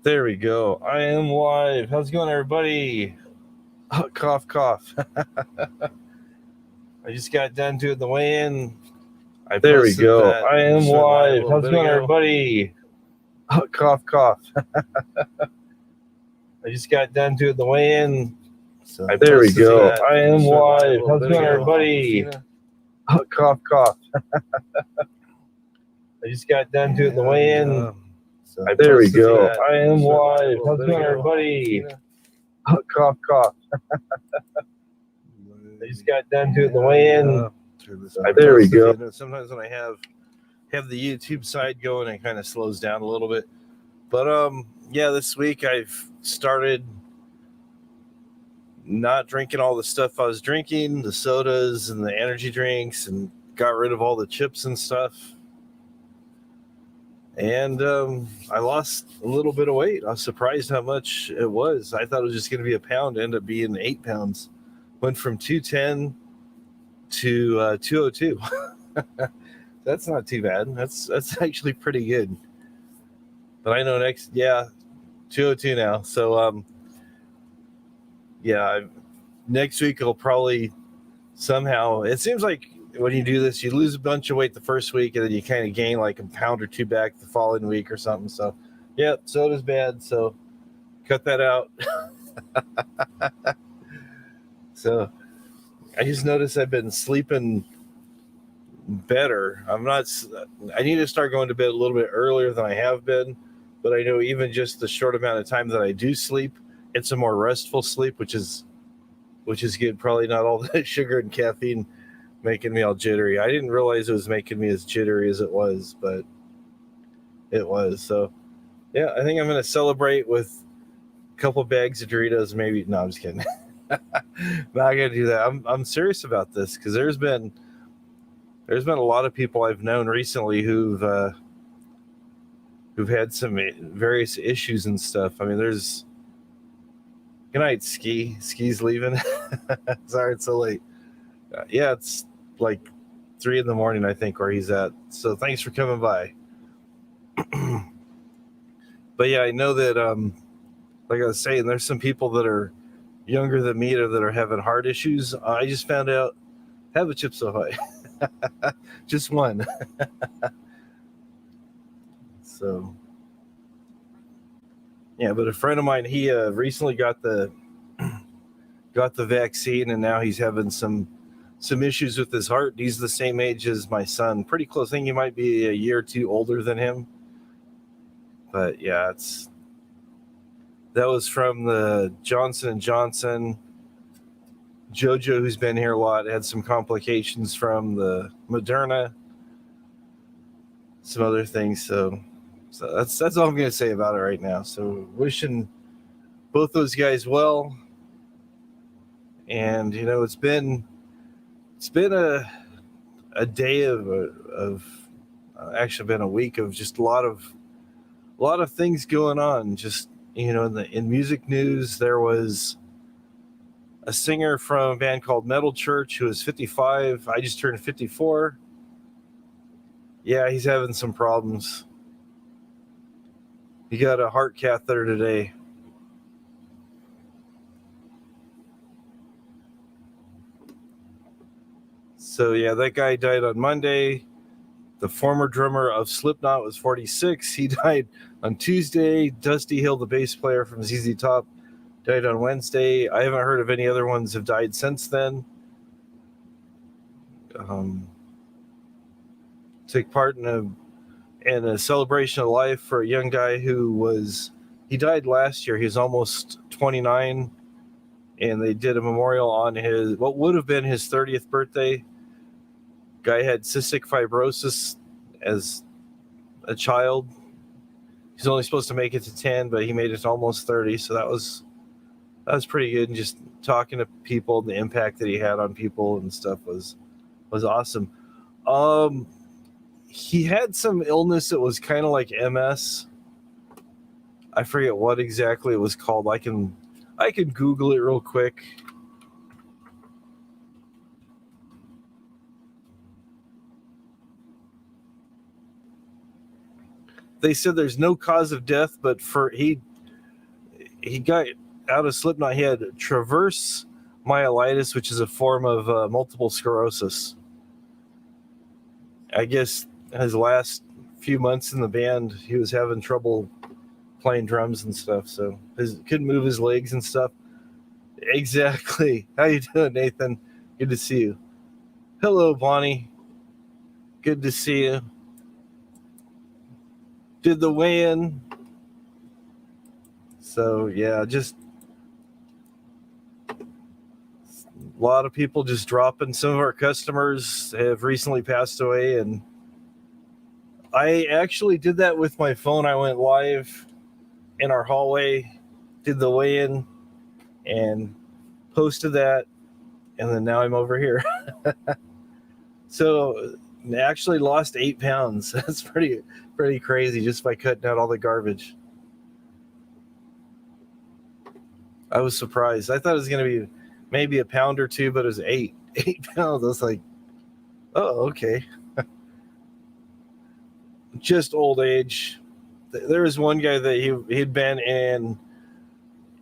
There we go. I am live. How's it going, everybody? Cough, cough. I just got done doing the weigh-in. There we go. I am live. How's it going, everybody? Cough, cough. I just got done doing the weigh-in. So There we go. I am live. How's it going, everybody? Cough, cough. I just got done doing the weigh-in. So There we go. I am live. How's it going, everybody? Cough, cough. I just got done doing the weigh-in. There we go. Sometimes when I have the YouTube side going, it kind of slows down a little bit. But yeah, this week I've started not drinking all the stuff I was drinking, the sodas and the energy drinks, and got rid of all the chips and stuff. And I lost a little bit of weight. I was surprised how much it was. I thought it was just going to be a pound. It ended up being 8 pounds. Went from 210 to 202. That's not too bad. That's actually pretty good. But I know next, 202 now. So next week I'll probably somehow. It seems like when you do this, you lose a bunch of weight the first week, and then you kind of gain like a pound or two back the following week or something. So, soda's bad. So, cut that out. So, I just noticed I've been sleeping better. I need to start going to bed a little bit earlier than I have been, but I know even just the short amount of time that I do sleep, it's a more restful sleep, which is good. Probably not all that sugar and caffeine making me all jittery. I didn't realize it was making me as jittery as it was, but it was. So, I think I'm going to celebrate with a couple bags of Doritos, maybe. No, I'm just kidding. Not going to do that. I'm serious about this because there's been a lot of people I've known recently who've had some various issues and stuff. I mean, there's good night, Ski's leaving. Sorry it's so late. It's like 3 a.m, I think, where he's at. So thanks for coming by. But I know that like I was saying, there's some people that are younger than me that are having heart issues. I just found out, have a chip Ahoy. Just one. So but a friend of mine, he recently got the vaccine, and now he's having some issues with his heart. He's the same age as my son, pretty close. I think he might be a year or two older than him. But that was from the Johnson & Johnson. Jojo, who's been here a lot, had some complications from the Moderna, some other things. So that's all I'm going to say about it right now. So wishing both those guys well. And it's been a day of actually been a week of just a lot of things going on. Just in music news, there was a singer from a band called Metal Church who is 55. I just turned 54. He's having some problems. He got a heart catheter today. So that guy died on Monday. The former drummer of Slipknot was 46. He died on Tuesday. Dusty Hill, the bass player from ZZ Top, died on Wednesday. I haven't heard of any other ones have died since then. Took part in a celebration of life for a young guy he died last year. He was almost 29, and they did a memorial on what would have been his 30th birthday. Guy had cystic fibrosis as a child. He's only supposed to make it to 10, but he made it to almost 30. So that was pretty good. And just talking to people, the impact that he had on people and stuff was awesome. He had some illness that was kind of like MS. I forget what exactly it was called. I can Google it real quick. They said there's no cause of death, but he he got out of Slipknot. He had transverse myelitis, which is a form of multiple sclerosis. I guess his last few months in the band, he was having trouble playing drums and stuff, so couldn't move his legs and stuff. Exactly. How you doing, Nathan? Good to see you. Hello, Bonnie. Good to see you. Did the weigh-in. So, yeah, just a lot of people just dropping. Some of our customers have recently passed away, and I actually did that with my phone. I went live in our hallway, did the weigh-in, and posted that, and then now I'm over here. So I actually lost 8 pounds. That's pretty crazy just by cutting out all the garbage. I was surprised. I thought it was going to be maybe a pound or two, but it was 8 pounds. I was like, oh, okay. Just old age. There was one guy that he'd been in.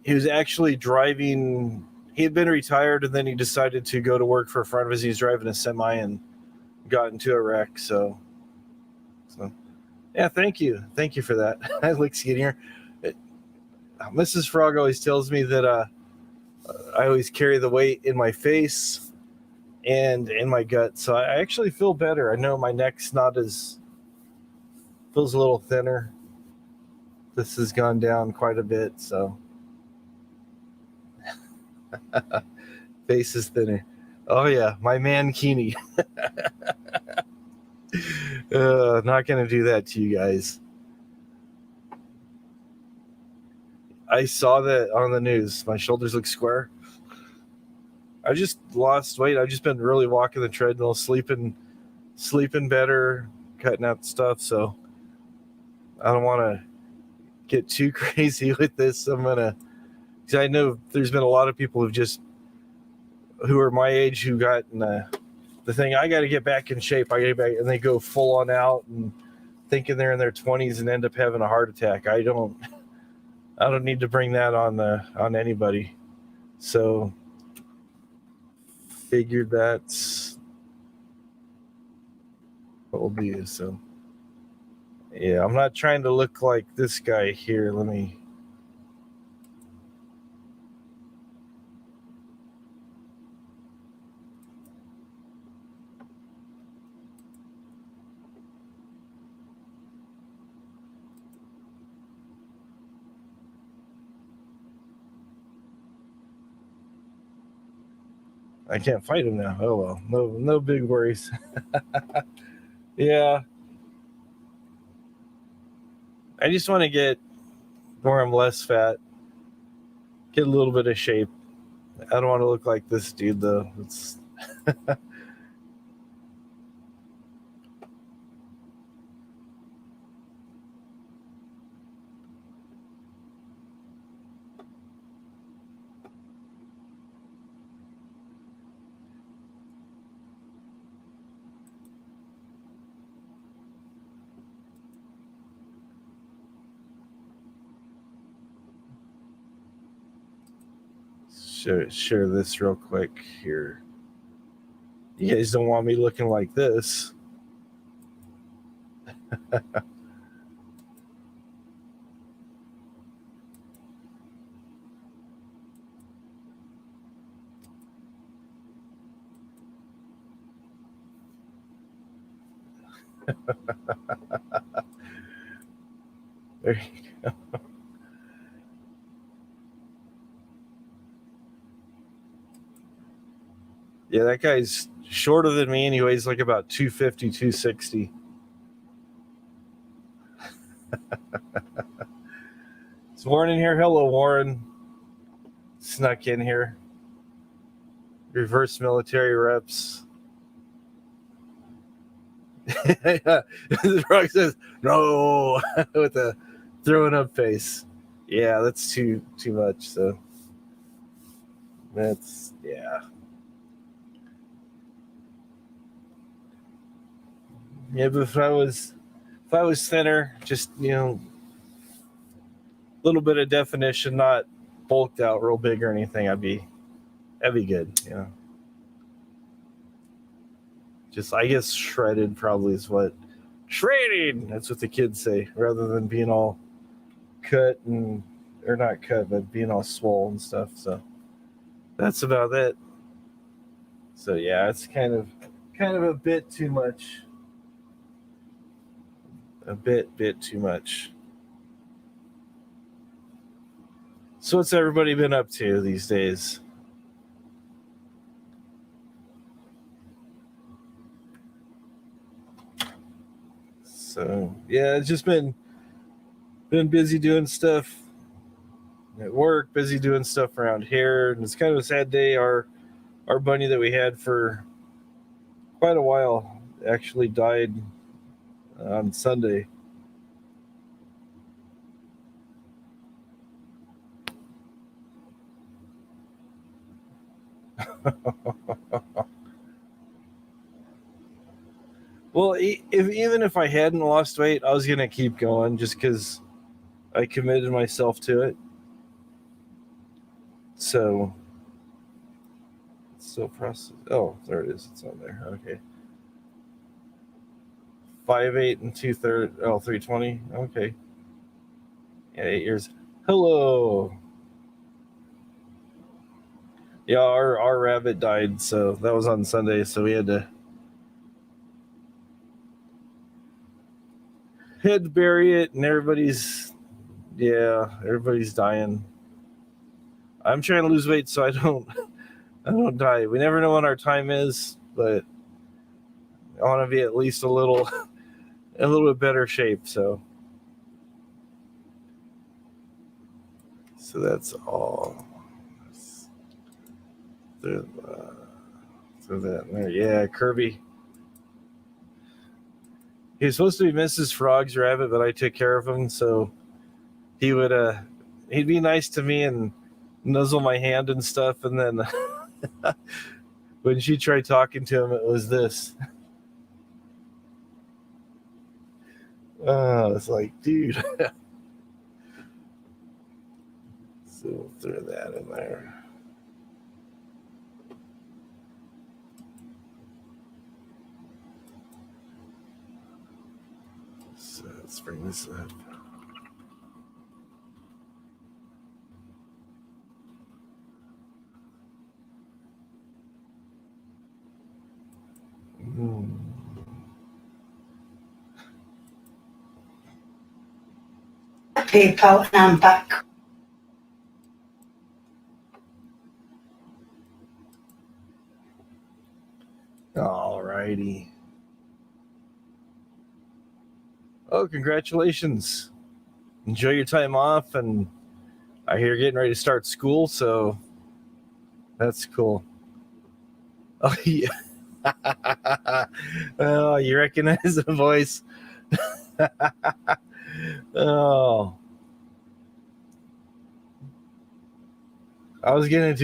He was actually driving. He had been retired, and then he decided to go to work for a friend of his. He was driving a semi and got into a wreck. So yeah, thank you for that. I like seeing here. Mrs. Frog always tells me that I always carry the weight in my face and in my gut, so I actually feel better. I know my neck's not as feels a little thinner. This has gone down quite a bit, so face is thinner. Oh yeah, my mankini. Not gonna do that to you guys. I saw that on the news. My shoulders look square. I just lost weight. I've just been really walking the treadmill, sleeping better, cutting out stuff. So I don't want to get too crazy with this. Because I know there's been a lot of people who are my age who got in the thing. I got to get back in shape. I get back, and they go full on out and thinking they're in their 20s and end up having a heart attack. I don't need to bring that on anybody. So figured that's what we'll do. So yeah, I'm not trying to look like this guy here. Let me. I can't fight him now. Oh well, no big worries. Yeah, I just want to get where I'm less fat, get a little bit of shape. I don't want to look like this dude though. It's share this real quick here. You guys don't want me looking like this. There you go. Yeah, that guy's shorter than me and he weighs like about 250, 260. Is Warren in here? Hello, Warren. Snuck in here. Reverse military reps. The Rock says no with a throwing up face. Yeah, that's too much. So that's yeah. Yeah, but if I was thinner, just little bit of definition, not bulked out real big or anything. That'd be good. Yeah. Just, I guess, shredded probably is what shredded. That's what the kids say, rather than being all cut and, or not cut, but being all swole and stuff. So that's about it. So yeah, it's kind of a bit too much. A bit too much. So what's everybody been up to these days? So yeah, it's just been busy doing stuff at work, busy doing stuff around here, and it's kind of a sad day. Our bunny that we had for quite a while actually died on Sunday. Well, even if I hadn't lost weight, I was gonna keep going just because I committed myself to it. So, still process. Oh, there it is. It's on there. Okay. 5'8" and 2/3. Oh, 320. Okay. Yeah, 8 years. Hello. Yeah, our rabbit died, so that was on Sunday. So we had to bury it, and everybody's dying. I'm trying to lose weight so I don't die. We never know when our time is, but I want to be at least a little bit better shape. So that's all. Throw that in there. Yeah, Kirby. He was supposed to be Mrs. Frog's rabbit, but I took care of him, so he would he'd be nice to me and nuzzle my hand and stuff, and then when she tried talking to him, it was this. Oh, it's like, dude. So we'll throw that in there. So let's bring this up. People, and I'm back. All righty. Oh, congratulations. Enjoy your time off, and I hear you're getting ready to start school, so that's cool. Oh, yeah. Oh, you recognize the voice? Oh. I was gonna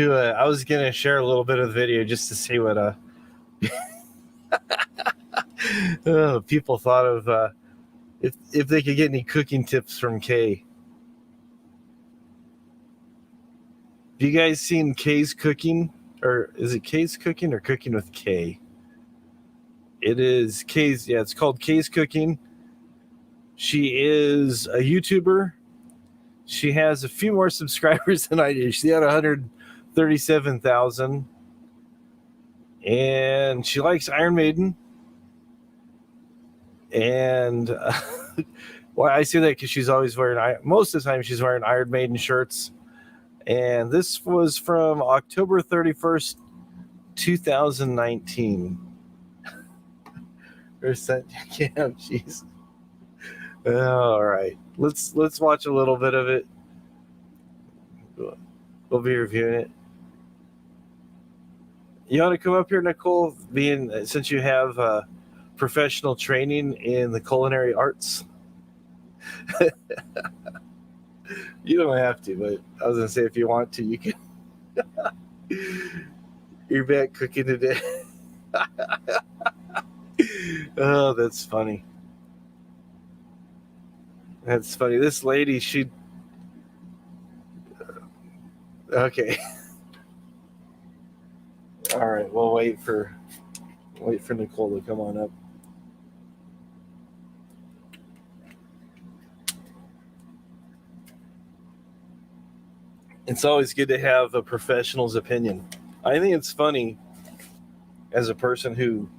share a little bit of the video just to see what people thought of if they could get any cooking tips from Kay. Have you guys seen Kay's Cooking? Or is it Kay's Cooking or Cooking with Kay? It is Kay's. Yeah, it's called Kay's Cooking. She is a YouTuber. She has a few more subscribers than I do. She had 137,000. And she likes Iron Maiden. And well, I say that because she's always wearing, most of the time she's wearing Iron Maiden shirts. And this was from October 31st, 2019. Or sent camp, jeez. All right, let's watch a little bit of it. We'll be reviewing it. You want to come up here, Nicole? Since you have professional training in the culinary arts. You don't have to, but I was gonna say if you want to, you can. You're back cooking today. Oh, that's funny. That's funny. This lady, she Okay. All right. We'll wait for Nicole to come on up. It's always good to have a professional's opinion. I think it's funny as a person who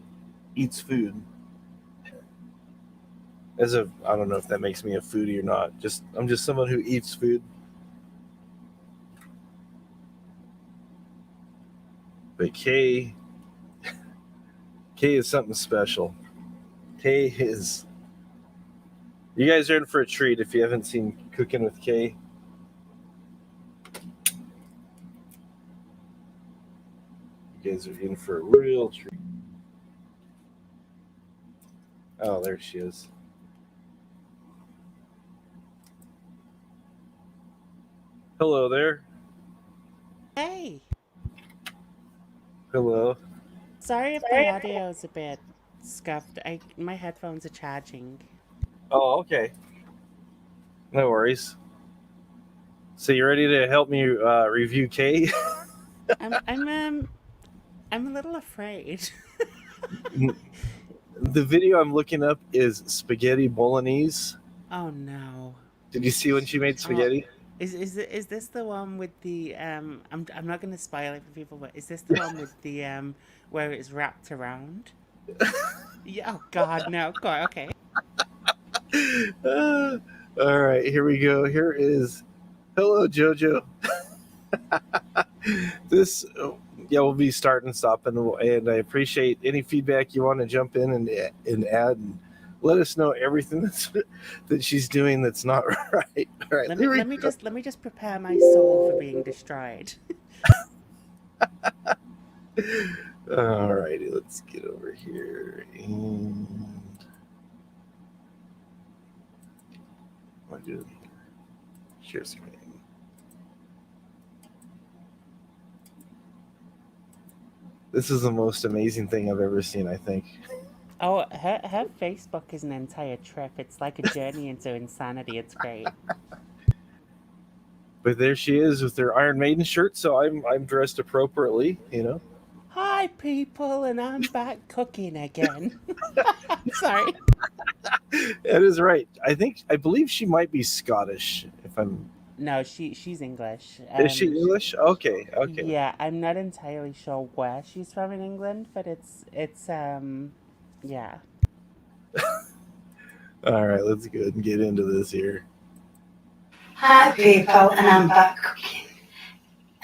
eats food. I don't know if that makes me a foodie or not. I'm just someone who eats food. But Kay is something special. Kay is. You guys are in for a treat if you haven't seen Cooking with Kay. You guys are in for a real treat. Oh, there she is. Hello there. Hey, Hello. sorry if the audio is a bit scuffed. My headphones are charging. Oh, okay. No worries. So you ready to help me review Kay? I'm a little afraid. The video I'm looking up is spaghetti bolognese. Oh no. Did you see when she made spaghetti? Is this the one with the I'm not gonna spoil it for people, but is this the one with the where it's wrapped around? Yeah. Oh God, no. God. Okay. All right, here we go. Here is hello, Jojo. This, we'll be starting, stopping, and I appreciate any feedback you want to jump in and add, and let us know everything that she's doing that's not right. All right, Let me just prepare my soul for being destroyed. All righty, let's get over here and what do share screen. This is the most amazing thing I've ever seen, I think. Oh, her Facebook is an entire trip. It's like a journey into insanity. It's great. But there she is with her Iron Maiden shirt, so I'm dressed appropriately, you know. Hi, people, and I'm back cooking again. Sorry. That is right. I believe she might be Scottish. If I'm No, she's English. Is she English? Okay. Yeah, I'm not entirely sure where she's from in England, but it's yeah. All right, let's go ahead and get into this here. Hi people, and I'm back cooking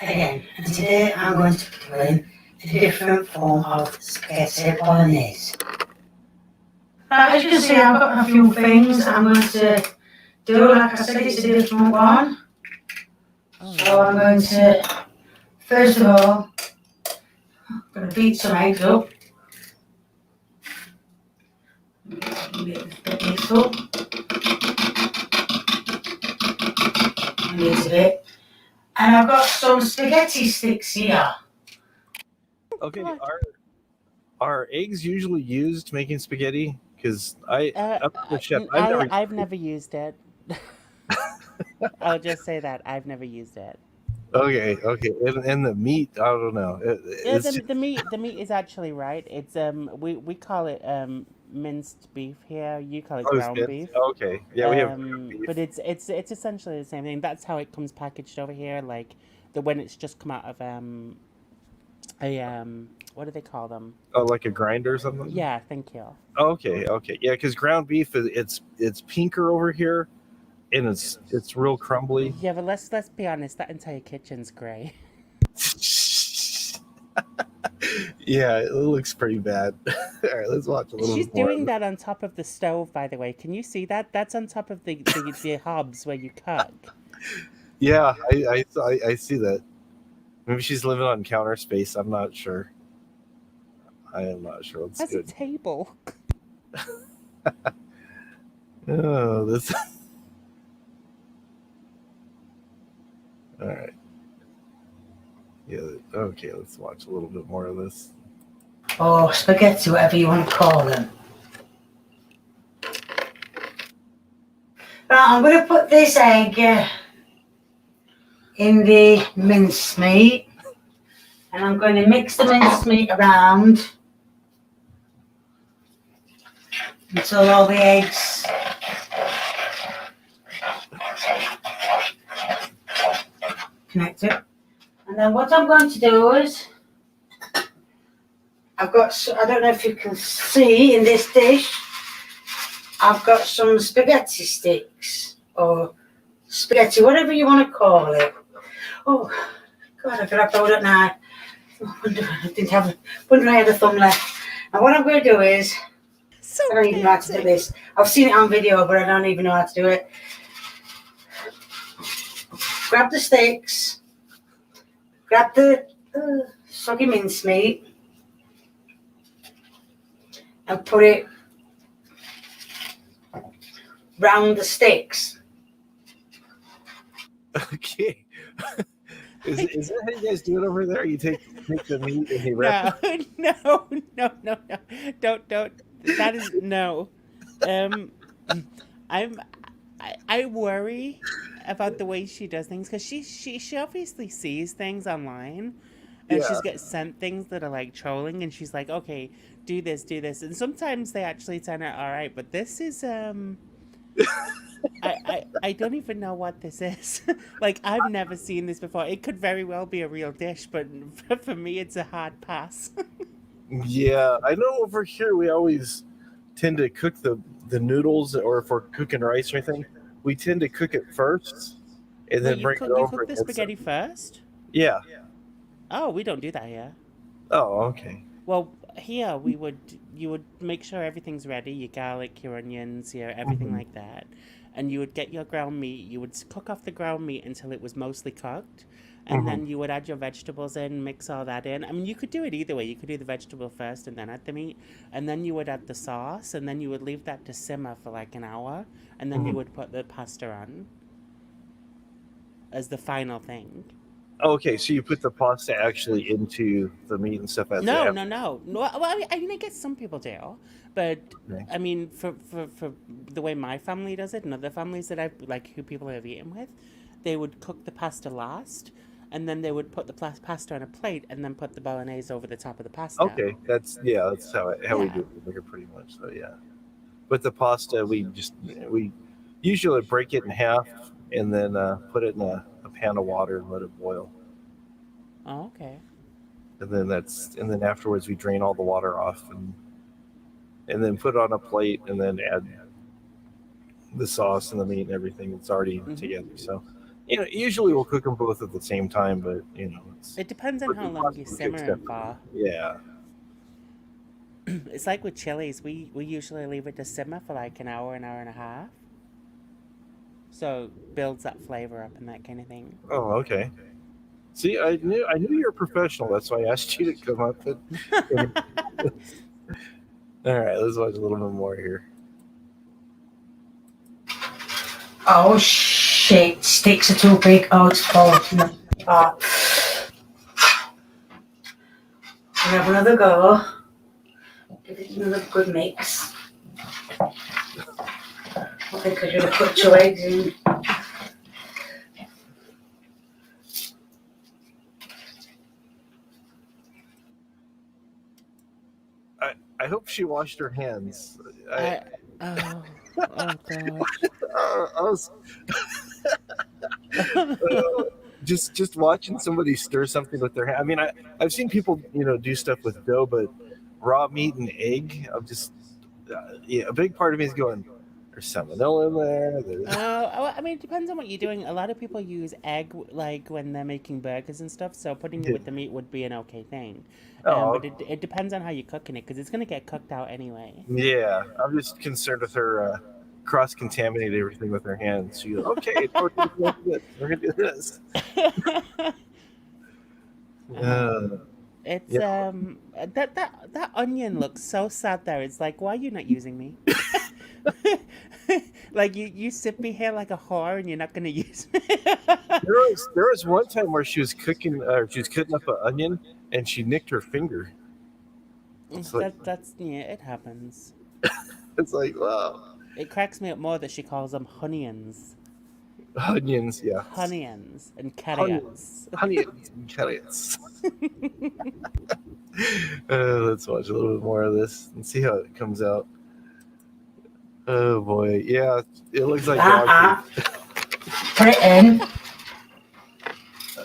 again. And today I'm going to be doing a different form of spaghetti bolognese. Right, as you can see, I've got a few things I'm going to do. Like I said, it's a different one. So I'm going to, first of all, I'm going to beat some eggs up. Beat this up. A little bit. And I've got some spaghetti sticks here. Okay, are eggs usually used making spaghetti? Because I'm the chef. I've never used it. I'll just say that I've never used it. Okay, and the meat, I don't know. Yeah, the meat is actually right. It's we call it minced beef here. You call it ground beef. Okay, yeah, we have ground beef. But it's essentially the same thing. That's how it comes packaged over here. Like when it's just come out of what do they call them? Oh, like a grinder or something? Yeah, thank you. Okay, yeah, because ground beef it's pinker over here, and it's real crumbly. Yeah, but let's be honest. That entire kitchen's grey. Yeah, it looks pretty bad. All right, let's watch a little She's bit more. She's doing that on top of the stove, by the way. Can you see that? That's on top of the hobs where you cook. Yeah, I see that. Maybe she's living on counter space. I'm not sure. I am not sure. That's good. A table. Oh, this. All right. Yeah. Okay. Let's watch a little bit more of this. Or spaghetti, whatever you want to call them. Right, I'm going to put this egg in the mincemeat, and I'm going to mix the mincemeat around until all the eggs connect it. And then what I'm going to do is, I don't know if you can see in this dish, I've got some spaghetti sticks, or spaghetti, whatever you want to call it. Oh, God, I forgot to hold it now. Wonder I had a thumb left. And what I'm going to do is, So I don't even know how to do this. I've seen it on video, but I don't even know how to do it. Grab the sticks, grab the soggy mincemeat, and put it round the sticks. Okay. Is that how you guys do it over there? You take the meat and you wrap it? No. Don't. That is no. Um, I worry about the way she does things because she obviously sees things online, and Yeah. she's got sent things that are like trolling, and she's like, okay, do this, and sometimes they actually turn out all right, but this is I don't even know what this is. Like, I've never seen this before. It could very well be a real dish, but for me, it's a hard pass. Yeah, I know over here we always tend to cook the noodles, or if we're cooking rice or anything, we tend to cook it first and Well, then bring it you over cook the and get spaghetti some. first? Yeah. Oh, we don't do that here. Oh, okay. Well, here you would make sure everything's ready, your garlic, your onions, your everything Mhm. like that. And you would get your ground meat, you would cook off the ground meat until it was mostly cooked. And Mhm. then you would add your vegetables in, mix all that in. I mean, you could do it either way. You could do the vegetable first and then add the meat. And then you would add the sauce, and then you would leave that to simmer for like an hour. And then you Mhm. would put the pasta on as the final thing. Okay, so you put the pasta actually into the meat and stuff as No, it. no, no, no. Well, I mean, I guess some people do, but Okay. I mean, for the way my family does it, and other families that I've like who people I've eaten with, they would cook the pasta last, and then they would put the pasta on a plate, and then put the bolognese over the top of the pasta. Okay, that's how we do Yeah. it over here pretty much. So yeah, but the pasta we usually break it in half and then put it in a pan of water and let it boil. Oh, okay. And then afterwards we drain all the water off and then put it on a plate and then add the sauce and the meat and everything that's already Mm-hmm. together. So, usually we'll cook them both at the same time, but it's It depends on with how the long pasta you it takes simmer them separately. for. Yeah. It's like with chilies, we usually leave it to simmer for like an hour and a half, so it builds that flavor up and that kind of thing. Oh, okay. See, I knew you're a professional. That's why I asked you to come up and all right, let's watch a little bit more here. Oh shit, sticks are too big. Oh, it's cold. Oh. We'll have another go. Give it another good mix. I think I should have put 2 eggs in. I hope she washed her hands. I oh gosh. I was just watching somebody stir something with their hand. I mean, I've seen people do stuff with dough, but raw meat and egg. I'm just yeah. A big part of me is going. There's salmonella in there. I mean, it depends on what you're doing. A lot of people use egg like when they're making burgers and stuff. So putting it with the meat would be an okay thing. Oh, But it depends on how you're cooking it because it's gonna get cooked out anyway. yeah. I'm just concerned with her cross contaminate everything with her hands. She goes, okay, now we're gonna do this. We're gonna do this. Uh, It's yeah. that onion looks so sad there. It's like, why are you not using me? Like you sit me here like a whore and you're not gonna use me. There was one time where she was cutting up an onion and she nicked her finger. It's like That's yeah, it happens. it's like wow. It cracks me up more that she calls them honions. Onions, yeah. Hunions and carrots. Onions and carrots. Let's watch a little bit more of this and see how it comes out. Oh boy, yeah, it looks like dog food. Put it in,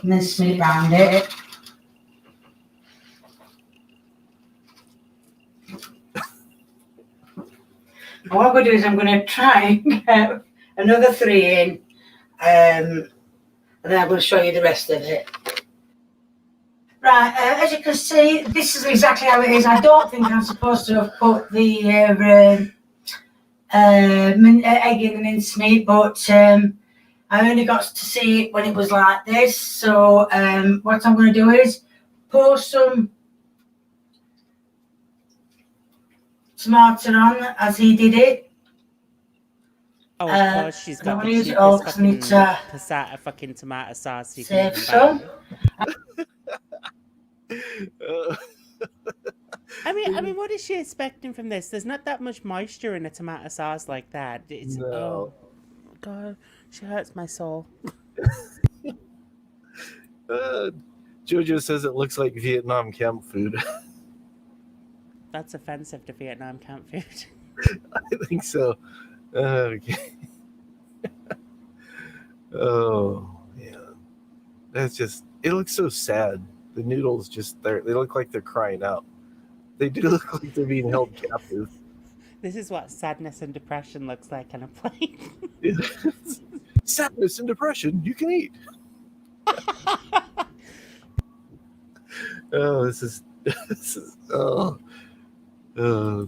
and then smooth round it. And what I'm going to do is I'm going to try and get another 3 in, and then I'm going to show you the rest of it. Right, as you can see, this is exactly how it is. I don't think I'm supposed to have put the egg in the mincemeat, but I only got to see it when it was like this. So what I'm going to do is pour some tomato on as he did it. Oh, of course, she's got the cheapest fucking passata fucking tomato sauce you can even buy. I mean, what is she expecting from this? There's not that much moisture in a tomato sauce like that. It's, No. Oh, God, she hurts my soul. Jojo says it looks like Vietnam camp food. That's offensive to Vietnam camp food. I think so. Okay. Oh, yeah. That's just, it looks so sad. The noodles just, they look like they're crying out. They do look like they're being held captive. This is what sadness and depression looks like on a plate. Sadness and depression, you can eat. Oh, this is let's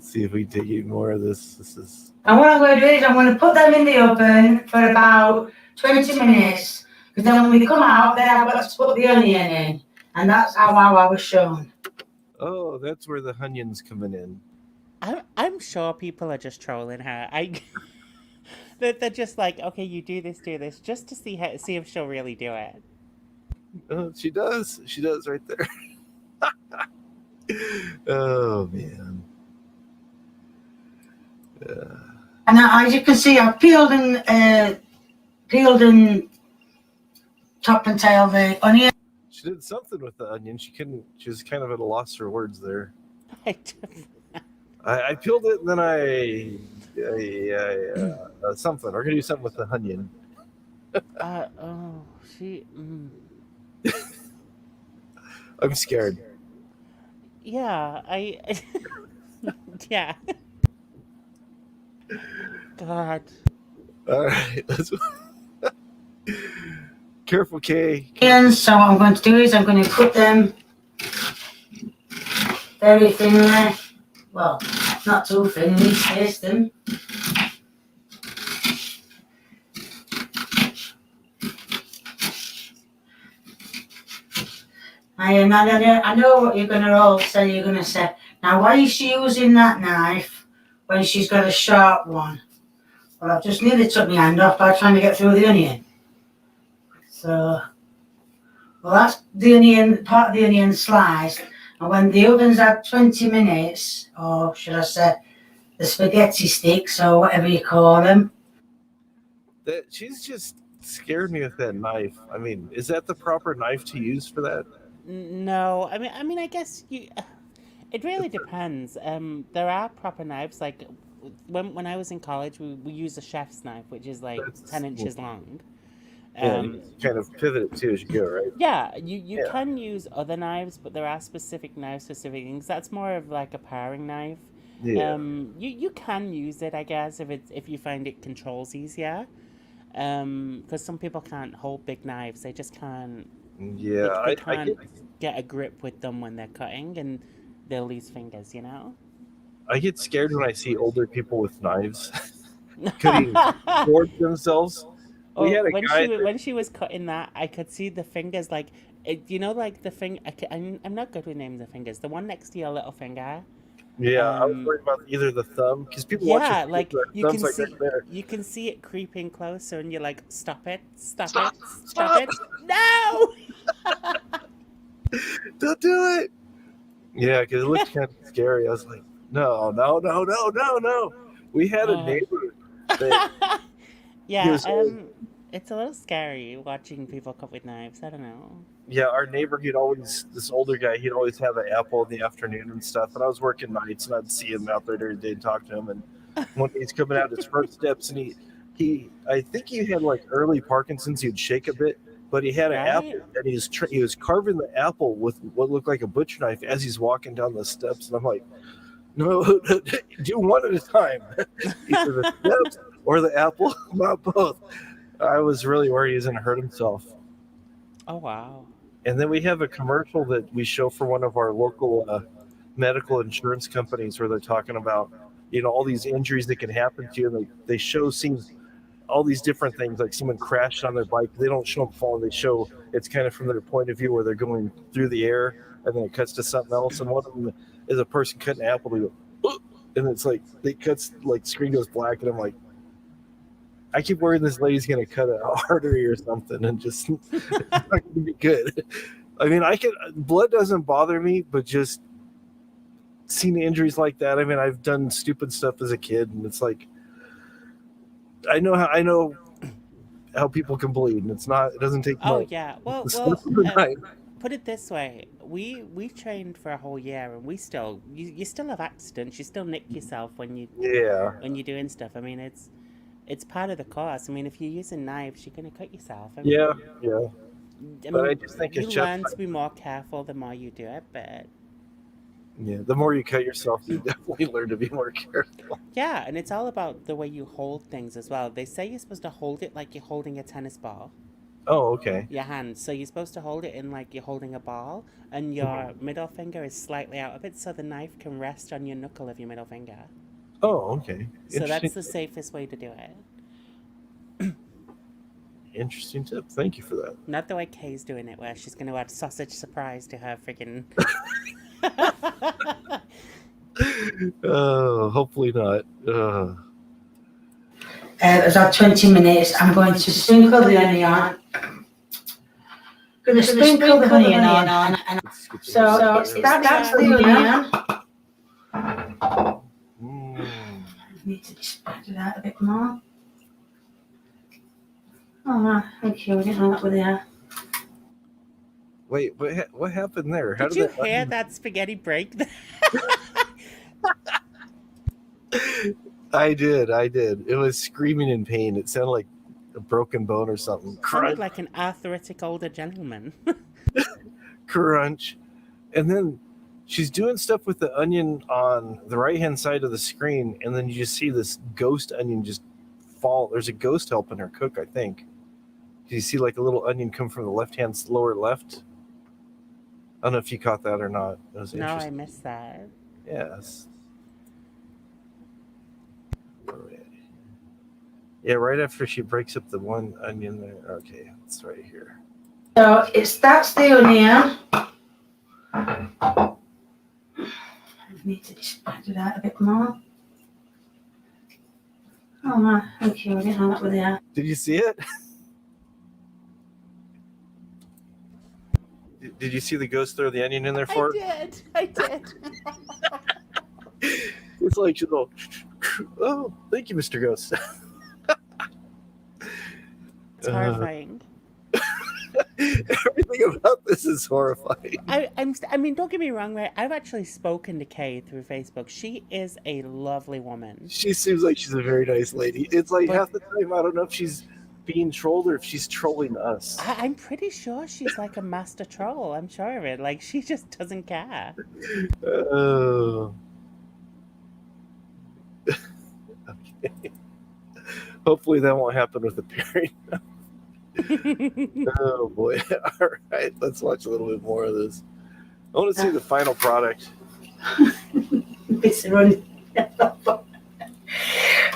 see if we take even more of this. This is. And what I'm going to do is I'm going to put them in the oven for about 20 minutes. Because then when we come out, then I've got to put the onion in. And that's how I was shown. Oh, that's where the onions coming in. I'm sure people are just trolling her. They're just like, okay, you do this, just to see if she'll really do it. Oh, she does. She does right there. Oh man. And as you can see, I've peeled and top and tail the onion. She did something with the onion. She was kind of at a loss for words there. I peeled it, and then something. We're gonna do something with the onion. I'm scared. Yeah, yeah. God. All right, let's. Careful, Kay. And so what I'm going to do is I'm going to put them very thinly. Well, not too thinly, taste them. I know what you're going to all say. You're going to say, now why is she using that knife when she's got a sharp one? Well, I've just nearly took my hand off by trying to get through the onion. So, well, that's the onion, part of the onion sliced. And when the oven's at 20 minutes, or should I say, the spaghetti sticks, or whatever you call them. She's just scared me with that knife. I mean, is that the proper knife to use for that? No, I mean, I guess it really depends. There are proper knives. Like when I was in college, we used a chef's knife, which is like 10 inches long. Yeah, you kind of pivot it too as you go, right? Yeah, you can use other knives, but there are specific knives, specific things. That's more of like a paring knife. Yeah. You can use it, I guess, if you find it controls easier. Because some people can't hold big knives. They just can't. Yeah, they can't get a grip with them when they're cutting, and they'll lose fingers. You know. I get scared when I see older people with knives cutting towards themselves. Oh, when she was cutting that, I could see the fingers, like, you know, like the thing. I'm not good with naming the fingers. The one next to your little finger. Yeah, I was worried about either the thumb, because people watch it. Like you can see it creeping closer, and you're like, stop it. No! Don't do it. Yeah, because it looked kind of scary. I was like, no. We had a neighbor. Yeah, It's a little scary watching people cook with knives. I don't know. Yeah, our neighbor, this older guy, he'd always have an apple in the afternoon and stuff. And I was working nights, and I'd see him out there during the day and talk to him. And one day he's coming out his first steps, and I think he had like early Parkinson's. He'd shake a bit, but he had an Right? apple, and he was carving the apple with what looked like a butcher knife as he's walking down the steps. And I'm like, no, do one at a time. Either the steps or the apple, not both. I was really worried he was going to hurt himself. Oh wow. And then we have a commercial that we show for one of our local medical insurance companies where they're talking about, all these injuries that can happen to you. And they show scenes, all these different things, like someone crashed on their bike. They don't show them falling. They show it's kind of from their point of view where they're going through the air, and then it cuts to something else. And one of them is a person cutting an apple. They go, "Ugh," and it's like they cuts, like screen goes black, and I'm like, I keep worrying this lady's going to cut an artery or something, and just it's not going to be good. I mean, blood doesn't bother me, but just seeing injuries like that. I mean, I've done stupid stuff as a kid, and it's like, I know how people can bleed, and it doesn't take Oh much. yeah. Well, put it this way: we trained for a whole year, and you still have accidents. You still nick yourself when you're doing stuff. I mean, it's part of the course. I mean, if you're using knives, you're gonna cut yourself. I mean, yeah. But I just think you it's learn to be more careful the more you do it. But the more you cut yourself, you definitely learn to be more careful. yeah, and it's all about the way you hold things as well. They say you're supposed to hold it like you're holding a tennis ball. Oh, okay. Your hand. So you're supposed to hold it in like you're holding a ball, and your middle finger is slightly out of it, so the knife can rest on your knuckle of your middle finger. Oh, okay. So that's the safest way to do it. Interesting tip. Thank you for that. Not the way Kay's doing it, where she's going to add sausage surprise to her freaking. Oh, hopefully not. It's our 20 minutes. I'm going to sprinkle the onion on. Going to sprinkle the onion on. So that's the onion. I need to spread it out a bit more. Oh, thank you. I didn't know that was there. Wait, what happened there? Did you hear that spaghetti break? I did. It was screaming in pain. It sounded like a broken bone or something. Sounded like an arthritic older gentleman. Crunch. And then she's doing stuff with the onion on the right-hand side of the screen, and then you just see this ghost onion just fall. There's a ghost helping her cook, I think. Do you see like a little onion come from the left-hand lower left? I don't know if you caught that or not. It was No, interesting. I missed that. Yes. Yeah, right after she breaks up the one onion there. Okay, it's right here. So that's the onion. I need to spread it out a bit more. Oh man, thank you. I didn't know that was there. Did you see it? Did you see the ghost throw the onion in there for her? I did. It's like she's all, oh, thank you, Mr. Ghost. It's horrifying. Everything about this is horrifying. I mean, don't get me wrong, right? I've actually spoken to Kay through Facebook. She is a lovely woman. She seems like she's a very nice lady. It's like half the time, I don't know if she's being trolled or if she's trolling us. I'm pretty sure she's like a master troll. I'm sure of it. Like, she just doesn't care. Oh. Okay. Hopefully that won't happen with the pairing. Oh boy. All right, let's watch a little bit more of this. I want to see the final product. It's running.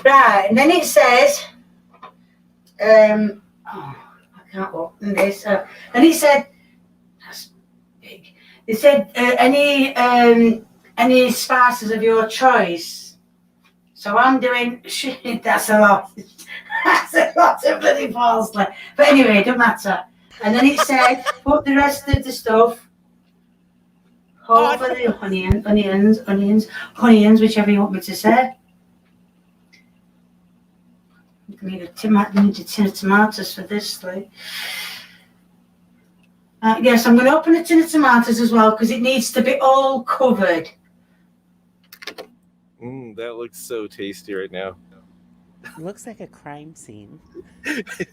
Right, and then it says, I can't open this. And it said, that's big. It said any spices of your choice. So I'm doing. That's a lot. That's a lot of bloody parsley. But anyway, it doesn't matter. And then it said, put the rest of the stuff over the onions, whichever you want me to say. Need a tin of tomatoes for this, Lee. Yes, I'm going to open a tin of tomatoes as well because it needs to be all covered. That looks so tasty right now. It looks like a crime scene. They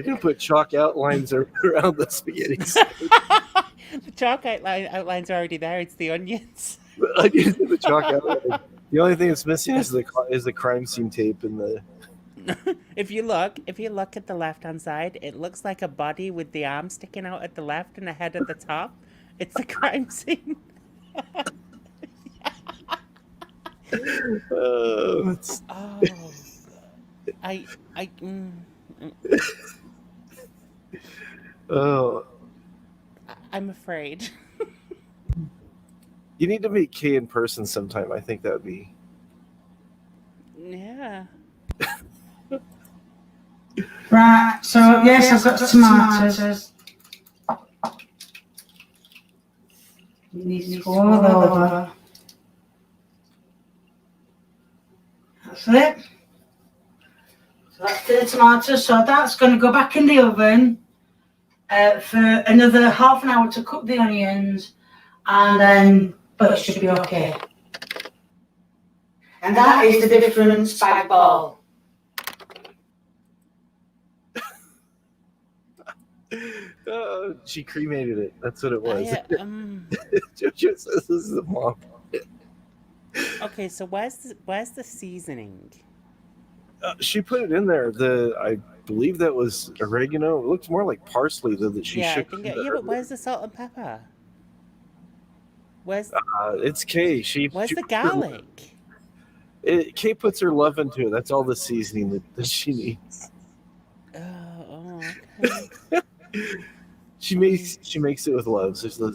can put chalk outlines around the spaghetti. The chalk outlines are already there. It's the onions. The chalk outline. The only thing that's missing is the crime scene tape in the. If you look at the left-hand side, it looks like a body with the arm sticking out at the left and a head at the top. It's the crime scene. Oh, oh. I'm afraid. You need to meet Kay in person sometime. I think that would be. Yeah. Right, so yes, I've got tomatoes. You need to go all over. That's it. So that's the tomatoes. So that's going to go back in the oven for another half an hour to cook the onions, and then, but it should be okay. And that is the different spag ball. She cremated it. That's what it was. JoJo says this is the mom. Okay, so where's the seasoning? She put it in there. I believe that was oregano. It looks more like parsley though. That she shook. But where's the salt and pepper? Where's it's Kay. Where's the garlic? Kay puts her love into it. That's all the seasoning that she needs. Oh, okay. She makes it with love. So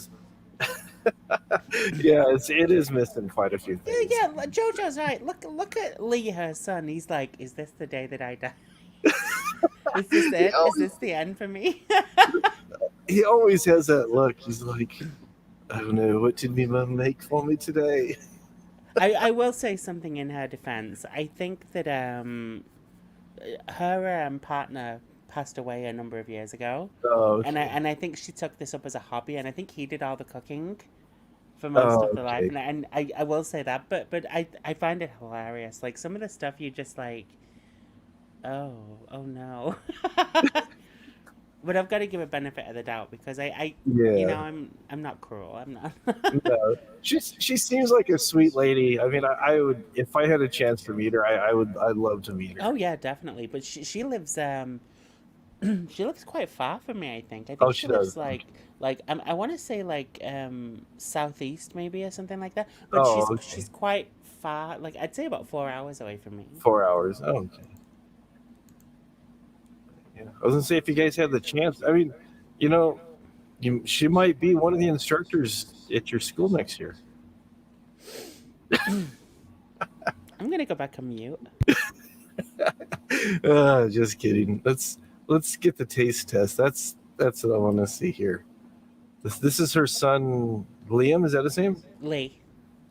yeah, it is missing quite a few things. Yeah, JoJo's right. Look at Lee, her son. He's like, is this the day that I die? Is this it? Is this the end for me? He always has that look. He's like, I don't know, what did me mom make for me today? I will say something in her defense. I think that her partner passed away a number of years ago. Oh, okay. And I think she took this up as a hobby, and I think he did all the cooking for most of the life. And I will say that, but I find it hilarious. Like some of the stuff you just like, oh no. But I've got to give a benefit of the doubt because you know, I'm not cruel. I'm not. No. She seems like a sweet lady. I mean, I would, if I had a chance to meet her, I'd love to meet her. Oh yeah, definitely. But she lives she lives quite far from me. I think she lives does. like I want to say like southeast maybe or something like that. But she's quite far. Like I'd say about 4 hours away from me. 4 hours. Oh, okay. Yeah. I was gonna say if you guys had the chance. I mean, you know, she might be one of the instructors at your school next year. I'm gonna go back on mute. Just kidding. Let's get the taste test. That's what I want to see here. This is her son Liam. Is that his name? Lee.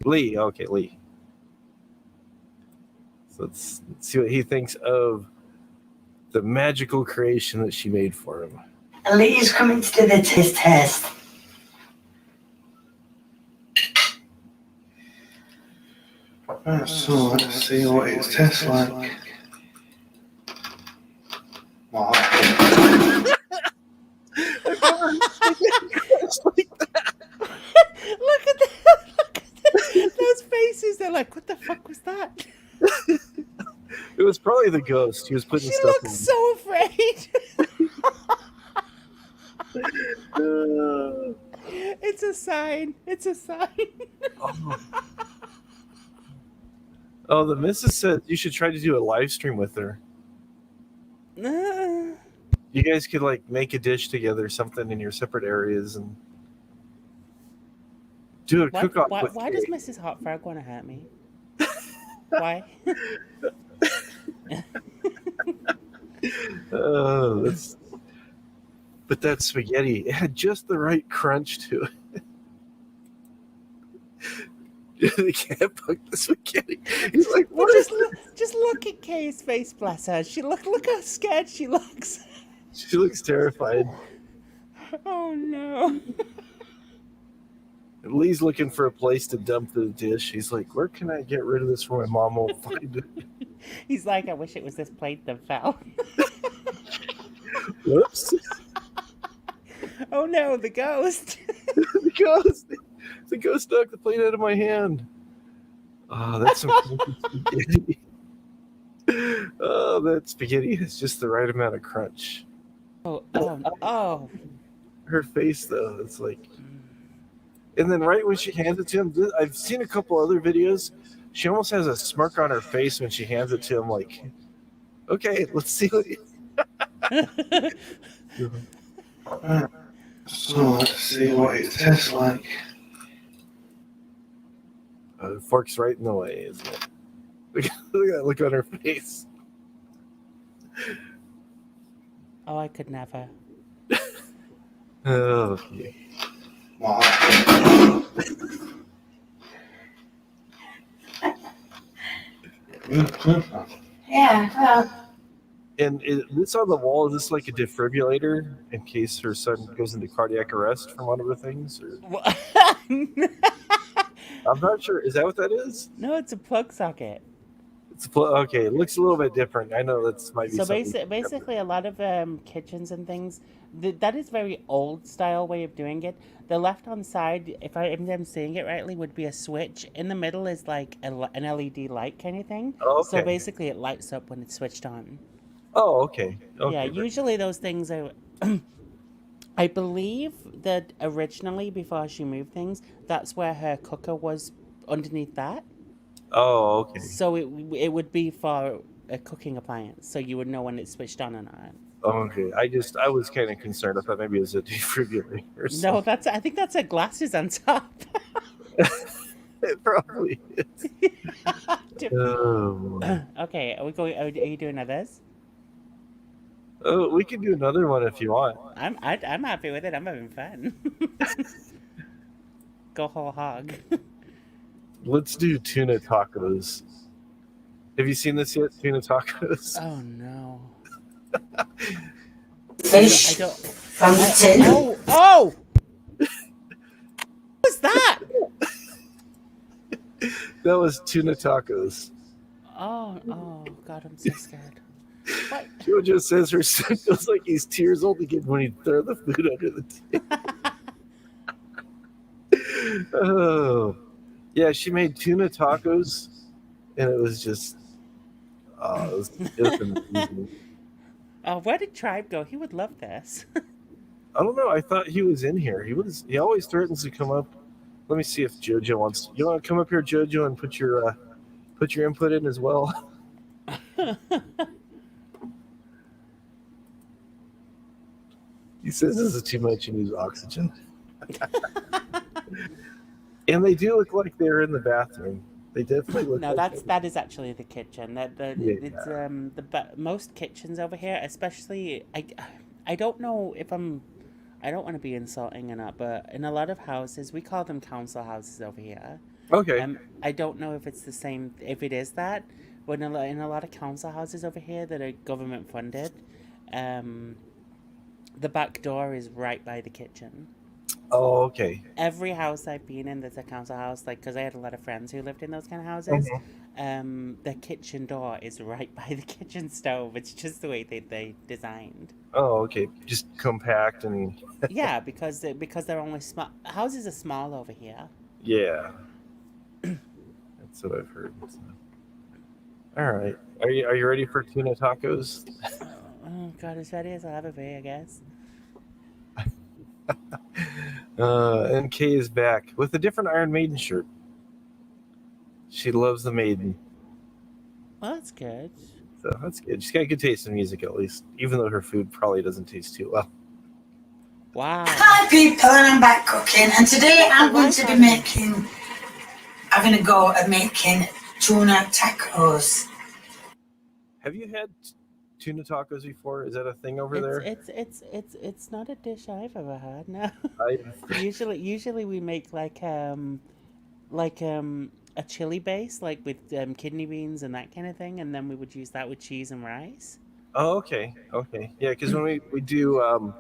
Lee. Okay, Lee. So let's see what he thinks of the magical creation that she made for him. Lee's coming to do the taste test. Right, so let's see what it tastes like. Wow. Look at those faces. They're like, what the fuck was that? It was probably the ghost. He was putting She stuff looks in. so afraid. It's a sign. It's a sign. Oh, the missus said you should try to do a live stream with her. You guys could like make a dish together, something in your separate areas, and do a cook-off. Why does Mrs. Hot Frog want to hurt me? Why? But that spaghetti, it had just the right crunch to it. They can't cook the spaghetti. He's like, Well, what? just look at Kay's face, bless her. Look how scared she looks. She looks terrified. Oh no. And Lee's looking for a place to dump the dish. He's like, where can I get rid of this where my mom won't find it? He's like, I wish it was this plate that fell. Whoops. Oh no, the ghost. The ghost knocked the plate out of my hand. Oh, that's some crunchy spaghetti. Oh, that spaghetti has just the right amount of crunch. Oh. Her face, though, it's like... And then right when she hands it to him, I've seen a couple other videos. She almost has a smirk on her face when she hands it to him, like, okay, let's see what you... So let's see what it tastes like. The fork's right in the way, isn't it? Look at that look on her face. Oh, I could never. Oh, yeah. Wow. Yeah, well, And this on the wall, is this like a defibrillator in case her son goes into cardiac arrest from one of the things? Or... I'm not sure. Is that what that is? No, it's a plug socket. It's okay. It looks a little bit different. I know that might be So something. basically, a lot of kitchens and things, that is very old style way of doing it. The left-hand side, if I'm seeing it rightly, would be a switch. In the middle is like an LED light kind of thing. Oh, okay. So basically, it lights up when it's switched on. Oh, okay. Yeah, usually those things are... I believe that originally, before she moved things, that's where her cooker was underneath that. Oh, okay. So it would be for a cooking appliance, so you would know when it's switched on or not. Okay. I was kind of concerned. I thought maybe it was a defibrillator or something. No, I think that's her glasses on top. It probably is. Oh, Okay, are you doing others? oh, we can do another one if you want. I'm happy with it. I'm having fun. Go whole hog. Let's do tuna tacos. Have you seen this yet? Tuna tacos? Oh no. fish I don't. from the tin. Oh! What was that? That was tuna tacos. Oh God, I'm so scared. What? Jojo says her son feels like he's tears old again when he throw the food under the table. Oh, yeah, she made tuna tacos, and it was just, it was amazing. Where did Tribe go? He would love this. I don't know. I thought he was in here. He always threatens to come up. Let me see if Jojo wants. You want to come up here, Jojo, and put your input in as well? He says this is too much and use oxygen. And they do look like they're in the bathroom. They definitely look. No, like that is actually the kitchen. It's most kitchens over here, especially I don't know if I don't want to be insulting or not, but in a lot of houses we call them council houses over here. Okay. I don't know if it's the same. If it is that, but in a lot of council houses over here that are government funded, the back door is right by the kitchen. Oh, okay. Every house I've been in that's a council house, like, because I had a lot of friends who lived in those kind of houses, the kitchen door is right by the kitchen stove. It's just the way they designed. Oh, okay. Just compact and. Yeah, because they're only small. Houses are small over here. Yeah. That's what I've heard. So. All right. Are you ready for tuna tacos? Oh God, as ready as I'll ever be, I guess. NK is back with a different Iron Maiden shirt. She loves the Maiden. Well, that's good. So that's good. She's got a good taste in music, at least, even though her food probably doesn't taste too well. Wow. Hi people, and I'm back cooking, and today I'm going to be having a go at making tuna tacos. Have you had tuna tacos before? Is that a thing over there? It's not a dish I've ever had. No. I Usually we make like like a chili base, like with kidney beans and that kind of thing, and then we would use that with cheese and rice. Oh, okay, okay, yeah. Because when we do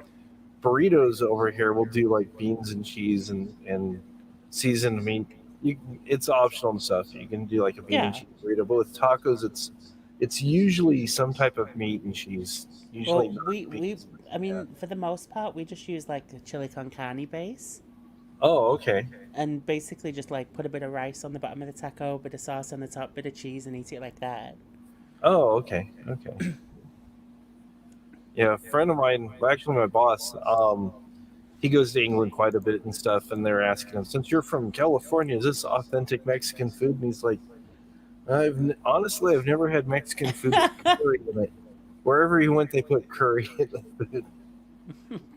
burritos over here, we'll do like beans and cheese and seasoned meat. You, it's optional and stuff. You can do like a bean and Yeah. cheese burrito, but with tacos, it's usually some type of meat and cheese. Usually Well, not we beans. I Yeah. mean, for the most part, we just use like a chili con carne base, Oh, okay. and basically just like put a bit of rice on the bottom of the taco, bit of sauce on the top, bit of cheese, and eat it like that. Oh, okay. Okay. Yeah, a friend of mine, well, actually my boss, he goes to England quite a bit and stuff, and they're asking him, since you're from California, is this authentic Mexican food? And he's like, honestly, I've never had Mexican food with curry in it. Wherever he went, they put curry in the food.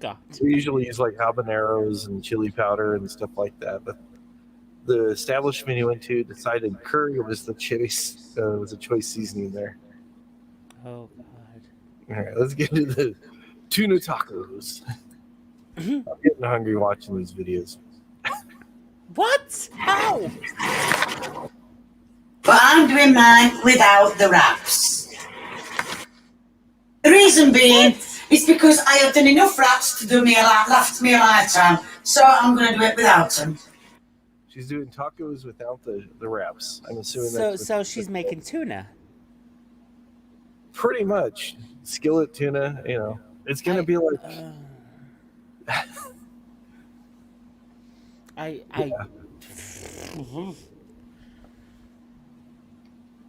God. We usually use like habaneros and chili powder and stuff like that. But the establishment he went to decided curry was the choice seasoning there. Oh God. All right, let's get into the tuna tacos. I'm getting hungry watching these videos. What? How? But I'm doing mine without the wraps. The reason being is because I have done enough wraps to do me last me a lifetime, so I'm going to do it without them. She's doing tacos without the wraps. I'm assuming So that's so she's making tuna. pretty much skillet tuna. You know, it's gonna be like I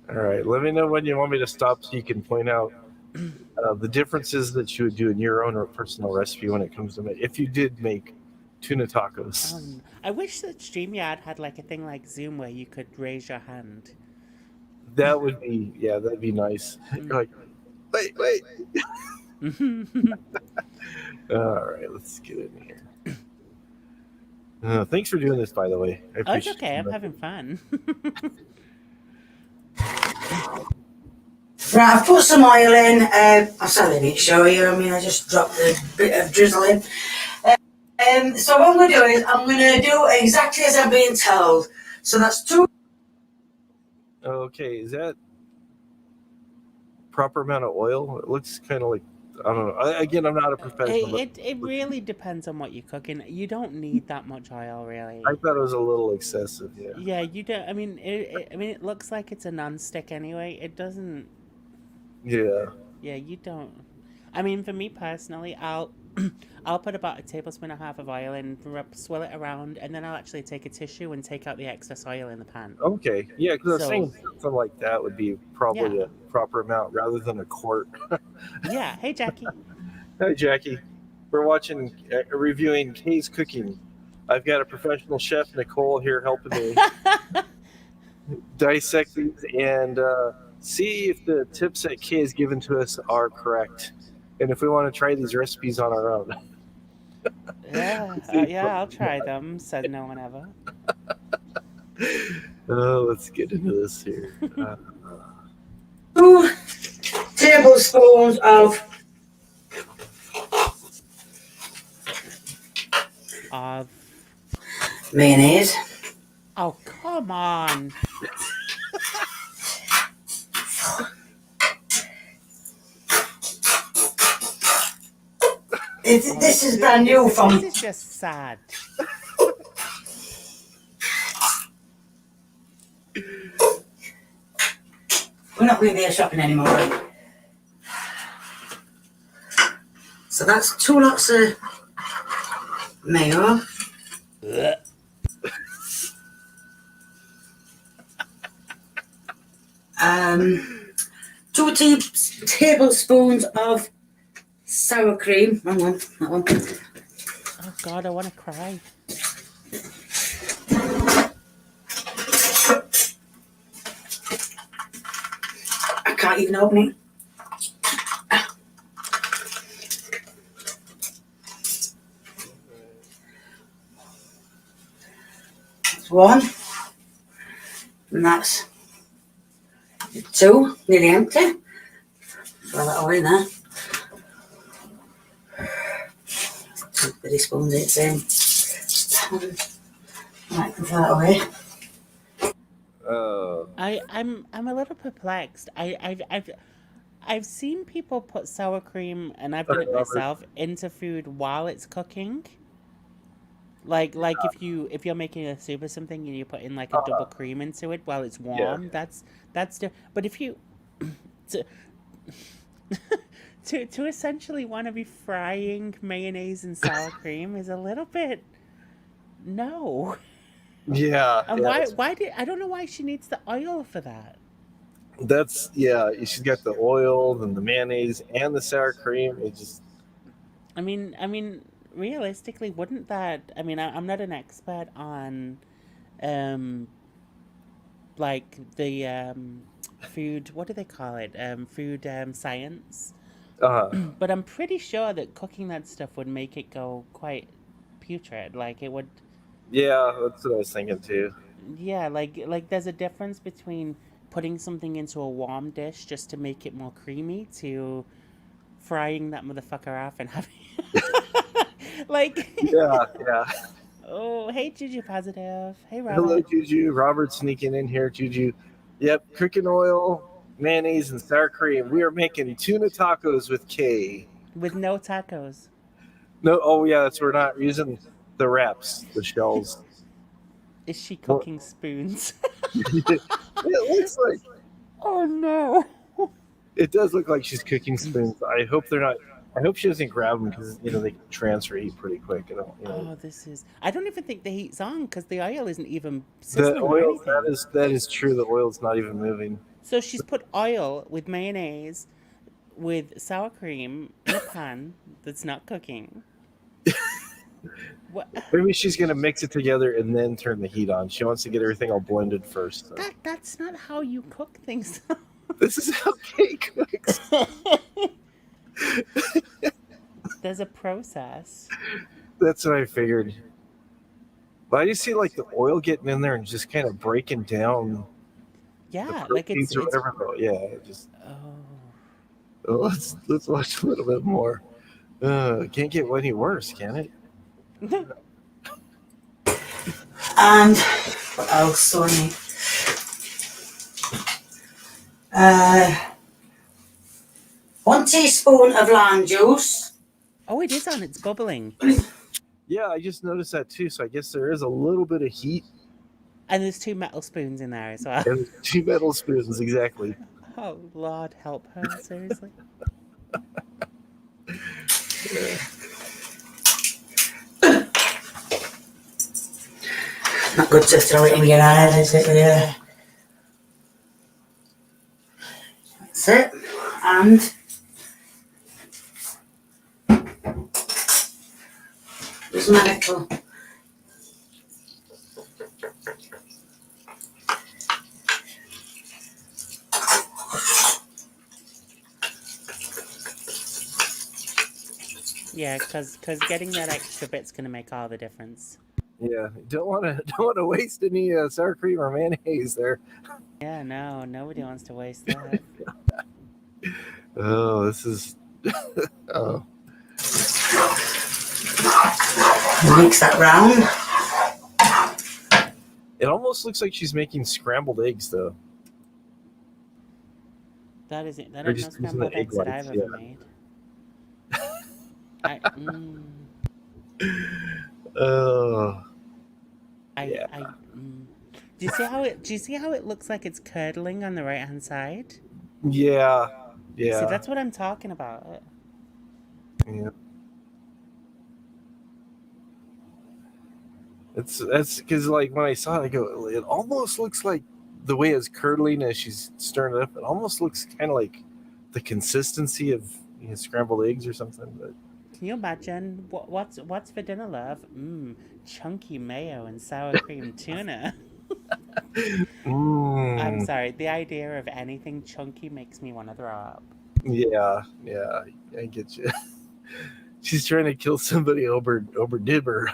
all right. Let me know when you want me to stop so you can point out the differences that you would do in your own personal recipe when it comes to if you did make tuna tacos. I wish that StreamYard had like a thing like Zoom where you could raise your hand. That would be that'd be nice. You're like, wait. All right, let's get in here. Thanks for doing this, by the way. I Oh, it's appreciate okay. I'm it. having fun. Right, I've put some oil in. I'll sadly didn't show you. I mean, I just dropped a bit of drizzle in. So what I'm going to do is I'm going to do exactly as I'm being told. So that's 2. Okay, is that proper amount of oil? It looks kind of like I don't know. Again, I'm not a professional. It really depends on what you're cooking. You don't need that much oil, really. I thought it was a little excessive. Yeah. Yeah, you don't. I mean, it looks like it's a non-stick anyway. It doesn't. Yeah. Yeah, you don't. I mean, for me personally, I'll put about a tablespoon and a half of oil in, swirl it around, and then I'll actually take a tissue and take out the excess oil in the pan. Okay. Yeah, because I was So- saying something like that would be probably Yeah. a proper amount rather than a quart. Yeah. Hey, Jackie. Hi, Jackie. We're watching, reviewing Kay's cooking. I've got a professional chef, Nicole, here helping me dissect these and see if the tips that Kay has given to us are correct, and if we want to try these recipes on our own. Yeah, I'll try them. Said no one ever. Let's get into this here. 2 tablespoons of mayonnaise. Oh, come on. This is brand new from. This is just sad. We're not going to be shopping anymore. So that's 2 lots of mayo. Um, 2 tablespoons of sour cream. Hang on, that one. Oh God, I want to cry. I can't even open it. That's 1. And that's 2, nearly empty. Throw that all in there. 2 spoons it's in. Right, can throw that away. I'm a little perplexed. I've seen people put sour cream, and I've done Sorry, it Robert. myself, into food while it's cooking. Like if you're making a soup or something and you put in like a double cream into it while it's Yeah. warm, but if you to, to essentially want to be frying mayonnaise and sour cream is a little bit no. Yeah. And Yeah. why did I don't know why she needs the oil for that. That's yeah. She's got the oil and the mayonnaise and the sour cream. It just I mean, realistically, wouldn't that? I mean, I'm not an expert on, um, like the food. What do they call it? Food science. But I'm pretty sure that cooking that stuff would make it go quite putrid. Like it would. yeah. That's what I was thinking too. Yeah, like there's a difference between putting something into a warm dish just to make it more creamy to frying that motherfucker off and having like Yeah. Yeah. oh, hey Juju Positive. Hey Hello, Robert. Juju. Robert sneaking in here. Juju. Yep. Cooking oil, mayonnaise, and sour cream. We are making tuna tacos with K. With no tacos. No. Oh yeah. That's we're not using the wraps, the shells. Is she Well, cooking spoons? it looks like Oh no. it does look like she's cooking spoons. I hope they're not. I hope she doesn't grab them because they can transfer heat pretty quick. I don't. Oh, this is. I don't even think the heat's on because the oil isn't even The sizzling or oil anything. that is true. The oil's not even moving. So she's put oil with mayonnaise with sour cream in a pan that's not cooking. What? Maybe she's gonna mix it together and then turn the heat on. She wants to get everything all blended first. So. That's not how you cook things. This is how cake cooks. There's a process. That's what I figured. But I just see like the oil getting in there and just kind of breaking down the Yeah, like proteins or whatever. But yeah, it just oh. let's watch a little bit more. Can't get any worse, can it? And what else, Sonny? 1 teaspoon of lime juice. Oh, it is on. It's bubbling. Yeah, I just noticed that too. So I guess there is a little bit of heat. And there's 2 metal spoons in there as well. And 2 metal spoons, exactly. Oh, Lord, help her. Seriously. Not good to throw it in your eyes, is it? Yeah. That's it. And there's my little. Yeah, because getting that extra bit's going to make all the difference. Yeah, don't want to waste any sour cream or mayonnaise there. Yeah, no, nobody wants to waste that. Oh, this is oh. Mix that round. It almost looks like she's making scrambled eggs, though. That isn't. That Or ain't no just using scrambled the egg eggs that whites, I've ever yeah. made. I, Oh, I, Yeah. Do you see how it looks like it's curdling on the right hand side? yeah, See, yeah. that's what I'm talking about. Yeah. That's because like when I saw it, I go, it almost looks like the way it's curdling as she's stirring it up. It almost looks kind of like the consistency of scrambled eggs or something. But Can you imagine what's for dinner, love? Chunky mayo and sour cream tuna. I'm sorry. The idea of anything chunky makes me want to throw up. yeah, I get you. She's trying to kill somebody over dibber.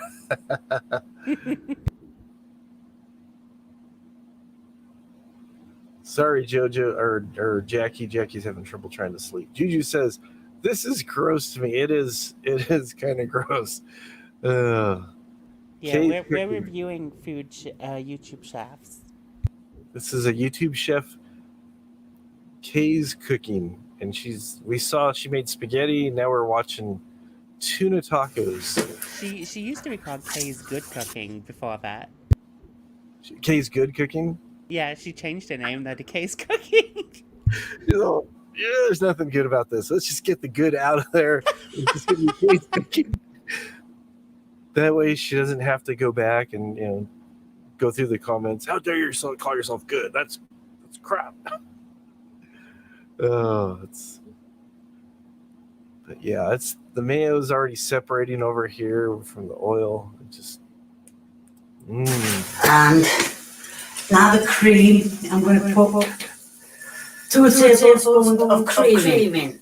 Sorry, Jojo or Jackie. Jackie's having trouble trying to sleep. Juju says, "This is gross to me. It is kind of gross." Yeah, Kate we're cooking. reviewing food YouTube chefs. This is a YouTube chef, Kay's Cooking, and we saw she made spaghetti. Now we're watching tuna tacos. She used to be called Kay's Good Cooking before that. Kay's Good Cooking. Yeah, she changed her name though to Kay's Cooking. You know, yeah, there's nothing good about this. Let's just get the good out of there. And just give me Kay's Cooking. That way, she doesn't have to go back and go through the comments. How dare you call yourself good? That's crap. Oh, but yeah, it's the mayo's already separating over here from the oil. It just And now the cream, I'm going to put 2 tablespoons of cream in.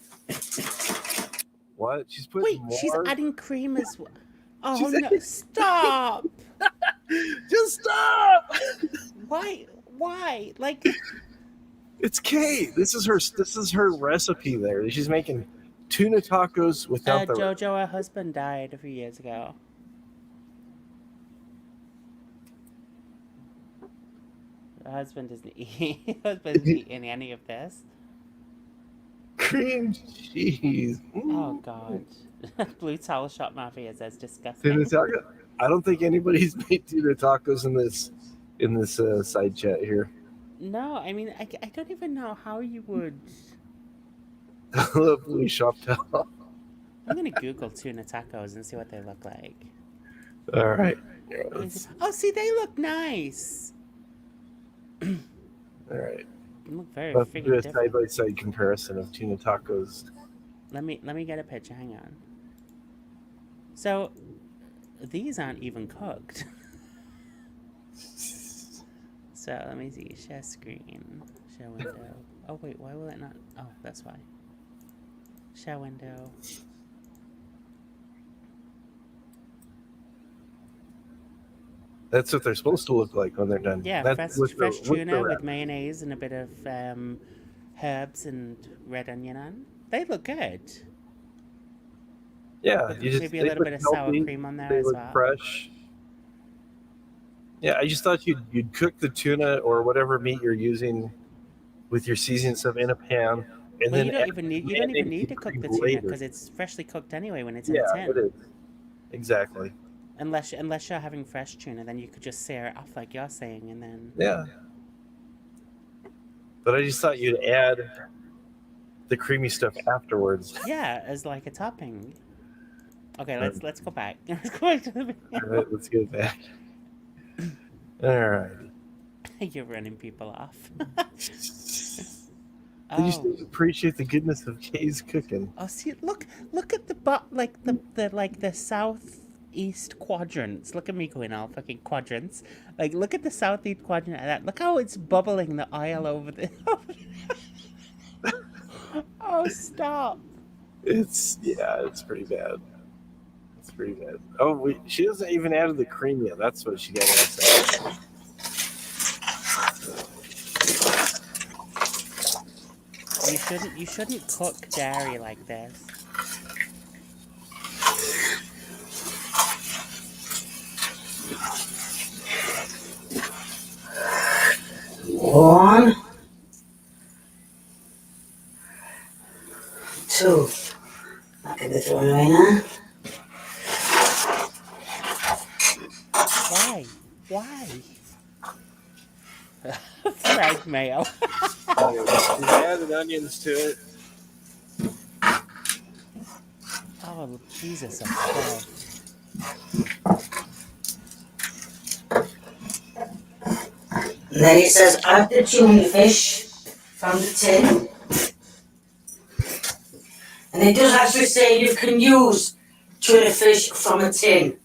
What? She's putting Wait, more? she's adding cream as well. Oh She's no! Stop! Just stop! Why? Like, It's Kay. This is her recipe there. She's making tuna tacos without the Jojo, her husband died a few years ago. Her husband doesn't eat. Husband doesn't eat any of this. cream cheese. Oh God! Blue Towel Shop Mafia says disgusting. Tuna taco. I don't think anybody's made tuna tacos in this side chat here. No, I mean I don't even know how you would. I love Blue Shop Towel. I'm gonna Google tuna tacos and see what they look like. All right. Oh, see, they look nice. All right. They look very Let's do freaking a different. side-by-side comparison of tuna tacos. Let me get a picture. Hang on. So these aren't even cooked. So let me see. Share screen. Share window. Oh wait, why will it not? Oh, that's why. Share window. That's what they're supposed to look like when they're done. Yeah, That's fresh tuna wrap. with mayonnaise and a bit of herbs and red onion on. They look good. Yeah, Maybe a little bit of sour cream on there They as look well. fresh. Yeah, I just thought you'd cook the tuna or whatever meat you're using with your seasoning stuff in a pan, and Well, then you don't even need to cook the tuna later. because it's freshly cooked anyway when it's in a Yeah, tin. it is. Exactly. Unless you're having fresh tuna, then you could just sear it off like you're saying, and then Yeah. But I just thought you'd add the creamy stuff afterwards. yeah, as like a topping. Okay, let's go back. Let's go back to the All video. right, let's get back. All right. You're running people off. Did you still appreciate the goodness of Kay's cooking? Oh, see, look at the the southeast quadrants. Look at me going all fucking quadrants. Like, look at the southeast quadrant of that. Look how it's bubbling the oil over the. Oh, stop! It's pretty bad. It's pretty bad. Oh, she hasn't even added the cream yet. That's what she got to add. You shouldn't cook dairy like this. One, two. That could be thrown away now. Why? Fried mayo. She's added onions to it. Oh, Jesus of Christ. And then it says, add the tuna fish from the tin. And it does actually say you can use tuna fish from a tin.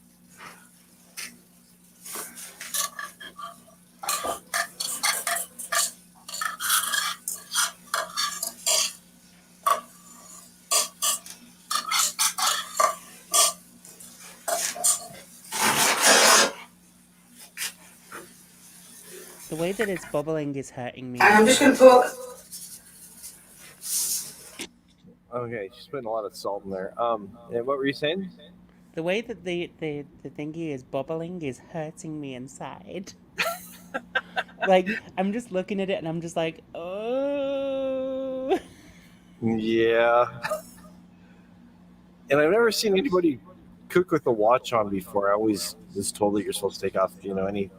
The way that it's bubbling is hurting me. And I'm just going to put... Okay, she's putting a lot of salt in there. And what were you saying? The way that the thingy is bubbling is hurting me inside. Like, I'm just looking at it and I'm just like, oh. Yeah. And I've never seen anybody cook with a watch on before. I always was told that you're supposed to take off, any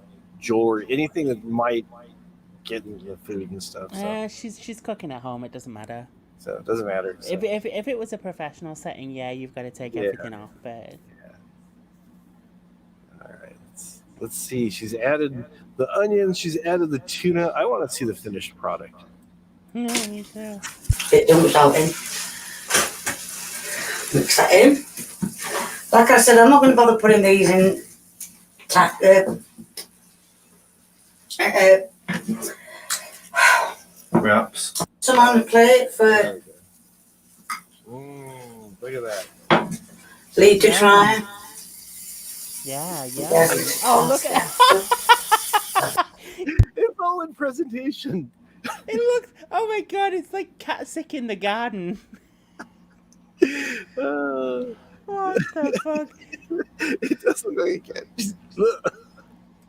jewelry, anything that might get in your food and stuff. She's cooking at home. It doesn't matter. So it doesn't matter. So. If it was a professional setting, yeah, you've got to take everything off. But all right, let's see. She's added the onions. She's added the tuna. I want to see the finished product. no, me too. Bit done without him. Mix that in. Like I said, I'm not going to bother putting these in Wraps. some on the plate for Look at that. Lee to try. Yeah. Yes. Oh, look at It's all in presentation. it. Looks. Oh my god, it's like cat sick in the garden. What the fuck? It does look like a cat.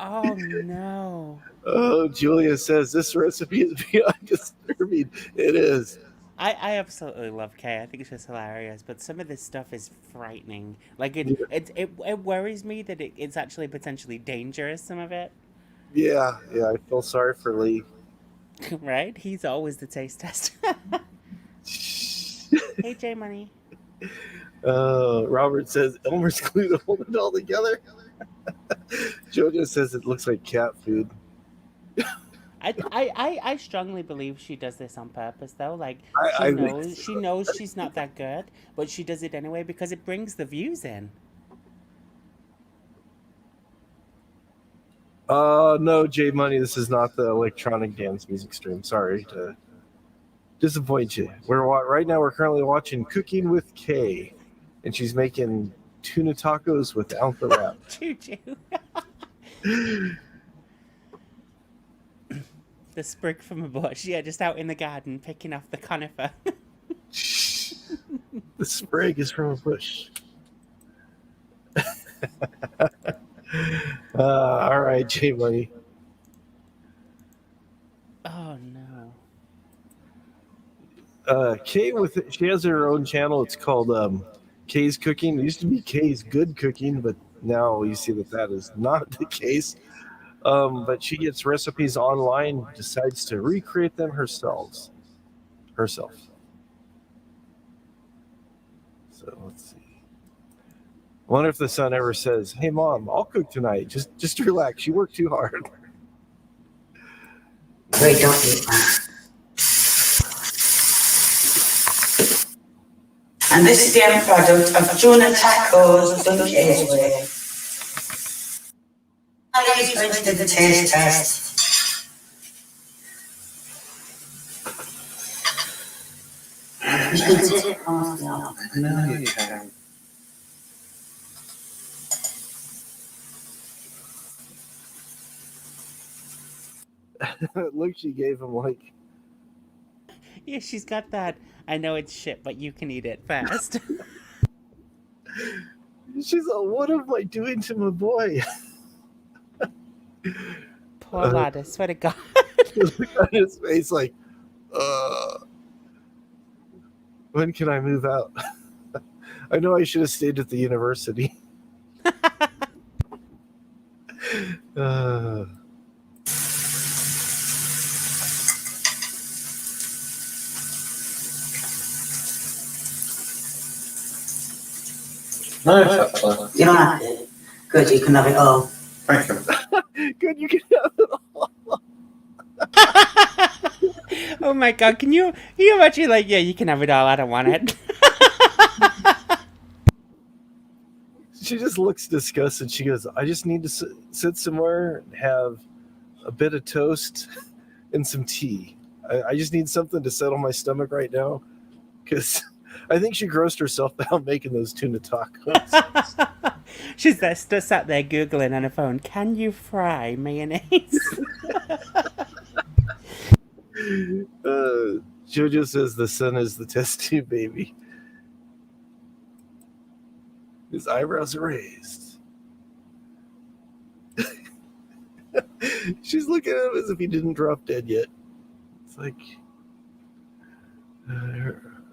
Oh no. Oh, Julia says this recipe is beyond disturbing. It is. I absolutely love Kay. I think it's just hilarious, but some of this stuff is frightening. Like it worries me that it's actually potentially dangerous. Some of it, Yeah. I feel sorry for Lee. right? He's always the taste test. Hey, J Money. Robert says Elmer's glue to hold it all together. Jojo says it looks like cat food. I strongly believe she does this on purpose, though. Like she knows she's not that good, but she does it anyway because it brings the views in. No, J Money, this is not the electronic dance music stream. Sorry to disappoint you. Right now we're currently watching Cooking with Kay, and she's making tuna tacos without the wrap. Choo choo. The sprig from a bush, yeah, just out in the garden picking off the conifer. The sprig is from a bush. All right, J Money. Oh no. Kay she has her own channel. It's called Kay's Cooking. It used to be Kay's Good Cooking, but now you see that is not the case. But she gets recipes online, decides to recreate them herself. So let's see. I wonder if the son ever says, "Hey, Mom, I'll cook tonight. Just relax. You work too hard." We don't eat that. And this is the end product of tuna tacos done Kay's way. And he's going to do the taste test. You can take it off the oven. No, you can't. Look, she gave him Yeah, she's got that. I know it's shit, but you can eat it fast. She's like, "What am I doing to my boy?" Poor lad, I swear to God. Look at his face like, when can I move out? I know I should have stayed at the university. No, chocolate. You don't have to. Good, you can have it all. Thank you. Good, you can have it all. Oh my God, can you imagine, like, yeah, you can have it all, I don't want it. She just looks disgusted. She goes, "I just need to sit somewhere and have a bit of toast and some tea. I just need something to settle my stomach right now." Because I think she grossed herself out making those tuna tacos. She's just sat there Googling on her phone, can you fry mayonnaise? Jojo says the son is the test tube baby. His eyebrows are raised. She's looking at him as if he didn't drop dead yet. It's like,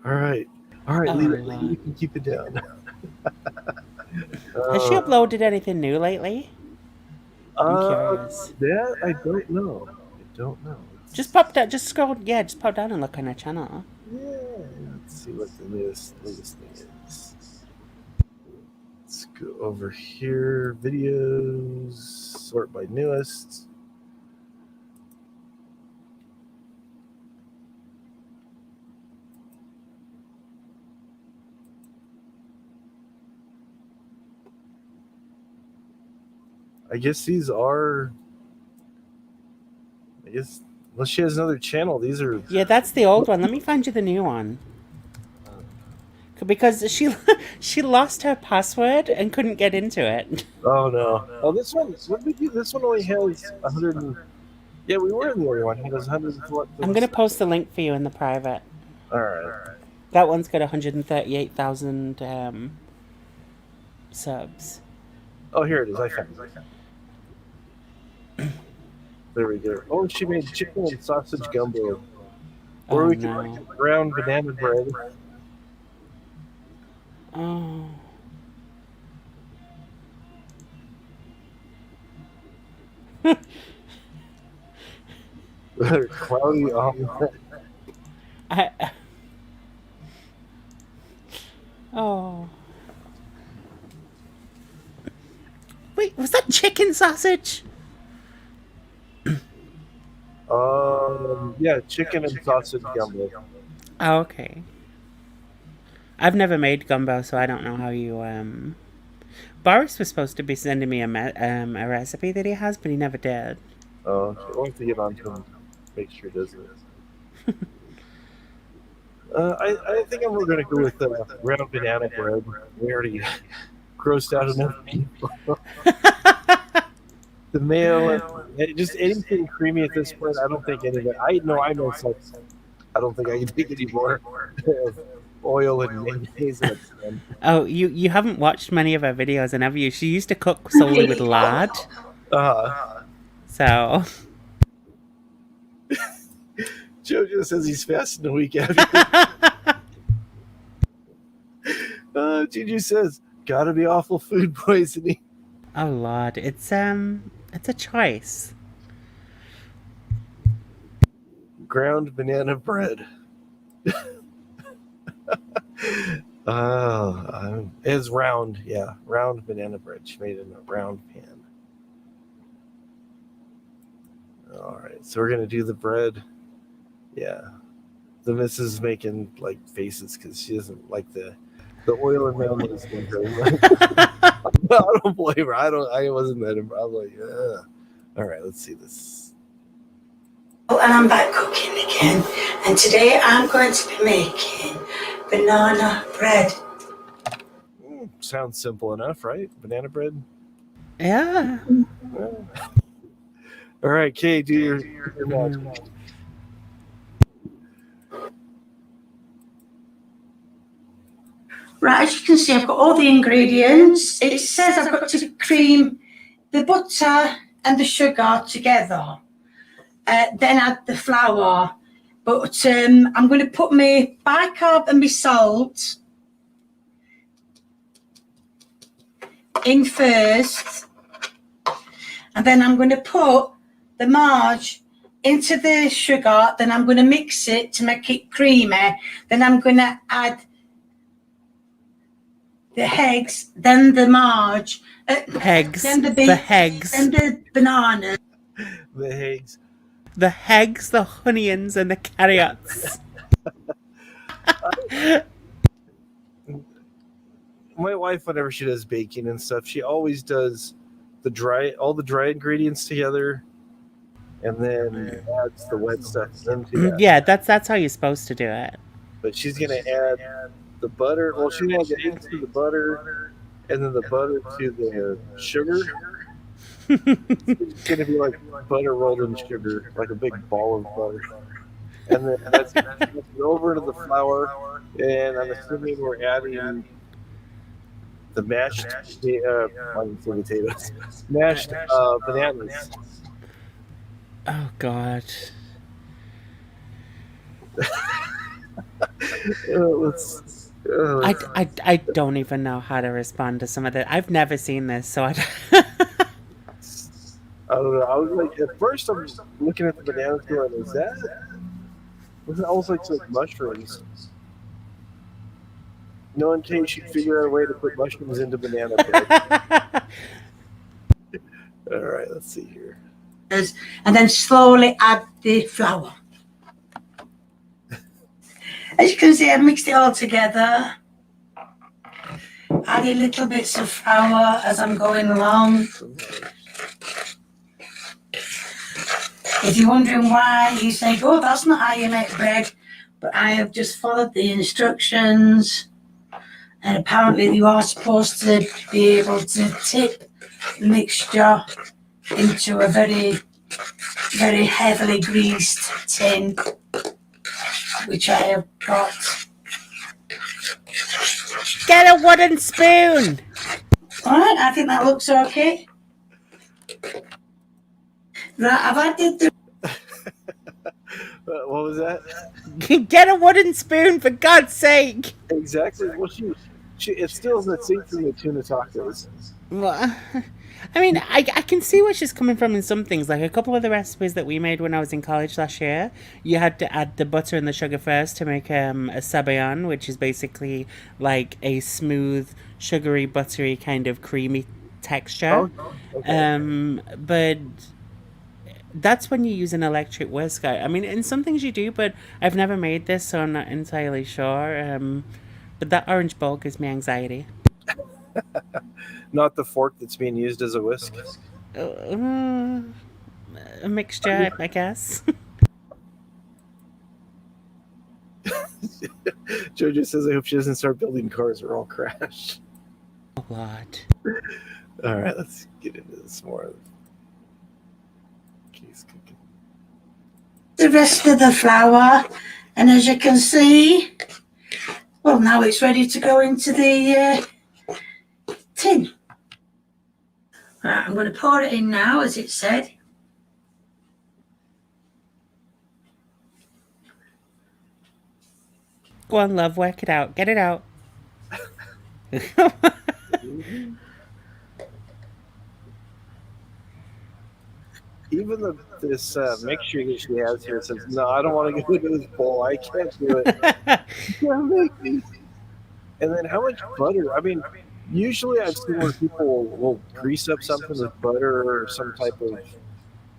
all right, leave it. Lord. You can keep it down. Has she uploaded anything new lately? I'm curious. That I don't know. Just pop down. Just scroll. Yeah, just pop down and look on her channel. Yeah, let's see what the latest thing is. Let's go over here. Videos, sort by newest. I guess these are. Unless she has another channel, these are. Yeah, that's the old one. Let me find you the new one. Because she lost her password and couldn't get into it. Oh no! Oh, this one. What did we do? This one only has 100. Yeah, we were in the other one. He has 100. I'm gonna post the link for you in the private. All right. That one's got 138,000 subs. Oh, here it is. I found it. There we go. Oh, she made chicken and sausage gumbo. Or Oh we can no. make brown banana bread. Oh. Cloudy omelet. Oh. Wait, was that chicken sausage? Yeah, chicken and sausage gumbo. Oh, okay. I've never made gumbo, so I don't know how you. Boris was supposed to be sending me a recipe that he has, but he never did. Oh, we'll have to get on to him. Make sure he does it. I think I'm going to go with brown banana bread. We already grossed out enough people. The mayo, just anything creamy at this point. I don't think any of it. I myself. I don't think I can take any more oil and mayonnaise. Oh, you haven't watched many of her videos, and have you? She used to cook solely with lard. So. Jojo says he's fasting a week after. Juju says, gotta be awful food poisoning. Oh Lord, it's a choice. Ground banana bread. It's round, yeah, round banana bread. She made it in a round pan. All right, so we're gonna do the bread. Yeah, the missus is making like faces because she doesn't like the oil and mayonnaise thing very much. I don't blame her. I wasn't that impressed. I was like, yeah. All right, let's see this. Oh, and I'm back cooking again, and today I'm going to be making banana bread. Sounds simple enough, right? Banana bread. Yeah. All right, Kay, do your magic. Right, as you can see, I've got all the ingredients. It says I've got to cream the butter and the sugar together. Then add the flour. But I'm going to put my bicarb and my salt in first. And then I'm going to put the marge into the sugar. Then I'm going to mix it to make it creamy. Then I'm going to add the eggs, then the marge. Eggs. Then the eggs. Then the banana. The eggs. The eggs, the onions, and the carrots. My wife, whenever she does baking and stuff, she always does all the dry ingredients together, and then adds the wet stuff into that. Yeah, that's how you're supposed to do it. But she's gonna add the butter. Well, she's gonna add the eggs to the butter, and then the butter to the sugar. It's gonna be like butter rolled in sugar, like a big ball of butter. And then that's over into the flour, and I'm assuming we're adding the mashed potatoes, mashed bananas. Oh God. Let's. I don't even know how to respond to some of that. I've never seen this, so I. I don't know. I was like, at first, I'm looking at the bananas going, is that? Was it almost like some mushrooms? No one case should figure out a way to put mushrooms into banana bread. All right, let's see here. And then slowly add the flour. As you can see, I've mixed it all together. Adding little bits of flour as I'm going along. If you're wondering why, you say, oh, that's not how you make bread. But I have just followed the instructions. And apparently you are supposed to be able to tip the mixture into a very, very heavily greased tin, which I have got. Get a wooden spoon. All right, I think that looks okay. Right, I've added the. What was that? Get a wooden spoon, for God's sake. Exactly. Well, it still isn't safe from the tuna tacos. Well, I mean, I can see where she's coming from in some things. Like a couple of the recipes that we made when I was in college last year, you had to add the butter and the sugar first to make a sabayon, which is basically like a smooth, sugary, buttery kind of creamy texture. Oh, okay. But that's when you use an electric whisk. I mean, in some things you do, but I've never made this, so I'm not entirely sure. But that orange bowl gives me anxiety. Not the fork that's being used as a whisk. A mixture, I guess. Jojo says, I hope she doesn't start building cars or I'll crash. A lot. All right, let's get into this more. Case cooking. The rest of the flour, and as you can see, well, now it's ready to go into the tin. Right, I'm going to pour it in now, as it said. Go on, love, work it out. Get it out. Even this mixture that she has here says, no, I don't want to go into this bowl. I can't do it. You can't make me. And then how much butter? I mean, usually I've seen where people will grease up something with butter or some type of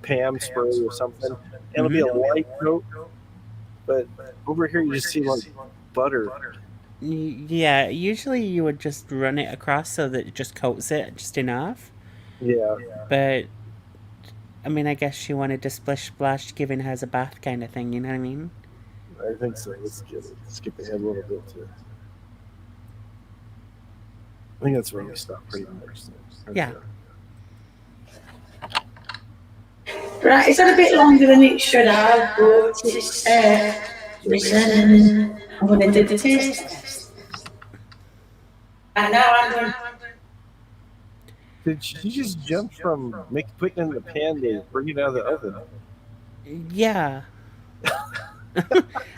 Pam spray or something. And it'll be a light coat. But over here you just see like butter. Yeah, usually you would just run it across so that it just coats it just enough. Yeah. But, I mean, I guess she wanted to splish splash giving hers a bath kind of thing, you know what I mean? I think so. Let's skip ahead a little bit too. I think that's where we stop pretty much. Yeah. Right, it's had a bit longer than it should have, but it's risen. I'm going to do the taste test. And now I'm going to. Did she just jump from putting it in the pan to bring it out of the oven? Yeah.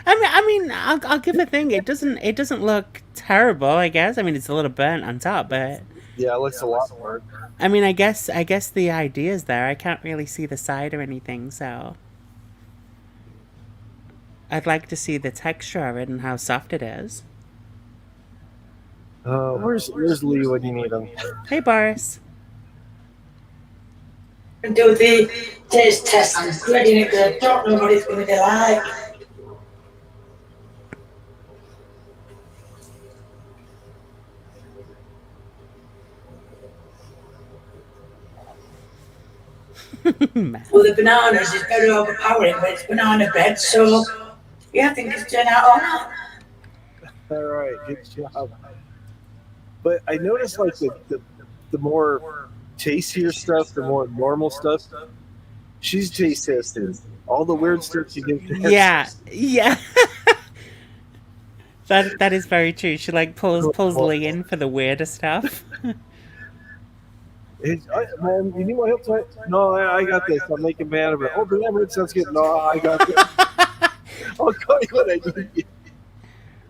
I mean, I'll give a thing. It doesn't look terrible, I guess. I mean, it's a little burnt on top, but Yeah, it looks a lot more. I mean, I guess the idea's there. I can't really see the side or anything, so I'd like to see the texture of it and how soft it is. Where's Lee when you need him? Hey, Boris. Do the taste test. I'm ready because I don't know what it's going to be like. Well, the bananas is very overpowering, but it's banana bread, so yeah, I think it's turned out all right. All right, good job. But I noticed like the more tastier stuff, the more normal stuff, she's taste testing. All the weird stuff she gives. Yeah. That is very true. She like pulls Lee in for the weirder stuff. Man, you need my help tonight? No, I got this. I'm making banana bread. Oh, banana bread sounds good. No, I got this. I'll call you when I need you.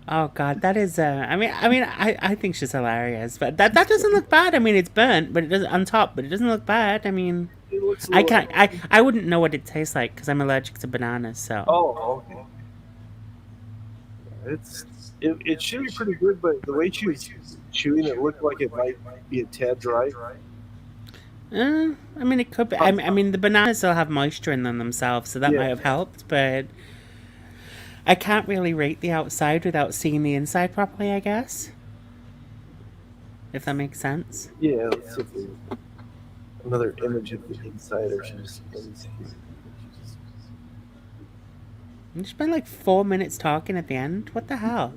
Oh God, that is. I think she's hilarious, but that doesn't look bad. I mean, it's burnt, but it doesn't on top, but it doesn't look bad. I mean, It looks a I little. can't. I wouldn't know what it tastes like because I'm allergic to bananas. So. Oh, okay. It should be pretty good, but the way she was chewing, it looked like it might be a tad dry. I mean, it could be. I mean, the bananas still have moisture in them themselves, so that might have helped. But I can't really rate the outside without seeing the inside properly. I guess, if that makes sense. Yeah, let's see if there's another image of the inside, or she's. You spent like 4 minutes talking at the end. What the hell?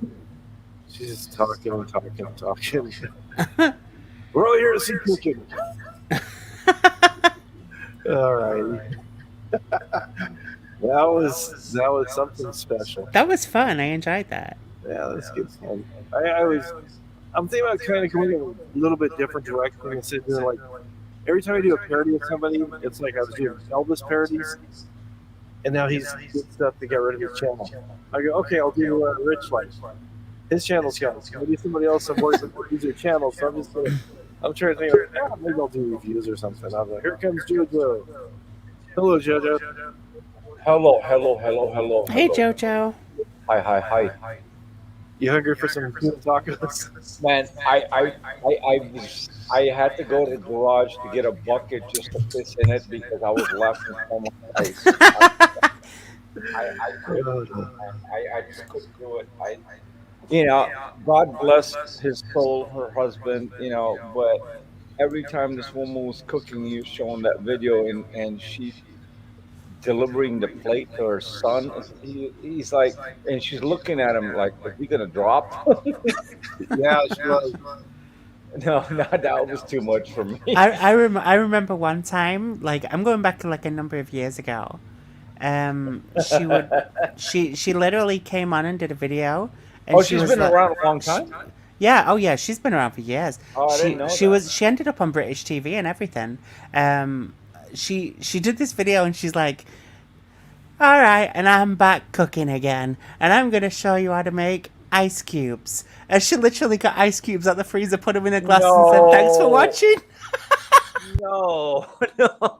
She's just talking and talking and talking. We're all here to see cooking. All right. That was something special. That was fun. I enjoyed that. Yeah, that's good fun. I'm thinking about kind of going in a little bit different direction instead of doing like every time I do a parody of somebody, it's like I was doing Elvis parodies, and now he's did stuff to get rid of his channel. I go, okay, I'll do Rich Life. His channel's gone. Maybe somebody else I'm working with use their channel, so I'm trying to think, maybe I'll do reviews or something. I'm like, here comes JoJo. Hello, JoJo. Hello. Hey, JoJo. Hi. You hungry for some good tacos? Man, I had to go to the garage to get a bucket just to piss in it because I was laughing so much. I just couldn't do it. God bless his soul, her husband, but every time this woman was cooking, you showing that video and she's delivering the plate to her son. He's like, and she's looking at him like, is he gonna drop? Yeah, she was. No, that was too much for me. I remember one time, like I'm going back to like a number of years ago. She literally came on and did a video, and Oh, she she's was been like, around a long time. yeah, oh yeah, she's been around for years. Oh, I didn't know that. She ended up on British TV and everything. She did this video and she's like, all right, and I'm back cooking again, and I'm gonna show you how to make ice cubes. And she literally got ice cubes out the freezer, put them in a glass, and said, "Thanks for No. watching." No,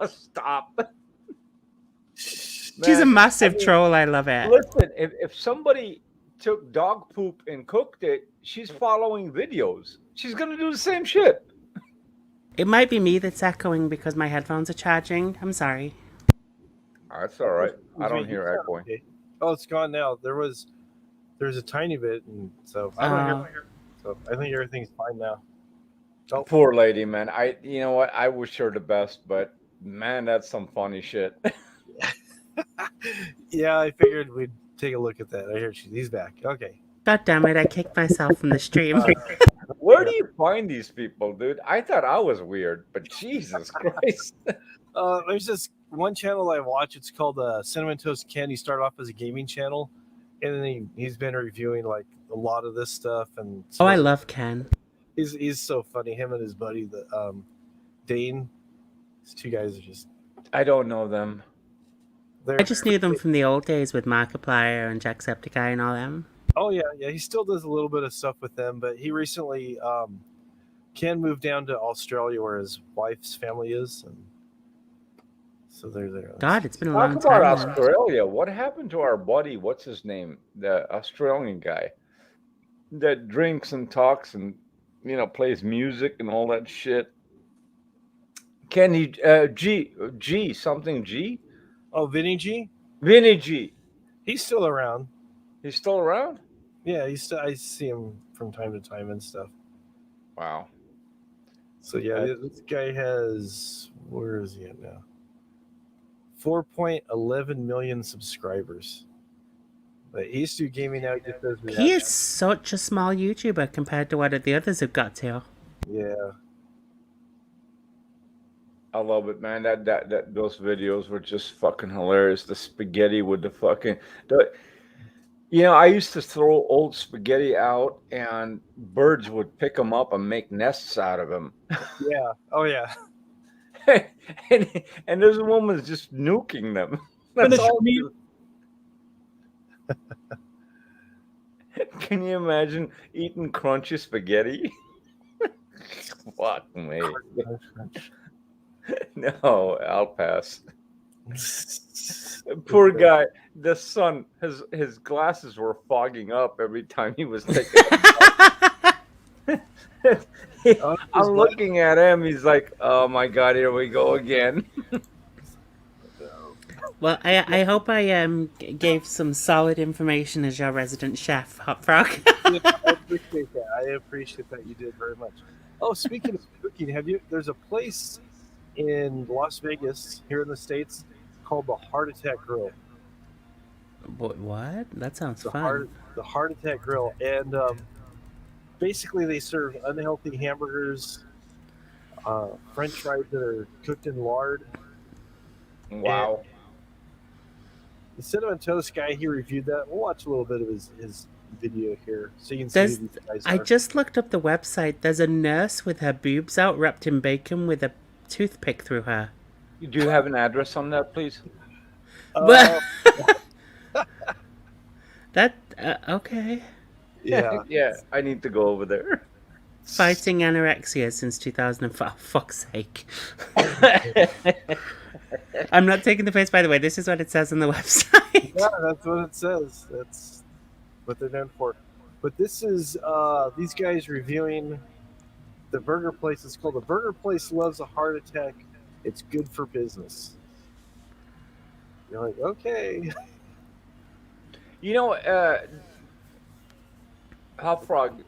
stop. She's a Man, massive troll. I love it. listen, if somebody took dog poop and cooked it, she's following videos. She's gonna do the same shit. It might be me that's echoing because my headphones are charging. I'm sorry. That's all right. I don't hear echoing. Okay. Oh, it's gone now. There's a tiny bit, and so I don't hear. So I think everything's fine now. Oh. Poor lady, man. You know what? I wish her the best, but man, that's some funny shit. Yeah, I figured we'd take a look at that. I hear he's back. Okay. God damn it! I kicked myself from the stream. Where do you find these people, dude? I thought I was weird, but Jesus Christ. There's this one channel I watch. It's called Cinnamon Toast Ken. He started off as a gaming channel, and then he's been reviewing like a lot of this stuff. And Oh, I love Ken. He's so funny. Him and his buddy, Dane. These two guys are just. I don't know them. I just knew them from the old days with Markiplier and Jacksepticeye and all them. Oh yeah. He still does a little bit of stuff with them, but he recently Ken moved down to Australia where his wife's family is, and so they're there. God, it's been a Talk long about time. Australia. What happened to our buddy? What's his name? The Australian guy that drinks and talks and plays music and all that shit. Can he G something G? Oh, Vinny G. Vinny G. He's still around. He's still around? Yeah, I see him from time to time and stuff. Wow. So yeah, this guy has, where is he at now? 4.11 million subscribers. But he used to do gaming now. He is such a small YouTuber compared to what the others have got to. Yeah. I love it, man. That those videos were just fucking hilarious. The spaghetti with the fucking I used to throw old spaghetti out and birds would pick them up and make nests out of them. Yeah. Oh yeah. and this woman's just nuking them. That's Finish all. your meal. Can you imagine eating crunchy spaghetti? Fuck me. No, I'll pass. Poor guy. The sun, his glasses were fogging up every time he was taking. I'm looking at him. He's like, "Oh my god, here we go again." Well, I hope I gave some solid information as your resident chef, Hot Frog. Yeah, I appreciate that. I appreciate that you did very much. Oh, speaking of cooking, there's a place in Las Vegas here in the States called the Heart Attack Grill. What? That sounds The fun. Heart Attack Grill, and basically they serve unhealthy hamburgers, French fries that are cooked in lard. Wow. And the Cinnamon Toast guy, he reviewed that. We'll watch a little bit of his video here so you can see There's, who these guys I are. just looked up the website. There's a nurse with her boobs out wrapped in bacon with a toothpick through her. Do you have an address on that, please? That, okay. Yeah. Yeah, I need to go over there. Fighting anorexia since 2005. Oh, fuck's sake. I'm not taking the piss, by the way. This is what it says on the website. Yeah, that's what it says. That's what they're known for. But this is these guys reviewing the burger place. It's called The Burger Place Loves a Heart Attack. It's good for business. You're like, okay. You know, Hot Frog,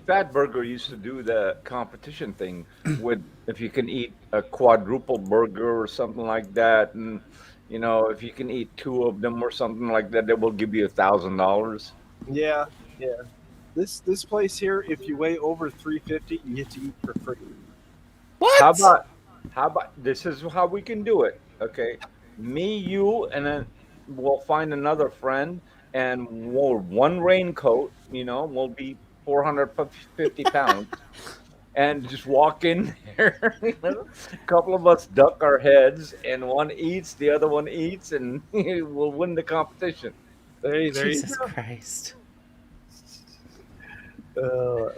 Fat Burger used to do the competition thing with if you can eat a quadruple burger or something like that, and you know if you can eat two of them or something like that, they will give you $1,000. Yeah, yeah. This place here, if you weigh over 350, you get to eat for free. What? How about this is how we can do it? Okay, me, you, and then we'll find another friend, and we'll one raincoat. You know, we'll be 450 pounds, and just walk in there. A couple of us duck our heads, and one eats, the other one eats, and we'll win the competition. There you Jesus go. Christ. But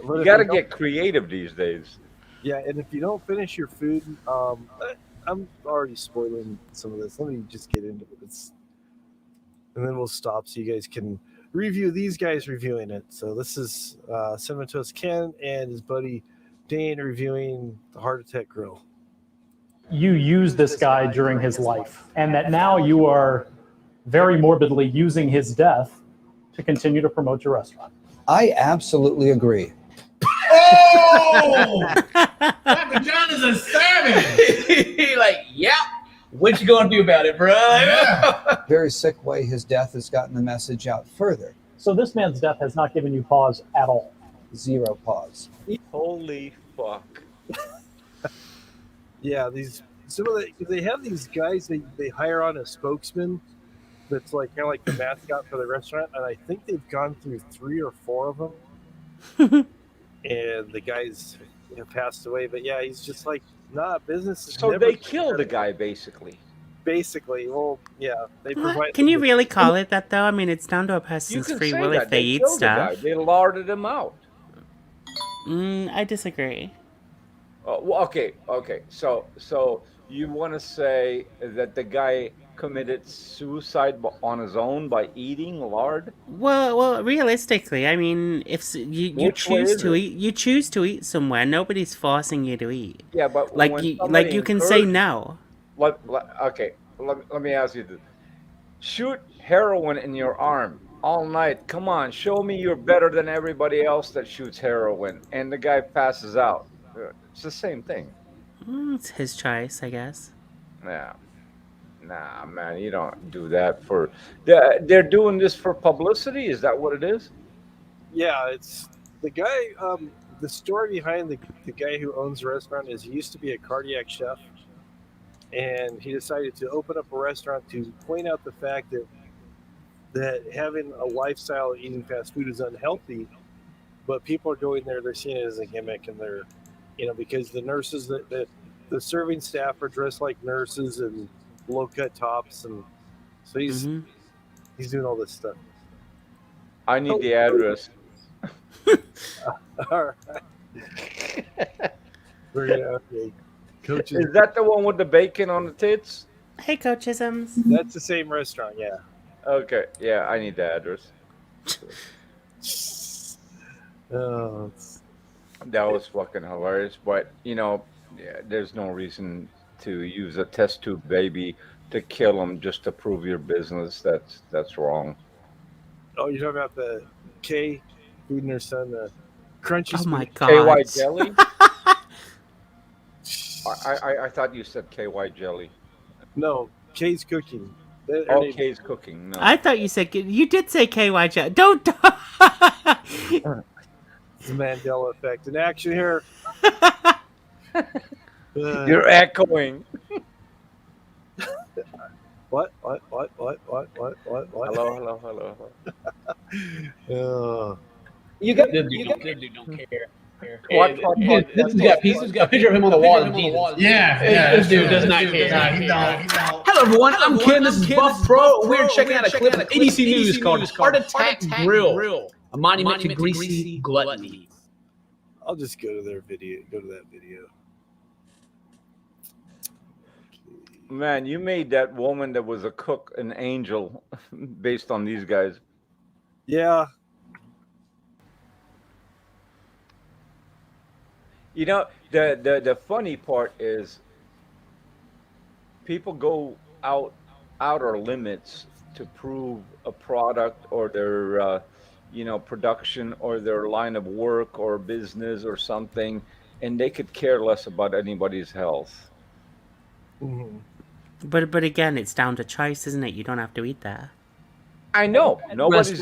You if got to don't- get creative these days. Yeah, and if you don't finish your food, I'm already spoiling some of this. Let me just get into it. And then we'll stop so you guys can review these guys reviewing it. So this is Cinnamon Toast Ken and his buddy Dane reviewing the Heart Attack Grill. You used this guy during his life, and that now you are very morbidly using his death to continue to promote your restaurant. I absolutely agree. Oh! Dr. John is a savage! Like, yep. What you gonna do about it, bro? Yeah. Very sick way his death has gotten the message out further. So this man's death has not given you pause at all. Zero pause. Holy fuck! Yeah, they have these guys they hire on a spokesman that's like kind of like the mascot for the restaurant, and I think they've gone through 3 or 4 of them. And the guys passed away, but yeah, he's just like, nah, business is So never they killed the guy basically. Basically, well, yeah, they provide. Can you really call it that, though? I mean, it's down to a You person's can free say will that. if they eat killed the guy. stuff. They larded him out. I disagree. Well, okay. So you want to say that the guy committed suicide on his own by eating lard? Well, realistically, I mean, if you Which way choose is to it? eat, you choose to eat somewhere. Nobody's forcing you to eat. Yeah, but Like when you somebody can say encourages- no. Okay, let me ask you this: shoot heroin in your arm all night. Come on, show me you're better than everybody else that shoots heroin, and the guy passes out. It's the same thing. It's his choice, I guess. Yeah. Nah, man, you don't do that for. They're doing this for publicity. Is that what it is? Yeah, it's the guy. The story behind the guy who owns the restaurant is he used to be a cardiac chef, and he decided to open up a restaurant to point out the fact that having a lifestyle of eating fast food is unhealthy, but people are going there, they're seeing it as a gimmick, and they're, because the nurses that the serving staff are dressed like nurses and low cut tops, and so he's doing all this stuff. I need the address. All right. We're gonna okay. Coaches. Is that the one with the bacon on the tits? Hey, Coachisms. That's the same restaurant, yeah. Okay, yeah, I need the address. Oh, That was fucking hilarious, but yeah, there's no reason to use a test tube baby to kill them just to prove your business. That's wrong. oh, you're talking about the K feeding her son the crunchy. Oh my KY god. jelly? I thought you said KY jelly. No, K's cooking. Oh, K's cooking. No. I thought you said you did say KY Jet. Don't. It's the Mandela effect in action here. You're echoing. What? Hello. You got dude don't care. What? This has got a picture of him on the wall. Yeah, This dude does not care. Hello everyone, I'm Ken. This is Buff Pro. We're checking out a clip of ABC News called "Heart Attack Grill," a monument to greasy gluttony. I'll just go to their video. Go to that video. Man, you made that woman that was a cook an angel based on these guys. Yeah. You know, the funny part is people go out outer limits to prove a product or their production or their line of work or business or something, and they could care less about anybody's health. Mm-hmm. But again, it's down to choice, isn't it? You don't have to eat that. I know nobody's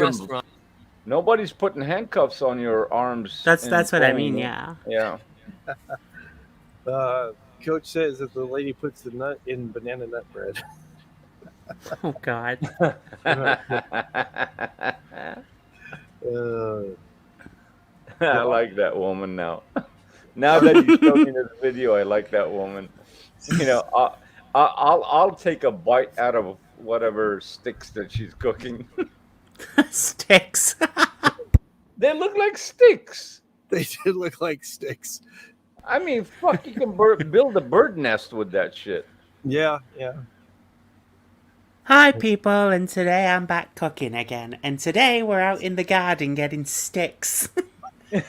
putting handcuffs on your arms. That's what I mean. Yeah. Yeah. Coach says that the lady puts the nut in banana nut bread. Oh God. I like that woman now. Now that you showed me this video, I like that woman. I'll take a bite out of whatever sticks that she's cooking. Sticks. They look like sticks. They did look like sticks. I mean, fuck, you can build a bird nest with that shit. Yeah. Hi people, and today I'm back cooking again. And today we're out in the garden getting sticks. Can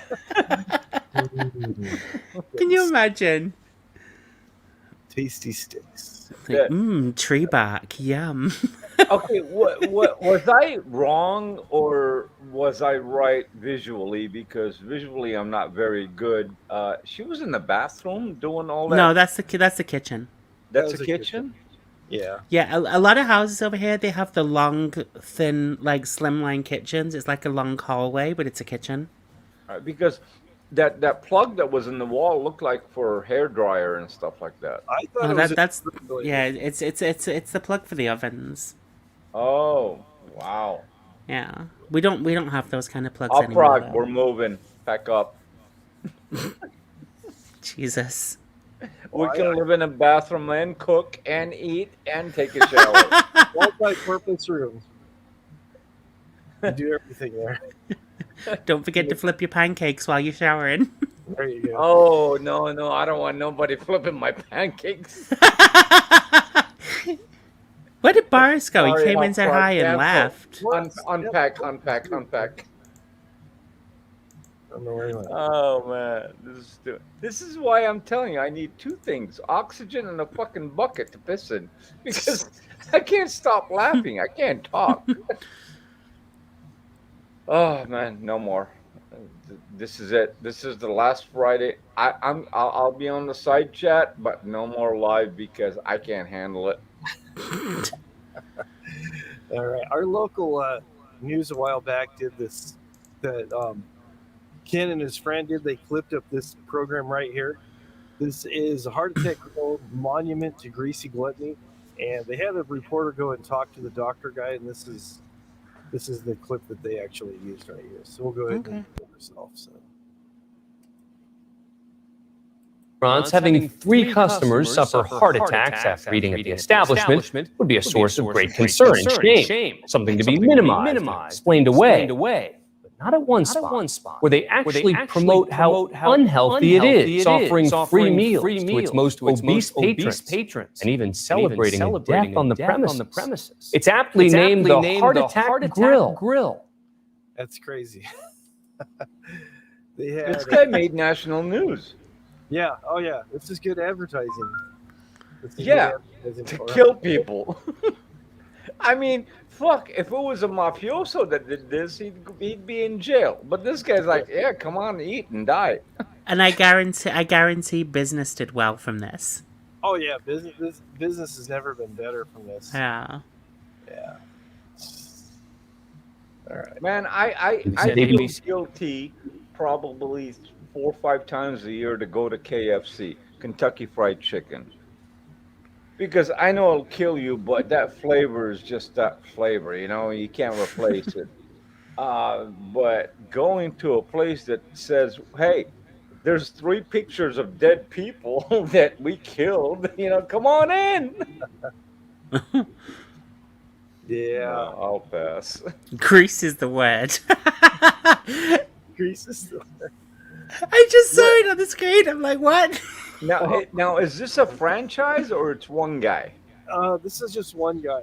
you imagine? Tasty sticks. Tree bark, yum. Okay, what was I wrong or was I right visually? Because visually I'm not very good. She was in the bathroom doing all that. No, that's the kitchen. That's a kitchen? Yeah. Yeah, a lot of houses over here, they have the long, thin, like slimline kitchens. It's like a long hallway, but it's a kitchen. Because that plug that was in the wall looked like for hair dryer and stuff like that. I thought it's the plug for the ovens. Oh, wow. Yeah, we don't have those kind of plugs Up anymore. Prague, we're moving. Pack up. Jesus. We can live in a bathroom and cook and eat and take a shower. Multi-purpose room. You do everything there. Don't forget to flip your pancakes while you're showering. There you go. Oh, no, I don't want nobody flipping my pancakes. Where did Boris go? Sorry, He came in, said hi, and left. Unpack. I don't know where he went. Oh, man. This is why I'm telling you, I need two things. Oxygen and a fucking bucket to piss in. Because I can't stop laughing. I can't talk. Oh, man, no more. This is it. This is the last Friday. I'll be on the side chat, but no more live because I can't handle it. All right. Our local news a while back did this. That Ken and his friend did. They clipped up this program right here. This is a Heart Attack Grill monument to greasy gluttony, and they had a reporter go and talk to the doctor guy, and this is the clip that they actually used right here. So we'll go ahead and do it ourselves. So. Restaurants having 3 customers suffer heart attacks after eating at the establishment would be a source of great concern and shame, something to be minimized, explained away. But not at one spot, where they actually promote how unhealthy it is, offering free meals to its most obese patrons, and even celebrating a death on the premises. It's aptly named the Heart Attack Grill. That's crazy. This guy made national news. Yeah. Oh, yeah. This is good advertising. To kill people. I mean, fuck. If it was a mafioso that did this, he'd be in jail. But this guy's like, yeah, come on, eat and die. And I guarantee business did well from this. Oh yeah, business has never been better from this. Yeah. Yeah. All right, man. I feel guilty probably 4 or 5 times a year to go to KFC, Kentucky Fried Chicken, because I know it'll kill you, but that flavor is just that flavor. You know, you can't replace it. But going to a place that says, "Hey, there's 3 pictures of dead people that we killed. You know, come on in." Yeah, I'll pass. Grease is the word. Grease is the word. I just saw it on the screen. I'm like, what? Now, is this a franchise or it's one guy? This is just one guy.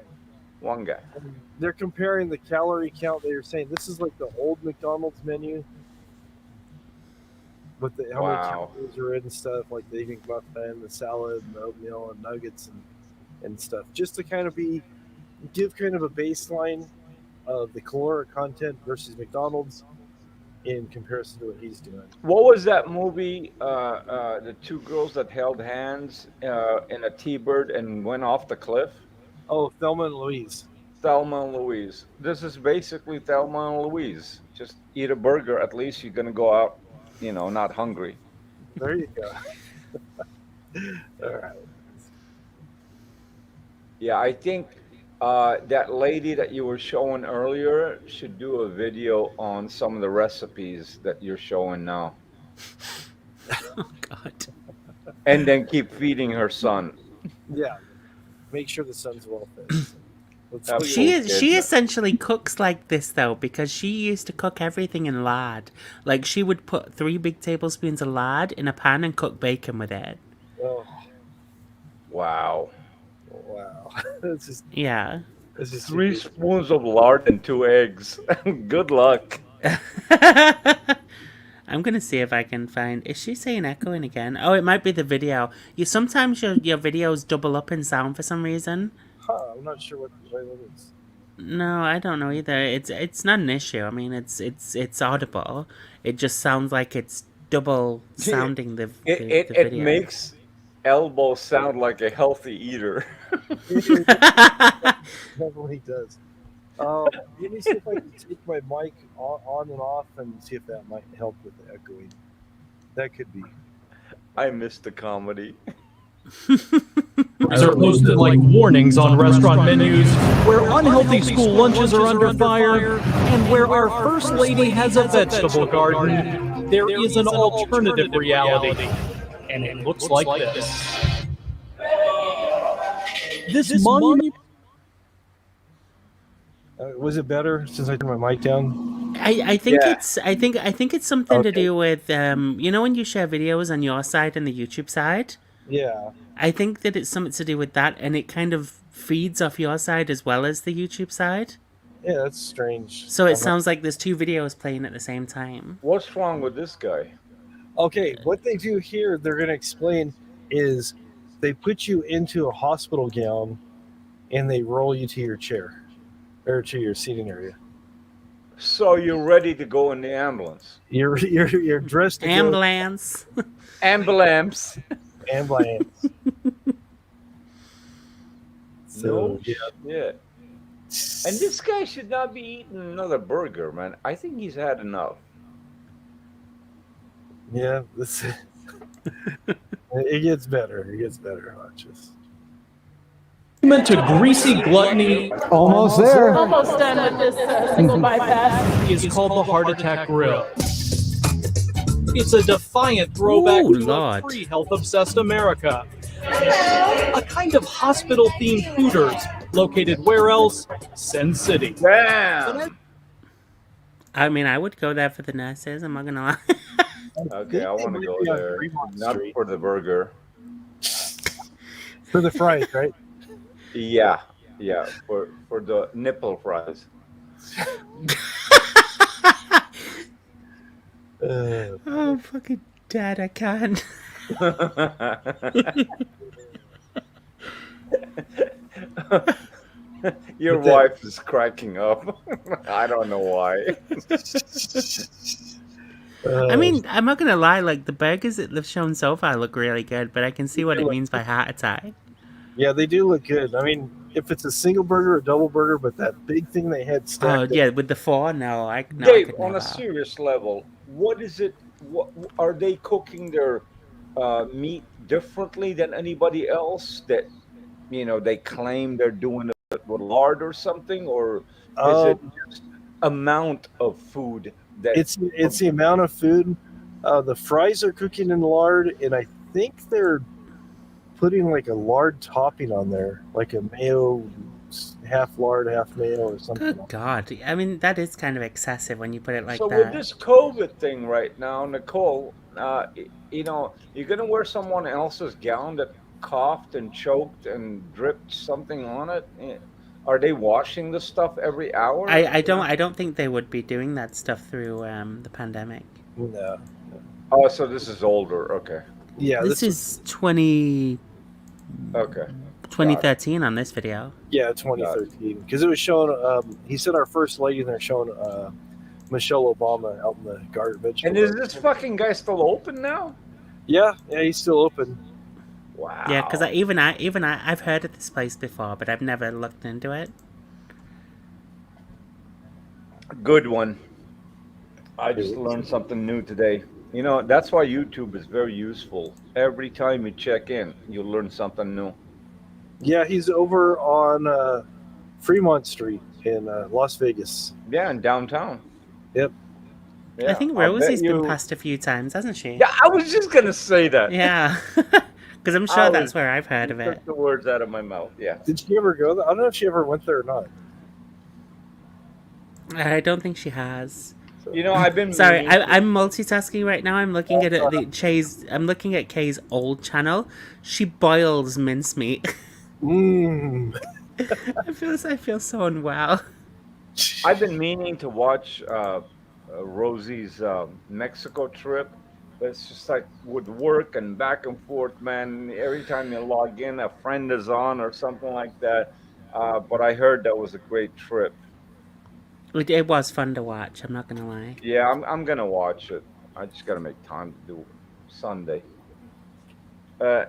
One guy. They're comparing the calorie count. They were saying this is like the old McDonald's menu, with how many calories are in and stuff, like the Egg McMuffin, the salad, and the oatmeal, and nuggets, and stuff, just to kind of give kind of a baseline of the caloric content versus McDonald's in comparison to what he's doing. What was that movie? The 2 girls that held hands in a T-bird and went off the cliff. Oh, Thelma and Louise. Thelma and Louise. This is basically Thelma and Louise. Just eat a burger. At least you're gonna go out, you know, not hungry. There you go. All right. Yeah, I think that lady that you were showing earlier should do a video on some of the recipes that you're showing now. Oh, God. And then keep feeding her son. Yeah. Make sure the son's well fed. She essentially cooks like this though, because she used to cook everything in lard. Like she would put 3 big tablespoons of lard in a pan and cook bacon with it. Oh. Wow. It's just, yeah. It's just 3 spoons of lard and 2 eggs. Good luck. I'm gonna see if I can find. Is she saying echoing again? Oh, it might be the video. Sometimes your videos double up in sound for some reason. I'm not sure what it is. No, I don't know either. It's not an issue. I mean, it's audible. It just sounds like it's double sounding the video. It makes Elbow sound like a healthy eater. It definitely does. Let me see if I can take my mic on and off and see if that might help with the echoing. That could be. I missed the comedy. These are posted like warnings on restaurant menus where unhealthy school lunches are under fire, and where our First Lady has a vegetable garden, there is an alternative reality, and it looks like this. This monument... Was it better since I turned my mic down? I think it's something to do with you know, when you share videos on your side and the YouTube side. Yeah. I think that it's something to do with that, and it kind of feeds off your side as well as the YouTube side. Yeah, that's strange. So it sounds like there's 2 videos playing at the same time. What's wrong with this guy? Okay, what they do here, they're going to explain, is they put you into a hospital gown and they roll you to your chair or to your seating area. So you're ready to go in the ambulance. You're dressed to ambulance. Ambulance. Ambulance. So, yeah. And this guy should not be eating another burger, man. I think he's had enough. Yeah, it gets better. It gets better. Watch this. Meant to greasy gluttony. Almost there. Almost done with this single bypass. Is called the Heart Attack Grill. It's a defiant throwback Ooh, to Lord. a pre-health-obsessed America. A kind of hospital-themed Hooters, located where else? Sin City. Damn. I mean, I would go there for the nurses. I'm not gonna lie. Okay, I want to might go be on there. Fremont Not Street. for the burger. For the fries, right? Yeah, yeah, for the nipple fries. Oh, fucking Dad, I can't. Your wife is cracking up. I don't know why. I mean, I'm not gonna lie. Like the burgers that they've shown so far look really good, but I can see what it means by heart attack. Yeah, they do look good. I mean, if it's a single burger or double burger, but that big thing they had Oh stacked. yeah, with the 4, no, I Dave, could on never. a serious level, what is it? What are they cooking their meat differently than anybody else? That they claim they're doing it with lard or something, or is it just amount of food that It's the amount of food. The fries are cooking in lard, and I think they're putting like a lard topping on there, like a mayo, half lard, half mayo, or something. Good God, I mean that is kind of excessive when you put it like so that. with this COVID thing right now, Nicole, you're gonna wear someone else's gown that coughed and choked and dripped something on it. Are they washing the stuff every hour? I don't think they would be doing that stuff through the pandemic. No. Oh, so this is older. Okay. Yeah, this is 2013 on this video. Yeah, 2013. Because it was showing. He said our first lady, and they're showing Michelle Obama out in the garbage. And is this fucking guy still open now? Yeah, he's still open. Wow. Yeah, because I've heard of this place before, but I've never looked into it. Good one. I just learned something new today. That's why YouTube is very useful. Every time you check in, you learn something new. Yeah, he's over on Fremont Street in Las Vegas. Yeah, in downtown. Yep. Yeah, I think Rosie's been passed a few times, hasn't she? Yeah, I was just gonna say that. Yeah, because I'm sure that's where I've heard of it. Took the words out of my mouth. Yeah. Did she ever go there? I don't know if she ever went there or not. I don't think she has. I've been sorry. I'm multitasking right now. I'm looking at I'm looking at Kay's old channel. She boils mincemeat. I feel so unwell. I've been meaning to watch Rosie's Mexico trip, but it's just like with work and back and forth, man. Every time you log in, a friend is on or something like that. But I heard that was a great trip. It was fun to watch. I'm not gonna lie. Yeah, I'm gonna watch it. I just gotta make time to do it Sunday.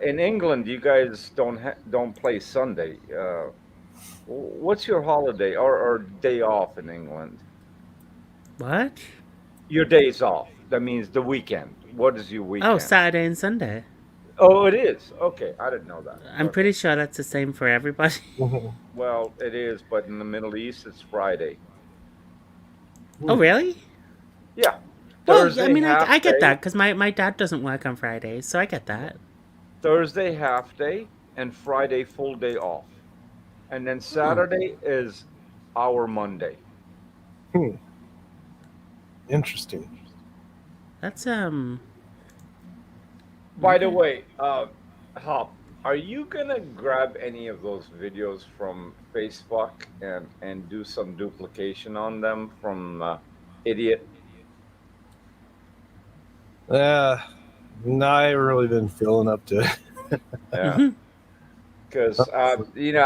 In England, you guys don't play Sunday. What's your holiday or day off in England? What? Your days off. That means the weekend. What is your weekend? Oh, Saturday and Sunday. Oh, it is. Okay, I didn't know that. I'm pretty sure that's the same for everybody. Well, it is, but in the Middle East, it's Friday. Oh, really? Yeah. Well, Thursday, I mean, I get half that day. because my dad doesn't work on Fridays, so I get that. Thursday half day and Friday full day off, and then Saturday is our Monday. Interesting. That's By the way, Hop, are you gonna grab any of those videos from Facebook and do some duplication on them from Idiot? No, I really been feeling up to it. Yeah. Because I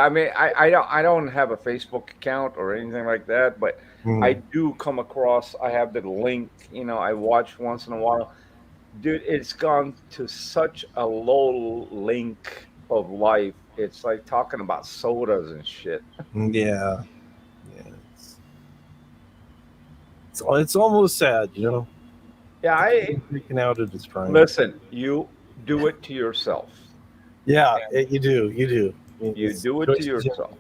mean, I don't have a Facebook account or anything like that, but I do come across. I have the link. I watch once in a while. Dude, it's gone to such a low link of life. It's like talking about sodas and shit. Yeah. It's almost sad, Yeah, freaking out at its prime. listen. You do it to yourself. Yeah, you do. You do it to yourself.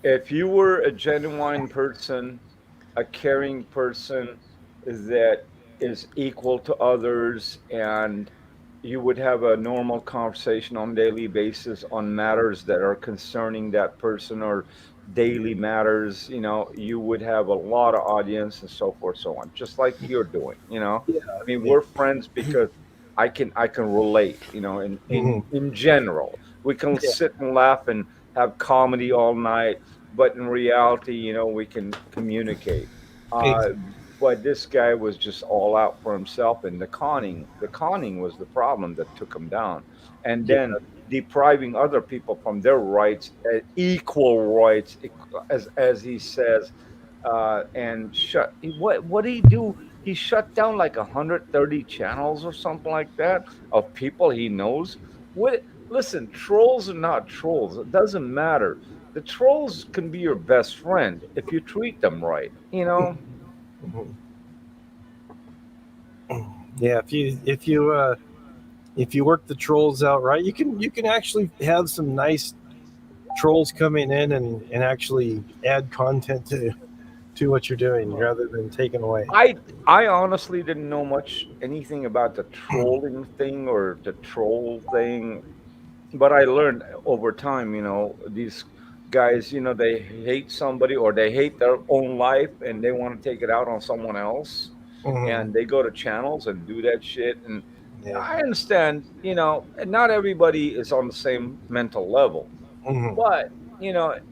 If you were a genuine person, a caring person that is equal to others, and you would have a normal conversation on a daily basis on matters that are concerning that person or daily matters, you would have a lot of audience and so forth, so on, just like you're doing. Yeah. I mean, Yeah. we're friends because I can relate, in general. We can Yeah. sit and laugh and have comedy all night, but in reality, we can communicate. Uh, but this guy was just all out for himself, and the conning was the problem that took him down, and Yeah. then depriving other people from their rights, equal rights, as he says, and what did he do? He shut down like 130 channels or something like that of people he knows. What? Listen, trolls are not trolls. It doesn't matter. The trolls can be your best friend if you treat them right. Mhm. Yeah. If you work the trolls out right, you can actually have some nice trolls coming in and actually add content to what you're doing rather than taking away. I honestly didn't know much anything about the trolling thing or the troll thing, but I learned over time, these guys, they hate somebody or they hate their own life and they want to take it out on someone else, Mhm. and they go to channels and do that shit. And Yeah. I understand, and not everybody is on the same mental level. Mhm. But,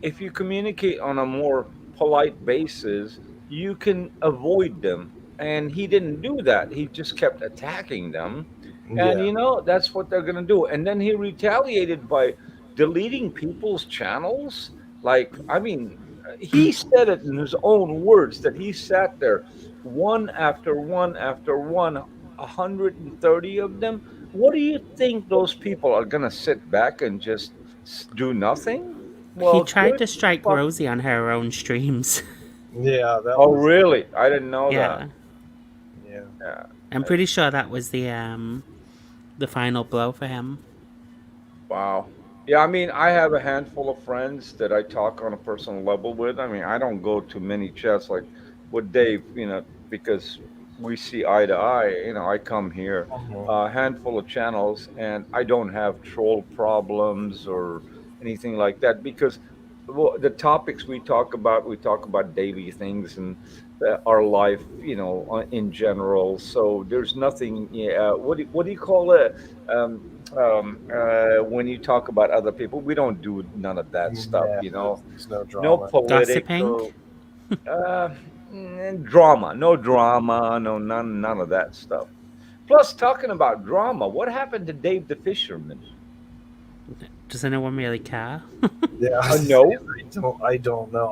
if you communicate on a more polite basis, you can avoid them. And he didn't do that. He just kept attacking them. And, Yeah. that's what they're going to do. And then he retaliated by deleting people's channels. Like, I mean, he said it in his own words that he sat there one after one after one, 130 of them. What do you think those people are going to sit back and just do nothing? He Well, tried good to strike fuck. Rosie on her own streams. Yeah. That Oh, was. really? I didn't know that. Yeah, Yeah. Yeah. I'm pretty sure that was the final blow for him. Wow. Yeah, I mean, I have a handful of friends that I talk on a personal level with. I mean, I don't go to many chats like with Dave, because we see eye to eye. I come here, Mhm. a handful of channels, and I don't have troll problems or anything like that because the topics we talk about daily things and our life, in general. So there's nothing. Yeah, what do you call it? Um, when you talk about other people, we don't do none of that stuff, Yeah. There's no no drama. Gossiping? political uh, drama, no drama, no none of that stuff. Plus, talking about drama, what happened to Dave the Fisherman? Does anyone really care? Yeah. No. I don't know.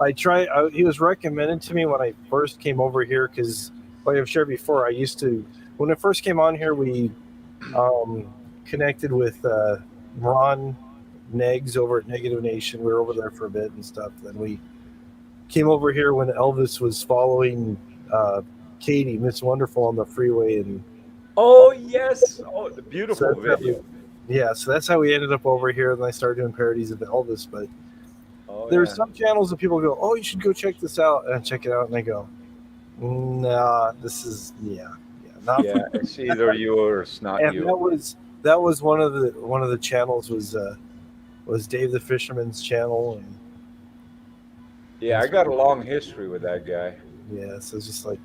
I try. He was recommended to me when I first came over here because, like I've shared before, I used to when I first came on here, we connected with Ron Negs over at Negative Nation. We were over there for a bit and stuff. Then we came over here when Elvis was following Katie, Miss Wonderful, on the freeway, and Oh yes, oh the so beautiful that's how video. so that's how we ended up over here. And I started doing parodies of Elvis, but Oh there's yeah, some channels that people go, "Oh, you should go check this out," and I check it out, and I go, "Nah, this is not." yeah. It's either you or it's not And you. that was one of the channels was Dave the Fisherman's channel, and Yeah, I got a long history with that guy. yeah, so it's just like,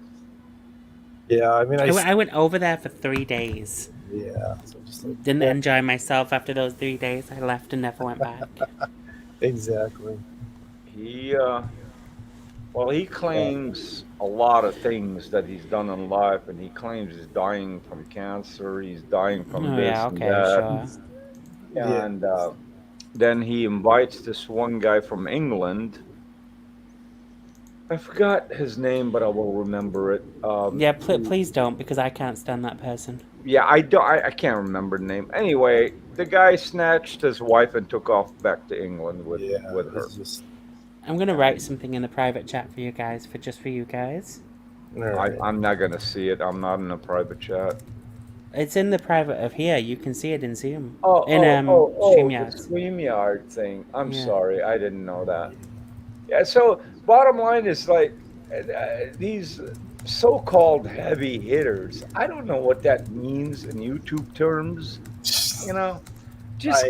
yeah, I mean, I went over there for 3 days. yeah, so just like, Didn't enjoy myself after those 3 days. I left and never went back. exactly. He well, he claims a lot of things that he's done in life, and he claims he's dying from cancer. He's dying from Oh this yeah, and okay, that. sure. Yeah. And then he invites this one guy from England. I forgot his name, but I will remember it. Yeah, please don't, because I can't stand that person. Yeah, I don't. I can't remember the name. Anyway, the guy snatched his wife and took off back to England with her. It's just, I'm gonna write something in the private chat for you guys, for you guys. all right. I'm not gonna see it. I'm not in a private chat. It's in the private of here. You can see it in Zoom. Oh, in the StreamYard. StreamYard thing. I'm Yeah. sorry, I didn't know that. Yeah. So bottom line is like these so-called heavy hitters. I don't know what that means in YouTube terms. You know, just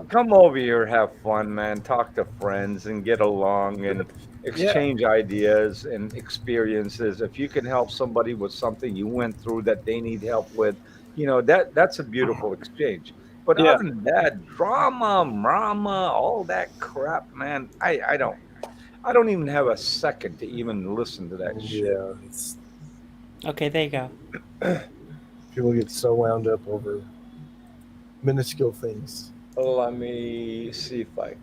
come over here, have fun, man. Talk to friends and get along and exchange ideas and experiences. If you can help somebody with something you went through that they need help with, that's a beautiful exchange. But Yeah. other than that, drama, all that crap, man, I don't even have a second to even listen to that shit. Yeah, it's, Okay, there you go. people get so wound up over minuscule things. Let me see if I.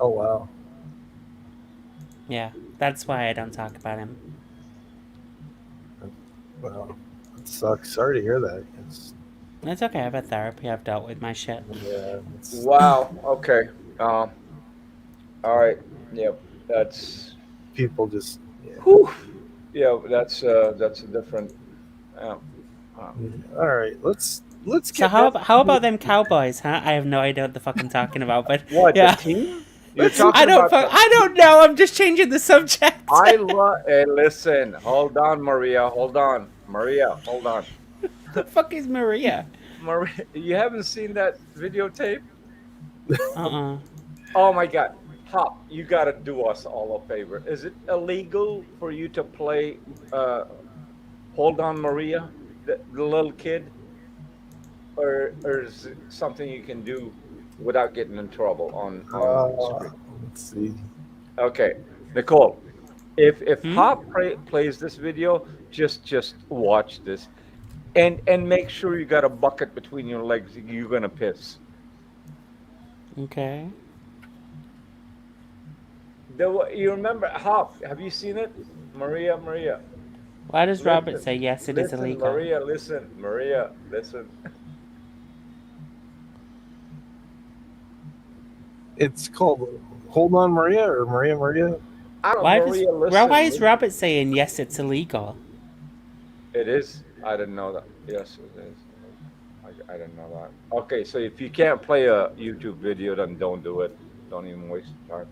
Oh wow. Yeah, that's why I don't talk about him. Wow. It sucks. Sorry to hear that. It's okay. I've had therapy. I've dealt with my shit. Yeah. Wow. Okay. All right. Yep. That's people just. Whew. Yeah. That's a different. All right. Let's So get. how about them Cowboys, huh? I have no idea what the fuck I'm talking about, but what yeah. the team? You're talking I don't about I don't know. I'm just changing the subject. I love. Hey, listen. Hold on, Maria. Hold on, Maria. Hold on. The fuck is Maria? Maria, you haven't seen that videotape? Oh my God, Hop! You gotta do us all a favor. Is it illegal for you to play? Hold on, Maria, the little kid, or is it something you can do without getting in trouble on screen? Let's see. Okay, Nicole, if Hop plays this video, just watch this, and make sure you got a bucket between your legs. You're gonna piss. Okay. You remember Hop? Have you seen it, Maria? Why does Robert say yes? It is illegal. Maria, listen. It's called Hold On Maria or Maria. Why is Robert saying yes? It's illegal. It is. I didn't know that. Yes, it is. I didn't know that. Okay, so if you can't play a YouTube video, then don't do it. Don't even waste your time.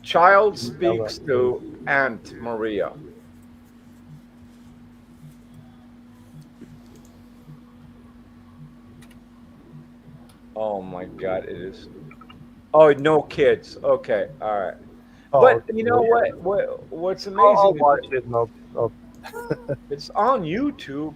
Child speaks to Aunt Maria. Oh my God, it is. Oh, no kids. Okay, all right. But you know what's amazing? I'll watch it. It's on YouTube.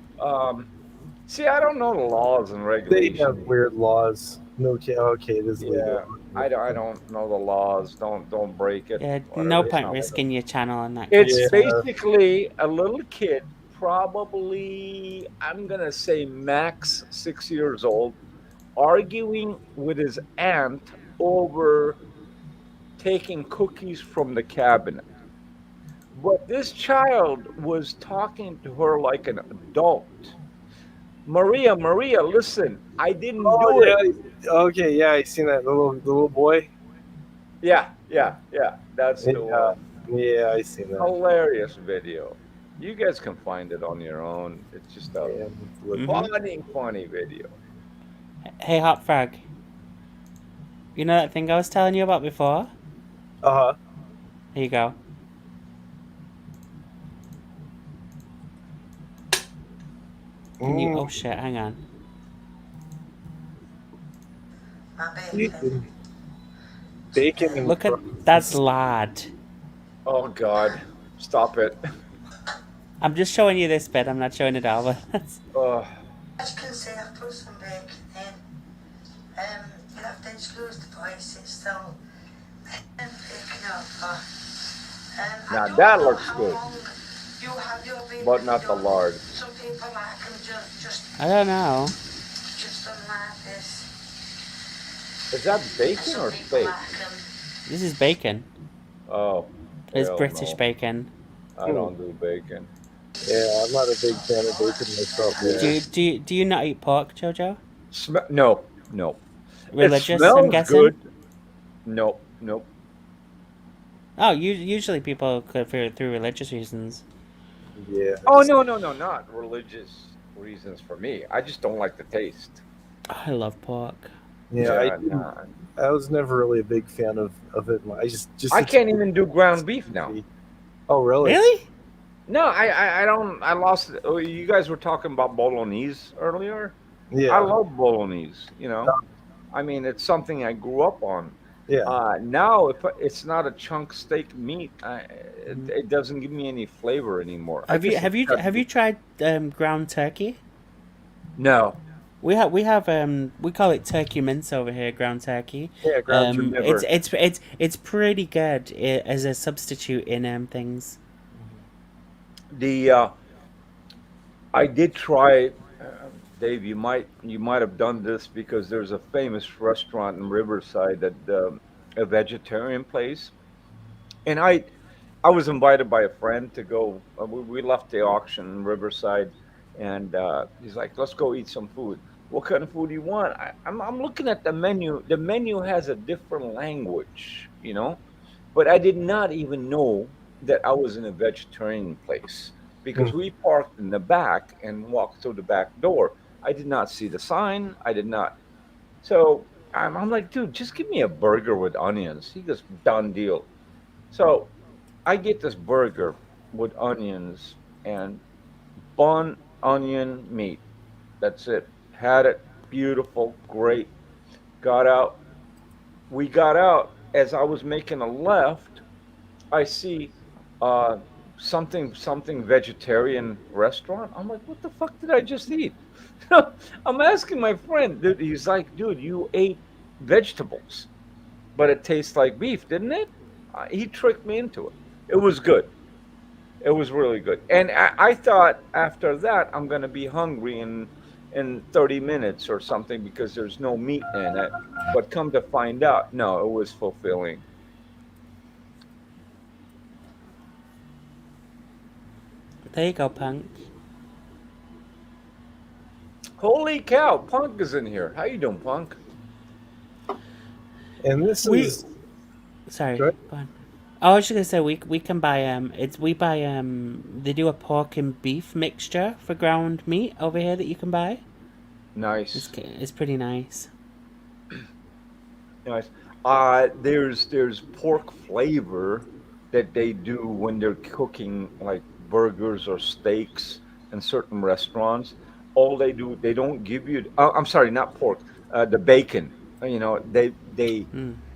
See, I don't know the laws and regulations. They have weird laws. No kid. Okay, it is legal. I don't know the laws. Don't break it. Yeah, Whatever. no point risking your channel on that. It's basically a little kid, probably I'm gonna say max 6 years old, arguing with his aunt over taking cookies from the cabinet. But this child was talking to her like an adult. Maria, listen, I didn't do it. Okay, yeah, I seen that the little boy. Yeah, that's the one. Yeah, I seen that. Hilarious video. You guys can find it on your own. It's just a funny video. Hey, Hot Frog. You know that thing I was telling you about before? Uh-huh. Here you go. Can you? Oh shit! Hang on. Bacon and look at that's lard. Oh God! Stop it! I'm just showing you this bit. I'm not showing it all. But As you can see, I've put some bacon in. You have to excuse the voice. It's still picking up. Now that looks good, but not the lard. Some people like them just I don't know. just unlike this. Is that bacon or steak? This is bacon. Oh. It's British bacon. I don't do bacon. Yeah, I'm not a big fan of bacon myself. Yeah. Do you not eat pork, Jojo? No. Religious, it I'm guessing. Good. Nope. Oh, usually people could through religious reasons. Yeah. Oh no, not religious reasons for me. I just don't like the taste. I love pork. Yeah, no. I was never really a big fan of it. I can't even do ground beef now. Oh, really? Really? No, I don't. I lost it. Oh, you guys were talking about bolognese earlier. Yeah. I love bolognese. I mean, it's something I grew up on. Yeah. Now, if it's not a chunk steak meat, it doesn't give me any flavor anymore. Have you tried ground turkey? No. We have we call it turkey mince over here, ground turkey. Yeah, ground turkey. It's pretty good as a substitute in things. I did try. Dave, you might have done this because there's a famous restaurant in Riverside that a vegetarian place, and I was invited by a friend to go. We left the auction in Riverside, and he's like, "Let's go eat some food." What kind of food do you want? I'm looking at the menu. The menu has a different language, but I did not even know that I was in a vegetarian place because we parked in the back and walked through the back door. I did not see the sign. I did not. So I'm like, dude, just give me a burger with onions. He goes, done deal. So I get this burger with onions and bun, onion, meat. That's it. Had it. Beautiful. Great. Got out. We got out. As I was making a left, I see something vegetarian restaurant. I'm like, what the fuck did I just eat? I'm asking my friend. Dude, he's like, dude, you ate vegetables, but it tastes like beef, didn't it? He tricked me into it. It was good. It was really good. And I thought after that I'm gonna be hungry in 30 minutes or something because there's no meat in it. But come to find out, no, it was fulfilling. There you go, Punk. Holy cow, Punk is in here. How you doing, Punk? And this is sorry. Go Go on. I was just gonna say we can buy they do a pork and beef mixture for ground meat over here that you can buy. Nice. It's pretty nice. Nice. There's pork flavor that they do when they're cooking like burgers or steaks in certain restaurants. All they do, they don't give you. I'm sorry, not pork. The bacon. They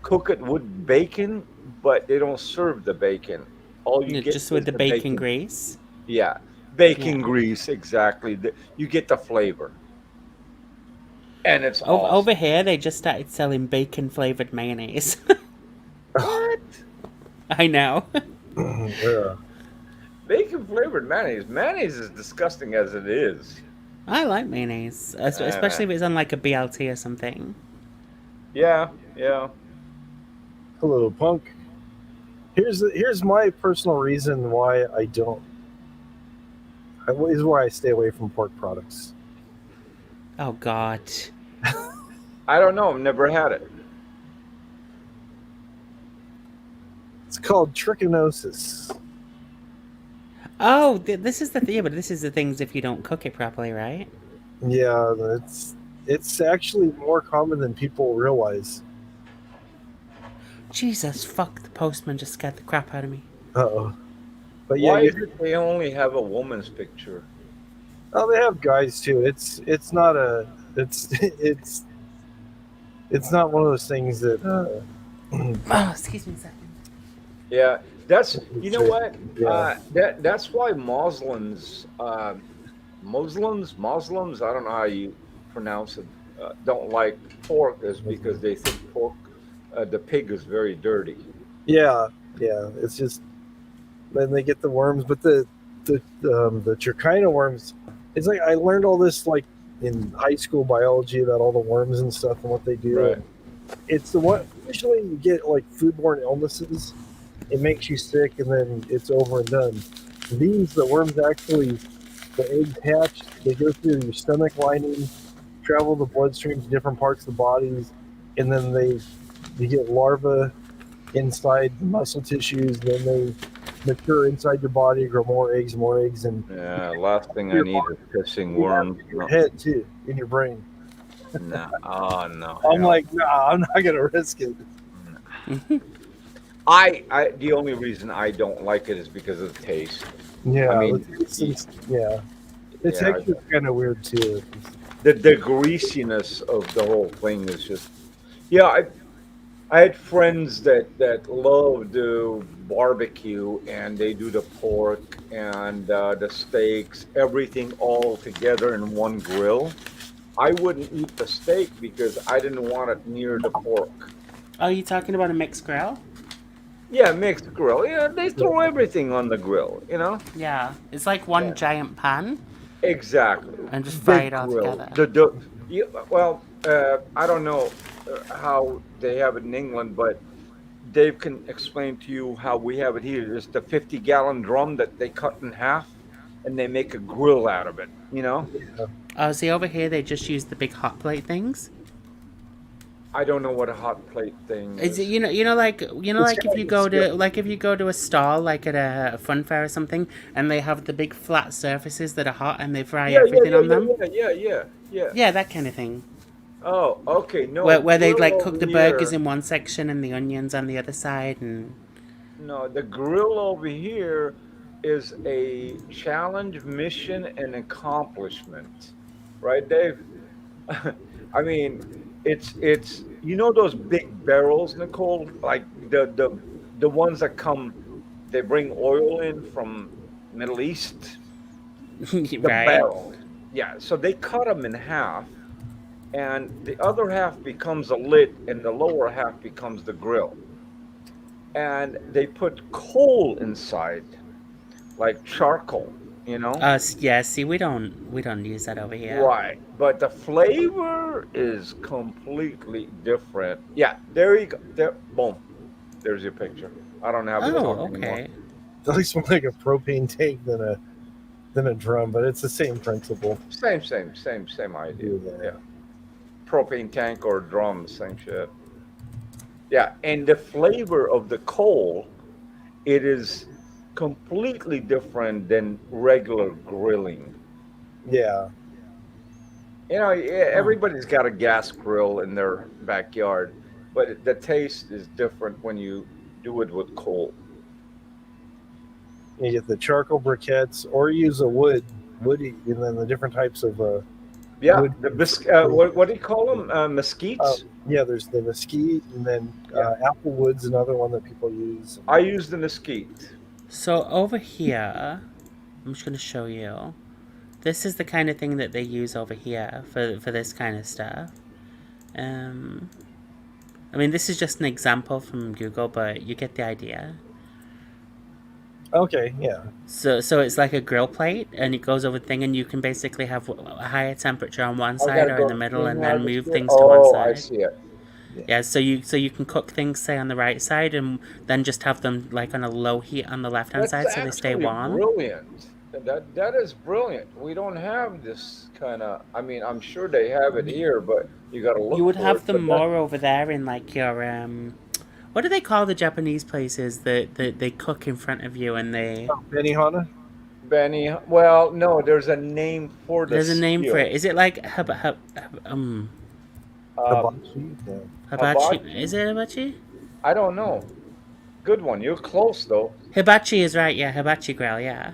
cook it with bacon, but they don't serve the bacon. All you get just with is the bacon grease. Yeah, bacon grease, exactly. You get the flavor, and it's awesome. Over here. They just started selling bacon flavored mayonnaise. What? I know. Yeah. Bacon flavored mayonnaise. Mayonnaise is disgusting as it is. I like mayonnaise, especially if it's on like a BLT or something. Yeah. Hello, Punk. Here's my personal reason why I don't. Is why I stay away from pork products. Oh God. I don't know. I've never had it. It's called trichinosis. Oh, this is the thing. But this is the things if you don't cook it properly, right? Yeah, it's actually more common than people realize. Jesus, fuck! The postman just scared the crap out of me. Uh-oh. But Why did they only have a woman's picture? Oh, they have guys too. It's not one of those things that. Oh, excuse me a second. Yeah, that's what. Yeah. That's why Muslims. Muslims. I don't know how you pronounce it. Don't like pork is because they think pork, the pig is very dirty. Yeah. It's just then they get the worms, but the trichina worms. It's like I learned all this like in high school biology about all the worms and stuff and what they do. Right. It's the one usually you get like foodborne illnesses. It makes you sick and then it's over and done. The worms actually, the eggs hatch. They go through your stomach lining, travel the bloodstream to different parts of the bodies, and then you get larvae inside the muscle tissues. Then they mature inside your body, grow more eggs, and last thing I need is pissing worms. In your head too, in your brain. No, oh no. I'm hell. like, nah, I'm not gonna risk it. The only reason I don't like it is because of the taste. Yeah, I mean, yeah. The yeah, texture's kind of weird too. the greasiness of the whole thing is just. Yeah, I had friends that love to barbecue and they do the pork and the steaks, everything all together in one grill. I wouldn't eat the steak because I didn't want it near the pork. Are you talking about a mixed grill? Yeah, mixed grill. Yeah, they throw everything on the grill, you know? Yeah, it's like one giant pan Exactly. and just fry Big it all grill. together. Well, I don't know how they have it in England, but Dave can explain to you how we have it here. There's the 50-gallon drum that they cut in half and they make a grill out of it, you know? Oh, see, over here they just use the big hot plate things. I don't know what a hot plate thing Is is. it, like if you go to a stall like at a fun fair or something, and they have the big flat surfaces that are hot and they fry everything on them. Yeah. Yeah, that kind of thing. Oh, okay. No, Where they like grill cook over the burgers here- in one section and the onions on the other side, and No, the grill over here is a challenge, mission, and accomplishment, right, Dave? I mean, it's those big barrels, Nicole, like the ones that come, they bring oil in from Middle East. The right? barrel, yeah. So they cut them in half, and the other half becomes a lid, and the lower half becomes the grill. And they put coal inside, like charcoal, you know? Yeah. See, we don't use that over here. Right. But the flavor is completely different. Yeah, there you go. There, boom. There's your picture. I don't have to Oh, talk anymore. okay. It looks more like a propane tank than a drum, but it's the same principle. Same idea. Yeah. Propane tank or drum, same shit. Yeah, and the flavor of the coal, it is completely different than regular grilling. Yeah. Everybody's got a gas grill in their backyard, but the taste is different when you do it with coal. You get the charcoal briquettes, or use a woody, and then the different types of Yeah, wood. what do you call them? Mesquites? Yeah, there's the mesquite, and then applewood's another one that people use. I use the mesquite. So over here, I'm just gonna show you. This is the kind of thing that they use over here for this kind of stuff. I mean, this is just an example from Google, but you get the idea. Okay, yeah. So it's like a grill plate, and it goes over the thing, and you can basically have a higher temperature on one side or in the middle, and then move things to one side. I see it. Yeah, so you can cook things, say, on the right side, and then just have them like on a low heat on the left hand side, so they stay actually warm. Brilliant. That is brilliant. We don't have this kind of. I mean, I'm sure they have it here, but you got to look. You would for have it, them but more over there in like your what do they call the Japanese places that they cook in front of you and they? Benihana? Well, no, there's a name for the There's a name for skill. it. Is it like Hibachi? Yeah. hibachi? Is it hibachi? I don't know. Good one. You're close though. Hibachi is right. Yeah, hibachi grill. Yeah.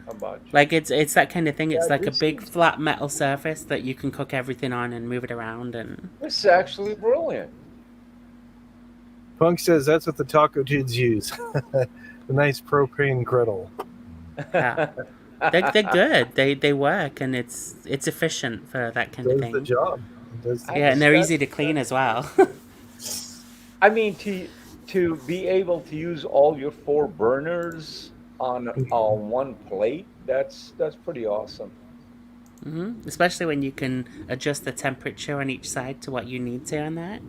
Hibachi. Like it's that kind of thing. It's Yeah, like a this big is- flat metal surface that you can cook everything on and move it around and. This is actually brilliant. Punk says that's what the taco dudes use. The nice propane griddle. Yeah. They're good. They work and it's efficient for that kind of Does thing. the job. It does the Yeah, and they're That's- easy to clean as well. I mean, to be able to use all your 4 burners on one plate, that's pretty awesome. Especially when you can adjust the temperature on each side to what you need to on that.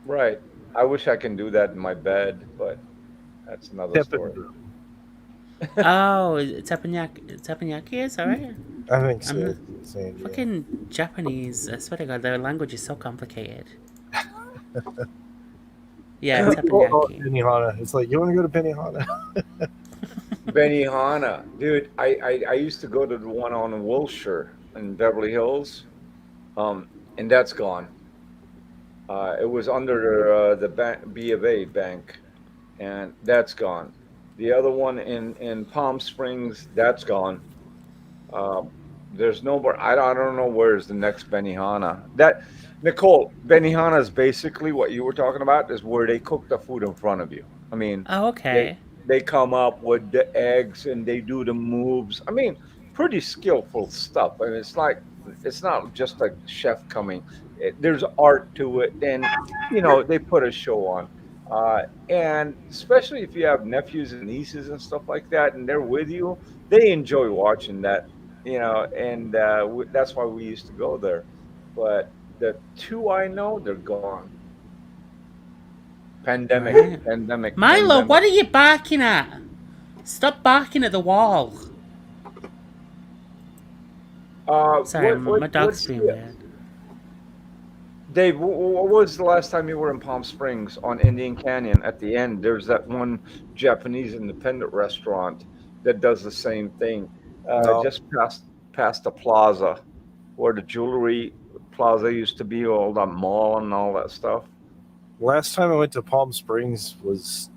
Right. I wish I can do that in my bed, but that's another story. Oh, teppanyaki is alright. I think so. I'm Same, yeah. Fucking Japanese, I swear to God, their language is so complicated. Yeah, Oh, teppanyaki. Benihana. It's like, you want to go to Benihana? Benihana. Dude, I used to go to the one on Wilshire in Beverly Hills. and that's gone. It was under the B of A bank, and that's gone. The other one in Palm Springs, that's gone. Um, there's no more. I don't know where's the next Benihana. That Nicole, Benihana is basically what you were talking about. Is where they cook the food in front of you. I mean, Oh, they okay. they come up with the eggs and they do the moves. I mean, pretty skillful stuff. And it's not just a chef coming. There's art to it, and they put a show on. And especially if you have nephews and nieces and stuff like that, and they're with you, they enjoy watching that. And that's why we used to go there. But the two I know, they're gone. Pandemic, Right. pandemic, Milo, pandemic. what are you barking at? Stop barking at the wall. Sorry, my dog's What's being the, weird. Dave, what was the last time you were in Palm Springs on Indian Canyon? At the end, there's that one Japanese independent restaurant that does the same thing, No. just past the plaza, where the jewelry plaza used to be, all that mall and all that stuff. Last time I went to Palm Springs was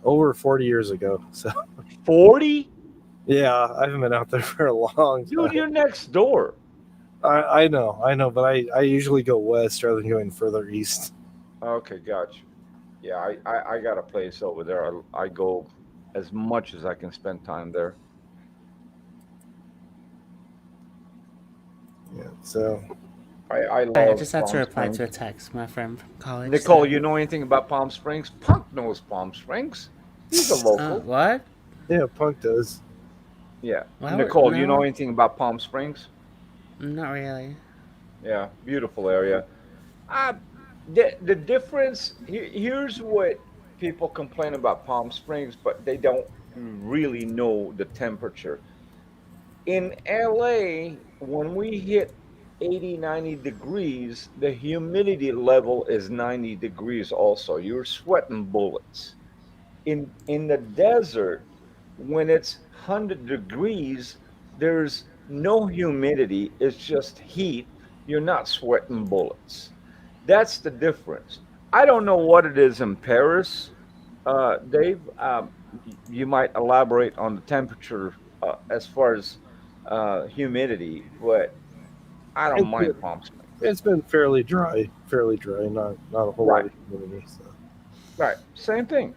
over 40 years ago. So 40? yeah, I haven't been out there for a long Dude, time. you're next door. I know, but I usually go west rather than going further east. Okay, gotcha. Yeah, I got a place over there. I go as much as I can spend time there. Yeah, so I I love just had to Palm reply to a Springs. text from my friend from college. Nicole, said- you know anything about Palm Springs? Punk knows Palm Springs. He's a local. What? yeah, Punk does. Yeah. Well, Nicole, you know no. anything about Palm Springs? Not really. Yeah, beautiful area. Uh, the difference here's what people complain about Palm Springs, but they don't really know the temperature. In LA, when we hit 80, 90 degrees, the humidity level is 90 degrees also. You're sweating bullets. In the desert, when it's 100 degrees, there's no humidity, it's just heat. You're not sweating bullets. That's the difference. I don't know what it is in Paris, Dave. You might elaborate on the temperature as far as humidity, but I don't mind Palm Springs. It's been fairly dry, not a whole lot of humidity. So. Right, same thing.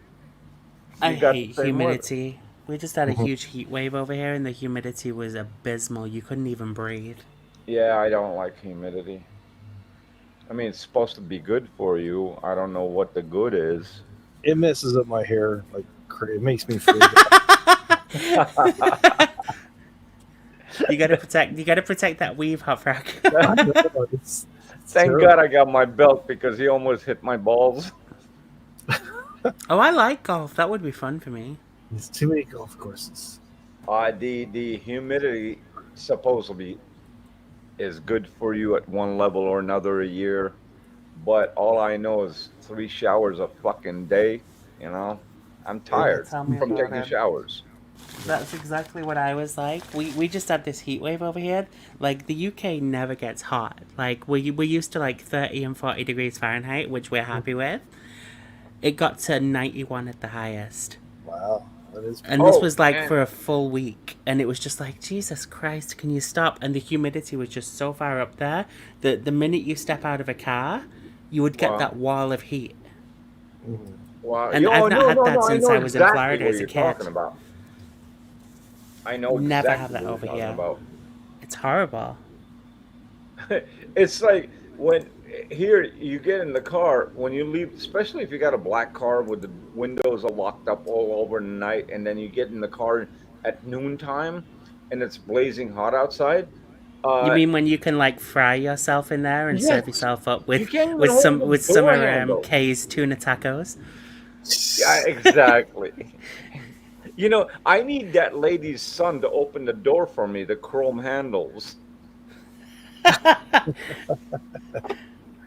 I You got the hate same weather. humidity. We just had a huge heat wave over here, and the humidity was abysmal. You couldn't even breathe. Yeah, I don't like humidity. I mean, it's supposed to be good for you. I don't know what the good is. It messes up my hair like crazy. It makes me freeze. You gotta protect that weave, Hot Frog. I know, it's Thank terrible. God I got my belt because he almost hit my balls. Oh, I like golf. That would be fun for me. It's too many golf courses. The humidity supposedly is good for you at one level or another a year, but all I know is 3 showers a fucking day. I'm tired Tell me from about taking it. showers. That's exactly what I was like. We just had this heat wave over here. Like, the UK never gets hot. Like, we're used to like 30 and 40 degrees Fahrenheit, which we're happy with. It got to 91 at the highest. Wow, that is. And this Oh, was like man. for a full week. And it was just like, Jesus Christ, can you stop? And the humidity was just so far up there that the minute you step out of a car, you would get Wow. that wall of heat. Mhm. Wow. And I've not had that since I was in exactly Florida what as a you're kid. talking about. I know Never exactly have that what over you're talking here. about. It's horrible. It's like when here you get in the car when you leave, especially if you got a black car with the windows are locked up all over the night, and then you get in the car at noontime and it's blazing hot outside. You mean when you can like fry yourself in there and serve Yes. yourself up You with can't even with hold some the with door summer handle. K's tuna tacos? Yeah, exactly. I need that lady's son to open the door for me, the chrome handles,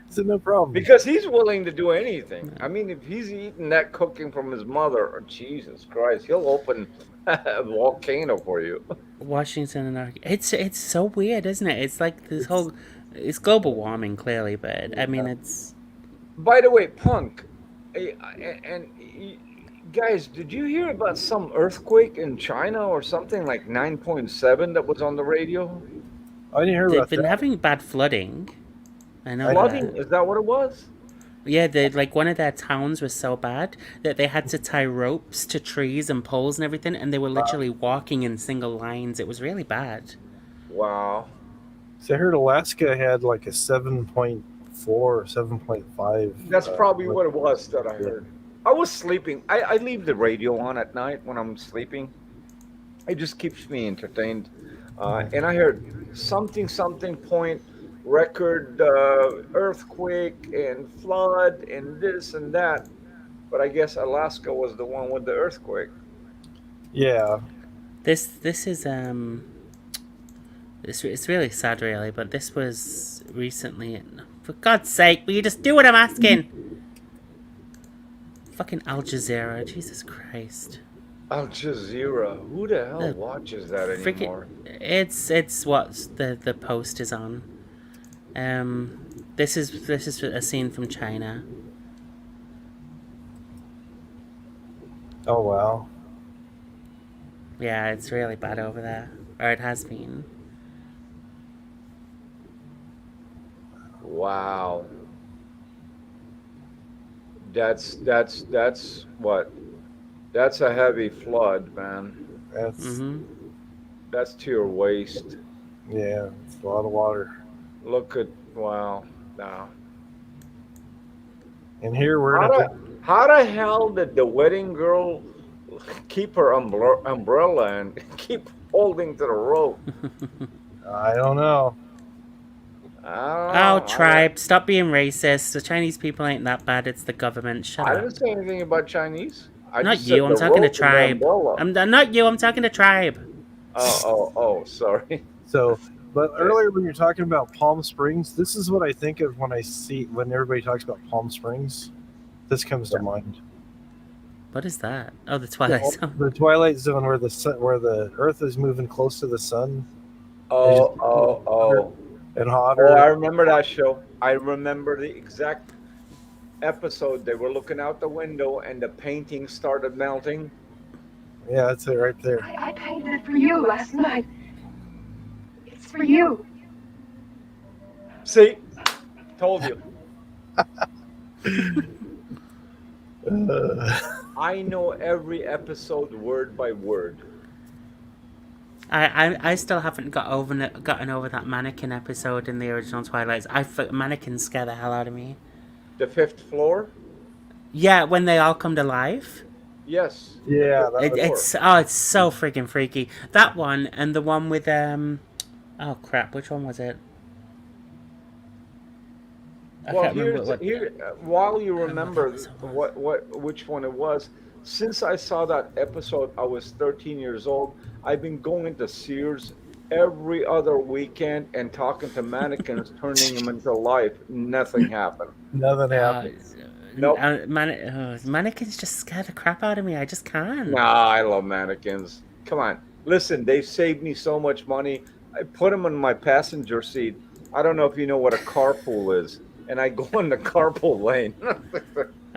So no problem. because he's willing to do anything. I mean, if he's eating that cooking from his mother, oh, Jesus Christ, he'll open a volcano for you. Washington and Oregon. It's so weird, isn't it? It's like this whole It's global warming, clearly, but I mean, it's. By the way, Punk, guys, did you hear about some earthquake in China or something like 9.7 that was on the radio? I didn't hear They've about been that. having bad flooding. I know Flooding? that. Is that what it was? Yeah, they like one of their towns was so bad that they had to tie ropes to trees and poles and everything, and they were literally walking in single lines. It was really bad. Wow. So I heard Alaska had like a 7.4 or 7.5. That's probably what it was that I heard. I was sleeping. I leave the radio on at night when I'm sleeping. It just keeps me entertained. And I heard something point record earthquake and flood and this and that. But I guess Alaska was the one with the earthquake. Yeah. This is it's really sad, really. But this was recently. For God's sake, will you just do what I'm asking? Fucking Al Jazeera, Jesus Christ. Al Jazeera. Who the hell watches that anymore? It's what the post is on. This is a scene from China. Oh wow. Yeah, it's really bad over there, or it has been. Wow. That's what? That's a heavy flood, man. That's to your waist. Yeah, it's a lot of water. Look at wow. Now. And here we're How the hell did the wedding girl keep her umbrella and keep holding to the rope? I don't know. Oh, tribe, stop being racist. The Chinese people ain't that bad. It's the government. Shut I up. didn't say anything about Chinese. Not you. I'm talking to tribe. I'm not you. I'm talking to tribe. Oh, sorry. So, but earlier when you're talking about Palm Springs, this is what I think of when everybody talks about Palm Springs. This comes to mind. What is that? Oh, the Twilight Zone. The Twilight Zone, where the Earth is moving close to the sun. Oh. And hotter. Oh, I remember that show. I remember the exact episode. They were looking out the window and the painting started melting. Yeah, that's it right there. I painted it for you last night. It's for you. See? Told you. I know every episode word by word. I still haven't gotten over that mannequin episode in the original Twilight. Mannequins scare the hell out of me. The fifth floor? Yeah, when they all come to life. Yes. Yeah. It's so freaking freaky. That one and the one with oh crap, which one was it? While you remember which one it was, since I saw that episode, I was 13 years old. I've been going to Sears every other weekend and talking to mannequins, turning them into life. Nothing happened. Nothing happened. Nope. Mannequins just scare the crap out of me. I just can't. Nah, I love mannequins. Come on. Listen, they've saved me so much money. I put them in my passenger seat. I don't know if you know what a carpool is. And I go in the carpool lane.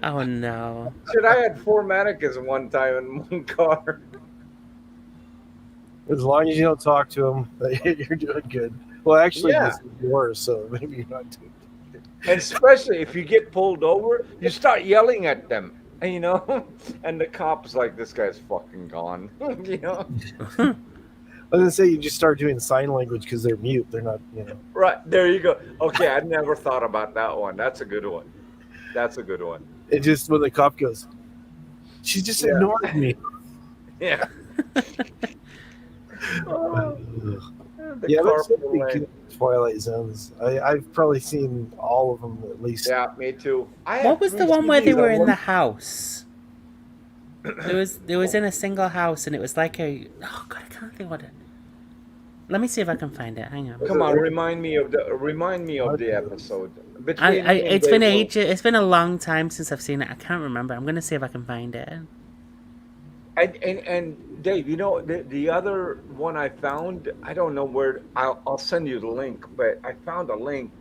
Oh, no. Shit, I had 4 mannequins one time in one car. As long as you don't talk to them, you're doing good. Well, actually, Yeah. this is yours, so maybe you're not doing good. And especially if you get pulled over, you start yelling at them, and, and the cop's like, this guy's fucking gone, I was gonna say you just start doing sign language because they're mute. They're not, Right, there you go. Okay, I never thought about that one. That's a good one. It just, when the cop goes, she just ignored me. Yeah. Yeah, there's so many Twilight Zones. I've probably seen all of them at least. Yeah, me too. What was the one where they were in the house? It was in a single house, and it was like oh god, I can't think what it. Let me see if I can find it. Hang on. Come on, remind me of the episode. It's been ages. It's been a long time since I've seen it. I can't remember. I'm gonna see if I can find it. And Dave, you know the other one I found, I don't know where. I'll send you the link, but I found a link,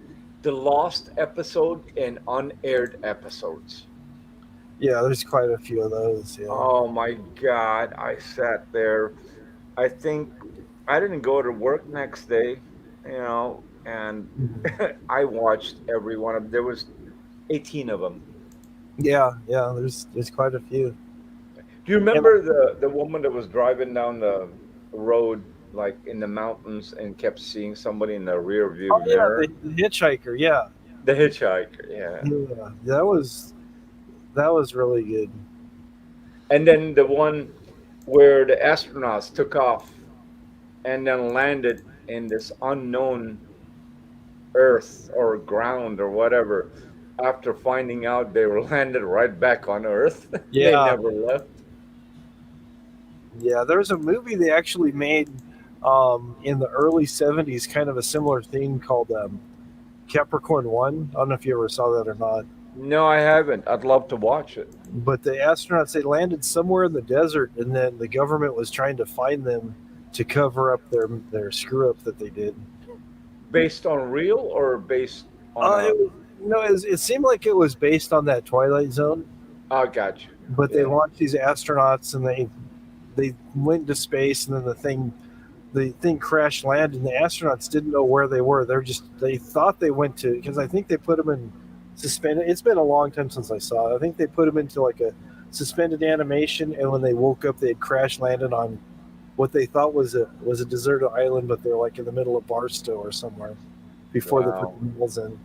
the lost episode and unaired episodes. Yeah, there's quite a few of those. Yeah. Oh my God, I sat there. I think I didn't go to work next day, and I watched every one of them. There was 18 of them. Yeah, there's quite a few. Do you remember the woman that was driving down the road, like in the mountains, and kept seeing somebody in the rear view Oh yeah, mirror? the hitchhiker. Yeah, The hitchhiker, yeah. yeah, that was really good. And then the one where the astronauts took off and then landed in this unknown Earth or ground or whatever. After finding out they were landed right back on Earth, they Yeah. never left. Yeah, there's a movie they actually made in the early '70s, kind of a similar theme called Capricorn One. I don't know if you ever saw that or not. No, I haven't. I'd love to watch it. But the astronauts, they landed somewhere in the desert, and then the government was trying to find them to cover up their screw up that they did. Based on real or based on? It seemed like it was based on that Twilight Zone. Oh, gotcha. But they launched these astronauts, and they went into space, and then the thing crash landed, and the astronauts didn't know where they were. They thought they went to, because I think they put them in suspended. It's been a long time since I saw it. I think they put them into like a suspended animation, and when they woke up, they had crash landed on what they thought was a deserted island, but they're like in the middle of Barstow or somewhere before they put the wheels in.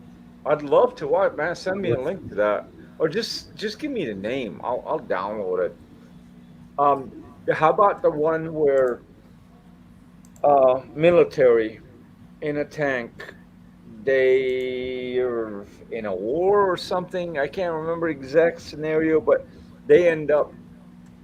I'd love to watch, man. Send me a link to that, or just give me the name. I'll download it. How about the one where military in a tank, they are in a war or something? I can't remember the exact scenario, but they end up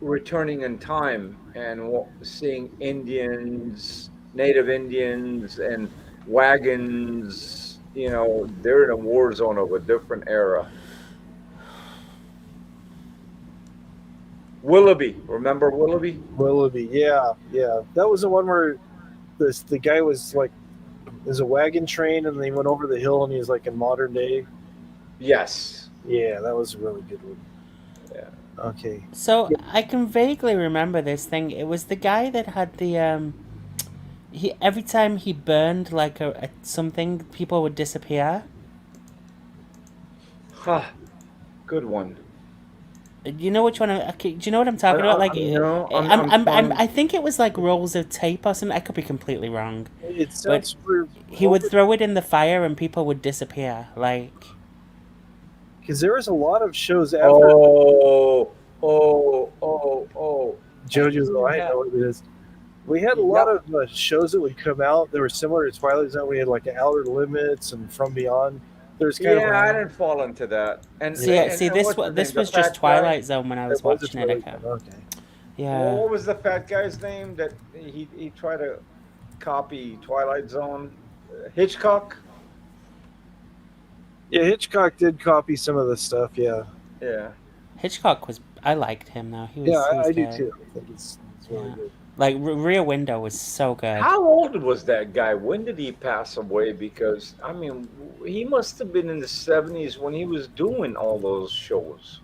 returning in time and seeing Indians, native Indians, and wagons. They're in a war zone of a different era. Willoughby, remember Willoughby? Willoughby, yeah. That was the one where the guy was like, there's a wagon train, and they went over the hill, and he was like in modern day. Yes. Yeah, that was a really good one. Yeah. Okay. So I can vaguely remember this thing. It was the guy that had the he every time he burned like a something, people would disappear. Good one. You know which one? Okay, do you know what I'm talking about? Like, no, I think it was like rolls of tape or something. I could be completely wrong. It sounds He would throw it in the fire and people would disappear. Like, because there was a lot of shows after. Oh. JoJo's Light. I know what it is. We had a lot of shows that would come out that were similar to Twilight Zone. We had like Outer Limits and From Beyond. There's kind of I didn't fall into that. And this was just Twilight Zone when I was watching it. Okay. Yeah. What was the fat guy's name that he tried to copy Twilight Zone? Hitchcock? Yeah, Hitchcock did copy some of the stuff. Yeah. Yeah. Hitchcock was. I liked him though. He was. I do good. too. I think it's really good. Like Rear Window was so good. How old was that guy? When did he pass away? Because I mean, he must have been in the 70s when he was doing all those shows.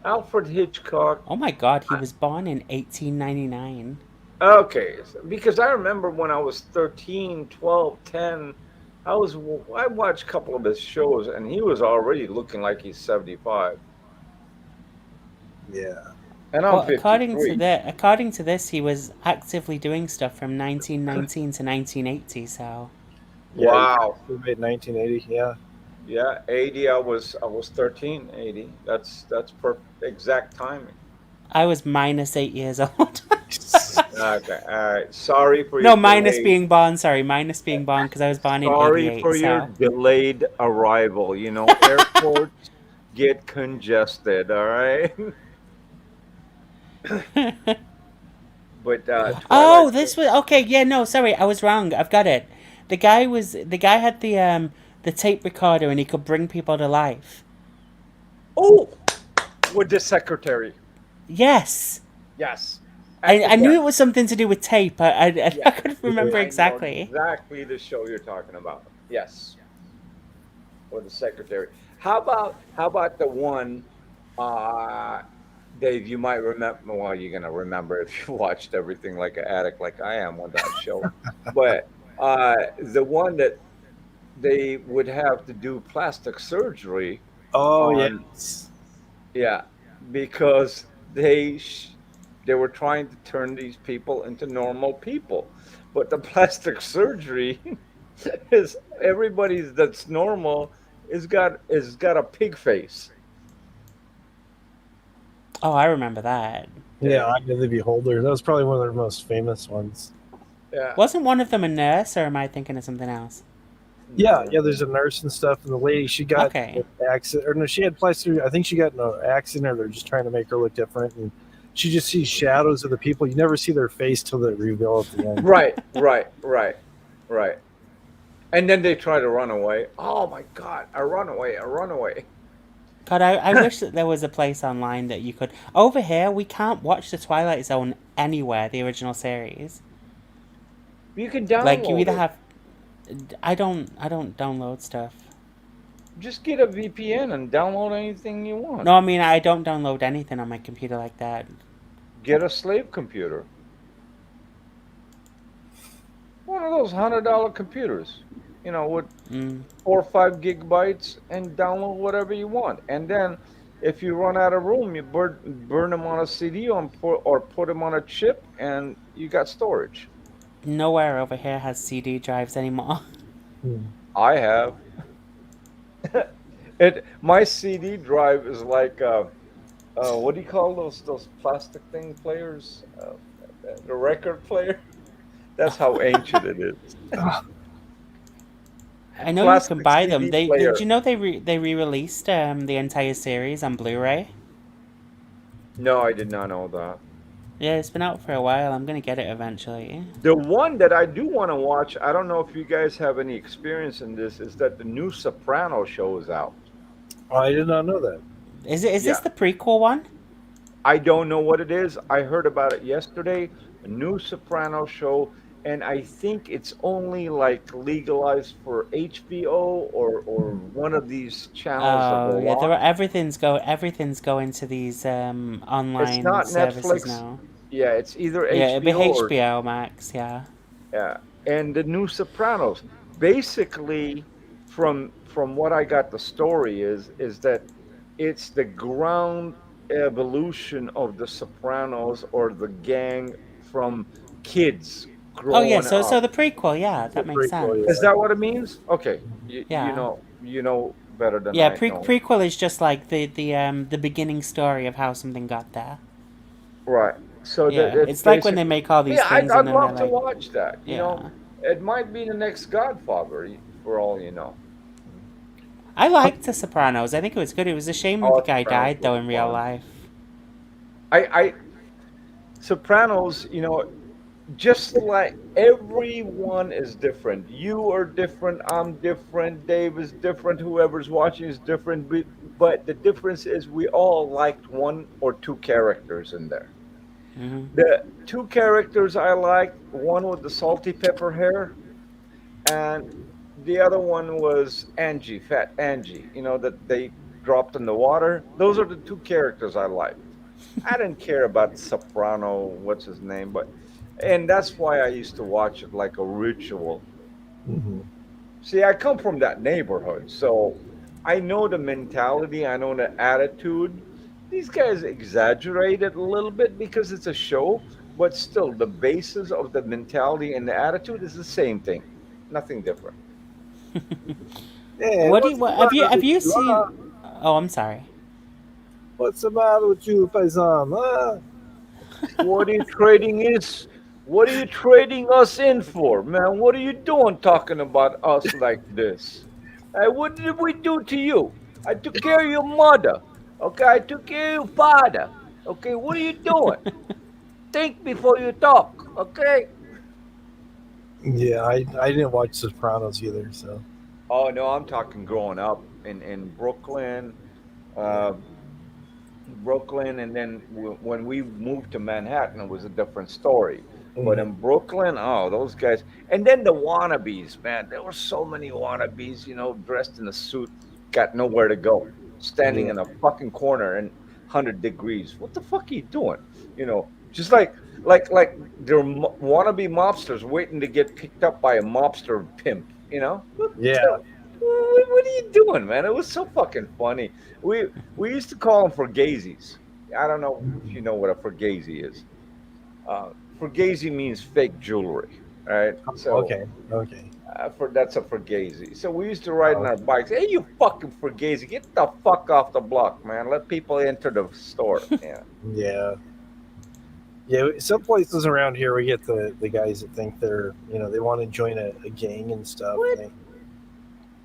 Alfred Hitchcock. Oh my God, he was born in 1899. Okay, because I remember when I was 13, 12, 10, I watched a couple of his shows, and he was already looking like he's 75. Yeah. And I'm 53. According to Oh. this, he was actively doing stuff from 1919 to 1980. So. Yeah, Wow. We made 1980. Yeah. Yeah, 80. I was 13. 80. That's perfect, exact timing. I was minus 8 years old. Okay, all right. Sorry for no your minus delayed- being born. Sorry, minus being born because I was born in Sorry 88. for your So. delayed arrival. You know, airports get congested. All right. But Oh, this was okay. Yeah, no, sorry, I was wrong. I've got it. The guy had the tape recorder and he could bring people to life. Oh, with the secretary. Yes. Yes. I knew it was something to do with tape. I couldn't remember I know exactly. exactly the show you're talking about. Yes. Or the secretary. How about the one uh Dave, you might remember, well, you're gonna remember if you watched everything like an addict like I am on that show. But the one that they would have to do plastic surgery Oh on, yes. yeah, because they were trying to turn these people into normal people. But the plastic surgery is everybody that's normal is got a pig face. Oh, I remember that. Yeah, Eye of the Beholder. That was probably one of their most famous ones. Yeah. Wasn't one of them a nurse, or am I thinking of something else? Yeah, there's a nurse and stuff, and the lady, she got Okay. an accident, or no, she had plastic. I think she got in an accident, or they're just trying to make her look different, and she just sees shadows of the people. You never see their face till they reveal at the end. Right. And then they try to run away. Oh my God, a runaway. God, I wish that there was a place online that you could. Over here, we can't watch the Twilight Zone anywhere. The original series. You can Like you download either it. have. I don't download stuff. Just get a VPN and download anything you want. No, I mean I don't download anything on my computer like that. Get a slave computer. One of those $100 computers, with 4 or 5 gigabytes, and download whatever you want. And then, if you run out of room, you burn them on a CD or put them on a chip, and you got storage. Nowhere over here has CD drives anymore. I have. My CD drive is like what do you call those plastic thing players? The record player. That's how ancient it is. I know Plastic you can buy CD them. player. Did you know they re-released the entire series on Blu-ray? No, I did not know that. Yeah, it's been out for a while. I'm gonna get it eventually. The one that I do want to watch, I don't know if you guys have any experience in this, is that the new Soprano show is out. Oh, I did not know that. Is this the prequel one? I don't know what it is. I heard about it yesterday. A new Soprano show, and I think it's only like legalized for HBO or one of these channels. Oh yeah, everything's going to these online It's not services Netflix. now. Yeah, it's either Yeah, it'd be HBO or HBO Max. Yeah. yeah. And the new Sopranos, basically, from what I got, the story is that it's the ground evolution of the Sopranos or the gang from kids Oh growing yeah, so up. the prequel. Yeah, that makes sense. Is that what it means? Okay, Yeah. you know better than Yeah, I know. prequel is just like the beginning story of how something got there. Right. So Yeah, that it's like when they make all these things I'd and then love they're to like, watch that. yeah. It might be the next Godfather, for all you know. I liked The Sopranos. I think it was good. It was a shame Oh, the guy Sopranos died though was in real fun. life. Sopranos, just like everyone is different. You are different. I'm different. Dave is different. Whoever's watching is different. But the difference is we all liked one or two characters in there. Mm-hmm. The two characters I liked, one with the salty pepper hair, and the other one was Angie, Fat Angie, that they dropped in the water. Those are the two characters I liked. I didn't care about Soprano, what's his name, and that's why I used to watch it like a ritual. Mm-hmm. See, I come from that neighborhood, so I know the mentality, I know the attitude. These guys exaggerate it a little bit because it's a show, but still, the basis of the mentality and the attitude is the same thing, nothing different. Hey, Have you seen? Oh, I'm sorry. What's the matter with you, Paisan? What are you trading us in for, man? What are you doing talking about us like this? Hey, what did we do to you? I took care of your mother. Okay, I took care of your father. Okay, what are you doing? Think before you talk, okay? Yeah, I didn't watch Sopranos either, so. Oh no, I'm talking growing up in Brooklyn. Brooklyn, and then when we moved to Manhattan, it was a different story. But Mhm. in Brooklyn, oh, those guys, and then the wannabes, man. There were so many wannabes, dressed in a suit, got nowhere to go, standing Yeah. in a fucking corner in 100 degrees. What the fuck are you doing? Just like they're wannabe mobsters waiting to get picked up by a mobster pimp. Yeah. What are you doing, man? It was so fucking funny. We used to call them forgazis. I don't know if you know what a forgazi is. Forgazi means fake jewelry, right? So Okay. Okay. that's a forgazi. So we used to ride on Oh, our bikes. Hey, you fucking forgazi, get the fuck off the block, man. Let people enter the store. Yeah. yeah. Yeah. Some places around here we get the guys that think they're they want to join a gang and stuff. What?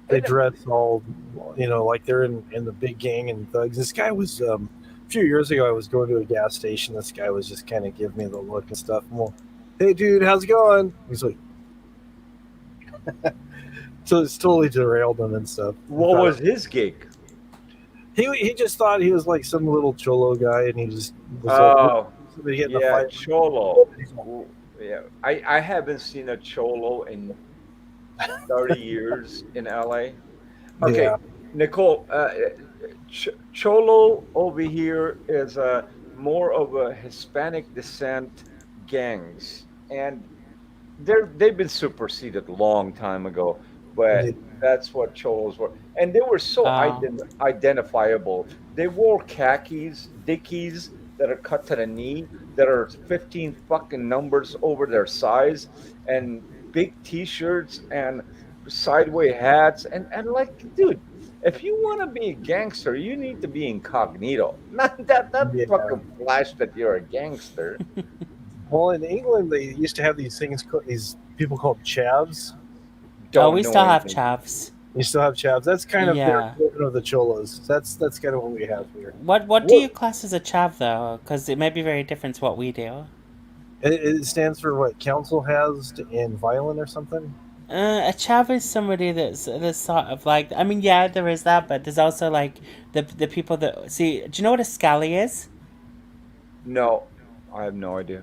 They dress all like they're in the big gang and thugs. This guy was a few years ago. I was going to a gas station. This guy was just kind of giving me the look and stuff. Well, hey dude, how's it going? He's like, so it's totally derailed him and stuff. What was his gig? He just thought he was like some little cholo guy, and he just was Oh, somebody getting a yeah, fight. cholo. Yeah, I haven't seen a cholo in 30 years in LA. Okay, Yeah. Nicole, cholo over here is more of a Hispanic descent gangs, and they've been superseded a long time ago. But Yeah. that's what cholos were, and they were so Oh. identifiable. They wore khakis, dickies that are cut to the knee, that are 15 fucking numbers over their size, and big T-shirts and sideway hats, and like, dude, if you want to be a gangster, you need to be incognito, not Yeah. fucking flash that you're a gangster. Well, in England, they used to have these things, these people called chavs. Oh, Don't we know still have anything. chavs. You still have chavs. That's kind of their Yeah. equivalent of the cholos. That's kind of what we have here. What do you class as a chav though? Because it may be very different to what we do. It stands for what council has in violent or something. A chav is somebody that's sort of like, I mean, yeah, there is that, but there's also like the people that see. Do you know what a scally is? No, I have no idea.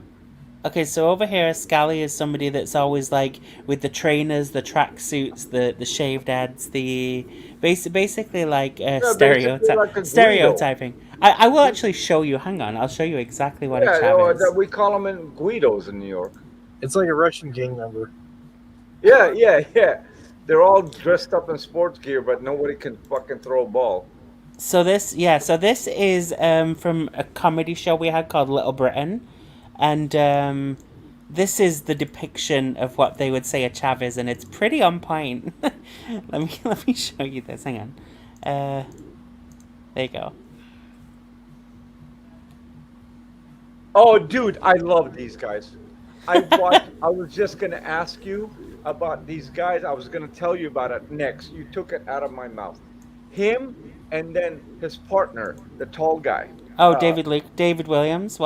Okay, so over here, a scally is somebody that's always like with the trainers, the tracksuits, the shaved heads, the basically like Basically like a Guido. stereotyping. I will actually show you. Hang on, I'll show you exactly what a Yeah, chav is. we call them in Guidos in New York. It's like a Russian gang member. Yeah. They're all dressed up in sports gear, but nobody can fucking throw a ball. So this is from a comedy show we had called Little Britain, and this is the depiction of what they would say a chav is, and it's pretty on point. let me show you this. Hang on. There you go. Oh, dude, I love these guys. I was just gonna ask you about these guys. I was gonna tell you about it next. You took it out of my mouth. Him and then his partner, the tall guy. Oh, David Williams.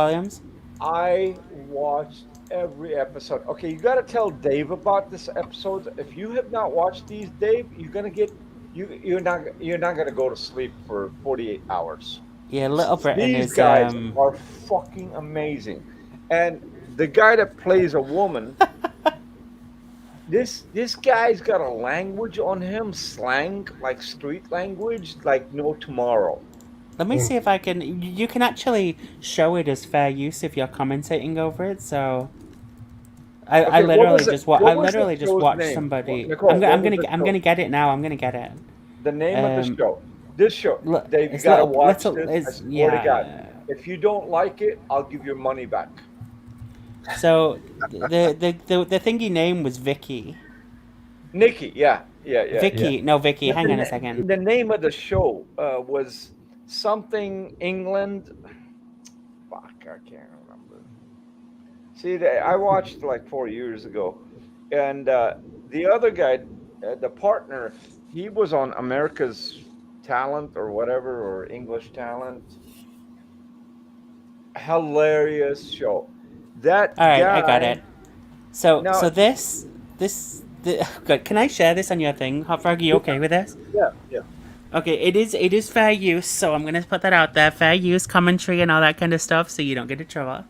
I watched every episode. Okay, you got to tell Dave about this episode. If you have not watched these, Dave, you're not gonna go to sleep for 48 hours. Yeah, Little Britain These is guys are fucking amazing, and the guy that plays a woman, this guy's got a language on him, slang, like street language, like no tomorrow. Let me see if I can. You can actually show it as fair use if you're commentating over it. So, I literally just watched name? somebody. Nicole, I'm what was the gonna get it now. I'm gonna get it. The name of the show. This show. Look, Dave, you it's gotta little- watch little- this. I it's- swear to yeah. God. If you don't like it, I'll give your money back. So the thingy name was Vicky. Nikki, yeah. Vicky, no Vicky. Hang on a second. The name of the show was something England. Fuck, I can't remember. See, I watched like 4 years ago, and the other guy, the partner, he was on America's Talent or whatever, or English Talent. Hilarious show. That All right, guy, I got it. So Now- so good. Can I share this on your thing, Hot Frog? Are you okay with this? Yeah. Okay, it is fair use, so I'm gonna put that out there. Fair use, commentary, and all that kind of stuff, so you don't get in trouble.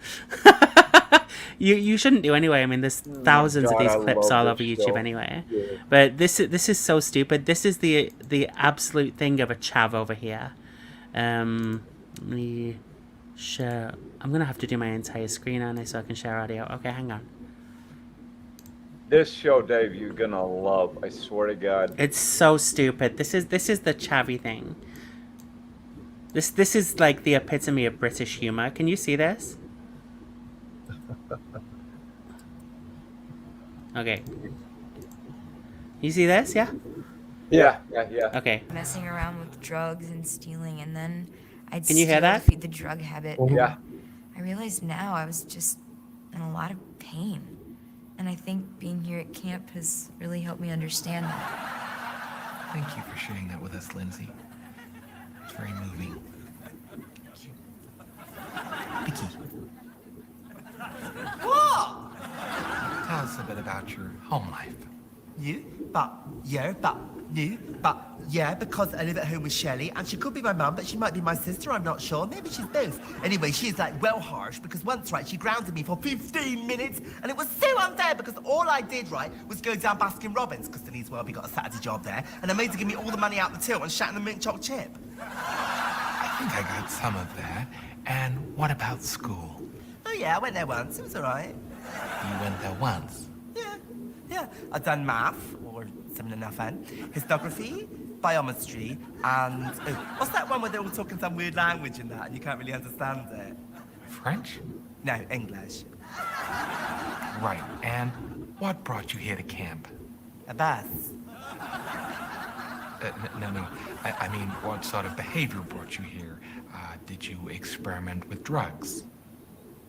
You shouldn't do anyway. I mean, there's thousands of God, these I clips love all this over YouTube show. anyway. Yeah. But this is so stupid. This is the absolute thing of a chav over here. Let me share. I'm gonna have to do my entire screen on it so I can share audio. Okay, hang on. This show, Dave, you're gonna love. I swear to God. It's so stupid. This is the chavvy thing. This is like the epitome of British humor. Can you see this? Okay. You see this? Yeah? Yeah. Okay. Messing around with drugs and stealing, and then I'd Can you hear steal that? to feed the drug habit. Yeah. I realized now I was just in a lot of pain. And I think being here at camp has really helped me understand that. Thank you for sharing that with us, Lindsay. It's very moving. Vicky. What? Tell us a bit about your home life. Yeah, because I live at home with Shelley, and she could be my mum, but she might be my sister, I'm not sure. Maybe she's both. Anyway, she's like well harsh, because once, right, she grounded me for 15 minutes, and it was so unfair, because all I did, right, was go down Baskin Robbins, because Denise Welby got a Saturday job there, and I made her give me all the money out the till and shat in the mint choc chip. I think I got some of that. And what about school? Oh yeah, I went there once, it was all right. You went there once. Yeah, I've done math, or something nothing, histography, biometry, and what's that one where they're all talking some weird language in that and you can't really understand it? French? No, English. Right. And what brought you here to camp? A bus. No. I mean, what sort of behavior brought you here? Did you experiment with drugs?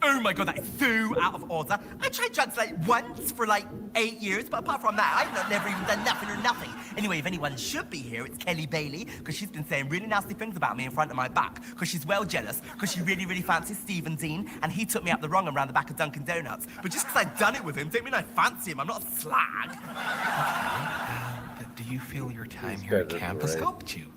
Oh my god, that is so out of order. I tried drugs like once for like 8 years, but apart from that, I've never even done nothing or nothing. Anyway, if anyone should be here, it's Kelly Bailey, because she's been saying really nasty things about me in front of my back, because she's well jealous, because she really, really fancies Stephen Dean, and he took me up the wrong around the back of Dunkin' Donuts. But just because I've done it with him, don't mean I fancy him. I'm not a slag. But do you feel your time here at camp has helped you?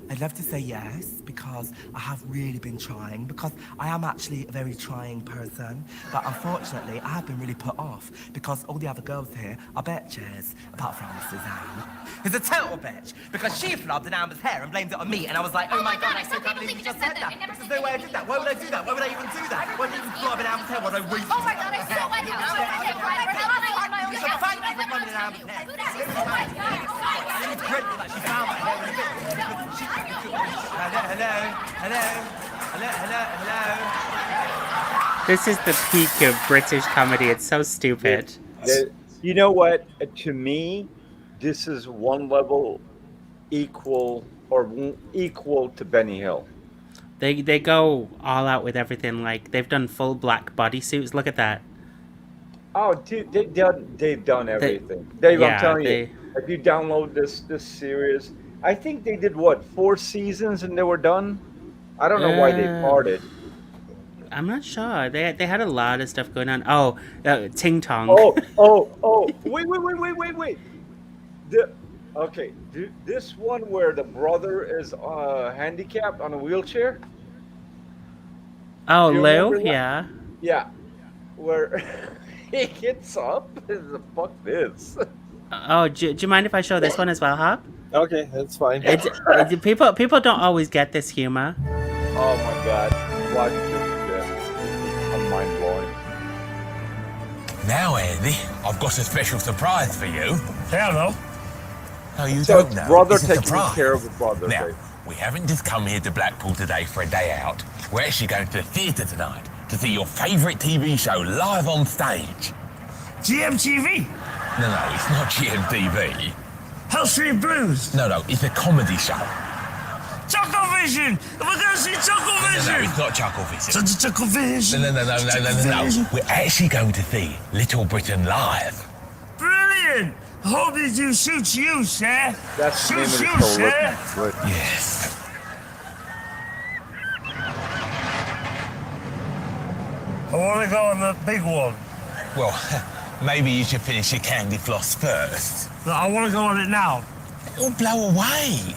I'd love to say yes, because I have really been trying, because I am actually a very trying person. But unfortunately, I have been really put off, because all the other girls here are bitches, apart from Suzanne, who's a total bitch, because she flubbed in Amber's hair and blamed it on me, and I was like, oh my god, I still can't believe you just said that. There's no way I did that. Why would I do that? Why would I even do that? Why would I even flub in Amber's hair? Why would I waste? Oh my god, I so want you You should thank me for running in Amber's hair. It's grateful that she found my hair in a bit. Hello. This is the peak of British comedy. It's so stupid. You know what? To me, this is one level equal to Benny Hill. They go all out with everything. Like they've done full black bodysuits. Look at that. Oh, dude, they've done everything. Dave, yeah, I'm telling you, if you download this series, I think they did 4 seasons and they were done. I don't know why they parted. I'm not sure. They had a lot of stuff going on. Oh, Ting Tong. Oh! Wait! This one where the brother is handicapped on a wheelchair. Oh, Lou? Yeah. Yeah, where he gets up. Fuck this. Oh, do you mind if I show this one as well, Hop? Okay, that's fine. People don't always get this humor. Oh my god. Watch this again. I'm mind blowing. Now, Andy, I've got a special surprise for you. Hello. No, you So don't know. brother It's a taking surprise. care of a brother. Now, Dave. we haven't just come here to Blackpool today for a day out. We're actually going to the theatre tonight to see your favourite TV show live on stage. GMTV? No, it's not GMTV. Hell Street Blues? No, it's a comedy show. Chucklevision! We're going to see Chucklevision! No, it's not Chucklevision. Chucklevision! No. We're actually going to see Little Britain live. Brilliant! Hope they do suits you, sir. That's the name of the show. Yes. I want to go on the big one. Well, maybe you should finish your candy floss first. I want to go on it now. It'll blow away.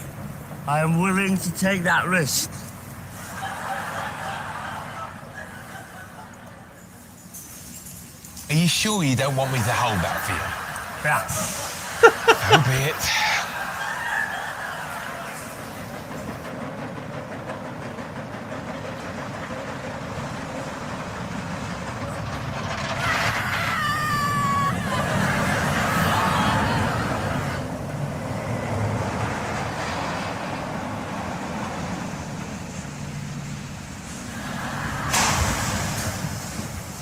I am willing to take that risk. Are you sure you don't want me to hold that for you? Yeah. So be it.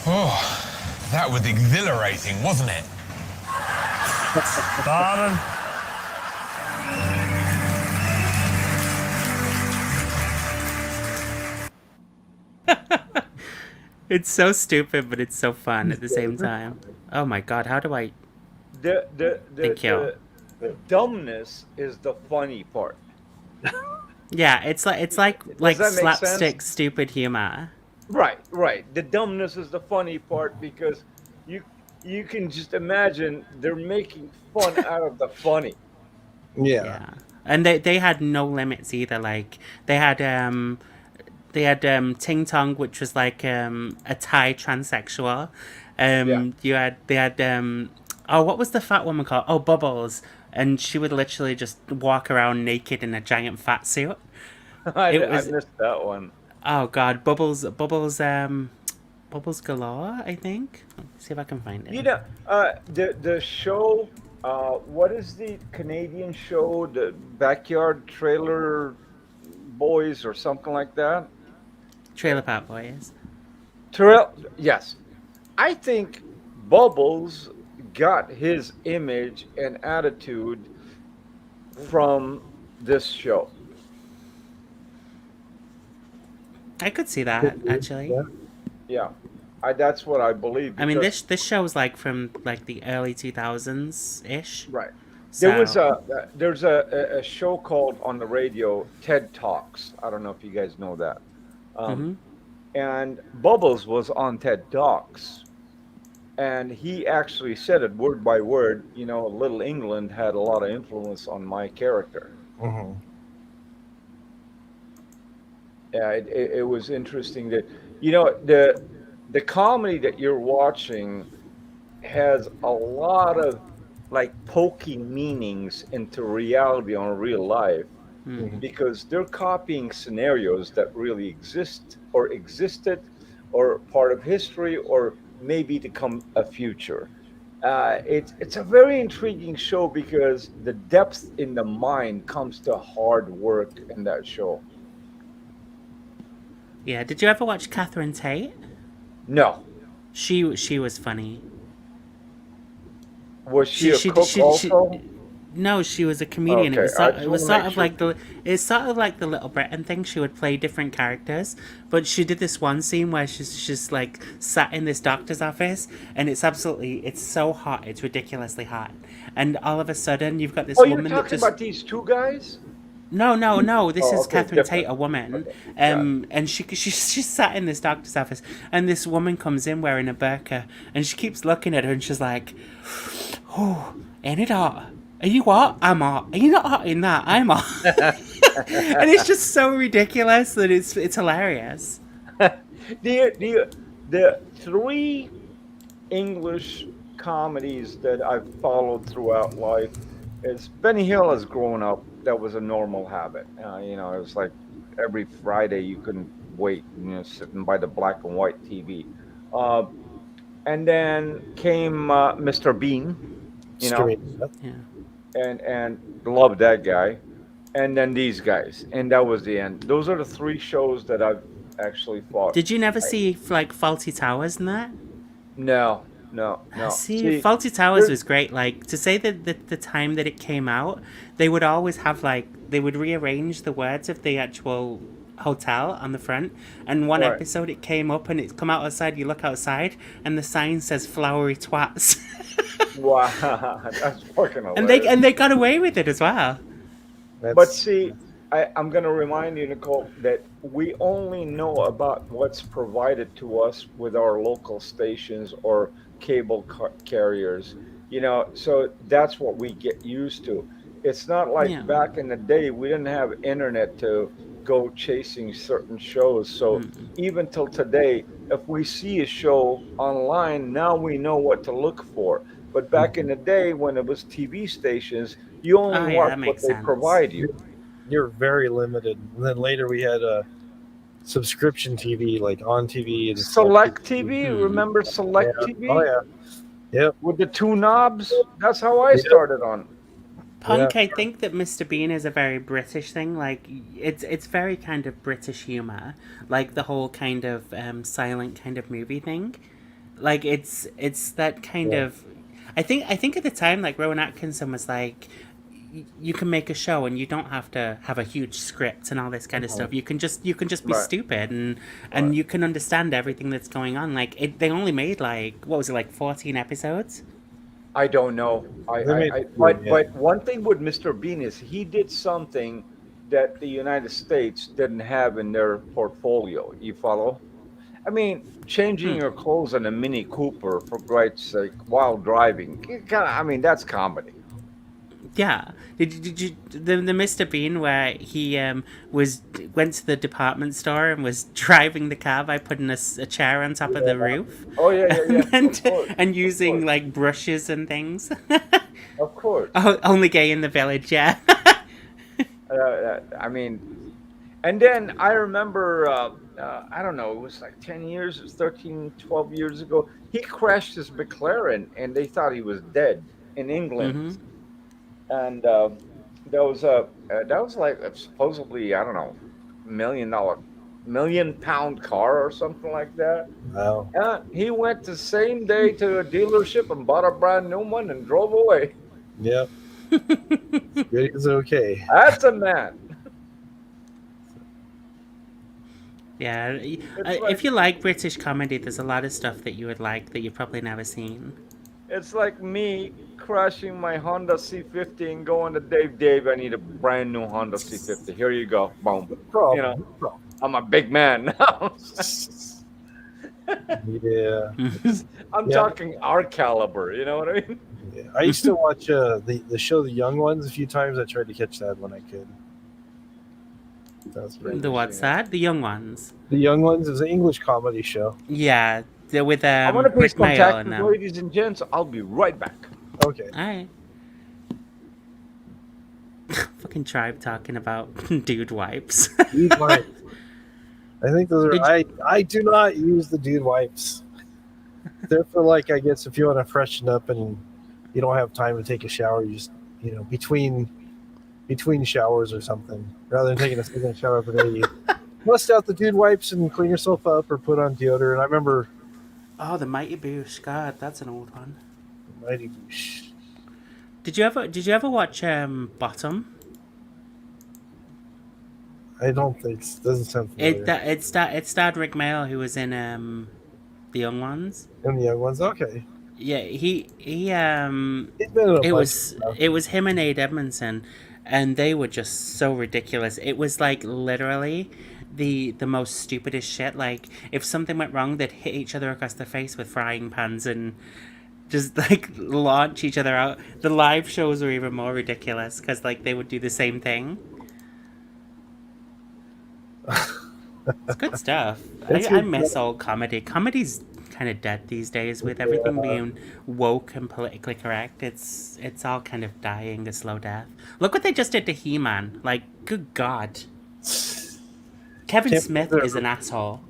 Oh, that was exhilarating, wasn't it? Pardon? It's so stupid, but it's so fun at the same time. Oh my god, how do I... Thank you. The dumbness is the funny part. Yeah, it's like Does that make slapstick sense? stupid humor. Right. The dumbness is the funny part because you can just imagine they're making fun out of the funny. Yeah. And they had no limits either. Like they had Ting Tong, which was like a Thai transsexual. They had oh, what was the fat woman called? Oh, Bubbles. And she would literally just walk around naked in a giant fat suit. I missed that one. Oh god, Bubbles galore, I think. Let's see if I can find it. You know, the show. What is the Canadian show? The Backyard Trailer Boys or something like that. Trailer Park Boys. Yes, I think Bubbles got his image and attitude from this show. I could see that actually. Yeah, that's what I believe. I mean, because- this show's like from like the early 2000s ish. Right. So, There's a show called on the radio TED Talks. I don't know if you guys know that. And Bubbles was on TED Talks, and he actually said it word by word. You know, Little England had a lot of influence on my character. Yeah, it was interesting that the comedy that you're watching has a lot of like poking meanings into reality on real life because they're copying scenarios that really exist or existed or part of history or maybe to come a future. It's a very intriguing show because the depth in the mind comes to hard work in that show. yeah, did you ever watch Catherine Tate? No. She was funny. Was she a cook also? No, she was a comedian. Okay, It was sort of like the Little Britain thing. She would play different characters, but she did this one scene where she's just like sat in this doctor's office, and it's so hot, it's ridiculously hot, and all of a sudden you've got this Oh, woman you're that talking just about these two guys? No. This is okay, Catherine different. Tate, a woman, Okay. and she's sat in this doctor's office, and this woman comes in wearing a burqa, and she keeps looking at her, and she's like, "Oh, ain't it hot? Are you hot? I'm hot. Are you not hot in that? I'm hot." And it's just so ridiculous that it's hilarious. The three English comedies that I've followed throughout life is Benny Hill has grown up. That was a normal habit. It was like every Friday you couldn't wait, sitting by the black and white TV. And then came Mr. Bean, and loved that guy. And then these guys, and that was the end. Those are the three shows that I've actually fought. Did you never see like Faulty Towers and that? No. See, Faulty Towers was great. Like, to say that the time that it came out, they would always have they would rearrange the words of the actual hotel on the front. And one episode it came up and it's come out outside, you look outside, and the sign says "Flowery Twats." Wow, that's fucking hilarious. and they got away with it as well. But see, I'm going to remind you, Nicole, that we only know about what's provided to us with our local stations or cable carriers. So that's what we get used to. It's not like Yeah. back in the day we didn't have internet to go chasing certain shows. So even till today, if we see a show online, now we know what to look for. But back in the day when it was TV stations, you only Oh, yeah, watch that what makes they sense. provide you. You're very limited. And then later we had a subscription TV, like on TV and Select TV, remember Select Yeah. TV? Oh yeah. Yep. With the two knobs? That's how I started on. Punk, I think that Mr. Bean is a very British thing. Like it's very kind of British humor, like the whole kind of silent kind of movie thing. Like it's that kind of. I think at the time, like Rowan Atkinson was like, you can make a show and you don't have to have a huge script and all this kind of stuff. You can just be Right. stupid and you can understand everything that's going on. Like they only made like what was it, like 14 episodes? I don't know. But one thing with Mr. Bean is he did something that the United States didn't have in their portfolio. You follow? I mean, changing your clothes in a Mini Cooper for Christ's sake while driving. I mean, that's comedy. Yeah. Did you the Mr. Bean where he went to the department store and was driving the car by putting a chair on top of the roof? Oh yeah. And using like brushes and things. Of course. Oh, only gay in the village, yeah. I mean, and then I remember, I don't know, it was like 10 years, it was 13, 12 years ago. He crashed his McLaren and they thought he was dead in England. And that was like supposedly, I don't know, million pound car or something like that. Wow. He went the same day to a dealership and bought a brand new one and drove away. Yep. Good is okay. That's a man. Yeah, if you like British comedy, there's a lot of stuff that you would like that you've probably never seen. It's like me crashing my Honda C50 and going to Dave, I need a brand new Honda C50. Here you go. Boom. You know, I'm a big man now. Yeah. I'm talking our caliber, you know what I mean? Yeah. I used to watch the show The Young Ones a few times. I tried to catch that when I could. That's pretty What's that? The Young Ones. The Young Ones is an English comedy show. Yeah, they're with I'm going to pay Rick some Mayall taxes, and them. ladies and gents. I'll be right back. Okay. Alright. Fucking tribe talking about dude wipes. Dude wipes. I think those are. I do not use the dude wipes. They're for like, I guess, if you want to freshen up and you don't have time to take a shower, you just between showers or something, rather than taking a second shower every day. You bust out the dude wipes and clean yourself up or put on deodorant. I remember. Oh, the Mighty Boosh. God, that's an old one. Mighty Boosh. Did you ever watch Bottom? I don't think it doesn't sound familiar. It starred Rick Mayall, who was in The Young Ones. And The Young Ones, okay. Yeah, he He's been in a bunch it was him and Aid Edmondson, and they were just so ridiculous. It was like literally the most stupidest shit. Like if something went wrong, they'd hit each other across the face with frying pans and just like launch each other out. The live shows were even more ridiculous because like they would do the same thing. It's good stuff. I miss old comedy. Comedy's kind of dead these days with everything being woke and politically correct. It's all kind of dying a slow death. Look what they just did to He-Man. Like, good God. Kevin Smith is an asshole.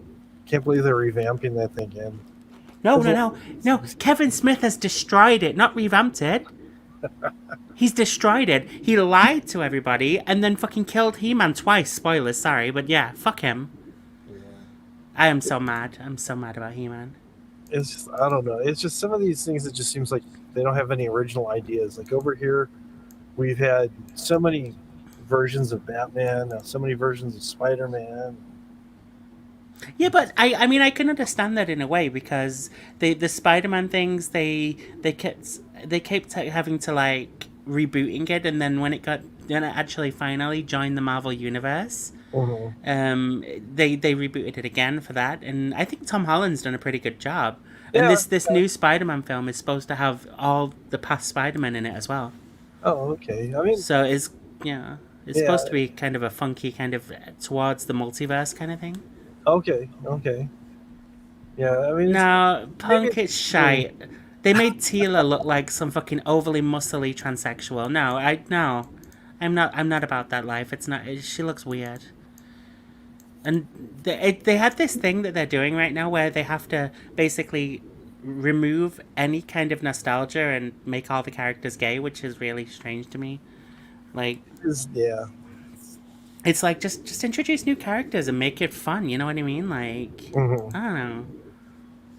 Can't believe they're revamping that thing again. No. Kevin Smith has destroyed it, not revamped it. He's destroyed it. He lied to everybody and then fucking killed He-Man twice. Spoilers, sorry, but yeah, fuck him. Yeah. I am so mad. I'm so mad about He-Man. It's just, I don't know. It's just some of these things, it just seems like they don't have any original ideas. Like over here, we've had so many versions of Batman, so many versions of Spider-Man. Yeah, but I mean I can understand that in a way because the Spider-Man things they kept having to like rebooting it, and then when it actually finally joined the Marvel universe, they rebooted it again for that, and I think Tom Holland's done a pretty good job. And this new Spider-Man film is supposed to have all the past Spider-Man in it as well. Oh, okay. I mean, So it's supposed to yeah. be kind of a funky kind of towards the multiverse kind of thing. Okay. Okay. Yeah. I mean, it's No, maybe punk, it's it's shite. They made Tila look like some fucking overly muscly transsexual. No, I'm not about that life. It's not. She looks weird. And they have this thing that they're doing right now where they have to basically remove any kind of nostalgia and make all the characters gay, which is really strange to me. Like, yeah. it's like just introduce new characters and make it fun. You know what I mean? Like, Mhm. I don't know.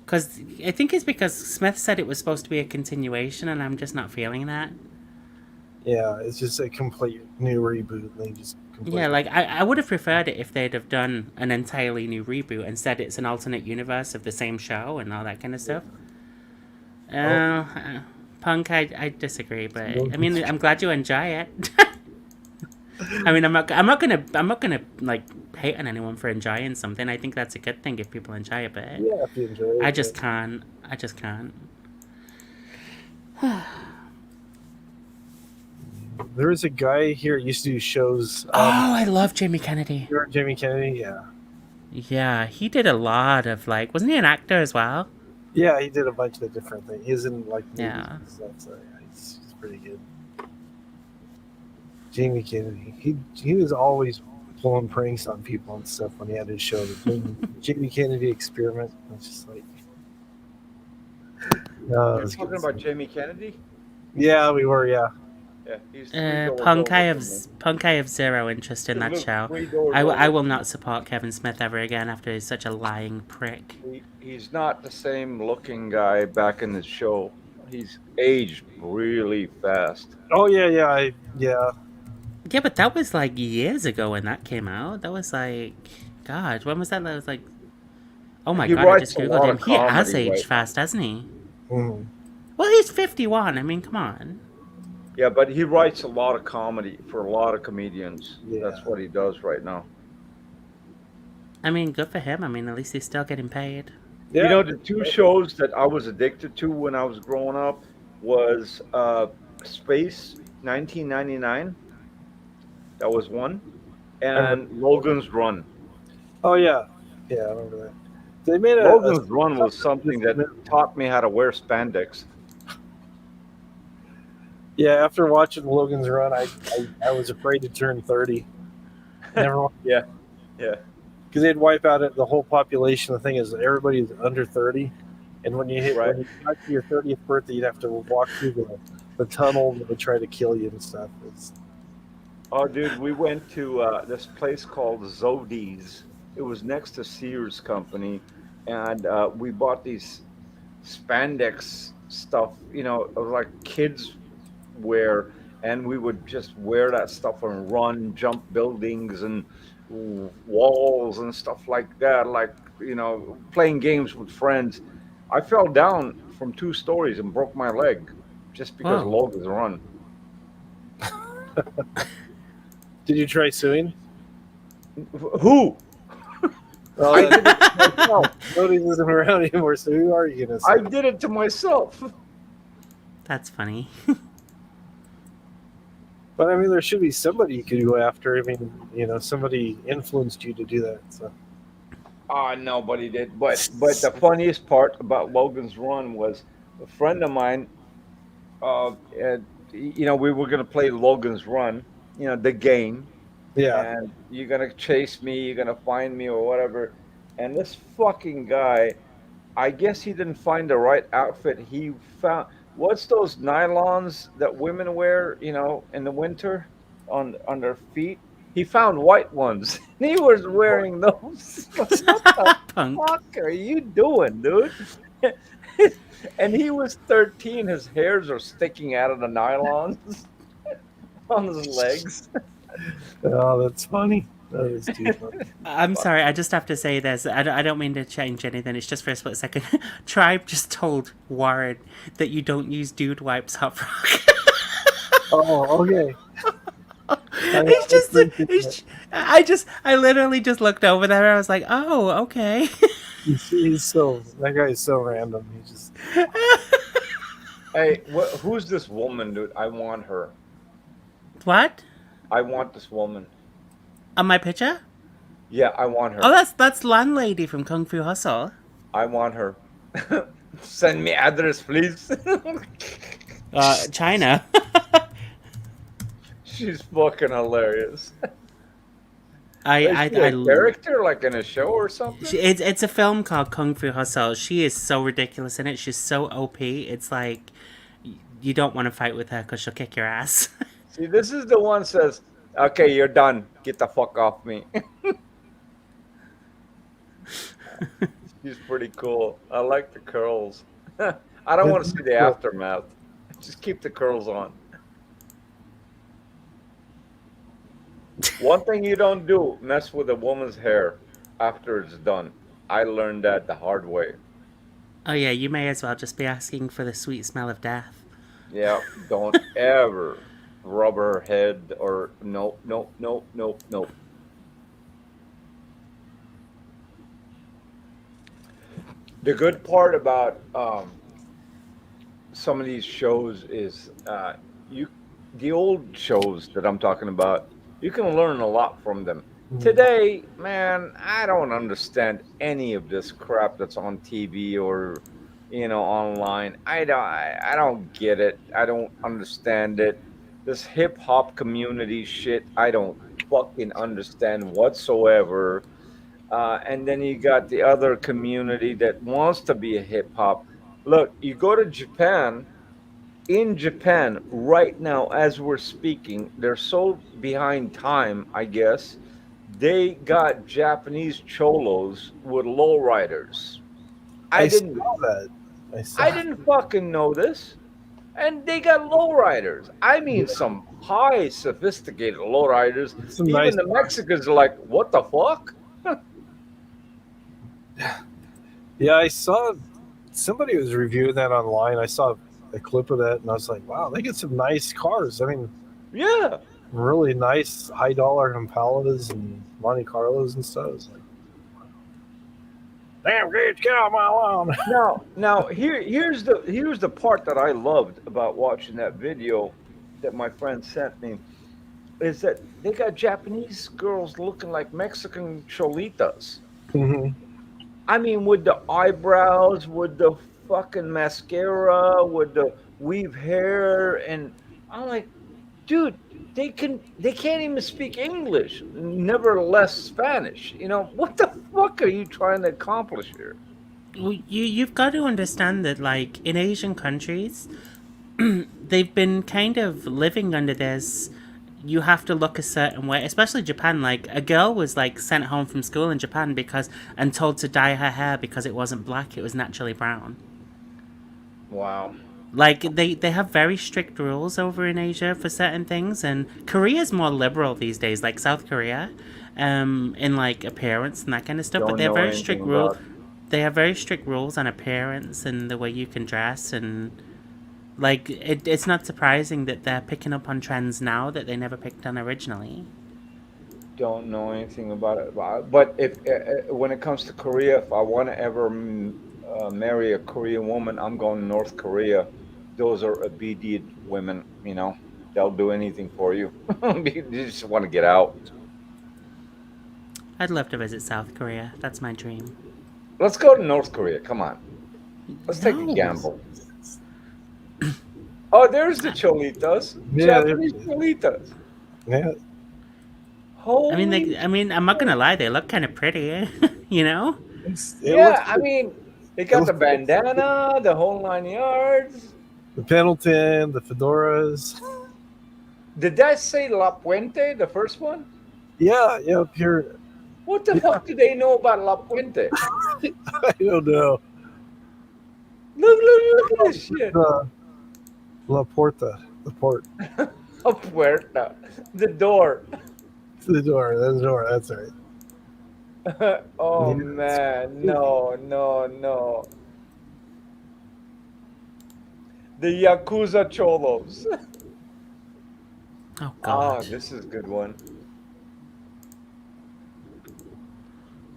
Because I think it's because Smith said it was supposed to be a continuation, and I'm just not feeling that. Yeah, it's just a complete new reboot. They just completely... Yeah, like I would have preferred it if they'd have done an entirely new reboot. Instead, it's an alternate universe of the same show and all that kind of stuff. Punk, I disagree, but I mean, I'm glad you enjoy it. I mean, I'm not gonna like hate on anyone for enjoying something. I think that's a good thing if people enjoy it, but Yeah, if you enjoy it. I just can't. There was a guy here who used to do shows. I love Jamie Kennedy. You're Jamie Kennedy, yeah. Yeah, he did a lot of like, wasn't he an actor as well? Yeah, he did a bunch of different things. He's in like movies Yeah. and stuff, so yeah, he's pretty good. Jamie Kennedy, he was always pulling pranks on people and stuff when he had his show. The Jamie Kennedy Experiment. It's just like, no, You're talking about Jamie Kennedy? yeah, we were, yeah. Yeah, he's Punk, I have zero interest in that show. I will not support Kevin Smith ever again after he's such a lying prick. He's not the same looking guy back in the show. He's aged really fast. Oh yeah. Yeah, but that was like years ago when that came out. That was like, God, when was that? That was like, oh my God, I just googled him. He has aged fast, hasn't he? Mm-hmm. Well, he's 51. I mean, come on. Yeah, but he writes a lot of comedy for a lot of comedians. Yeah. That's what he does right now. I mean, good for him. I mean, at least he's still getting paid. Yeah. You know, the two shows that I was addicted to when I was growing up was Space 1999. That was one. And Logan's Run. Oh, yeah. Yeah, I remember that. They made Logan's Run was something that taught me how to wear spandex. Yeah, after watching Logan's Run, I was afraid to turn 30. Never. Yeah. Because they'd wipe out the whole population. The thing is, everybody's under 30, and when you got to your 30th birthday, you'd have to walk through the tunnel that would try to kill you and stuff. Oh, dude, we went to this place called Zodi's. It was next to Sears Company, and we bought these spandex stuff. You know, it was like kids wear, and we would just wear that stuff and run, jump buildings and walls and stuff like that, like, you know, playing games with friends. I fell down from 2 stories and broke my leg just because of Logan's Run. Did you try suing? Who? I did it to myself. Nobody's isn't around anymore, so who are you going to sue? I did it to myself. That's funny. But I mean, there should be somebody you could go after. I mean, you know, somebody influenced you to do that. So. Nobody did. But the funniest part about Logan's Run was a friend of mine. You know, we were gonna play Logan's Run. You know, the game. Yeah. And you're gonna chase me. You're gonna find me or whatever. And this fucking guy, I guess he didn't find the right outfit. He found. What's those nylons that women wear, you know, in the winter on their feet? He found white ones. He was wearing those. What the fuck are you doing, dude? And he was 13. His hairs are sticking out of the nylons on his legs. Oh, that's funny. That is too funny. I'm sorry, I just have to say this. I don't mean to change anything. It's just for a split second. Tribe just told Warren that you don't use dude wipes, Hot Frog. Oh, okay. I literally just looked over there. I was like, oh, okay. That guy is so random. He just. Hey, who's this woman, dude? I want her. What? I want this woman. On my picture? Yeah, I want her. Oh, that's Landlady from Kung Fu Hustle. I want her. Send me address, please. China. She's fucking hilarious. I Is she a character like in a show or something? It's a film called Kung Fu Hustle. She is so ridiculous in it. She's so OP. It's like you don't want to fight with her because she'll kick your ass. See, this is the one says, "Okay, you're done. Get the fuck off me." She's pretty cool. I like the curls. I don't want to see the aftermath. Just keep the curls on. One thing you don't do, mess with a woman's hair after it's done. I learned that the hard way. Oh yeah, you may as well just be asking for the sweet smell of death. Yeah, don't ever rub her head or no. The good part about some of these shows is the old shows that I'm talking about, you can learn a lot from them. Today, man, I don't understand any of this crap that's on TV or online. I don't get it. I don't understand it. This hip hop community shit, I don't fucking understand whatsoever. And then you got the other community that wants to be a hip hop. Look, you go to Japan. In Japan right now, as we're speaking, they're so behind time, I guess. They got Japanese cholos with lowriders. I didn't know that. I didn't fucking know this. And they got lowriders. I mean, some high sophisticated lowriders. Even nice the Mexicans are like, what the fuck? Yeah, I saw somebody was reviewing that online. I saw a clip of that, and I was like, wow, they get some nice cars. I mean, yeah, really nice high dollar Impalas and Monte Carlos and stuff. It's like, damn, great, get out of my lawn. Now here's the part that I loved about watching that video that my friend sent me, is that they got Japanese girls looking like Mexican cholitas. Mm-hmm. I mean, with the eyebrows, with the fucking mascara, with the weave hair, and I'm like, dude, they can't even speak English, nevertheless Spanish. What the fuck are you trying to accomplish here? Well, you've got to understand that, like, in Asian countries, they've been kind of living under this. You have to look a certain way, especially Japan. Like, a girl was like sent home from school in Japan and told to dye her hair because it wasn't black, it was naturally brown. Wow. Like, they have very strict rules over in Asia for certain things, and Korea's more liberal these days, like South Korea, in like appearance and that kind of stuff. But they have very strict rules. They have very strict rules on appearance and the way you can dress, and like it's not surprising that they're picking up on trends now that they never picked on originally. Don't know anything about it, but if when it comes to Korea, if I want to ever marry a Korean woman, I'm going to North Korea. Those are obedient women, they'll do anything for you. You just want to get out. I'd love to visit South Korea. That's my dream. Let's go to North Korea. Come on. Let's take a gamble. Oh, there's the cholitas. Yeah, Japanese cholitas. Yeah. I mean, I'm not gonna lie, they look kind of pretty, Yeah, I mean, they got the bandana, the whole 9 yards. The Pendleton, the fedoras. Did that say La Puente, the first one? Yeah, up here. What the fuck do they know about La Puente? I don't know. Look at this shit. La Puerta, the port. La Puerta, the door. The door, that's right. Oh, man, no. The Yakuza Cholos. Oh, God. Oh, this is a good one.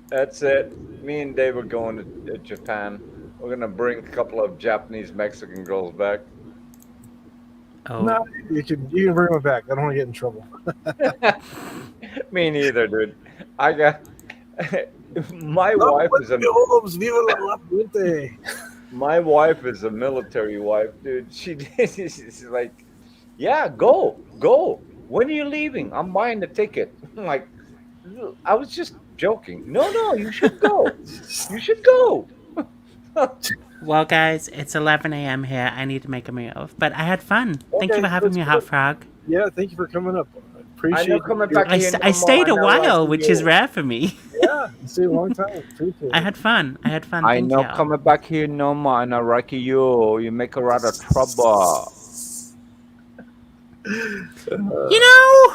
That's it. Me and Dave are going to Japan. We're going to bring a couple of Japanese Mexican girls back. Oh. No, you can bring him back. I don't want to get in trouble. Me neither, dude. I got my wife is a my wife is a military wife, dude. She's like, yeah, go. When are you leaving? I'm buying the ticket. I'm like, I was just joking. No, you should go. You should go. Well, guys, it's 11 a.m. here. I need to make a move. But I had fun. Thank you Okay, for having that's me, good. Hot Frog. Yeah, thank you for coming up. I I appreciate know coming back here. I stayed a while, which is rare for me. Yeah, you stayed a long time. Appreciate I it. had fun. I Thank know you. coming back here no more, and I like you. You make a lot of trouble. You know,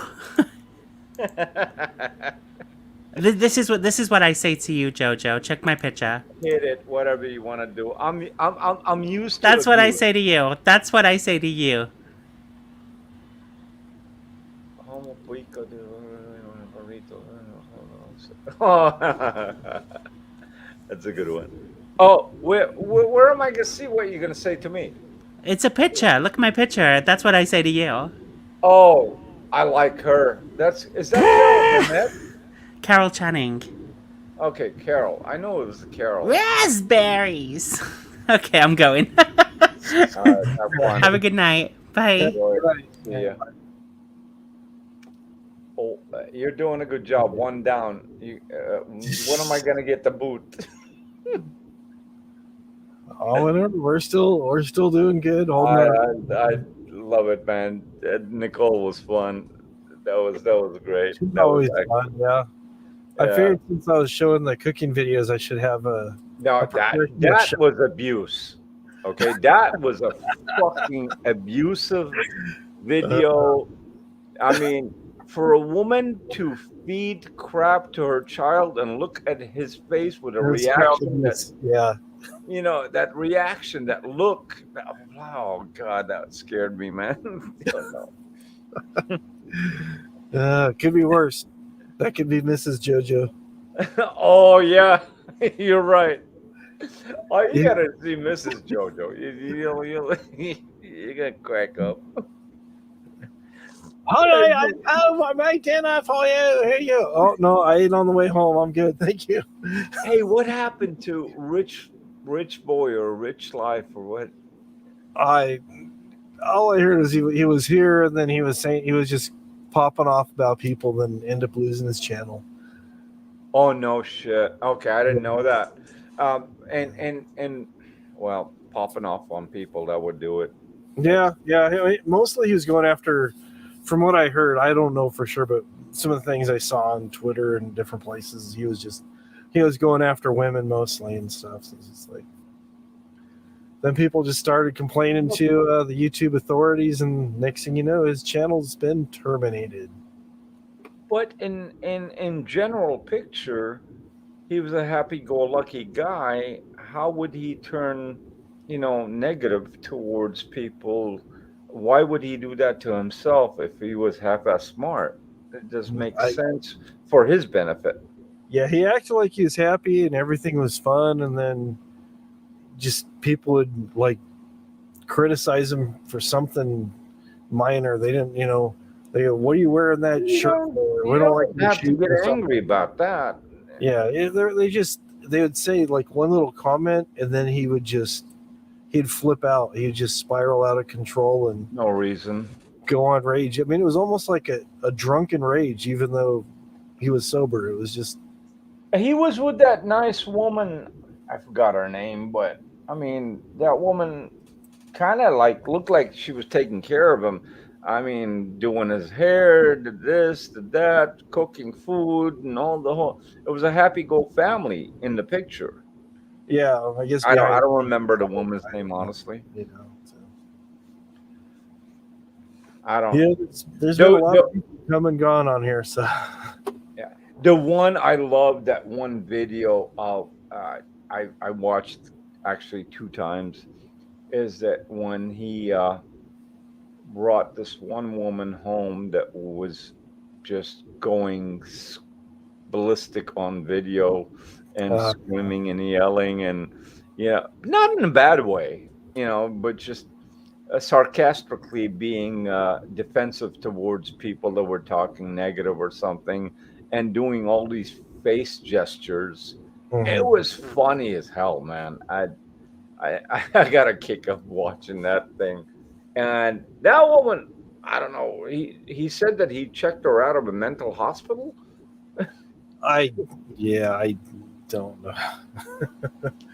this is what I say to you, Jojo. Check my picture. Hit it, whatever you want to do. I'm used to. That's what I abuse. say to you. That's what I say to you. That's a good one. Oh, where am I gonna see what you're gonna say to me? It's a picture. Look at my picture. That's what I say to you. Oh, I like her. Is that Carol Burnett? Carol Channing. Okay, Carol. I know it was Carol. Raspberries. Okay, I'm going. Have fun. Have a good night. Bye. See ya. Oh, you're doing a good job. One down. When am I gonna get the boot? Oh, whatever. We're still doing good. I love it, man. Nicole was fun. That was great. She's That was always fun. Yeah. I figured since I was showing the cooking videos, I should have a. No, that was abuse. Okay, that was a fucking abusive video. I mean, for a woman to feed crap to her child and look at his face with a reaction yeah. You know, that reaction, that look. Oh God, that scared me, man. Could be worse. That could be Mrs. JoJo. Oh yeah, you're right. Oh, you gotta see Mrs. JoJo. You're gonna crack up. I made dinner for you. Here you. Oh no, I ate on the way home. I'm good, thank you. Hey, what happened to Rich Boy or Rich Life or what? All I heard is he was here, and then he was saying he was just popping off about people, then end up losing his channel. Oh no shit. Okay, I didn't know that. And well, popping off on people, that would do it. Yeah. Mostly he was going after, from what I heard, I don't know for sure, but some of the things I saw on Twitter and different places, he was going after women mostly and stuff. So it's just like, then people just started complaining to the YouTube authorities, and next thing you know, his channel's been terminated. But in general picture, he was a happy-go-lucky guy. How would he turn, negative towards people? Why would he do that to himself if he was half-ass smart? It just makes sense for his benefit. Yeah, he acted like he was happy and everything was fun, and then just people would like criticize him for something minor. They didn't, they go, "What are you wearing that shirt for? We don't like your have to shoes," get or something. angry about that. Yeah, they would say like one little comment, and then he'd flip out. He'd just spiral out of control and no reason go on rage. I mean, it was almost like a drunken rage, even though he was sober. It was just. He was with that nice woman. I forgot her name, but I mean, that woman kind of like looked like she was taking care of him. I mean, doing his hair, did this, did that, cooking food, and all the whole. It was a happy-go family in the picture. Yeah, I guess. I don't remember the woman's name, honestly. I don't. Yeah, there's been a lot of people come and gone on here, so. Yeah, the one I love, that one video of I watched actually 2 times, is that when he brought this one woman home that was just going ballistic on video and screaming and yelling, and not in a bad way, but just sarcastically being defensive towards people that were talking negative or something, and doing all these face gestures. It was funny as hell, man. I got a kick of watching that thing. And that woman, I don't know. He said that he checked her out of a mental hospital. I don't know.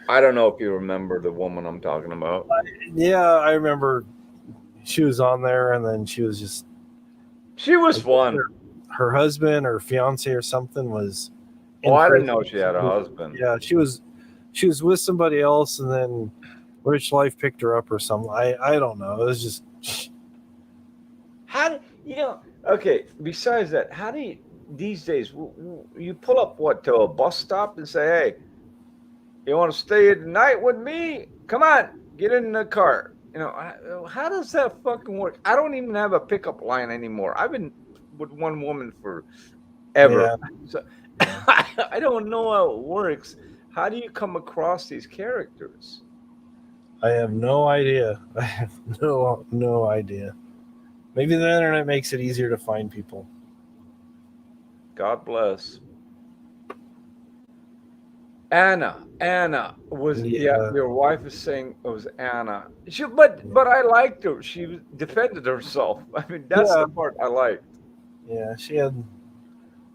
I don't know if you remember the woman I'm talking about. Yeah, I remember she was on there, and then she was fun. Her husband or fiance or something was. Oh, I didn't know she had a husband. Yeah, she was with somebody else, and then Rich Life picked her up or something. I don't know. It was just. How do you know? Okay. Besides that, how do you these days? You pull up to a bus stop and say, "Hey, you want to stay the night with me? Come on, get in the car." You know, how does that fucking work? I don't even have a pickup line anymore. I've been with one woman for ever. Yeah. So I don't know how it works. How do you come across these characters? I have no idea. I have no idea. Maybe the internet makes it easier to find people. God bless. Anna was your wife is saying it was Anna. But I liked her. She defended herself. I mean, that's the part I liked. Yeah, she had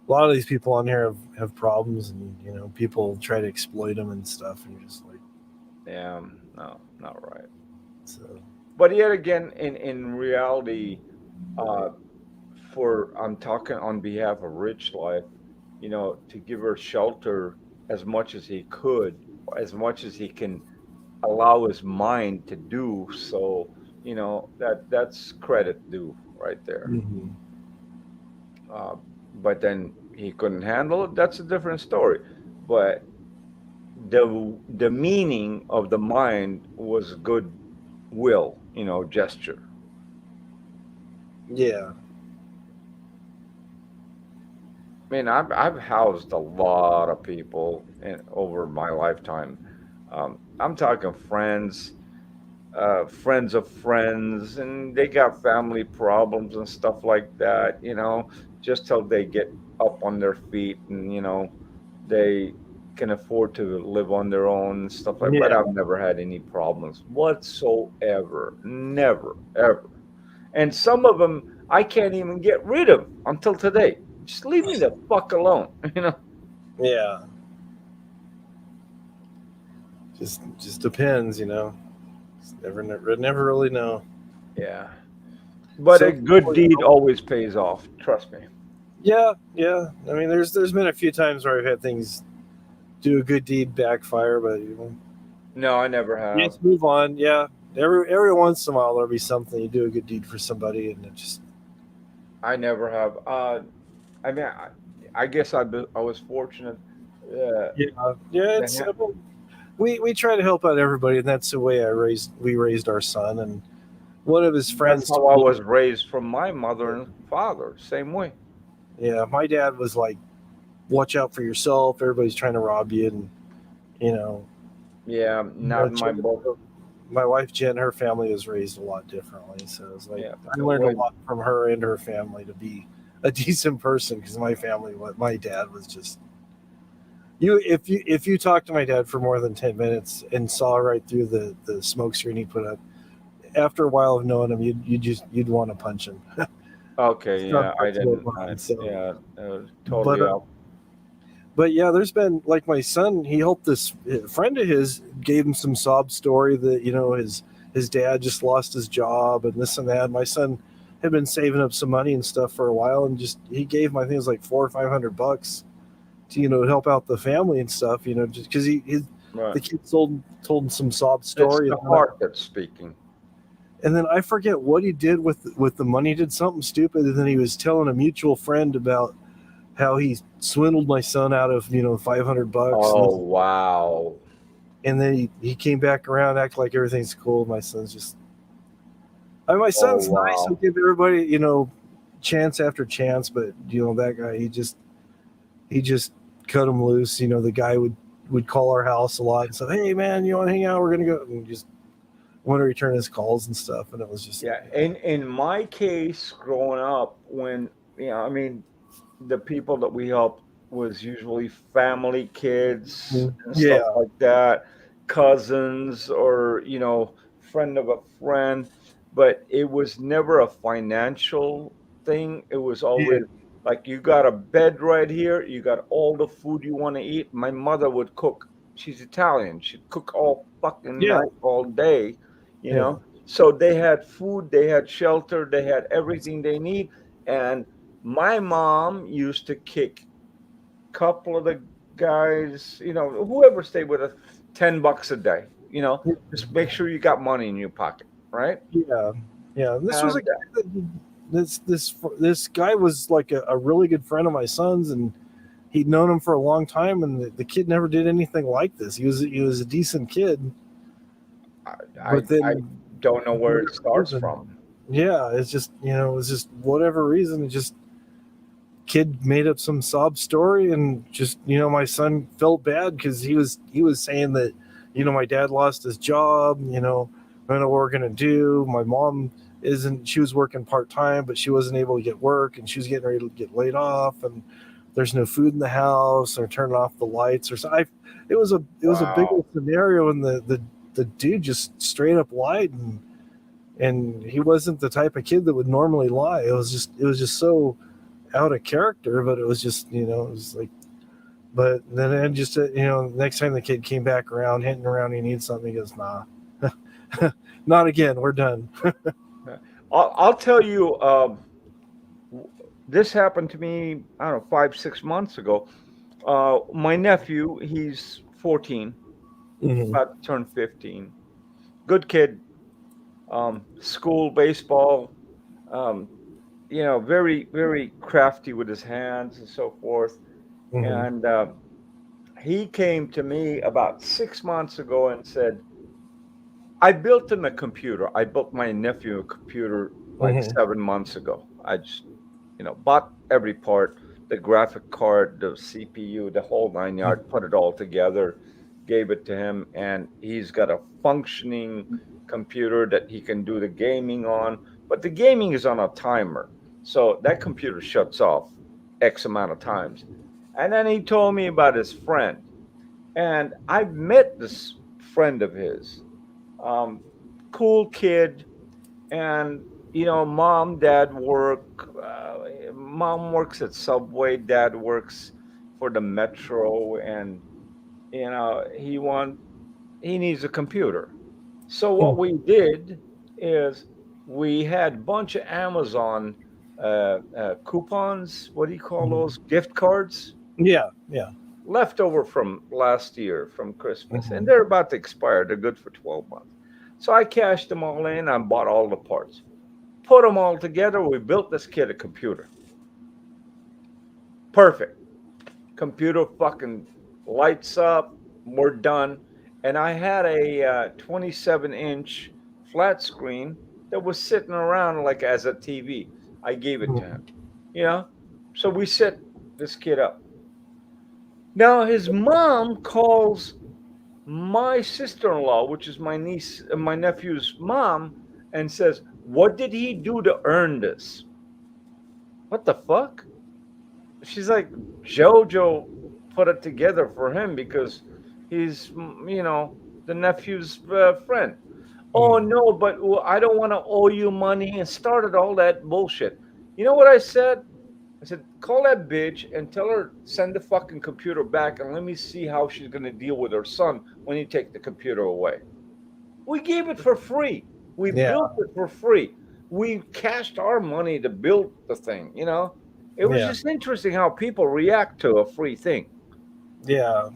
a lot of these people on here have problems, and people try to exploit them and stuff, and you're just like, yeah, no, not right. So, but yet again, in reality, I'm talking on behalf of Rich Life, to give her shelter as much as he could, as much as he can allow his mind to do. So, that's credit due right there. Mm-hmm. But then he couldn't handle it. That's a different story. But the meaning of the mind was goodwill, gesture. Yeah. I mean, I've housed a lot of people over my lifetime. I'm talking friends, friends of friends, and they got family problems and stuff like that. Just till they get up on their feet and they can afford to live on their own and stuff like that. But I've never had any problems whatsoever. Never, ever. And some of them I can't even get rid of until today. Just leave me the fuck alone, Yeah. Just depends, Just never really know. Yeah. But a good deed always pays off. Trust me. Yeah. I mean, there's been a few times where I've had things do a good deed backfire, but no, I never have. Just move on. Yeah. Every once in a while there'll be something, you do a good deed for somebody, and it just. I never have. I mean, I guess I was fortunate. It's we try to help out everybody, and that's the way we raised our son. And one of his friends. That's how I was raised from my mother and father. Same way. Yeah, my dad was like, "Watch out for yourself. Everybody's trying to rob you," and Yeah, not my book. My wife Jen, her family was raised a lot differently, so it was like I learned a lot from her and her family to be a decent person, because my dad was just if you talk to my dad for more than 10 minutes and saw right through the smoke screen he put up, after a while of knowing him, you'd want to punch him. Okay, yeah, I didn't. Totally. But yeah, there's been, like, my son, he helped this friend of his, gave him some sob story that his dad just lost his job and this and that. My son had been saving up some money and stuff for a while, and he gave him, I think it was like $400 or $500 to help out the family and stuff, just because the kid told him some sob story. It's the heart that's speaking. And then I forget what he did with the money. He did something stupid, and then he was telling a mutual friend about how he swindled my son out of $500. Oh, wow. And then he came back around, act like everything's cool. My son's just my son's nice. He'll give everybody chance after chance, but that guy, he just cut him loose. The guy would call our house a lot and say, "Hey man, you want to hang out? We're gonna go," and just want to return his calls and stuff. And it was just In my case, growing up, when I mean, the people that we helped was usually family, kids, and stuff like that, cousins, or friend of a friend. But it was never a financial thing. It was always like, you got a bed right here, you got all the food you want to eat. My mother would cook. She's Italian. She'd cook all fucking night, all day, So they had food, they had shelter, they had everything they need. And my mom used to kick a couple of the guys, whoever stayed with us, $10 a day. Just make sure you got money in your pocket, right? Yeah. This was a guy that this guy was like a really good friend of my son's, and he'd known him for a long time, and the kid never did anything like this. He was a decent kid. I don't know where it starts from. Yeah, it's just it was just whatever reason, just kid made up some sob story, and just my son felt bad because he was saying that my dad lost his job. I don't know what we're gonna do. My mom she was working part-time, but she wasn't able to get work, and she was getting ready to get laid off, and there's no food in the house, or turning off the lights or something. It was a big scenario, and the dude just straight up lied, and he wasn't the type of kid that would normally lie. It was just so out of character, but it was just it was like. But then it just next time the kid came back around, hitting around, he needs something, he goes, nah, not again, we're done. I'll tell you, this happened to me, I don't know, 5-6 months ago. My nephew, he's 14, about to turn 15. Good kid. School, baseball, very, very crafty with his hands and so forth. And he came to me about 6 months ago and said, I built him a computer. I built my nephew a computer like 7 months ago. I just, bought every part, the graphic card, the CPU, the whole 9 yards, put it all together, gave it to him, and he's got a functioning computer that he can do the gaming on. But the gaming is on a timer, so that computer shuts off X amount of times. And then he told me about his friend, and I've met this friend of his. Cool kid, and mom, dad work. Mom works at Subway, dad works for the Metro, and he needs a computer. So what we did is we had a bunch of Amazon coupons. What do you call those? Gift cards? Yeah. Leftover from last year, from Christmas, and they're about to expire. They're good for 12 months. So I cashed them all in. I bought all the parts, put them all together. We built this kid a computer. Perfect. Computer fucking lights up. We're done. And I had a 27-inch flat screen that was sitting around like as a TV. I gave it to him. So we set this kid up. Now his mom calls my sister-in-law, which is my niece, my nephew's mom, and says, "What did he do to earn this?" What the fuck? She's like, JoJo put it together for him because he's, the nephew's friend. Oh no, but I don't want to owe you money, and started all that bullshit. You know what I said? I said, call that bitch and tell her, send the fucking computer back, and let me see how she's going to deal with her son when you take the computer away. We gave it for free. We built it for free. We cashed our money to build the thing, It was just interesting how people react to a free thing. Yeah.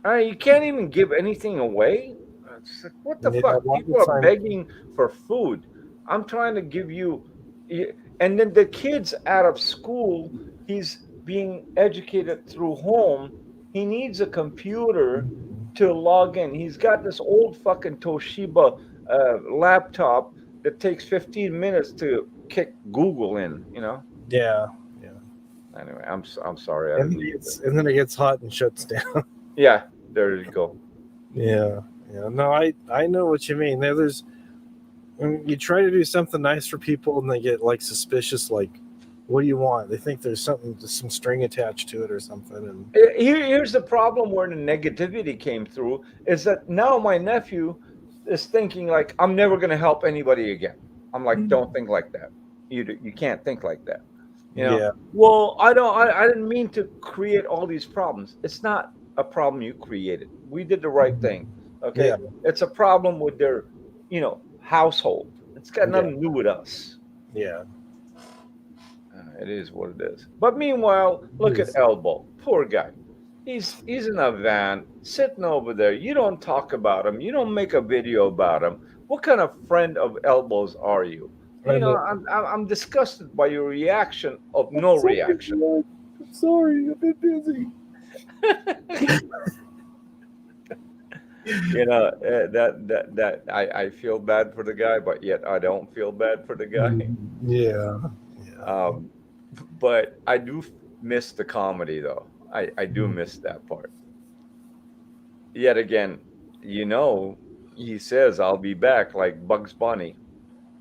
You can't even give anything away. It's like, what the fuck? People are begging for food. I'm trying to give you... And then the kid's out of school. He's being educated through home. He needs a computer to log in. He's got this old fucking Toshiba laptop that takes 15 minutes to kick Google in, Yeah. Anyway, I'm sorry. And then it gets hot and shuts down. Yeah, there you go. Yeah. Yeah, no, I know what you mean. There's when you try to do something nice for people and they get like suspicious, like, what do you want? They think there's some string attached to it or something. And Here's the problem where the negativity came through is that now my nephew is thinking like, I'm never going to help anybody again. I'm like, don't think like that. You can't think like that. yeah, Well, I didn't mean to create all these problems. It's not a problem you created. We did the right thing. Okay. yeah, It's a problem with their, household. It's got yeah, nothing to do with us. yeah. It is what it is. But meanwhile, look at Yes. Elbow. Poor guy. He's in a van sitting over there. You don't talk about him. You don't make a video about him. What kind of friend of Elbow's are you? I know. I'm disgusted by your reaction of no reaction. I'm sorry, I've been busy. That I feel bad for the guy, but yet I don't feel bad for the guy. Yeah. But I do miss the comedy, though. I do miss that part. Yet again, he says, I'll be back like Bugs Bunny.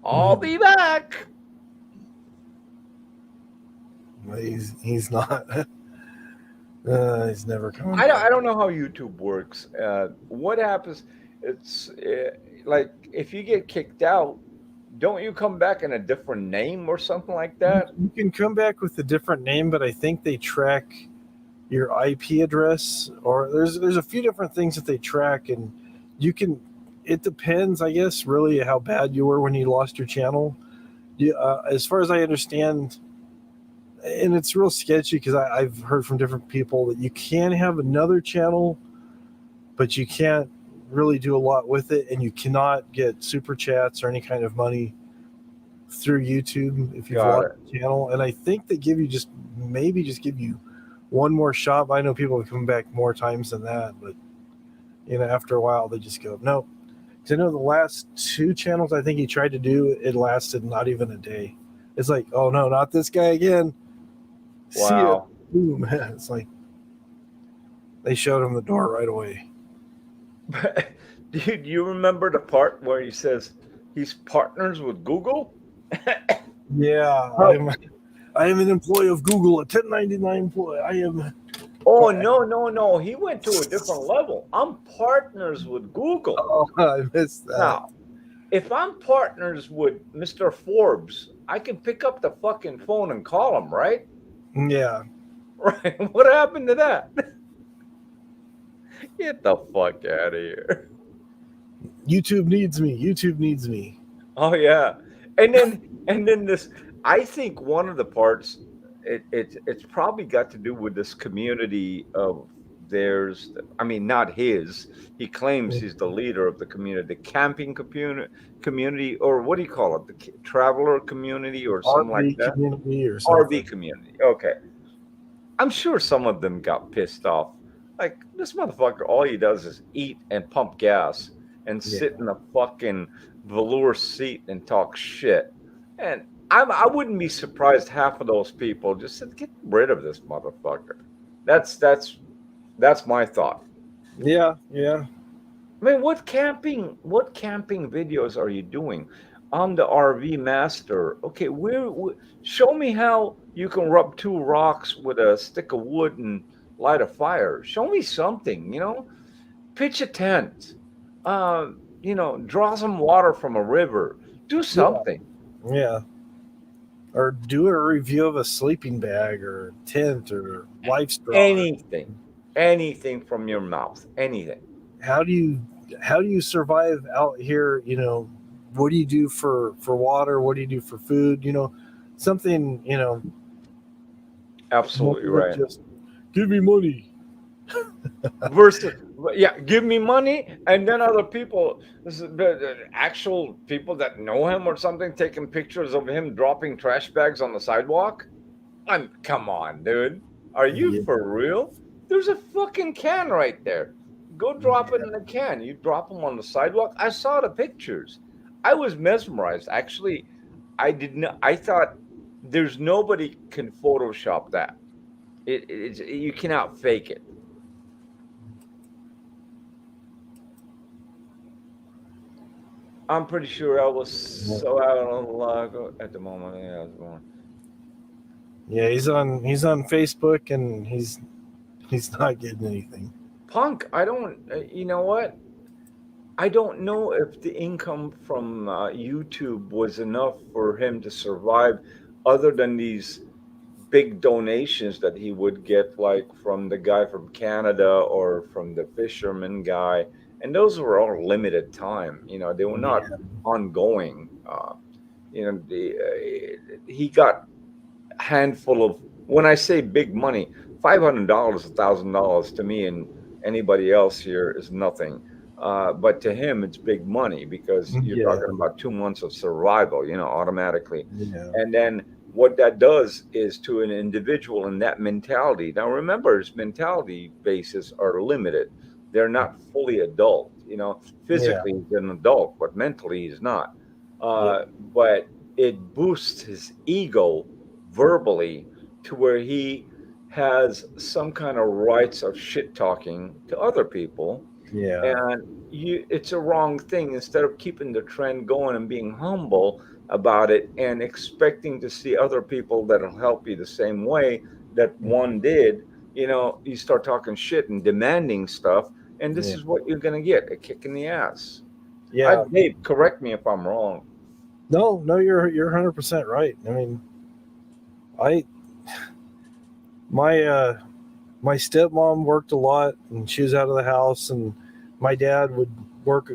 I'll be back. He's not. He's never coming. I don't know how YouTube works. What happens? It's like if you get kicked out, don't you come back in a different name or something like that? You can come back with a different name, but I think they track your IP address, or there's a few different things that they track, and you can. It depends, I guess, really how bad you were when you lost your channel. As far as I understand, and it's real sketchy because I've heard from different people that you can have another channel, but you can't really do a lot with it, and you cannot get super chats or any kind of money through YouTube if you've lost the channel. And I think they give you just give you one more shot. I know people have come back more times than that, but after a while they just go, nope. Because I know the last 2 channels I think he tried to do, it lasted not even a day. It's like, oh no, not this guy again. Wow. See ya. Boom. It's like they showed him the door right away. Do you remember the part where he says he's partners with Google? Yeah, I am an employee of Google, a 1099 employee. I am. Oh, no. He went to a different level. I'm partners with Google. Oh, I missed that. Now, if I'm partners with Mr. Forbes, I can pick up the fucking phone and call him, right? Yeah. Right. What happened to that? Get the fuck out of here. YouTube needs me. YouTube needs me. Oh yeah. And then this, I think one of the parts, it's probably got to do with this community of theirs. I mean, not his. He claims he's the leader of the community, the camping community, or what do you call it? The traveler community or something like that? Community or something. RV community. Okay. I'm sure some of them got pissed off. Like, this motherfucker, all he does is eat and pump gas and sit in a fucking velour seat and talk shit. And I wouldn't be surprised half of those people just said, get rid of this motherfucker. That's my thought. Yeah. I mean, what camping videos are you doing? I'm the RV master. Okay, show me how you can rub 2 rocks with a stick of wood and light a fire. Show me something, pitch a tent, draw some water from a river. Do something. Yeah. Or do a review of a sleeping bag or tent or life straw. Anything from your mouth. Anything. How do you survive out here? What do you do for water? What do you do for food? Something. Absolutely right. Just give me money. Versus, give me money, and then other people, the actual people that know him or something, taking pictures of him dropping trash bags on the sidewalk. Come on, dude. Are you for real? There's a fucking can right there. Go drop it in the can. You drop them on the sidewalk. I saw the pictures. I was mesmerized. Actually, I thought there's nobody can Photoshop that. You cannot fake it. I'm pretty sure I was so out on luck at the moment. Yeah, I was going. Yeah, he's on Facebook, and he's not getting anything. Punk, I don't. You know what? I don't know if the income from YouTube was enough for him to survive, other than these big donations that he would get, like from the guy from Canada or from the fisherman guy, and those were all limited time. You know, they were not ongoing. He got a handful of. When I say big money, $500, $1,000 to me and anybody else here is nothing. But to him, it's big money because you're talking about 2 months of survival, automatically. Yeah. And then what that does is to an individual in that mentality. Now, remember, his mentality bases are limited. They're not fully adult. Physically he's an adult, but mentally he's not. But it boosts his ego verbally to where he has some kind of rights of shit talking to other people. Yeah. And it's a wrong thing. Instead of keeping the trend going and being humble about it and expecting to see other people that'll help you the same way that one did, you start talking shit and demanding stuff, and this is what you're gonna get: a kick in the ass. Yeah. Dave, correct me if I'm wrong. No, you're 100% right. I mean, my stepmom worked a lot, and she was out of the house, and my dad would work.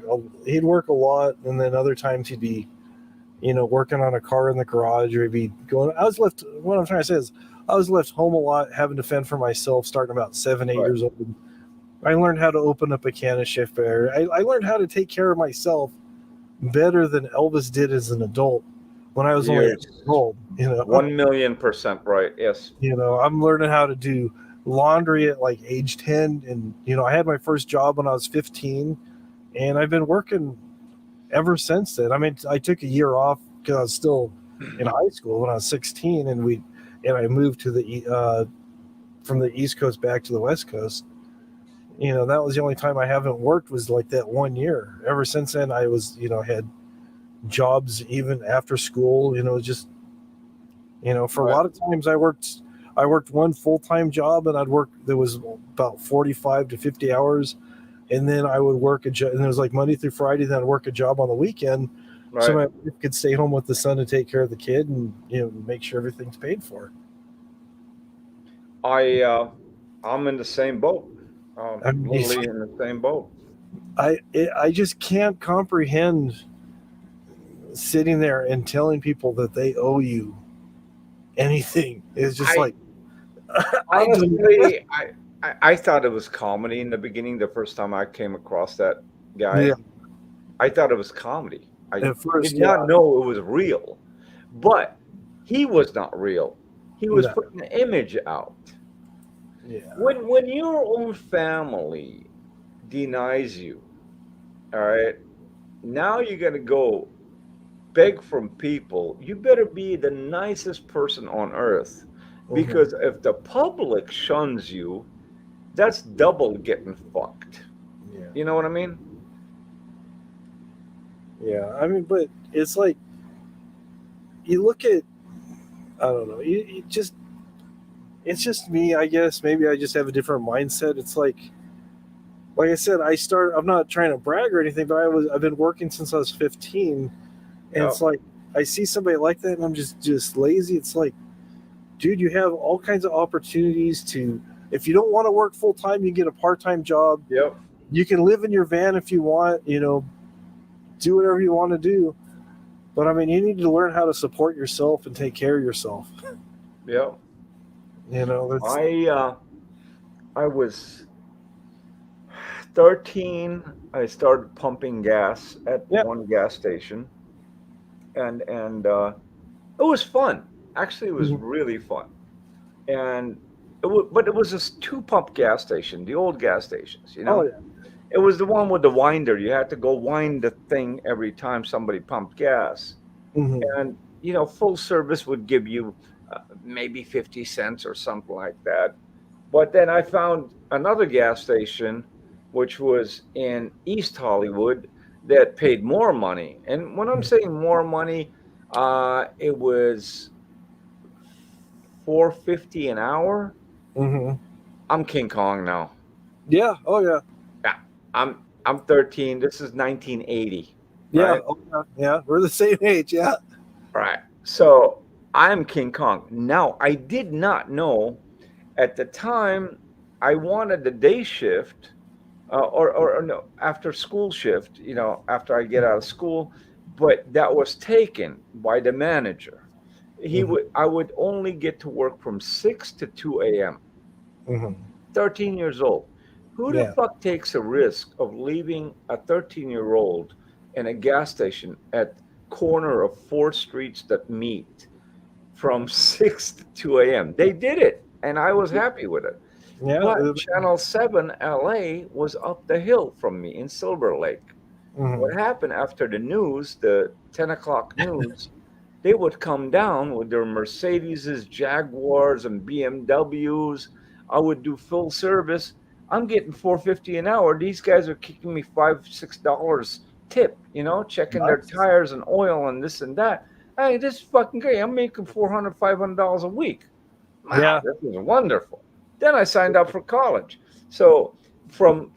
He'd work a lot, and then other times he'd be, working on a car in the garage, or he'd be going. What I'm trying to say is, I was left home a lot, having to fend for myself, starting about 7, 8 years old. I learned how to open up a can of Shift Bear. I learned how to take care of myself better than Elvis did as an adult when I was only 8 years old. 1,000,000% right. Yes. I'm learning how to do laundry at like age 10, and I had my first job when I was 15, and I've been working ever since then. I mean, I took a year off because I was still in high school when I was 16, and I moved to from the East Coast back to the West Coast. That was the only time I haven't worked, was like that 1 year. Ever since then, I was had jobs even after school. Just for a lot of times I worked one full-time job, and I'd work that was about 45 to 50 hours, and then I would work and it was like Monday through Friday. Then I'd work a job on the weekend, so my wife could stay home with the son to take care of the kid and make sure everything's paid for. I'm in the same boat. Literally in the same boat. I just can't comprehend sitting there and telling people that they owe you anything. It's just honestly, I thought it was comedy in the beginning. The first time I came across that guy, I thought it was comedy. I did not know it was real, but he was not real. He was putting an image out. Yeah. When your own family denies you, all right, now you're gonna go beg from people. You better be the nicest person on earth, because if the public shuns you, that's double getting fucked. Yeah. You know what I mean? Yeah, I mean, but it's like, you look at, I don't know, it's just me, I guess. Maybe I just have a different mindset. It's like I said, I'm not trying to brag or anything, but I've been working since I was 15, and it's like, I see somebody like that, and I'm just lazy. It's like, dude, you have all kinds of opportunities to, if you don't want to work full time, you get a part-time job. Yep. You can live in your van if you want, do whatever you want to do. But I mean, you need to learn how to support yourself and take care of yourself. Yeah. I was 13. I started pumping gas at one gas station, and it was fun. Actually, it was really fun, and but it was a 2-pump gas station, the old gas stations. Oh, yeah. It was the one with the winder. You had to go wind the thing every time somebody pumped gas. And, full service would give you maybe 50 cents or something like that. But then I found another gas station, which was in East Hollywood, that paid more money. And when I'm saying more money, it was $4.50 an hour. Mm-hmm. I'm King Kong now. Yeah. Oh yeah. Yeah. I'm 13. This is 1980. Yeah. Right? Oh, yeah. Yeah. We're the same age. Yeah. Right. So I'm King Kong. Now, I did not know at the time I wanted the day shift or no, after school shift, after I get out of school, but that was taken by the manager. I would only get to work from 6 to 2 a.m. Mm-hmm. 13 years old. Who the Yeah. fuck takes a risk of leaving a 13-year-old in a gas station at corner of four streets that meet from 6 to 2 a.m.? They did it, and I was happy with it. Yeah. But Channel 7 LA was up the hill from me in Silver Lake. What happened after the news, the 10 o'clock news, they would come down with their Mercedes, Jaguars, and BMWs. I would do full service. I'm getting $4.50 an hour. These guys are kicking me $5-6 tip, checking their tires and oil and this and that. Hey, this is fucking great. I'm making $400-500 a week. Wow, Yeah. this is wonderful. Then I signed up for college. So from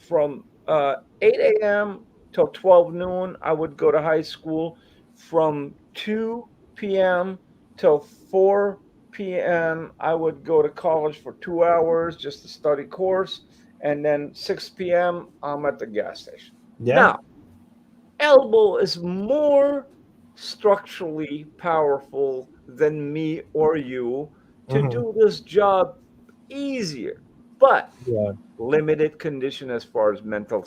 8 a.m. till 12 noon, I would go to high school. From 2 p.m. till 4 p.m., I would go to college for 2 hours just to study course. And then 6 p.m., I'm at the gas station. Yeah. Now, Elbow is more structurally powerful than me or you to do this job easier, but limited condition as far as mental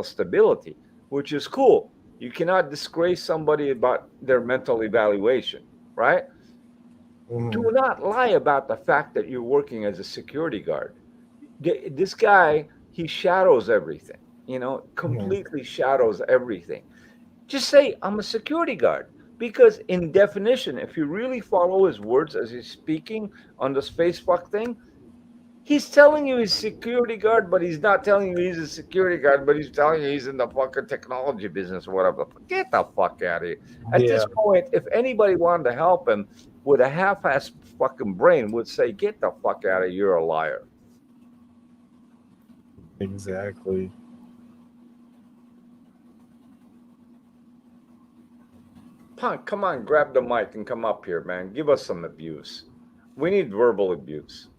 stability, which is cool. You cannot disgrace somebody about their mental evaluation, right? Do not lie about the fact that you're working as a security guard. This guy, he shadows everything, completely shadows everything. Just say, I'm a security guard. Because in definition, if you really follow his words as he's speaking on this Facebook thing, he's telling you he's a security guard, but he's not telling you he's a security guard, but he's telling you he's in the fucking technology business or whatever. Get the fuck out of here. At this point, if anybody wanted to help him with a half-assed fucking brain, would say, get the fuck out of here, you're a liar. Exactly. Punk, come on, grab the mic and come up here, man. Give us some abuse. We need verbal abuse.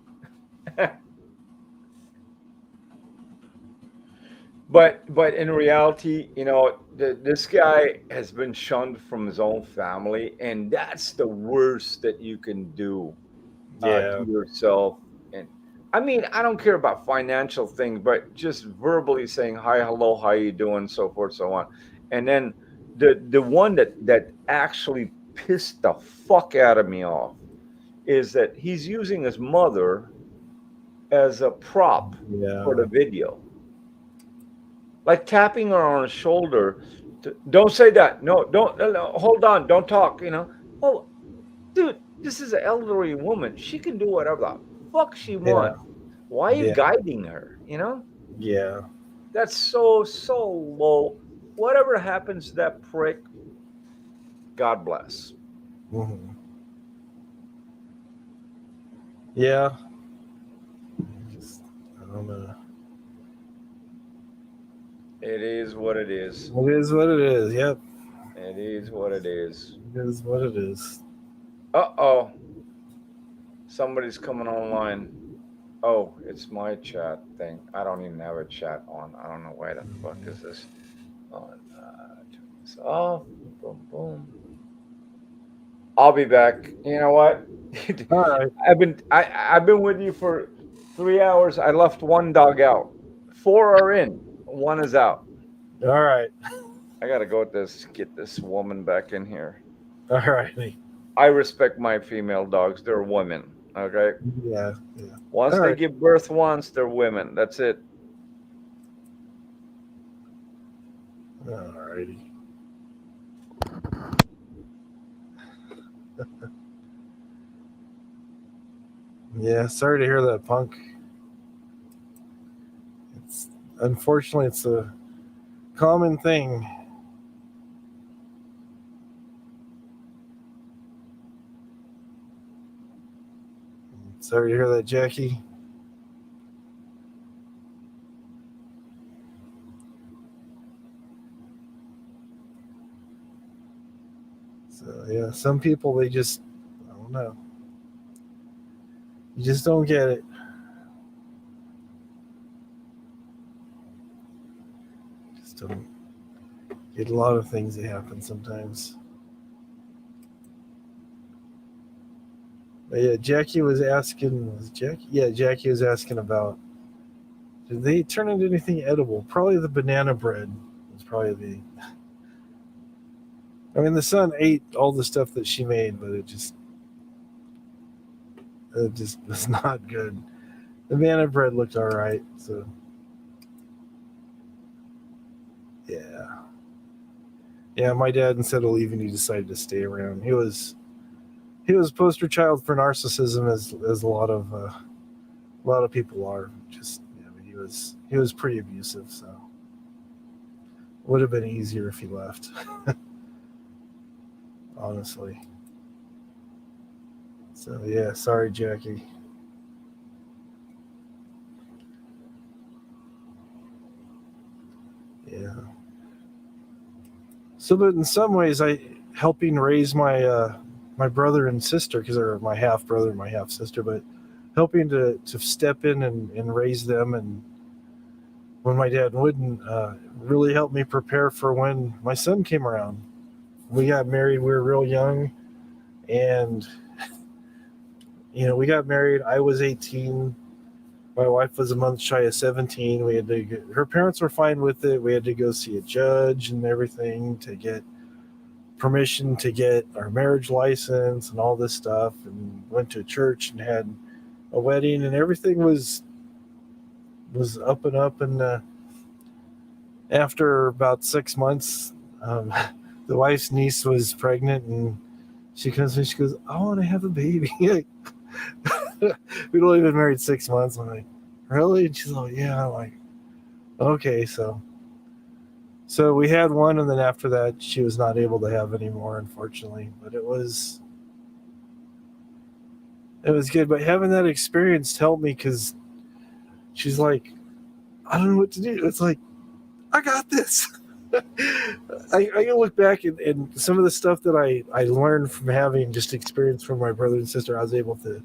But in reality, this guy has been shunned from his own family, and that's the worst that you can do to yourself. And I mean, I don't care about financial things, but just verbally saying hi, hello, how you doing, so forth, so on. And then the one that actually pissed the fuck out of me off is that he's using his mother as a prop for the video. Like tapping her on the shoulder. Don't say that. No, don't. No, hold on. Don't talk. Oh, dude, this is an elderly woman. She can do whatever the fuck she wants. Why are you guiding her? Yeah. That's so low. Whatever happens to that prick, God bless. Yeah. I'm gonna. It is what it is. It is what it is. Yep. It is what it is. It is what it is. Uh-oh. Somebody's coming online. Oh, it's my chat thing. I don't even have a chat on. I don't know why the fuck is this on. Turn this off. Boom, boom. I'll be back. You know what? All right. I've been with you for 3 hours. I left one dog out. 4 are in. One is out. All right. I gotta go get this woman back in here. All righty. I respect my female dogs. They're women. Okay. Yeah. Once All they right. give birth once, they're women. That's it. All righty. Yeah, sorry to hear that, Punk. Unfortunately, it's a common thing. Sorry to hear that, Jackie. So yeah, some people, they just, I don't know. You just don't get it. Just don't get a lot of things that happen sometimes. But yeah, Jackie was asking, was Jackie? Yeah, Jackie was asking about, did they turn into anything edible? Probably the banana bread was probably the. I mean, the son ate all the stuff that she made, but it just was not good. The banana bread looked all right, so yeah. My dad, instead of leaving, he decided to stay around. He was poster child for narcissism, as a lot of people are. Just he was pretty abusive, so it would have been easier if he left. Honestly. So yeah, sorry, Jackie. Yeah. So, but in some ways, helping raise my my brother and sister, because they're my half brother and my half sister, but helping to step in and raise them, and when my dad wouldn't, really helped me prepare for when my son came around. We got married, we were real young, and we got married. I was 18. My wife was a month shy of 17. We had to her parents were fine with it. We had to go see a judge and everything to get permission to get our marriage license and all this stuff, and went to a church and had a wedding, and everything was up and up. And after about 6 months, the wife's niece was pregnant, and she comes to me, she goes, I want to have a baby. We'd only been married 6 months. I'm like, really? And she's like, yeah. I'm like, okay. So we had one, and then after that, she was not able to have any more, unfortunately. But it was good. But having that experience helped me, because she's like, I don't know what to do. It's like, I got this. I can look back and some of the stuff that I learned from having just experience from my brother and sister. I was able to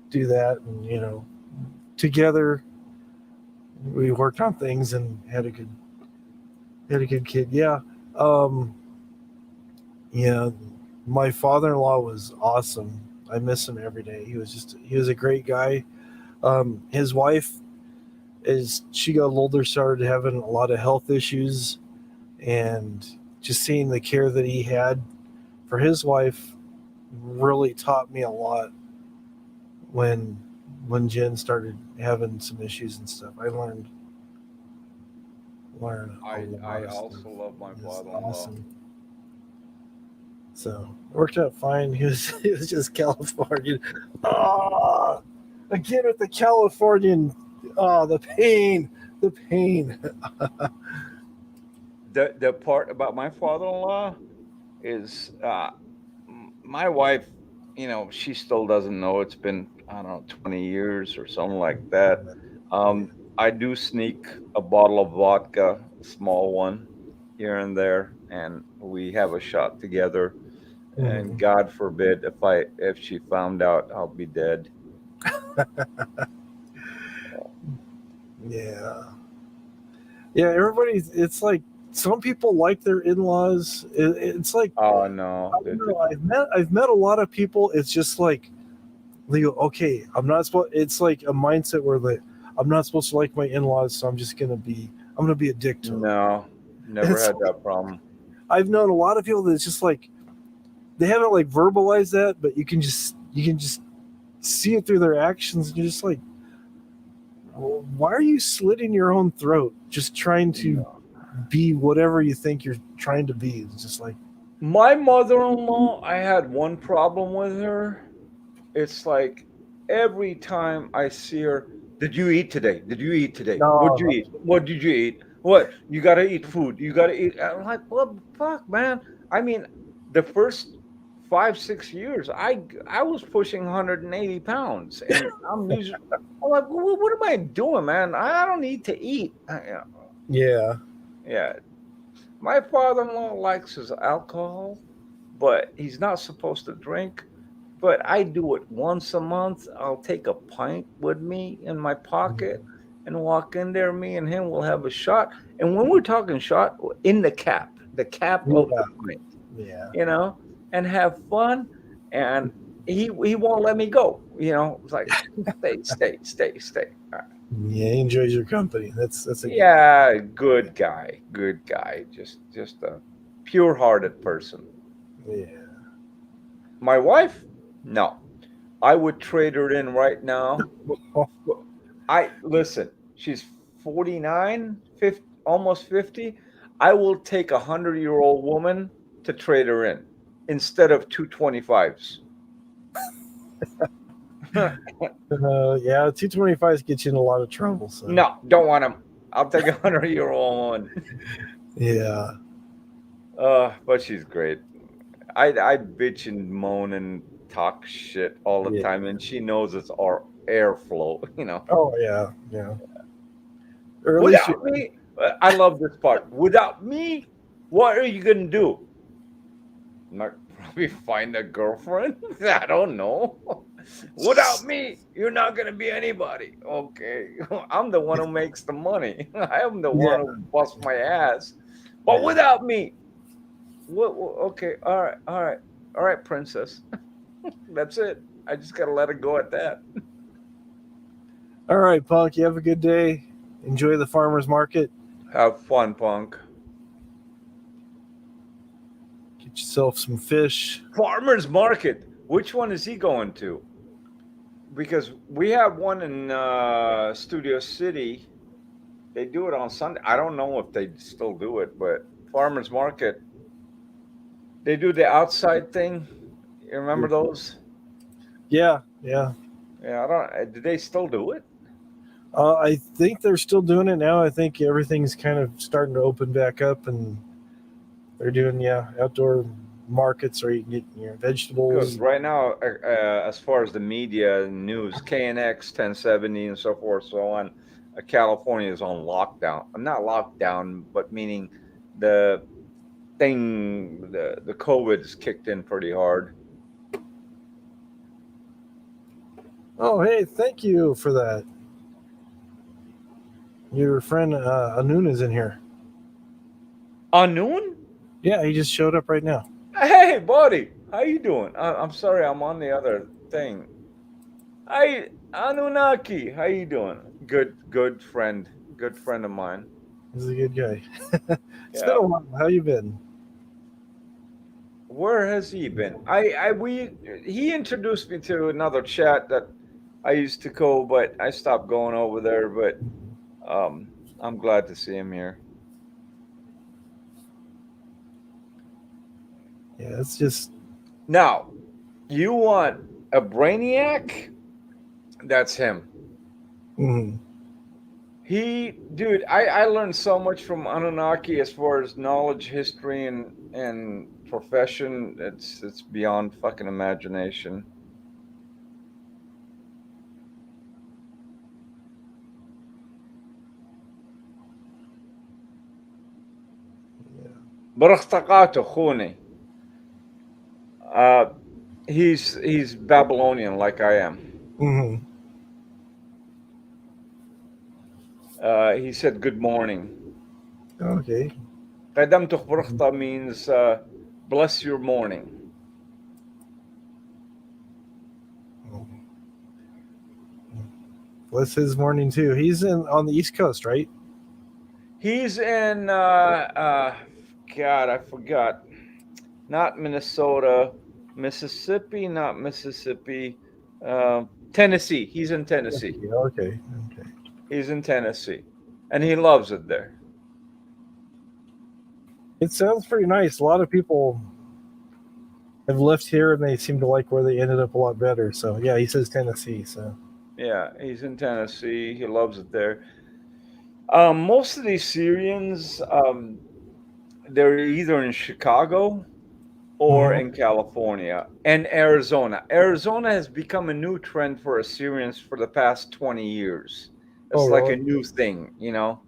do that, and together we worked on things and had a good kid. Yeah. My father-in-law was awesome. I miss him every day. He was a great guy. His wife, as she got older, started having a lot of health issues, and just seeing the care that he had for his wife really taught me a lot. When Jen started having some issues and stuff, I learned. I also love my father-in-law. Awesome. So it worked out fine. He was just Californian. Again with the Californian. The pain. The part about my father-in-law is my wife. She still doesn't know. It's been, I don't know, 20 years or something like that. I do sneak a bottle of vodka, a small one, here and there, and we have a shot together. And God forbid if she found out, I'll be dead. Yeah. It's like some people like their in-laws. It's like, oh no, I don't know, I've met a lot of people. It's just like they go, okay, I'm not supposed. It's like a mindset where I'm not supposed to like my in-laws, so I'm gonna be a dick to them. No, never had that problem. I've known a lot of people that's just like, they haven't like verbalized that, but you can just see it through their actions, and you're just like, well, why are you slitting your own throat just trying to be whatever you think you're trying to be? It's just like, my mother-in-law, I had one problem with her. It's like every time I see her, did you eat today? Did you eat today? No, What'd you eat? What did you eat? What? You gotta eat food. You gotta eat. I'm like, what the fuck, man? I mean, the first 5, 6 years, I was pushing 180 pounds, and I'm like, what am I doing, man? I don't need to eat. Yeah. Yeah. My father-in-law likes his alcohol, but he's not supposed to drink. But I do it once a month. I'll take a pint with me in my pocket and walk in there. Me and him will have a shot. And when we're talking shot, in the cap of the pint, Yeah. and have fun. And he won't let me go. It's like stay. All right. Yeah, he enjoys your company. That's a Yeah, good guy. Just a pure-hearted person. Yeah. My wife? No. I would trade her in right now. Listen, she's 49, 50, almost 50. I will take 100-year-old woman to trade her in instead of 225s. Yeah, 225s get you in a lot of trouble. So. No, don't want them. I'll take 100-year-old one. Yeah. But she's great. I bitch and moan and talk shit all the time, and she knows it's our airflow. Oh yeah. Or at least Without me, I love this part. Without me, what are you gonna do? Probably find a girlfriend. I don't know. Without me, you're not gonna be anybody. Okay, I'm the one who makes the money. I am the one who busts my ass. But without me, okay, all right, princess. That's it. I just gotta let it go at that. All right, Punk. You have a good day. Enjoy the farmers market. Have fun, Punk. Get yourself some fish. Farmers market. Which one is he going to? Because we have one in Studio City. They do it on Sunday. I don't know if they still do it, but farmers market. They do the outside thing. You remember those? Yeah. Yeah, I don't. Do they still do it? I think they're still doing it now. I think everything's kind of starting to open back up, and they're doing outdoor markets where you can get your vegetables. Because right now, as far as the media news, KNX 1070 and so forth, so on, California is on lockdown. Not lockdown, but meaning the COVID's kicked in pretty hard. Oh, hey, thank you for that. Your friend Anun is in here. Anun? Yeah, he just showed up right now. Hey, buddy, how you doing? I'm sorry, I'm on the other thing. Hi, Anunnaki, how you doing? Good friend of mine. He's a good guy. It's been a while. How you been? Where has he been? He introduced me to another chat that I used to go, but I stopped going over there. But I'm glad to see him here. Yeah, it's just now. You want a brainiac? That's him. Mm-hmm. Dude, I learned so much from Anunnaki as far as knowledge, history, and profession. It's beyond fucking imagination. Baraktakato Khuni. He's Babylonian like I am. Mm-hmm. He said good morning. Okay. Qadam tukhbrakhta means bless your morning. Bless his morning too. He's on the East Coast, right? He's in God, I forgot. Not Minnesota, Mississippi, not Mississippi. Tennessee. He's in Tennessee. Okay. He's in Tennessee, and he loves it there. It sounds pretty nice. A lot of people have left here, and they seem to like where they ended up a lot better. So yeah, he says Tennessee. So yeah, he's in Tennessee. He loves it there. Most of these Syrians, they're either in Chicago or in California and Arizona. Arizona has become a new trend for Assyrians for the past 20 years. It's Oh, like really? a new thing, you know.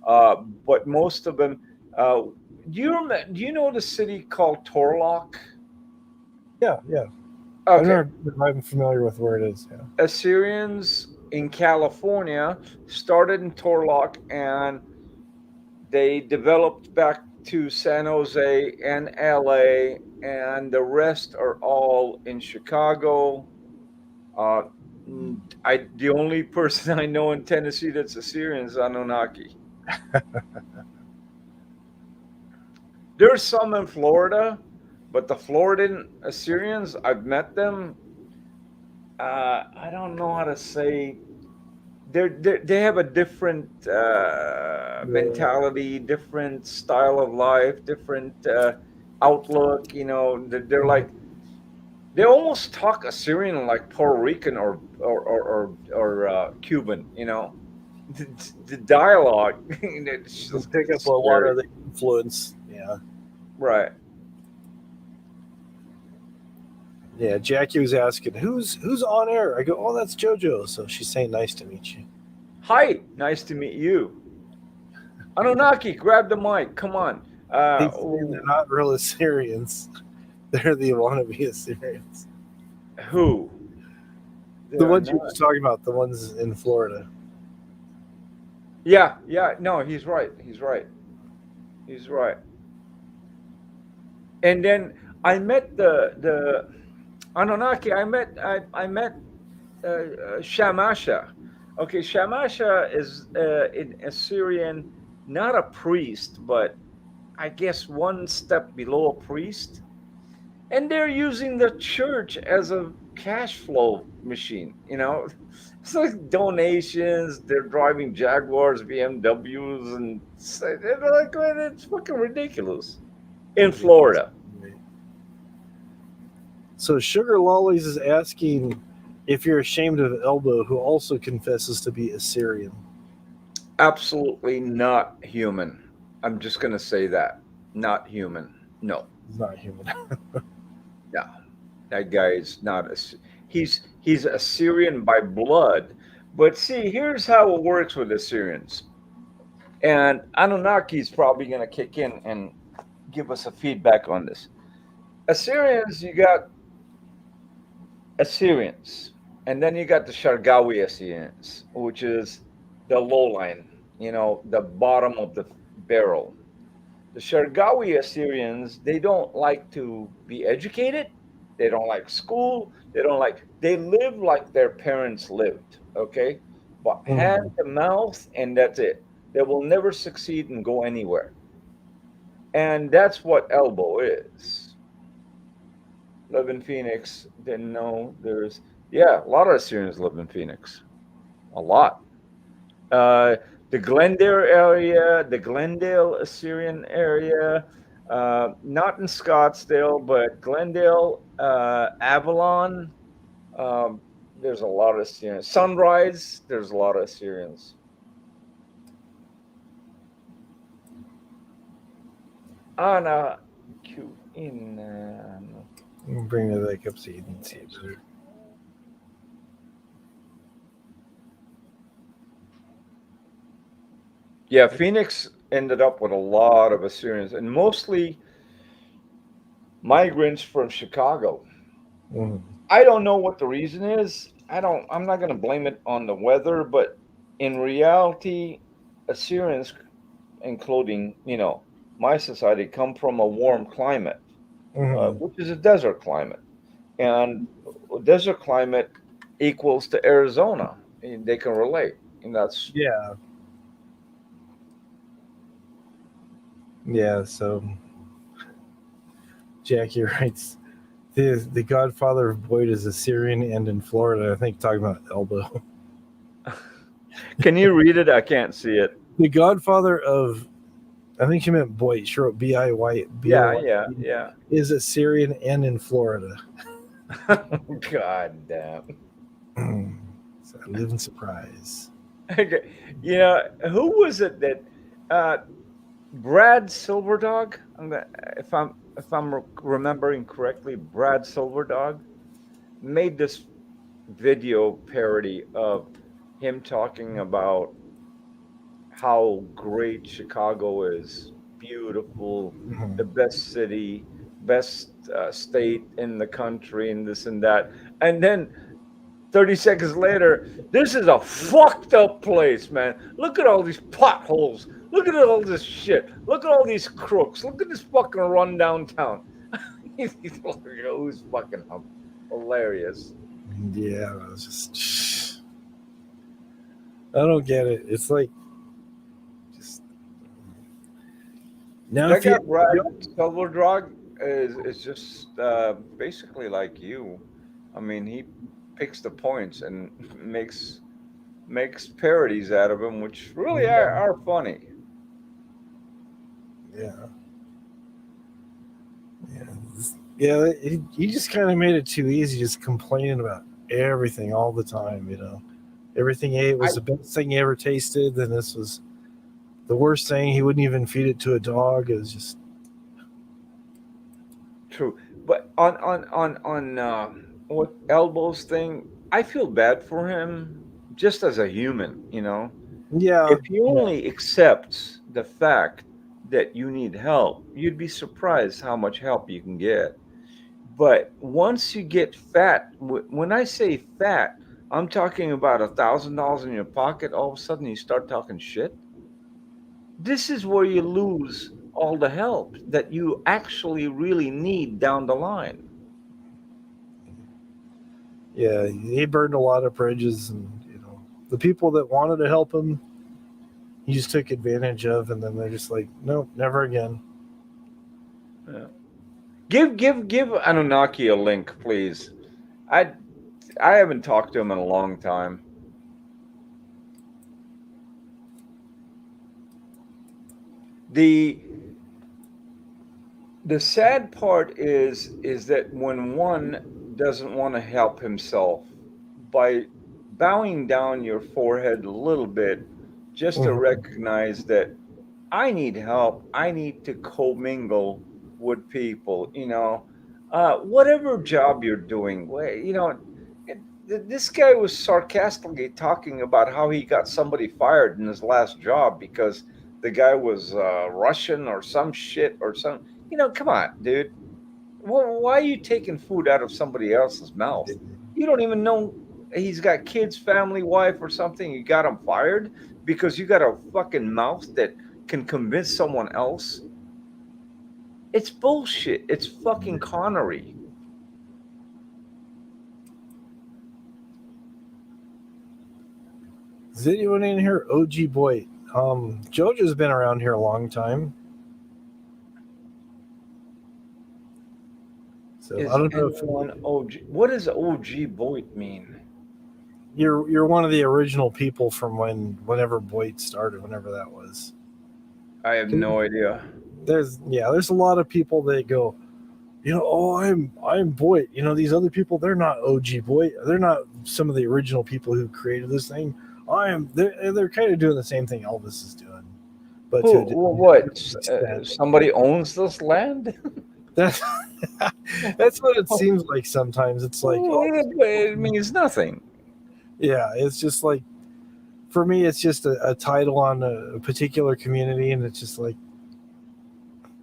But most of them, do you know the city called Torlock? Yeah, yeah. Okay. I'm familiar with where it is. Yeah. Assyrians in California started in Torlock and they developed back to San Jose and LA, and the rest are all in Chicago. Uh, the only person I know in Tennessee that's Assyrian is Anunnaki. There's some in Florida, but the Floridan Assyrians, I've met them. I don't know how to say. They have a different mentality, different style of life, different outlook. You know, they're like they almost talk Assyrian like Puerto Rican or Cuban. You know, the dialogue. It's You just pick up a scary. lot of the influence. Yeah. Right. Yeah, Jackie was asking, who's on air? I go, oh, that's JoJo. So she's saying, nice to meet you. Hi, nice to meet you. Anunnaki, grab the mic. Come on. He's saying they're not real Assyrians. They're the wannabe Assyrians. Who? The ones you were talking about, the ones in Florida. Yeah, yeah. No, he's right. He's right. He's right. And then I met the Anunnaki. I met Shamasha. Okay, Shamasha is in Assyrian, not a priest, but I guess one step below a priest. And they're using the church as a cash flow machine. You know, it's like donations. They're driving Jaguars, BMWs, and they're like, it's fucking ridiculous. In Florida. So Sugar Lollies is asking if you're ashamed of Elbow, who also confesses to be Assyrian. Absolutely not human. I'm just going to say that. Not human. No. He's not human. No. That guy is not he's Assyrian by blood. But see, here's how it works with Assyrians. And Anunnaki is probably going to kick in and give us a feedback on this. Assyrians, you got Assyrians, and then you got the Shargawi Assyrians, which is the low line, you know, the bottom of the barrel. The Shargawi Assyrians, they don't like to be educated. They don't like school. They live like their parents lived, okay? But hand to mouth, and that's it. They will never succeed and go anywhere. And that's what Elbow is. Live in Phoenix. Didn't know there's, a lot of Assyrians live in Phoenix. A lot. The Glendale area, the Glendale Assyrian area, not in Scottsdale, but Glendale, Avalon, there's a lot of Assyrians. Sunrise, there's a lot of Assyrians. Anna, Q in. Bring it back up so you can see it better. Yeah, Phoenix ended up with a lot of Assyrians, and mostly migrants from Chicago. I don't know what the reason is. I'm not going to blame it on the weather, but in reality, Assyrians, including, my society, come from a warm climate, which is a desert climate. And desert climate equals to Arizona. And they can relate. And that's... Yeah. Yeah, so Jackie writes, the godfather of Boyd is Assyrian and in Florida. I think talking about Elbow. Can you read it? I can't see it. The godfather of, I think she meant Boyd. She wrote B-I-Y. Yeah. Is Assyrian and in Florida. God damn. So I live in surprise. Okay. You know, who was it that Brad Silverdog? If I'm remembering correctly, Brad Silverdog made this video parody of him talking about how great Chicago is, beautiful, the best city, best state in the country, and this and that. And then 30 seconds later, this is a fucked up place, man. Look at all these potholes. Look at all this shit. Look at all these crooks. Look at this fucking run downtown. It was fucking hilarious. Yeah, it was just. I don't get it. It's like just now. That If guy you, Brad Silverdog is just basically like you. I mean, he picks the points and makes parodies out of him, which really are funny. yeah, yeah, he just kind of made it too easy, just complaining about everything all the time. You know, everything he ate was the best thing he ever tasted. Then this was the worst thing. He wouldn't even feed it to a dog. It was just True, but on what Elbows thing, I feel bad for him just as a human. You know, yeah. if he only accepts the fact that you need help, you'd be surprised how much help you can get. But once you get fat, when I say fat, I'm talking about $1,000 in your pocket. All of a sudden, you start talking shit. This is where you lose all the help that you actually really need down the line. Yeah, he burned a lot of bridges, and the people that wanted to help him, he just took advantage of, and then they're just like, nope, never again. Yeah. Give Anunnaki a link, please. I haven't talked to him in a long time. The sad part is that when one doesn't want to help himself, by bowing down your forehead a little bit just to recognize that I need help, I need to commingle with people, whatever job you're doing, this guy was sarcastically talking about how he got somebody fired in his last job because the guy was Russian or some shit or some. Come on, dude. Why are you taking food out of somebody else's mouth? You don't even know he's got kids, family, wife, or something. You got him fired because you got a fucking mouth that can convince someone else. It's bullshit. It's fucking Connery. Is anyone in here? OG Boy. JoJo's been around here a long time. So I don't know if OG. What does OG Boyd mean? You're one of the original people from whenever Boyd started, whenever that was. I have no idea. There's a lot of people that go, I'm Boyd. These other people, they're not OG Boyd. They're not some of the original people who created this thing. They're kind of doing the same thing Elvis is doing. But what? Somebody owns this land? That's what it seems like sometimes. It's like it means nothing. Yeah, it's just like, for me, it's just a title on a particular community, and it's just like,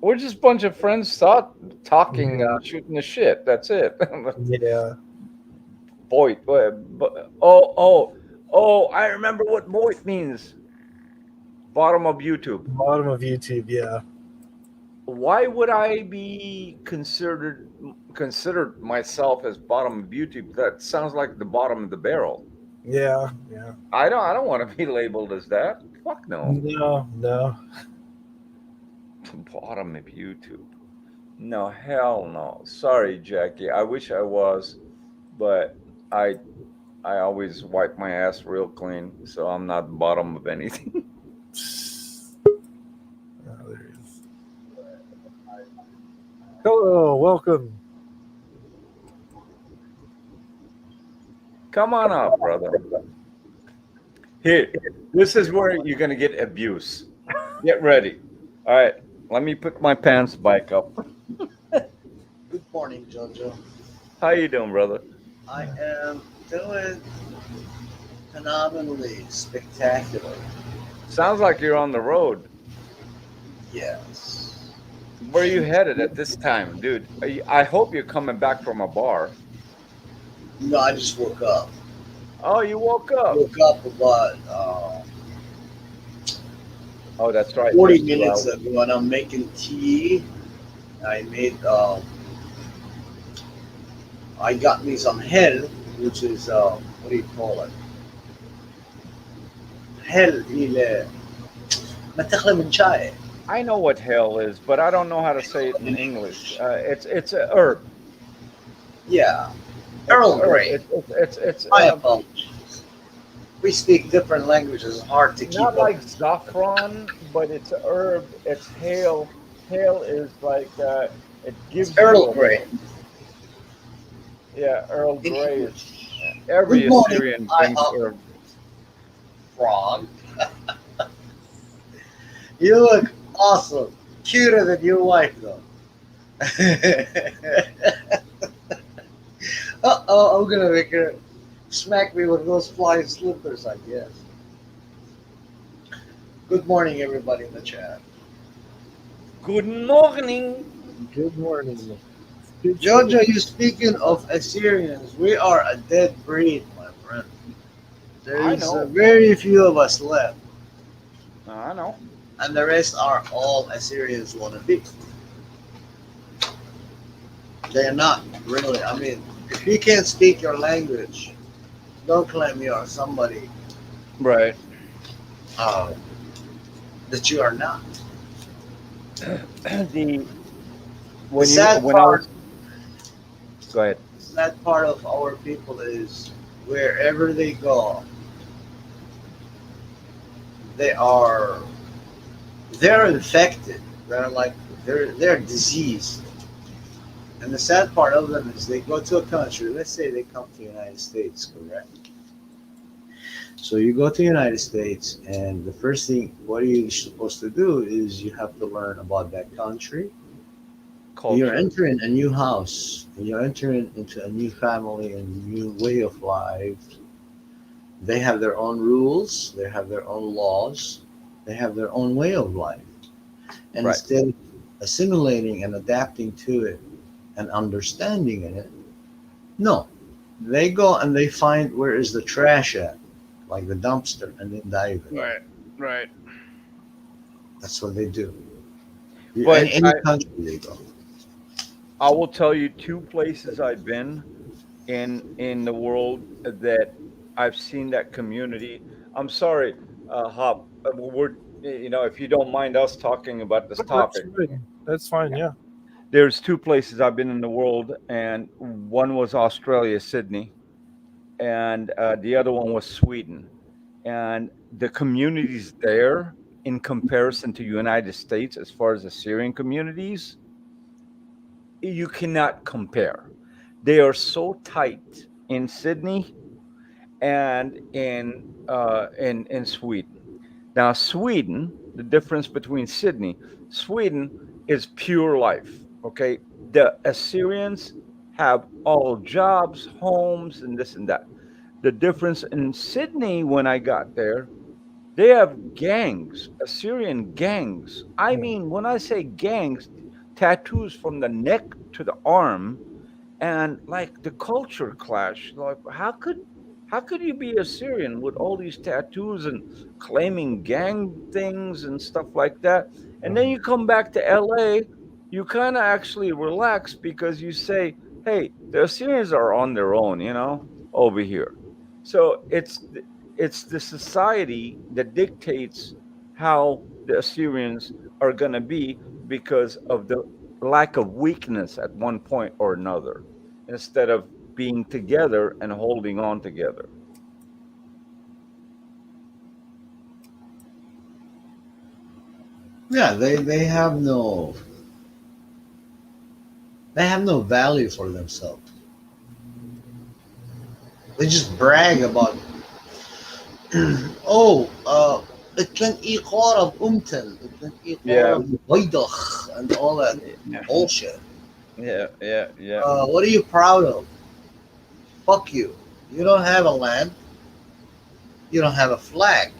we're just a bunch of friends talking, shooting the shit. That's it. Yeah. Boyd. I remember what Boyd means. Bottom of YouTube. Bottom of YouTube, yeah. Why would I be considered myself as bottom of YouTube? That sounds like the bottom of the barrel. Yeah. I don't want to be labeled as that. Fuck no. No. Bottom of YouTube. No, hell no. Sorry, Jackie. I wish I was, but I always wipe my ass real clean, so I'm not bottom of anything. There he is. Hello, welcome. Come on up, brother. Here, this is where you're gonna get abuse. Get ready. All right, let me put my pants back up. Good morning, Jojo. How you doing, brother? I am doing phenomenally spectacular. Sounds like you're on the road. Yes. Where are you headed at this time, dude? I hope you're coming back from a bar. No, I just woke up. Oh, you woke up. Woke up about Oh, that's right. 40 Missed you minutes out. ago, and I'm making tea. I made, I got me some hell, which is, what do you call it? Hell, ما تخلى من شاي. I know what hell is, but I don't know how to say it in English. It's a herb. Yeah. It's Earl herb. Grey. It's My apologies. We speak different languages. It's hard to keep not up. like saffron, but it's a herb. It's hail. Hail is like it gives Earl you Grey. Yeah, Earl Grey is every Good morning, Assyrian drinks herb. Frog. You look awesome. Cuter than your wife, though. Uh-oh, I'm gonna make her smack me with those flying slippers, I guess. Good morning, everybody in the chat. Good morning. Good morning. Jojo, you speaking of Assyrians, we are a dead breed, my friend. I There's know. very few of us left, I know. and the rest are all Assyrians wannabe. They're not really. I mean, if you can't speak your language, don't claim you are somebody Right. that you are not. The sad when I part, was go ahead. sad part of our people is wherever they go, they're infected. They're diseased. And the sad part of them is they go to a country, let's say they come to the United States, correct? So you go to the United States, and the first thing, what are you supposed to do is you have to learn about that country. Culture. You're entering a new house, and you're entering into a new family and a new way of life. They have their own rules, they have their own laws, they have their own way of life. And Right. instead of assimilating and adapting to it and understanding it, no. They go and they find where is the trash at, like the dumpster, and then dive in. Right. Right. That's what they do. But Any country they go. I will tell you two places I've been in the world that I've seen that community. I'm sorry, Hop. We're if you don't mind us talking about this topic. That's fine. Yeah. There's two places I've been in the world, and one was Australia, Sydney, and the other one was Sweden. And the communities there, in comparison to United States, as far as the Syrian communities, you cannot compare. They are so tight in Sydney and in Sweden. Now, Sweden, the difference between Sweden is pure life. Okay, the Assyrians have all jobs, homes, and this and that. The difference in Sydney when I got there, they have gangs, Assyrian gangs. I mean, when I say gangs, tattoos from the neck to the arm, and like the culture clash. Like, how could you be Assyrian with all these tattoos and claiming gang things and stuff like that? And then you come back to LA, you kind of actually relax because you say, hey, the Assyrians are on their own, over here. So it's the society that dictates how the Assyrians are going to be because of the lack of weakness at one point or another, instead of being together and holding on together. Yeah, they have no value for themselves. They just brag about oh, it can iqarab umtal, it can Yeah. iqarab baydakh, and all that bullshit. Yeah. What are you proud of? Fuck you. You don't have a land. You don't have a flag.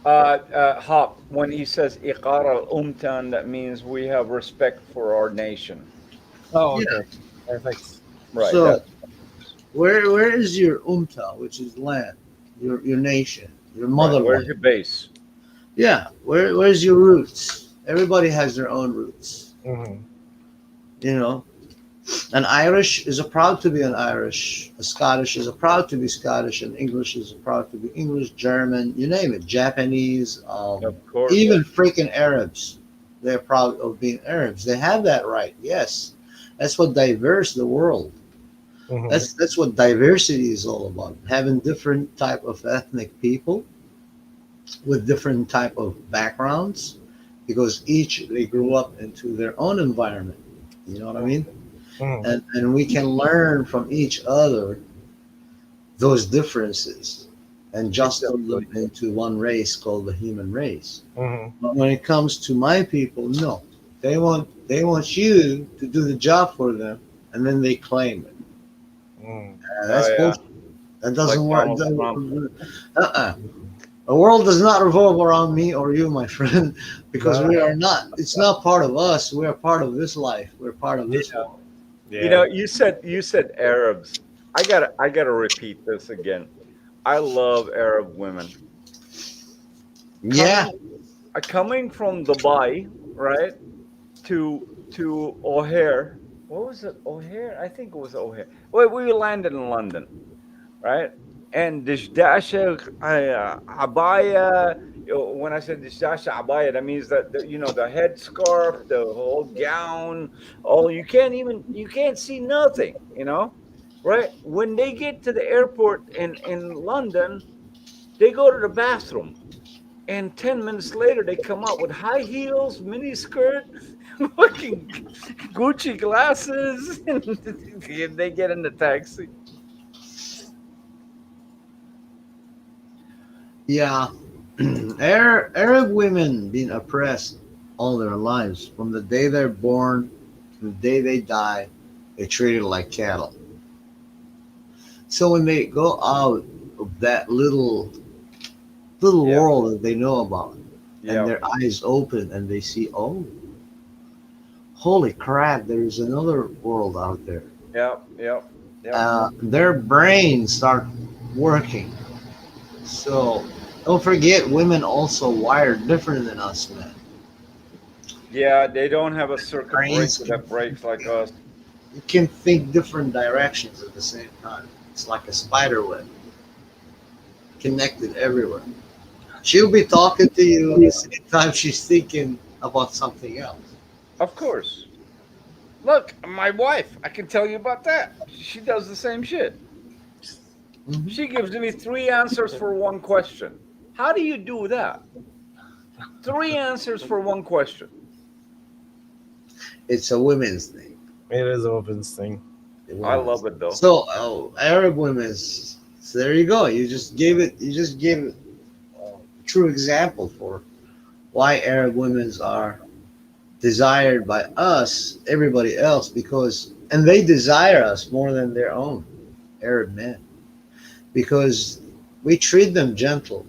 Hop, when he says iqar al umtan, that means we have respect for our nation. Oh, Yeah. okay. Perfect. Right. So That, where is your umta, which is land, your nation, your right. motherland? Where's your base? Yeah. Where's your roots? Everybody has their own roots. Mm-hmm. You know, an Irish is a proud to be an Irish. A Scottish is a proud to be Scottish. And English is a proud to be English. German, you name it. Japanese, Of course. even freaking Arabs. They're proud of being Arabs. They have that right. Yes, that's what diverse the world. Mm-hmm. That's what diversity is all about. Having different type of ethnic people with different type of backgrounds, because each they grew up into their own environment. You know what I mean? Mm-hmm. And we can learn from each other those differences and justify them into one race called the human race. Mm-hmm. But when it comes to my people, no, they want you to do the job for them, and then they claim it. That's Oh, yeah. bullshit. That doesn't Like work. Donald Trump. The world does not revolve around me or you, my friend, because we are not. It's not part of us. We are part of this life. We're part of this world. Yeah. You know, you said Arabs. I gotta repeat this again. I love Arab women. Yeah. Coming from Dubai, right, to O'Hare. What was it? O'Hare? I think it was O'Hare. Well, we landed in London, right? And dishdasha abaya. When I said dishdasha abaya, that means that the headscarf, the whole gown. Oh, you can't see nothing. Right? When they get to the airport in London, they go to the bathroom. And 10 minutes later, they come out with high heels, mini skirt, fucking Gucci glasses, and they get in the taxi. Yeah. Arab women being oppressed all their lives. From the day they're born to the day they die, they're treated like cattle. So when they go out of that little world that they know about, and their eyes open and they see, oh, holy crap, there's another world out there. Yep. Their brains start working. So don't forget, women also wired different than us, man. Yeah, they don't have a circuit Brains breaker that breaks like us. You can think different directions at the same time. It's like a spider web, connected everywhere. She'll be talking to you at the same time she's thinking about something else. Of course. Look, my wife, I can tell you about that. She does the same shit. She gives me 3 answers for one question. How do you do that? 3 answers for one question. It's a women's thing. It is a women's thing. I love it though. So Arab women's. So there you go. You just gave it a true example for why Arab women's are desired by us, everybody else, and they desire us more than their own Arab men, because we treat them gentle.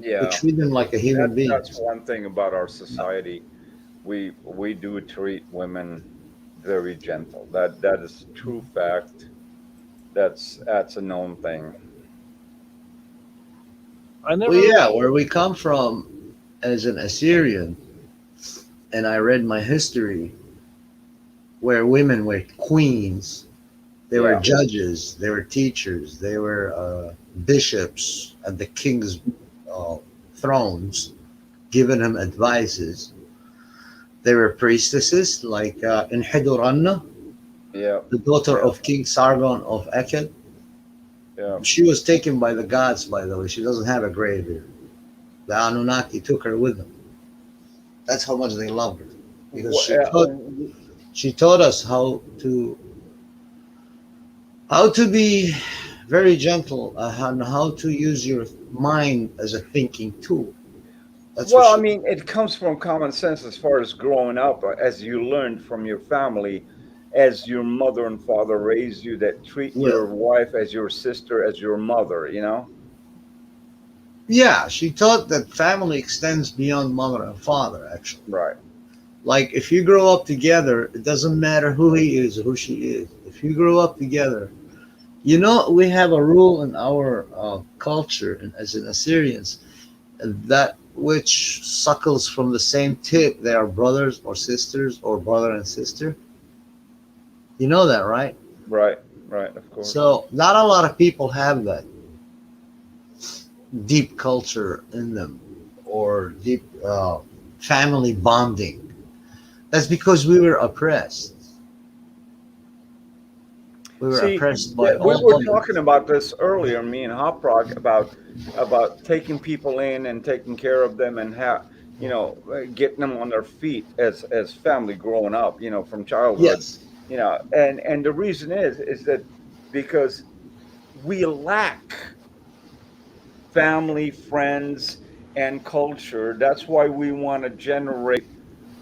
Yeah. We treat them like a human being. That's one thing about our society. We do treat women very gentle. That is a true fact. That's a known thing. Well, yeah, where we come from as an Assyrian, and I read my history, where women were queens, they were judges, they were teachers, they were bishops at the king's thrones, giving him advices. They were priestesses, like in Hiduranna, the daughter of King Sargon of Akkad. Yeah. She was taken by the gods, by the way. She doesn't have a grave here. The Anunnaki took her with them. That's how much they loved her, because she taught us how to be very gentle on how to use your mind as a thinking tool. That's Well, for I sure. mean, it comes from common sense as far as growing up, as you learned from your family, as your mother and father raised you, that treat Well, your wife as your sister, as your mother, you know? yeah, she taught that family extends beyond mother and father, actually. Right. Like, if you grow up together, it doesn't matter who he is or who she is. If you grow up together, you know, we have a rule in our culture, and as in Assyrians, that which suckles from the same tip, they are brothers or sisters or brother and sister. You know that, right? Right, right, of course. So, not a lot of people have that deep culture in them or deep family bonding. That's because we were oppressed. We were See, oppressed by we all were others. talking about this earlier, me and Hoprog, about taking people in and taking care of them and getting them on their feet as family growing up, from childhood, Yes. and the reason is that because we lack family, friends, and culture. That's why we want to generate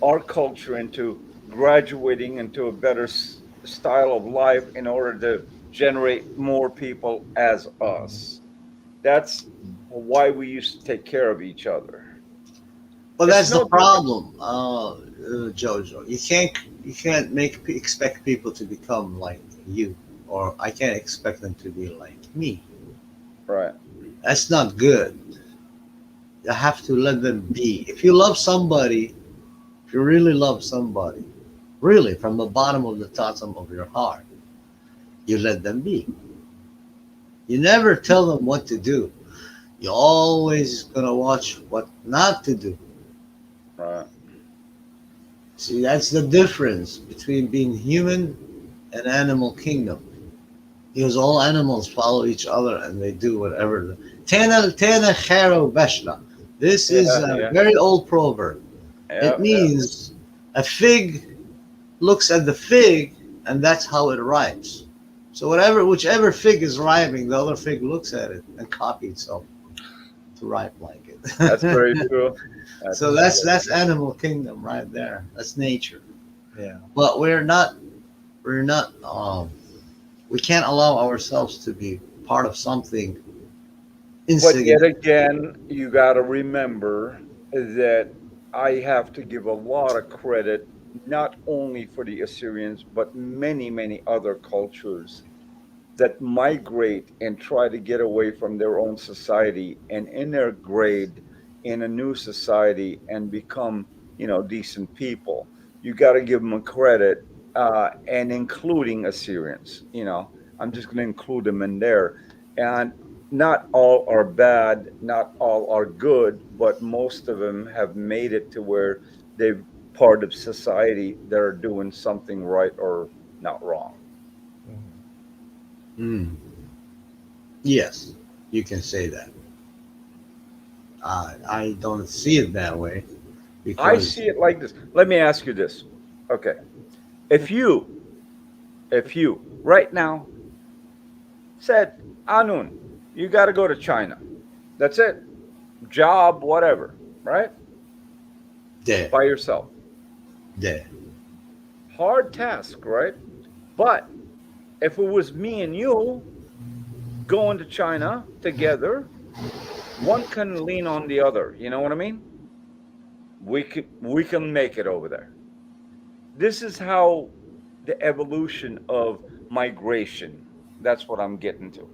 our culture into graduating into a better style of life in order to generate more people as us. That's why we used to take care of each other. Well, It's that's the no different. problem, Jojo. You can't expect people to become like you, or I can't expect them to be like me. Right. That's not good. You have to let them be. If you love somebody, if you really love somebody, really from the bottom of the bottom of your heart, you let them be. You never tell them what to do. You're always gonna watch what not to do. Right. See, that's the difference between being human and animal kingdom. Because all animals follow each other and they do whatever. Tena chero beshla. This is Yeah, a yeah, very old proverb. yeah, It yeah. means a fig looks at the fig and that's how it ripes. So whichever fig is ripening, the other fig looks at it and copies itself to ripe like it. That's very true. So that's animal kingdom right there. That's nature. Yeah. But we're not we can't allow ourselves to be part of something But yet insignificant. again, you got to remember that I have to give a lot of credit not only for the Assyrians, but many, many other cultures that migrate and try to get away from their own society and integrate in a new society and become, decent people. You got to give them a credit, and including Assyrians. I'm just going to include them in there, and not all are bad, not all are good, but most of them have made it to where they're part of society that are doing something right or not wrong. Mm. Yes, you can say that. I don't see it that way I because see it like this. Let me ask you this. Okay. If you right now said, Anun, you got to go to China. That's it. Job, whatever, right? there, By yourself. there. Hard task, right? But if it was me and you going to China together, one can lean on the other. You know what I mean? We can make it over there. This is how the evolution of migration. That's what I'm getting to.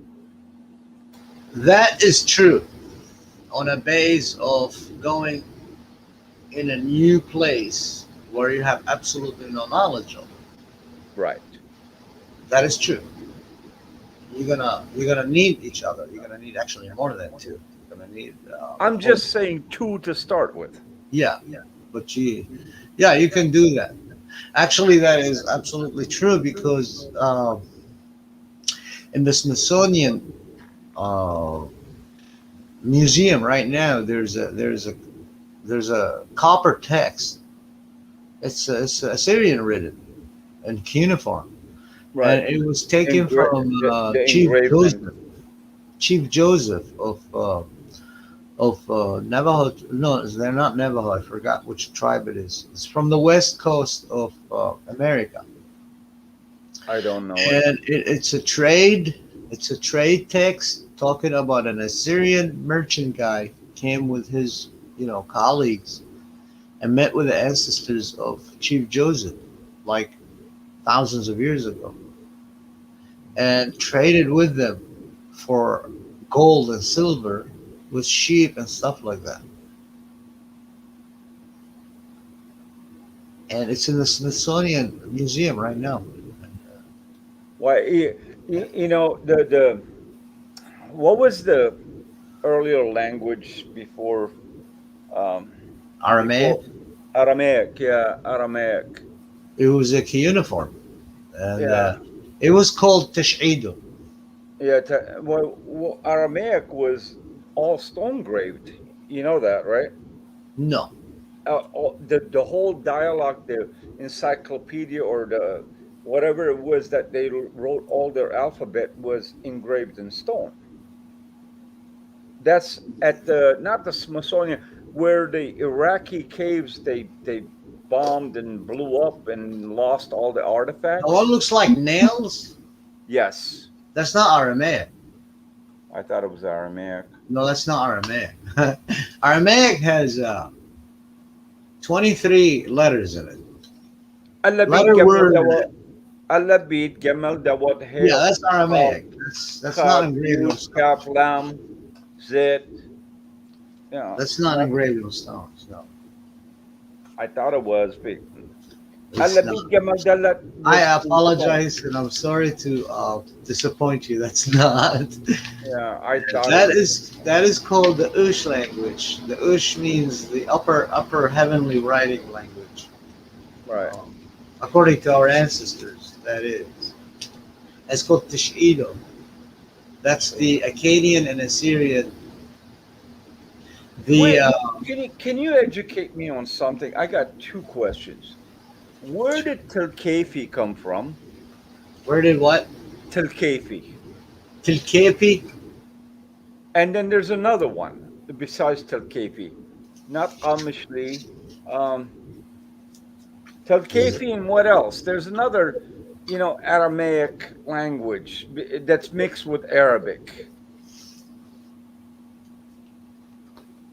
That is true. On a base of going in a new place where you have absolutely no knowledge of. Right. That is true. You're gonna need each other. You're gonna need actually more than two. You're gonna need. I'm just saying two to start with. Yeah, but you can do that. Actually, that is absolutely true because in the Smithsonian uh, museum right now, there's a copper text. It's Assyrian written and cuneiform, And it was taken from the Chief engravement. Joseph. Chief Joseph of Navajo. No, they're not Navajo. I forgot which tribe it is. It's from the west coast of America, I don't know. and it's a trade. It's a trade text talking about an Assyrian merchant guy came with his, colleagues and met with the ancestors of Chief Joseph, like thousands of years ago, and traded with them for gold and silver, with sheep and stuff like that. And it's in the Smithsonian Museum right now. Why, the what was the earlier language before Aramaic? Aramaic? Yeah, Aramaic. It was a cuneiform, and Yeah. it was called Tash'idu. Yeah, well, Aramaic was all stone graved. You know that, right? No, The whole dialogue, the encyclopedia or the whatever it was that they wrote all their alphabet was engraved in stone. That's at the not the Smithsonian where the Iraqi caves they bombed and blew up and lost all the artifacts. oh, it looks like nails. Yes, That's not Aramaic. I thought it was Aramaic. No, that's not Aramaic. Aramaic has 23 letters in it. Letter word. Alabid, Gamal, Dawat, Yeah, that's Aramaic. That's not engraved on Kaf, stones. Lam, Zet. Yeah, That's not engraved on stones. No. I thought it was. But It's Alabid, not. Gamal, Dalat. I apologize, and I'm sorry to disappoint you. That's not. Yeah, I thought That is called the Ush language. The Ush means the upper heavenly writing language. Right. According to our ancestors, that is. It's called Tash'ido. That's the Akkadian and Assyrian. Wait, can you educate me on something? I got two questions. Where did Telkefi come from? Where did what? Telkefi. Tilkepi? And then there's another one besides Telkefi. Not Amishli. Telkefi and what else? There's another, Aramaic language that's mixed with Arabic.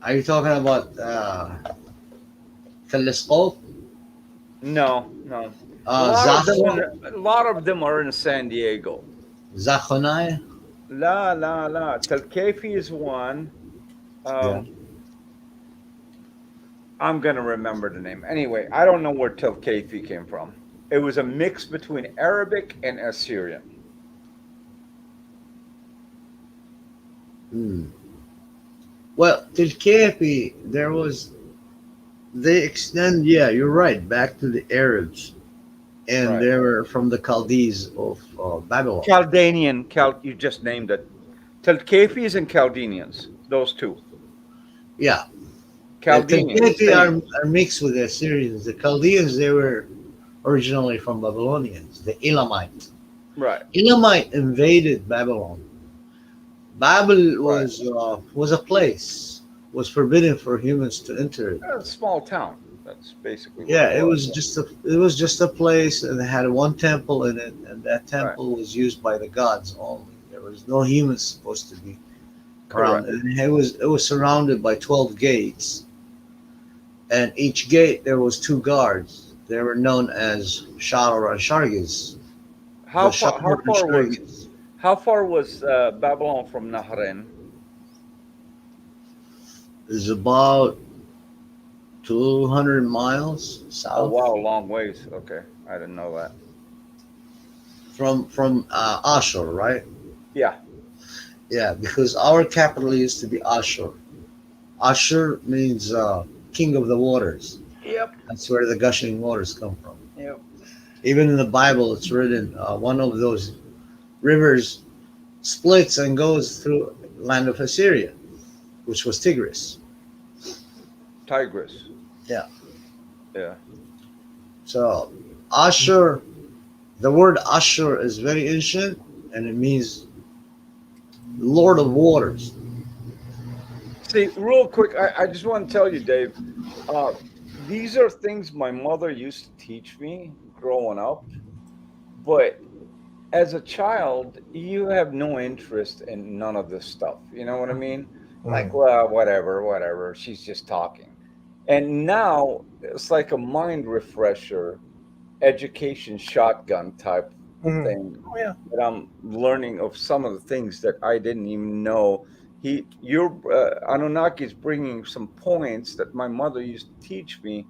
Are you talking about telescope? No. Zachon? A lot of them are in San Diego. Zachonai? La. Telkefi is one. Yeah. I'm going to remember the name. Anyway, I don't know where Telkefi came from. It was a mix between Arabic and Assyrian. Well, Tilkepi, they extend, yeah, you're right, back to the Arabs. And Right. they were from the Chaldees of Babylon. Chaldean, you just named it. Telkefis and Chaldeans, those two. Yeah. The Chaldeans. Tilkepi are mixed with the Assyrians. The Chaldeans, they were originally from Babylonians, the Elamite. Right. Elamite invaded Babylon. Babel was a place, was forbidden for humans to enter it. A small town. That's basically what Yeah, it was just a place, and it had one temple in it, and that temple was used by the gods only. There was no humans supposed to be around. Correct. And it was surrounded by 12 gates, and each gate there was 2 guards. They were known as Shar and Shargis. How far was Babylon from Nahrain? Is about 200 miles south. Oh wow, long ways. Okay, I didn't know that. From Ashur, right? Yeah. Yeah, because our capital used to be Ashur. Ashur means king of the waters. Yep. That's where the gushing waters come from. Yep. Even in the Bible, it's written one of those rivers splits and goes through land of Assyria, which was Tigris. Tigris. Yeah. Yeah. So Ashur The word Ashur is very ancient, and it means Lord of Waters. See, real quick, I just want to tell you, Dave, uh, these are things my mother used to teach me growing up, but as a child, you have no interest in none of this stuff. You know what I mean? Like, well, whatever. She's just talking. And now it's like a mind refresher, education shotgun type thing Oh, yeah. that I'm learning of some of the things that I didn't even know. Your Anunnaki's bringing some points that my mother used to teach me,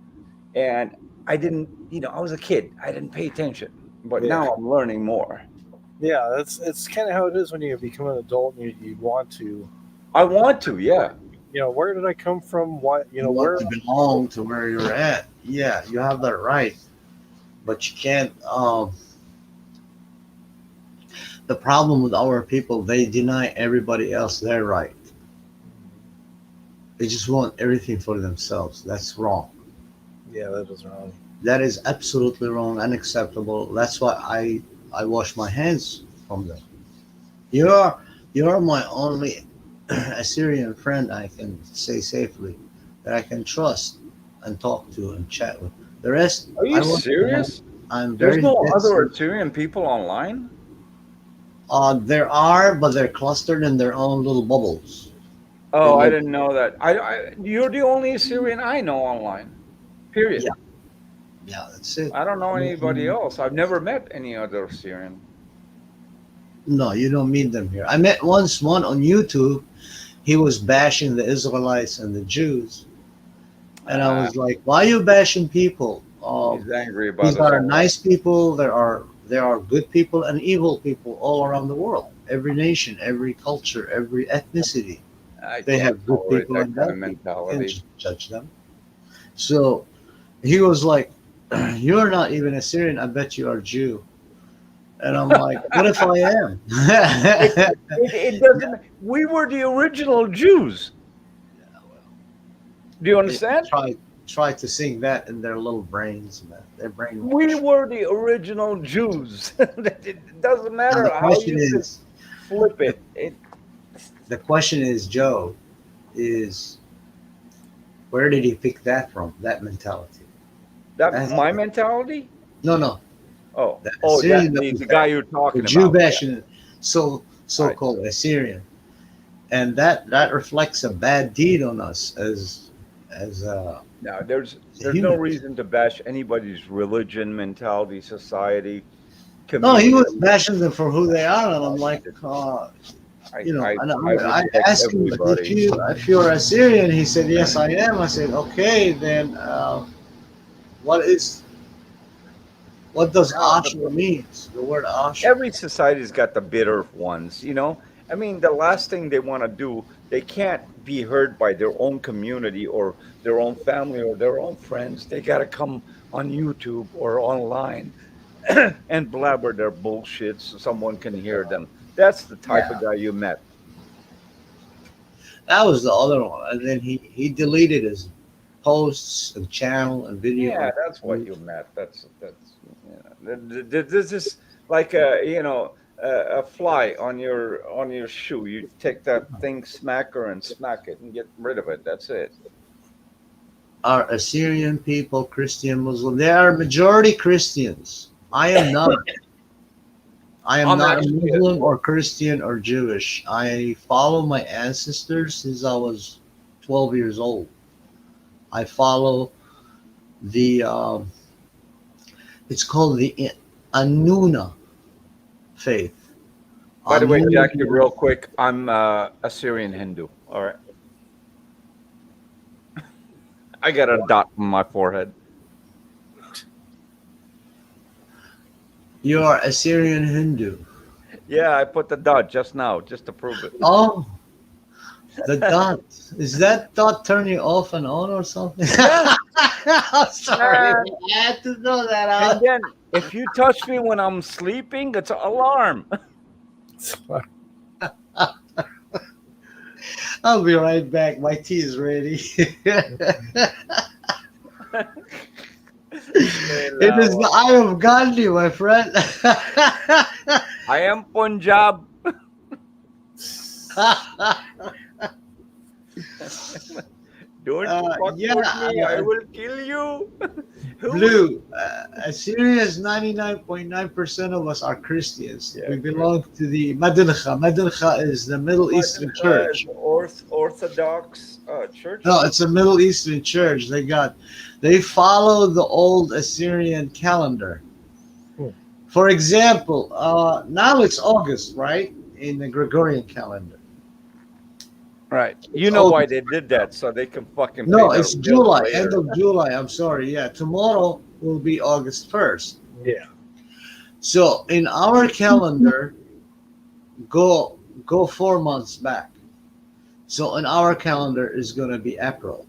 and I didn't. I was a kid. I didn't pay attention, but Yeah. now I'm learning more. Yeah, it's kind of how it is when you become an adult and you want to. I want to, yeah. Where did I come from? What You where? want to belong to where you're at. Yeah, you have that right, but you can't. The problem with our people, they deny everybody else their right. They just want everything for themselves. That's wrong. Yeah, that is wrong. That is absolutely wrong, unacceptable. That's why I wash my hands from them. You're my only Assyrian friend I can say safely that I can trust and talk to and chat with. The rest, Are you serious? I'm There's very. no other Assyrian people online? There are, but they're clustered in their own little bubbles. Oh, They I live- didn't know that. You're the only Assyrian I know online. Period. Yeah. Yeah, that's it. I don't know anybody else. I've never met any other Assyrian. No, you don't meet them here. I met one on YouTube. He was bashing the Israelites and the Jews, and I was like, "Why are you bashing people? He's angry about These us are all. nice people. There are good people and evil people all around the world. Every nation, every culture, every ethnicity. I They can't have good tolerate people that and kind bad of people. You mentality. can't judge them." So he was like, "You're not even Assyrian. I bet you are Jew." And I'm like, "What if I am?" It doesn't. We were the original Jews. Do you understand? Try to sing that in their little brains, man. Their brain. We were the original Jews. It doesn't Now matter the how question you could is, flip it. the question is, Joe, is where did he pick that from? That mentality. That my mentality? No. Oh, The oh, Assyrian that the guy you're talking the Jew about. Yeah. bashing, so-called Assyrian, and that reflects a bad deed on us as No, there's no humans. reason to bash anybody's religion, mentality, society, No, he was community. bashing them for who they are, and I'm like, I asked him if you're Assyrian. He said, yes, I am. I said, okay, then what does Ashur means? The word Ashur. Every society's got the bitter ones, I mean, the last thing they want to do, they can't be heard by their own community or their own family or their own friends. They got to come on YouTube or online and blabber their bullshit so someone can hear them. That's the type of guy you met. That was the other one, and then he deleted his posts and channel and video. Yeah, that's what you met. This is like a fly on your shoe. You take that thing smacker and smack it and get rid of it. That's it. Are Assyrian people Christian, Muslim? They are majority Christians. I am not. I am not a Muslim or Christian or Jewish. I follow my ancestors since I was 12 years old. I follow the it's called the Anuna faith. By the way, Jackie, real quick, I'm Assyrian Hindu. All right. I got a dot on my forehead. You are Assyrian Hindu. Yeah, I put the dot just now, just to prove it. Oh, the dot. Is that dot turn you off and on or something? I'm sorry. I had to throw that out. And then if you touch me when I'm sleeping, it's an alarm. I'll be right back. My tea is ready. It is the eye of Gandhi, my friend. I am Punjab. Don't fuck with me. I will kill you. Blue, a serious 99.9% of us are Christians. Yeah, we belong to the Madinha. Madinha is the Middle Eastern church. Orthodox church. No, it's a Middle Eastern church. They follow the old Assyrian calendar. For example, now it's August, right? In the Gregorian calendar. Right. You know why they did that, so they can fucking. No, pay it's their bills July, later. end of July. I'm sorry. Yeah, tomorrow will be August 1st. Yeah. So in our calendar, go 4 months back. So in our calendar is going to be April.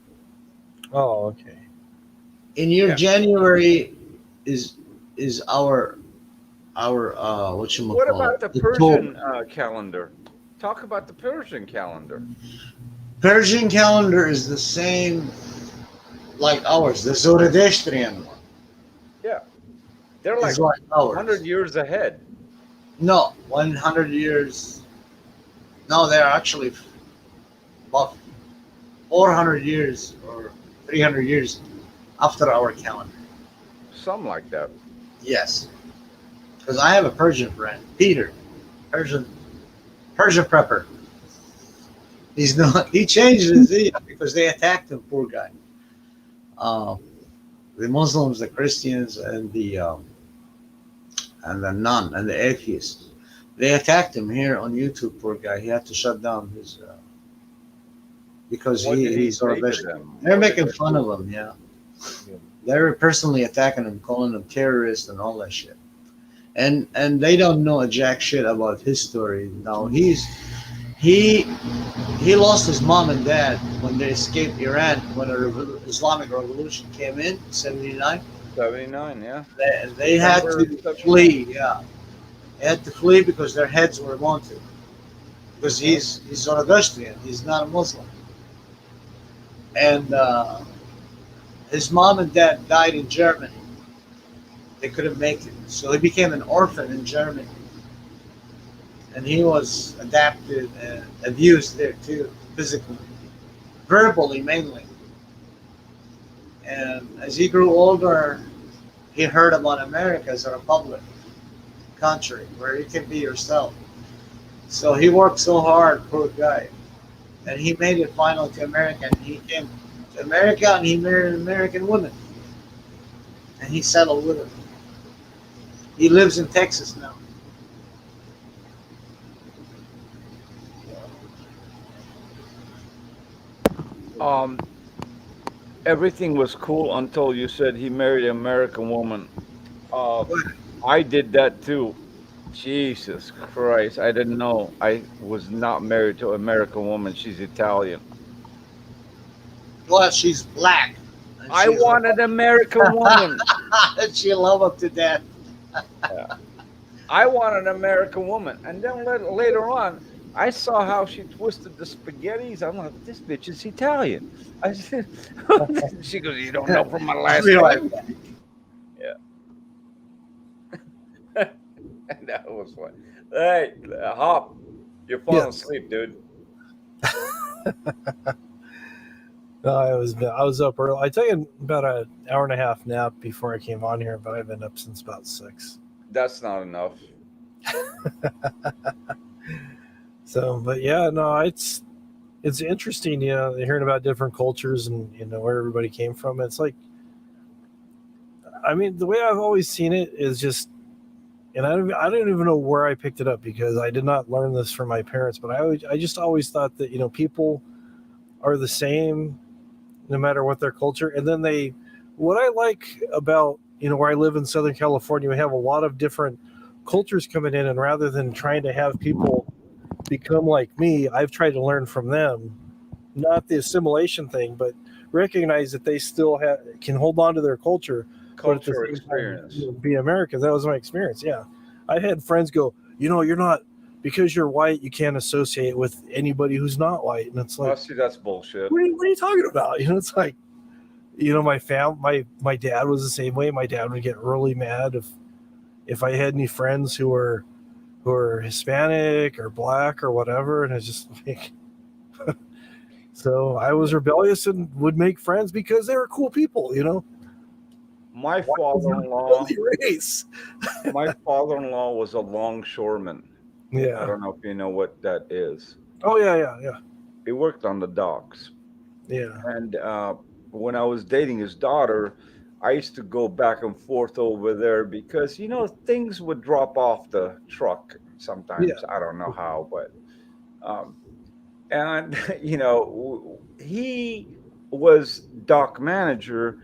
Oh, okay. In your January is our What about the Persian calendar? Talk about the Persian calendar. Persian calendar is the same like ours, the Zoroastrian one. Yeah, they're like, It's like ours. 100 years ahead. No, 100 years. No, they're actually about 400 years or 300 years after our calendar. Something like that. Yes, because I have a Persian friend, Peter, Persian prepper. He's not. He changed his name because they attacked him. Poor guy. The Muslims, the Christians, and the nun and the atheists. They attacked him here on YouTube. Poor guy. He had to shut down his because he's Zoroastrian. They're making fun of him. Yeah. They're personally attacking him, calling him terrorist and all that shit. And they don't know a jack shit about his story. Now he lost his mom and dad when they escaped Iran when the Islamic Revolution came in 79. 79, yeah. They had to flee. Yeah, they had to flee because their heads were wanted. Because he's Zoroastrian. He's not a Muslim. And his mom and dad died in Germany. They couldn't make it. So he became an orphan in Germany. And he was adapted and abused there too, physically. Verbally mainly. And as he grew older, he heard about America as a republic country where you can be yourself. So he worked so hard, poor guy. And he made it finally to America. And he came to America and he married an American woman. And he settled with her. He lives in Texas now. Everything was cool until you said he married an American woman. I did that too. Jesus Christ. I didn't know. I was not married to an American woman. She's Italian. Well, she's black. I wanted an American woman. And she loved him to death. Yeah. I wanted an American woman. And then later on, I saw how she twisted the spaghettis. I'm like, this bitch is Italian. I said, she goes, you don't know from my last name? Yeah. That was fun. Hey, Hop, you're falling asleep, dude. No, I was up early. I took about an hour and a half nap before I came on here, but I've been up since about 6. That's not enough. So, but yeah, no, it's interesting, hearing about different cultures and where everybody came from. It's like, I mean, the way I've always seen it is just, and I don't even know where I picked it up because I did not learn this from my parents, but I just always thought that people are the same no matter what their culture. And then what I like about where I live in Southern California, we have a lot of different cultures coming in, and rather than trying to have people become like me, I've tried to learn from them, not the assimilation thing, but recognize that they still can hold on to their culture, culture experience, be American. That was my experience. Yeah, I had friends go, you're not, because you're white, you can't associate with anybody who's not white, and it's like, see, that's bullshit. What are you talking about? It's like, you know, my dad was the same way. My dad would get really mad if I had any friends who were Hispanic or black or whatever, and it's just like. So I was rebellious and would make friends because they were cool people, you know. My father-in-law, race. my father-in-law was a longshoreman. I Yeah. don't know if you know what that is. Oh yeah. He worked on the docks. Yeah. And when I was dating his daughter, I used to go back and forth over there because, you know, things would drop off the truck sometimes. Yeah. I don't know how, but and you know, he was dock manager.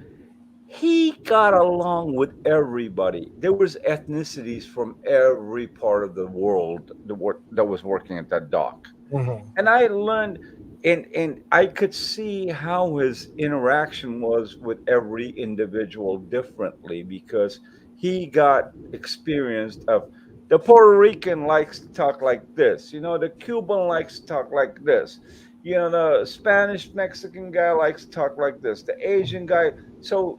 He got along with everybody. There was ethnicities from every part of the world that was working at that dock. Mhm. And I learned, and I could see how his interaction was with every individual differently because he got experienced of the Puerto Rican likes to talk like this, you know, the Cuban likes to talk like this, you know, the Spanish Mexican guy likes to talk like this, the Asian guy. So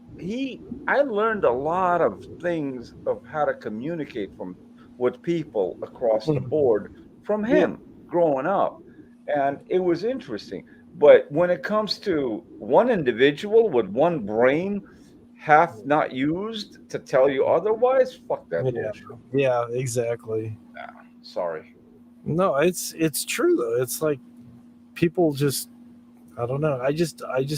I learned a lot of things of how to communicate from with people across the board from him growing up. And it was interesting. But when it comes to one individual with one brain, half not used to tell you otherwise, fuck that bullshit. Yeah, exactly. Nah, sorry. No, it's true though. It's like people just, I don't know. I just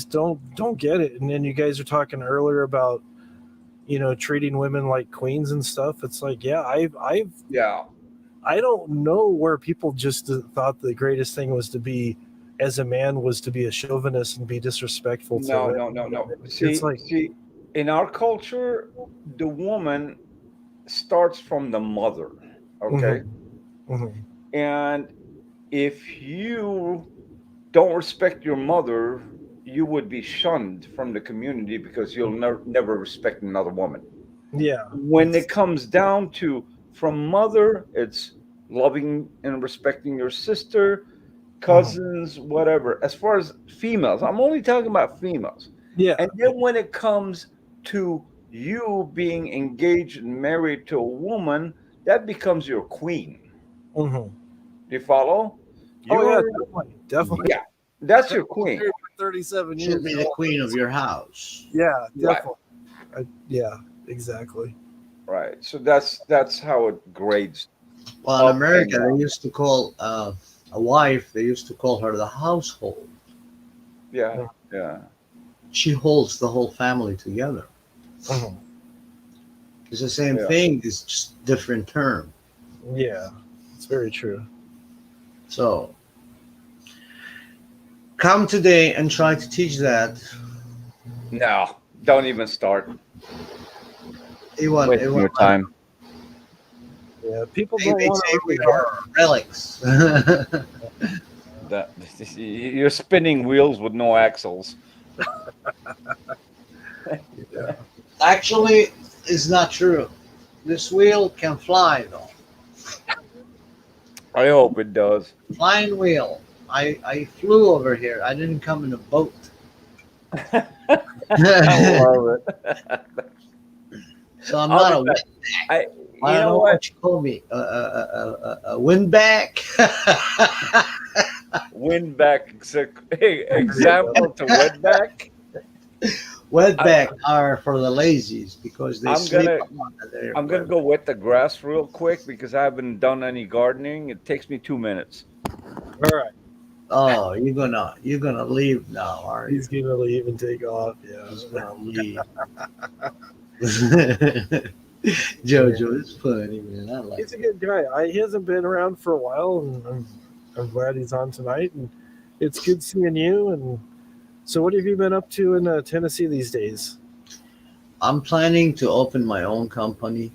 don't get it. And then you guys are talking earlier about, you know, treating women like queens and stuff. It's like, yeah, I don't know where people just thought the greatest thing was to be, as a man, was to be a chauvinist and be disrespectful to women. No. It's like, See, in our culture, the woman starts from the mother. Okay. Mhm. And if you don't respect your mother, you would be shunned from the community because you'll never respect another woman. Yeah. When it comes down to from mother, it's loving and respecting your sister, cousins, whatever. As far as females, I'm only talking about females. Yeah. And then when it comes to you being engaged and married to a woman, that becomes your queen. Mhm. Do you follow? Oh yeah, You're- definitely. Yeah, that's your queen. 37 years. Should be the queen of your house. Yeah, Right. definitely. Yeah, exactly. Right. So that's how it grades. Well, in up America, and down. they used to call a wife. They used to call her the household. Yeah. She holds the whole family together. Mhm. It's the same Yeah. thing. It's just different term. Yeah, it's very true. So come today and try to teach that. No, don't even start. Wasting Wasting your time. Yeah, people They don't want say to we are relics. That you're spinning wheels with no axles. Yeah. Actually, it's not true. This wheel can fly, though. I hope it does. Flying wheel. I flew over here. I didn't come in a boat. I love it. So I'm not a windback. I I don't know what you call me. A windback. Windback example to wetback. Wetback are for the lazies because they I'm sleep gonna a lot. I'm gonna go wet the grass real quick because I haven't done any gardening. It takes me 2 minutes. All right. Oh, you're gonna leave now, are you? He's gonna leave and take off. Yeah. He's gonna leave. Jojo is funny, man. I like He's a good guy. He hasn't been around for a while, and I'm glad he's on tonight. And it's good seeing you. And so, what have you been up to in Tennessee these days? I'm planning to open my own company.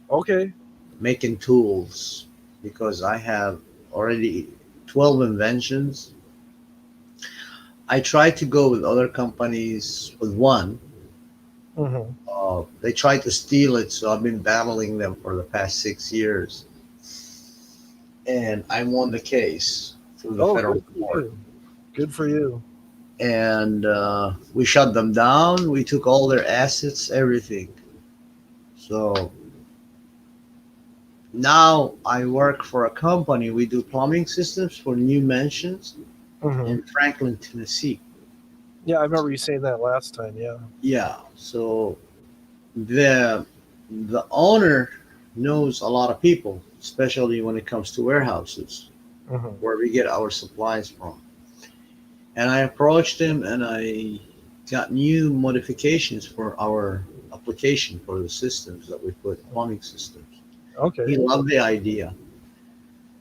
Okay. Making tools because I have already 12 inventions. I tried to go with other companies with one. Mm-hmm. They tried to steal it, so I've been battling them for the past 6 years. And I won the case through the federal court. Good for you. and we shut them down. We took all their assets, everything. So now I work for a company. We do plumbing systems for new mansions in Franklin, Tennessee. Yeah, I remember you saying that last time. Yeah. Yeah. So the owner knows a lot of people, especially when it comes to warehouses where we get our supplies from. And I approached him and I got new modifications for our application for the systems that we put, plumbing systems. Okay. He loved the idea.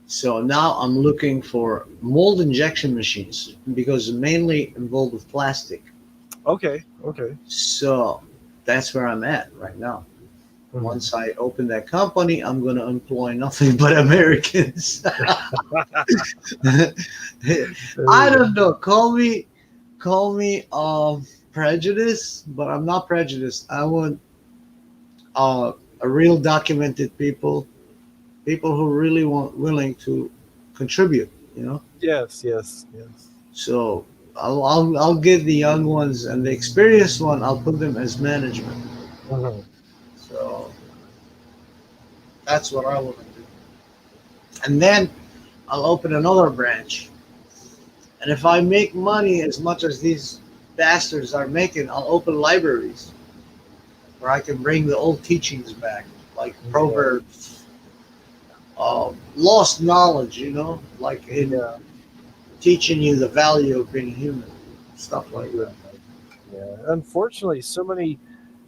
So now I'm looking for mold injection machines because mainly involved with plastic. Okay. Okay. So that's where I'm at right now. Once I open that company, I'm going to employ nothing but Americans. I don't know. Call me prejudiced, but I'm not prejudiced. I want a real documented people who really willing to contribute. You know. Yes. Yes. Yes. So I'll get the young ones and the experienced one. I'll put them as management. So that's what I want to do. And then I'll open another branch. And if I make money as much as these bastards are making, I'll open libraries where I can bring the old teachings back, like Proverbs, lost knowledge, you know, like in teaching you the value of being human, stuff like that. Yeah. Unfortunately, so many.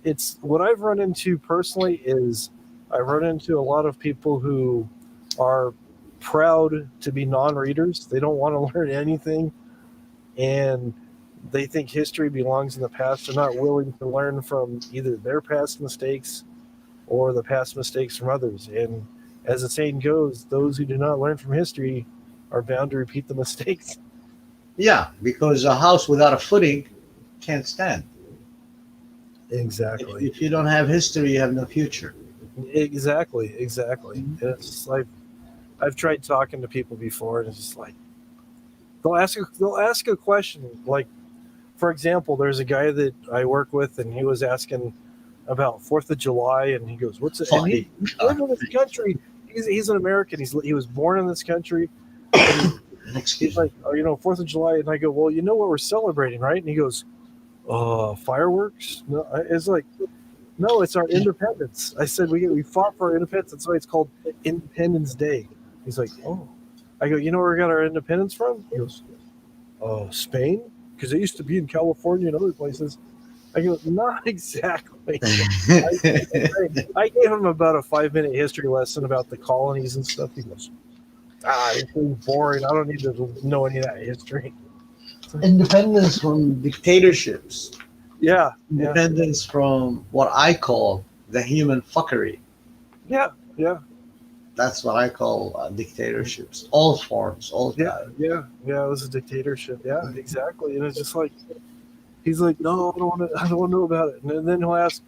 It's what I've run into personally is I've run into a lot of people who are proud to be non-readers. They don't want to learn anything, and they think history belongs in the past. They're not willing to learn from either their past mistakes or the past mistakes from others. And as the saying goes, those who do not learn from history are bound to repeat the mistakes. Yeah, because a house without a footing can't stand. Exactly. If you don't have history, you have no future. Exactly. And it's like I've tried talking to people before, and it's just like they'll ask a question. Like, for example, there's a guy that I work with, and he was asking about 4th of July, and he goes, "What's it?" And he lived in this country. He's an American. He was born in this country. And he's like, "Oh, 4th of July," and I go, "Well, you know what we're celebrating, right?" And he goes, "Fireworks?" No, it's like, no, it's our independence. I said we fought for our independence. That's why it's called Independence Day. He's like, "Oh." I go, "You know where we got our independence from?" He goes, "Spain, because they used to be in California and other places." I go, "Not exactly." I gave him about a 5-minute history lesson about the colonies and stuff. He goes, "It's really boring. I don't need to know any of that history." Independence from dictatorships. Yeah. Independence from what I call the human fuckery. Yeah. That's what I call dictatorships. All forms, all types. Yeah. It was a dictatorship. Yeah, exactly. And it's just like, he's like, "No, I don't want to know about it." And then he'll ask,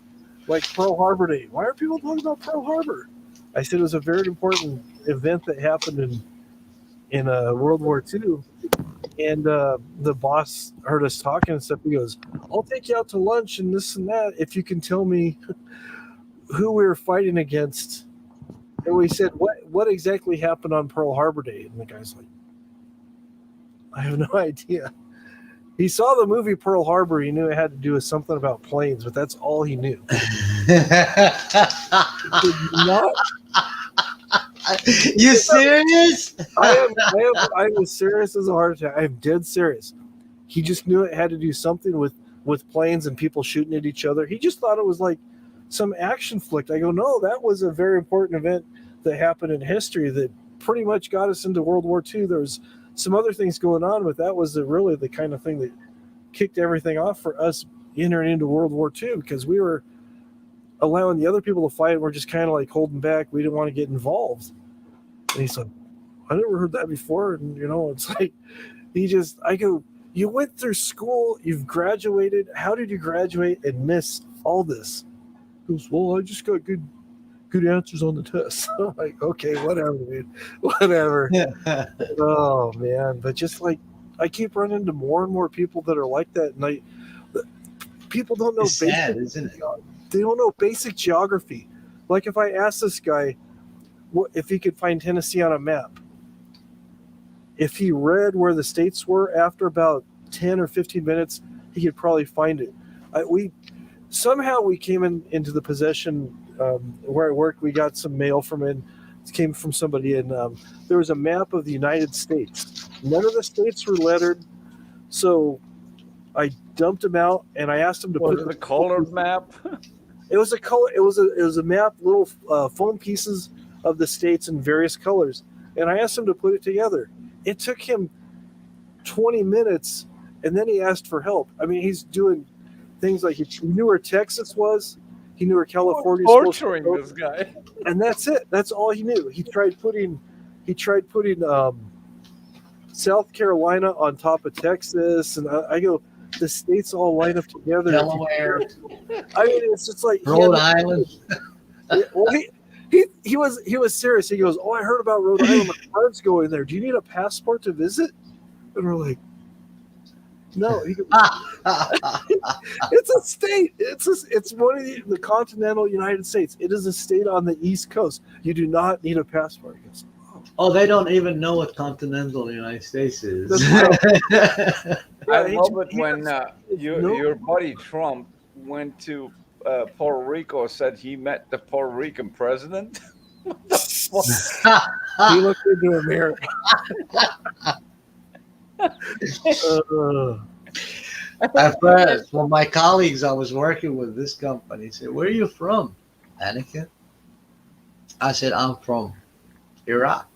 like, Pearl Harbor Day. Why are people talking about Pearl Harbor? I said it was a very important event that happened in World War II. And the boss heard us talking and stuff. He goes, "I'll take you out to lunch and this and that if you can tell me who we were fighting against." And we said, what exactly happened on Pearl Harbor Day? And the guy's like, "I have no idea." He saw the movie Pearl Harbor. He knew it had to do with something about planes, but that's all he knew. You serious? I am as serious as a heart attack. I am dead serious. He just knew it had to do something with planes and people shooting at each other. He just thought it was like some action flick. I go, "No, that was a very important event that happened in history that pretty much got us into World War II. There was some other things going on, but that was really the kind of thing that kicked everything off for us entering into World War II, because we were allowing the other people to fight, and we're just kind of like holding back. We didn't want to get involved." And he's like, "I never heard that before." And it's like, I go, "You went through school, you've graduated. How did you graduate and miss all this?" He goes, "Well, I just got good answers on the test." I'm like, "Okay, whatever, dude, whatever." Oh man, but just like I keep running into more and more people that are like that, and people don't know It's sad, isn't it? They don't know basic geography. Like if I asked this guy if he could find Tennessee on a map, if he read where the states were after about 10 or 15 minutes, he could probably find it. We came into the possession where I work. We got some mail it came from somebody, and there was a map of the United States. None of the states were lettered, so I dumped them out, and I asked him to Was put it a colored map? It was a color. It was a map, little foam pieces of the states in various colors, and I asked him to put it together. It took him 20 minutes, and then he asked for help. I mean, he's doing things like he knew where Texas was, he knew where California was Torturing this guy. and that's it. That's all he knew. He tried putting South Carolina on top of Texas, and I go, the states all line up together. Delaware. I mean, it's just like Rhode Island. Well, he was serious. He goes, "Oh, I heard about Rhode Island. My friends going there. Do you need a passport to visit?" And we're like, "No." He goes, it's a state. It's one of the continental United States. It is a state on the East Coast. You do not need a passport. He goes, Oh, they don't even know what continental United States is. I love it when your buddy Trump went to Puerto Rico and said he met the Puerto Rican president. What the fuck? He looked into America. At first, well, my colleagues I was working with this company said, "Where are you from, Anakin?" I said, "I'm from Iraq."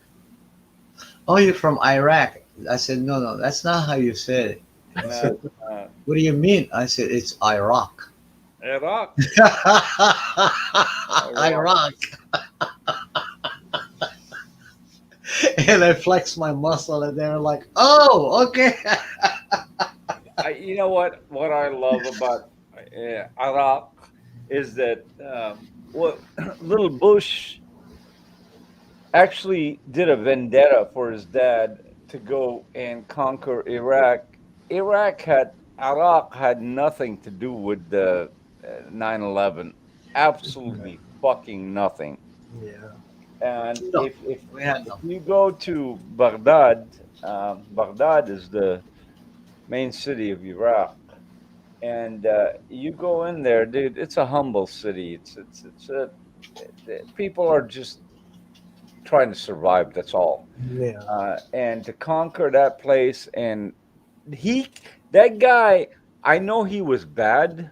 "Oh, you're from Iraq?" I said, No, that's not how you said it. He said, "What do you mean?" I said, "It's Iraq." Iraq. Iraq. And I flexed my muscle, and they were like, "Oh, okay." You know what I love about Iraq is that little Bush actually did a vendetta for his dad to go and conquer Iraq. Iraq had nothing to do with the 9/11. Absolutely fucking nothing. Yeah. And No, if we had nothing. you go to Baghdad, Baghdad is the main city of Iraq, and you go in there, dude. It's a humble city. People are just trying to survive. That's all. Yeah. And to conquer that place, and that guy, I know he was bad,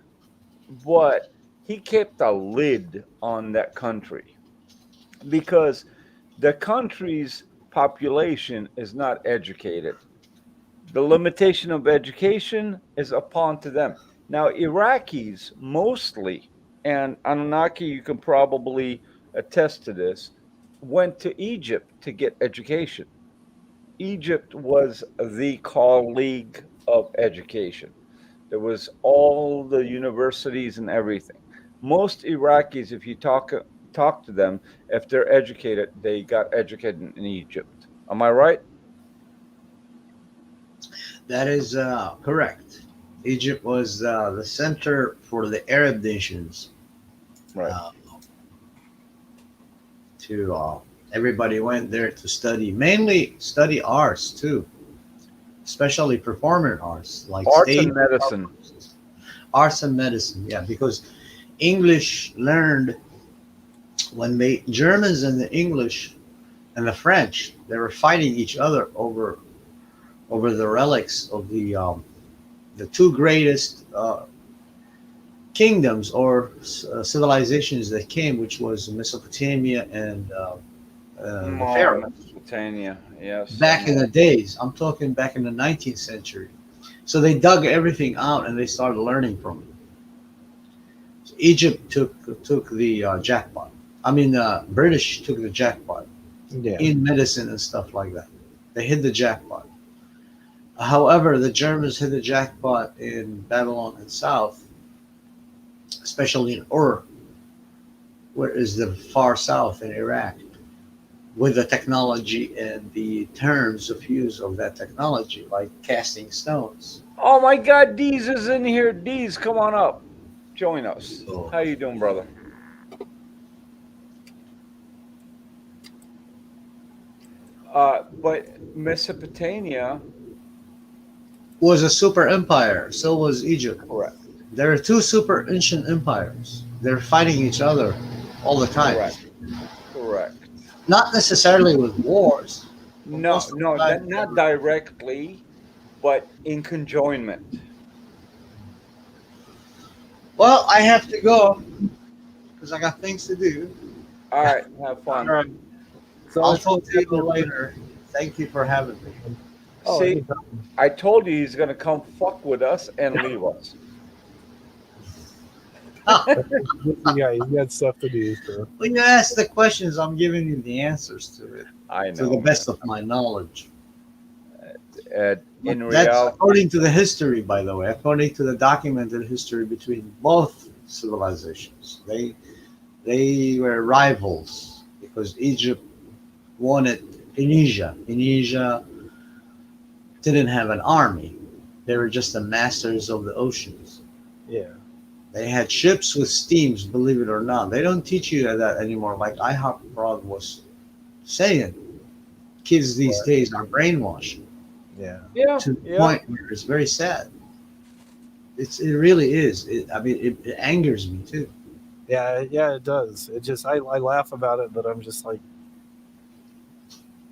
but he kept a lid on that country because the country's population is not educated. The limitation of education is upon to them. Now, Iraqis mostly, and Anunnaki, you can probably attest to this, went to Egypt to get education. Egypt was the colleague of education. There was all the universities and everything. Most Iraqis, if you talk to them, if they're educated, they got educated in Egypt. Am I right? That is correct. Egypt was the center for the Arab nations. Right. Everybody went there to study, mainly study arts too, especially performing arts like Arts stage and medicine. arts and medicine. Yeah, because English learned when the Germans and the English and the French, they were fighting each other over the relics of the two greatest kingdoms or civilizations that came, which was Mesopotamia and the Pharaohs. Mesopotamia, yes. Back in the days, I'm talking back in the 19th century. So they dug everything out and they started learning from it. So Egypt took the jackpot. I mean, British took the jackpot in medicine and stuff like that. They hit the jackpot. However, the Germans hit the jackpot in Babylon and South, especially in Ur, where is the far south in Iraq. with the technology and the terms of use of that technology, like casting stones. Oh my God, Deez is in here. Deez, come on up. Join us. How you doing, brother? But Mesopotamia Was a super empire. So was Egypt. Correct. There are two super ancient empires. They're fighting each other all the time. Correct. Not necessarily with wars. No, not directly, but in conjoinment. Well, I have to go because I got things to do. All right, have fun. All right. So I'll talk to you later. Thank you for having me. See, I told you he's going to come fuck with us and leave us. Yeah, he's got stuff to do. So. When you ask the questions, I'm giving you the answers to it. I know. To the best of my knowledge. In That's reality, according to the history, by the way, according to the documented history between both civilizations. They were rivals because Egypt wanted Tunisia. Tunisia didn't have an army. They were just the masters of the oceans. Yeah. They had ships with steams, believe it or not. They don't teach you that anymore, like IHOP Prague was saying. Kids these days are brainwashed. Yeah. To the point where it's very sad. It really is. It angers me too. Yeah, it does. It just I laugh about it, but I'm just like,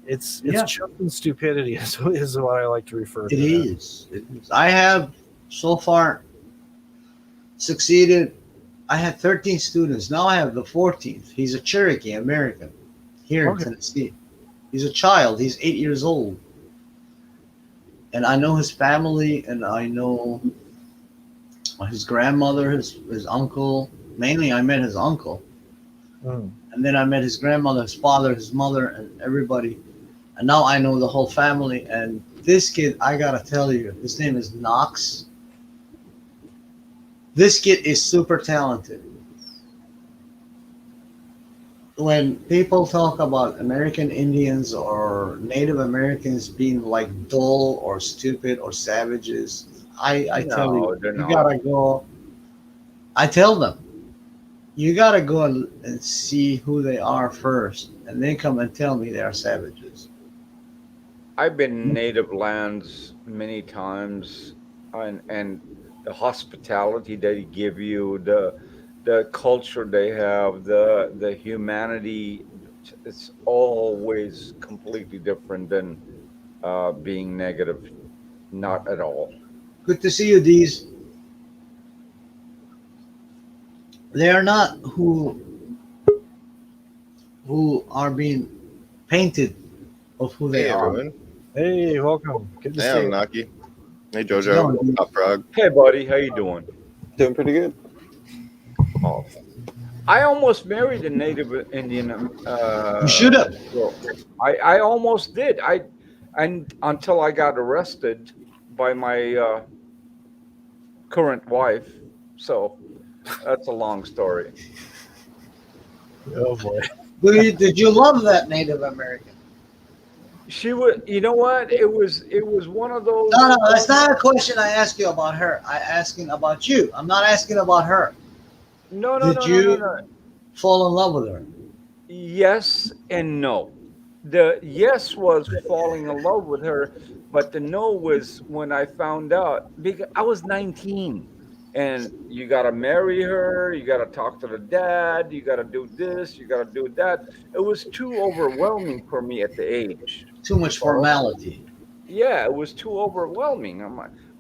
it's children stupidity is what I like to refer to. It is. I have so far succeeded. I had 13 students. Now I have the 14th. He's a Cherokee American here in Tennessee. He's a child. He's 8 years old. And I know his family, and I know his grandmother, his uncle. Mainly, I met his uncle. And then I met his grandmother, his father, his mother, and everybody. And now I know the whole family. And this kid, I got to tell you, his name is Knox. This kid is super talented. When people talk about American Indians or Native Americans being like dull or stupid or savages, I tell you, you gotta go. I tell them, you gotta go and see who they are first, and then come and tell me they are savages. I've been in native lands many times, and the hospitality they give you, the culture they have, the humanity, it's always completely different than being negative. Not at all. Good to see you, Deez. They are not who are being painted of who they are. Everyone. Hey, welcome. Good to see you. Naki. Hey, Jojo. Up, Prague. Hey, buddy. How you doing? Doing pretty good. Oh. I almost married a native Indian. You should have. I almost did. And until I got arrested by my current wife. So that's a long story. Oh boy. Did you love that Native American? She was. You know what? It was one of those. No, that's not a question I ask you about her. I'm asking about you. I'm not asking about her. No. Did you fall in love with her? Yes and no. The yes was falling in love with her, but the no was when I found out, because I was 19, and you got to marry her, you got to talk to the dad, you got to do this, you got to do that. It was too overwhelming for me at the age. Too much formality. Yeah, it was too overwhelming.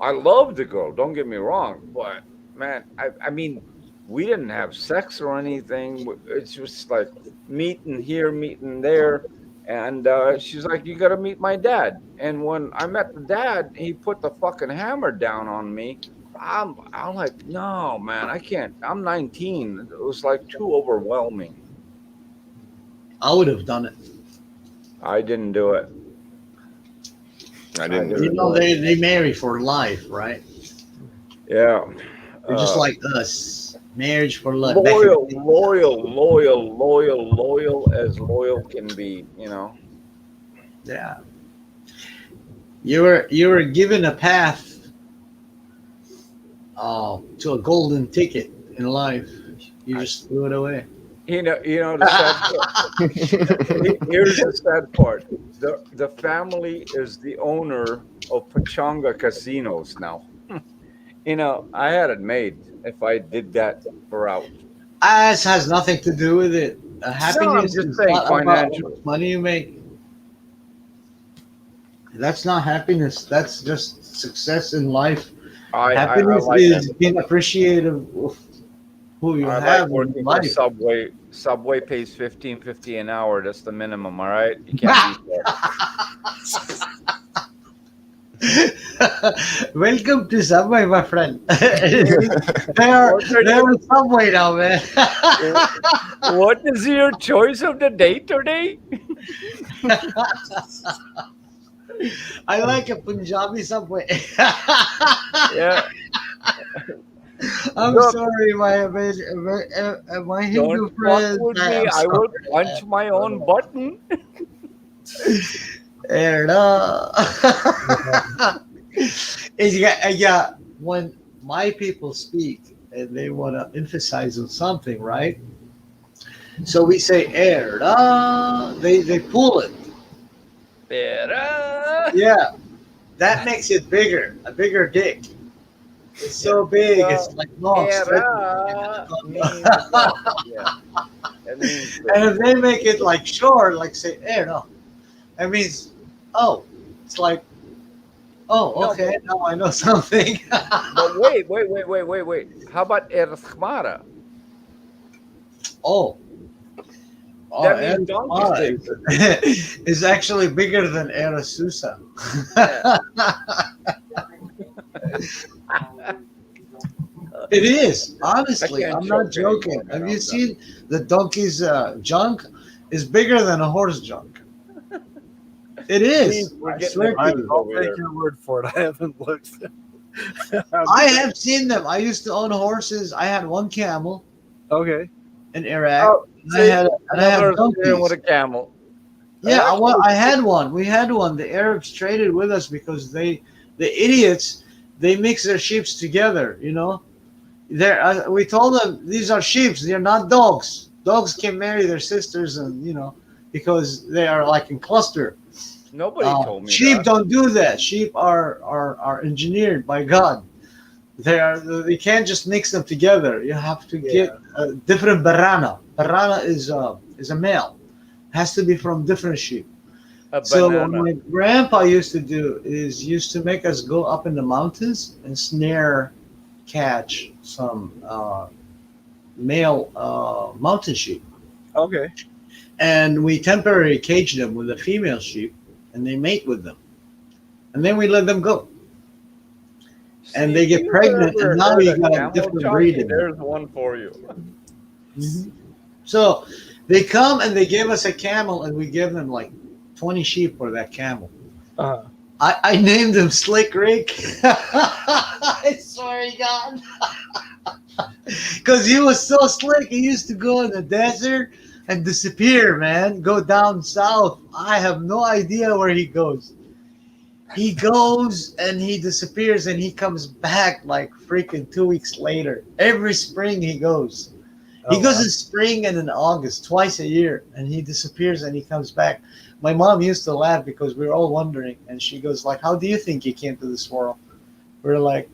I love the girl, don't get me wrong, but man, I mean, we didn't have sex or anything. It's just like meeting here, meeting there. And she's like, you got to meet my dad. And when I met the dad, he put the fucking hammer down on me. I'm like, no, man, I can't. I'm 19. It was like too overwhelming. I would have done it. I didn't do it. I didn't do You it. know, they marry for life, right? Yeah. They're just like us. Marriage for life. Loyal as loyal can be, you know. Yeah. You were given a path to a golden ticket in life. You just threw it away. You know the sad part. Here's the sad part. The family is the owner of Pachanga casinos now. You know, I had it made if I did that route. As has nothing to do with it. No, I'm Happiness just is saying not about how financially. much money you make. That's not happiness. That's just success in life. I Happiness like is that. being appreciative of who you I have like in working for life. Subway. Subway pays $15.50 an hour. That's the minimum. All right, you can't beat that. Welcome to Subway, my friend. they're Subway now, man. What is your choice of the day today? I like a Punjabi Subway. Yeah. I'm Look, sorry, my Hindu don't fuck friends. with me. I'm I will sorry. punch my own button. Yeah, when my people speak and they want to emphasize on something, right? So we say they pull it. Yeah, that makes it bigger, a bigger dick. It's so big, it's like long. And if they make it like short, like say that means it's like okay, now I know something. But wait. How about Erchmara? That means donkey stick. Is actually bigger than Erasusa. It is, honestly. I'm not joking. Have you seen the donkey's junk? Is bigger than a horse junk. It is. I swear to you. I'll take your word for it. I haven't looked. I have seen them. I used to own horses. I had one camel. Okay. In Iraq. Oh, I had donkeys with a camel. Yeah, I had one. We had one. The Arabs traded with us because the idiots, they mix their sheep together. You know, we told them these are sheep. They're not dogs. Dogs can marry their sisters, and because they are like in cluster. Nobody told me sheep that. don't do that. Sheep are engineered by God. They can't just mix them together. You have to get a different barana. Barana is a male. Has to be from different sheep. So what my grandpa used to do is used to make us go up in the mountains and catch some male mountain sheep. Okay. And we temporarily cage them with a female sheep, and they mate with them, and then we let them go. And they get pregnant, and now you got a different breeding. There's one for you. Mm-hmm. So they come and they give us a camel, and we give them like 20 sheep for that camel. I named him Slick Rick. I swear to God. Because he was so slick. He used to go in the desert and disappear, man. Go down south. I have no idea where he goes. He goes and he disappears and he comes back like freaking 2 weeks later. Every spring he goes. He goes in spring and in August, twice a year, and he disappears and he comes back. My mom used to laugh because we were all wondering, and she goes like, "How do you think he came to this world?" We're like,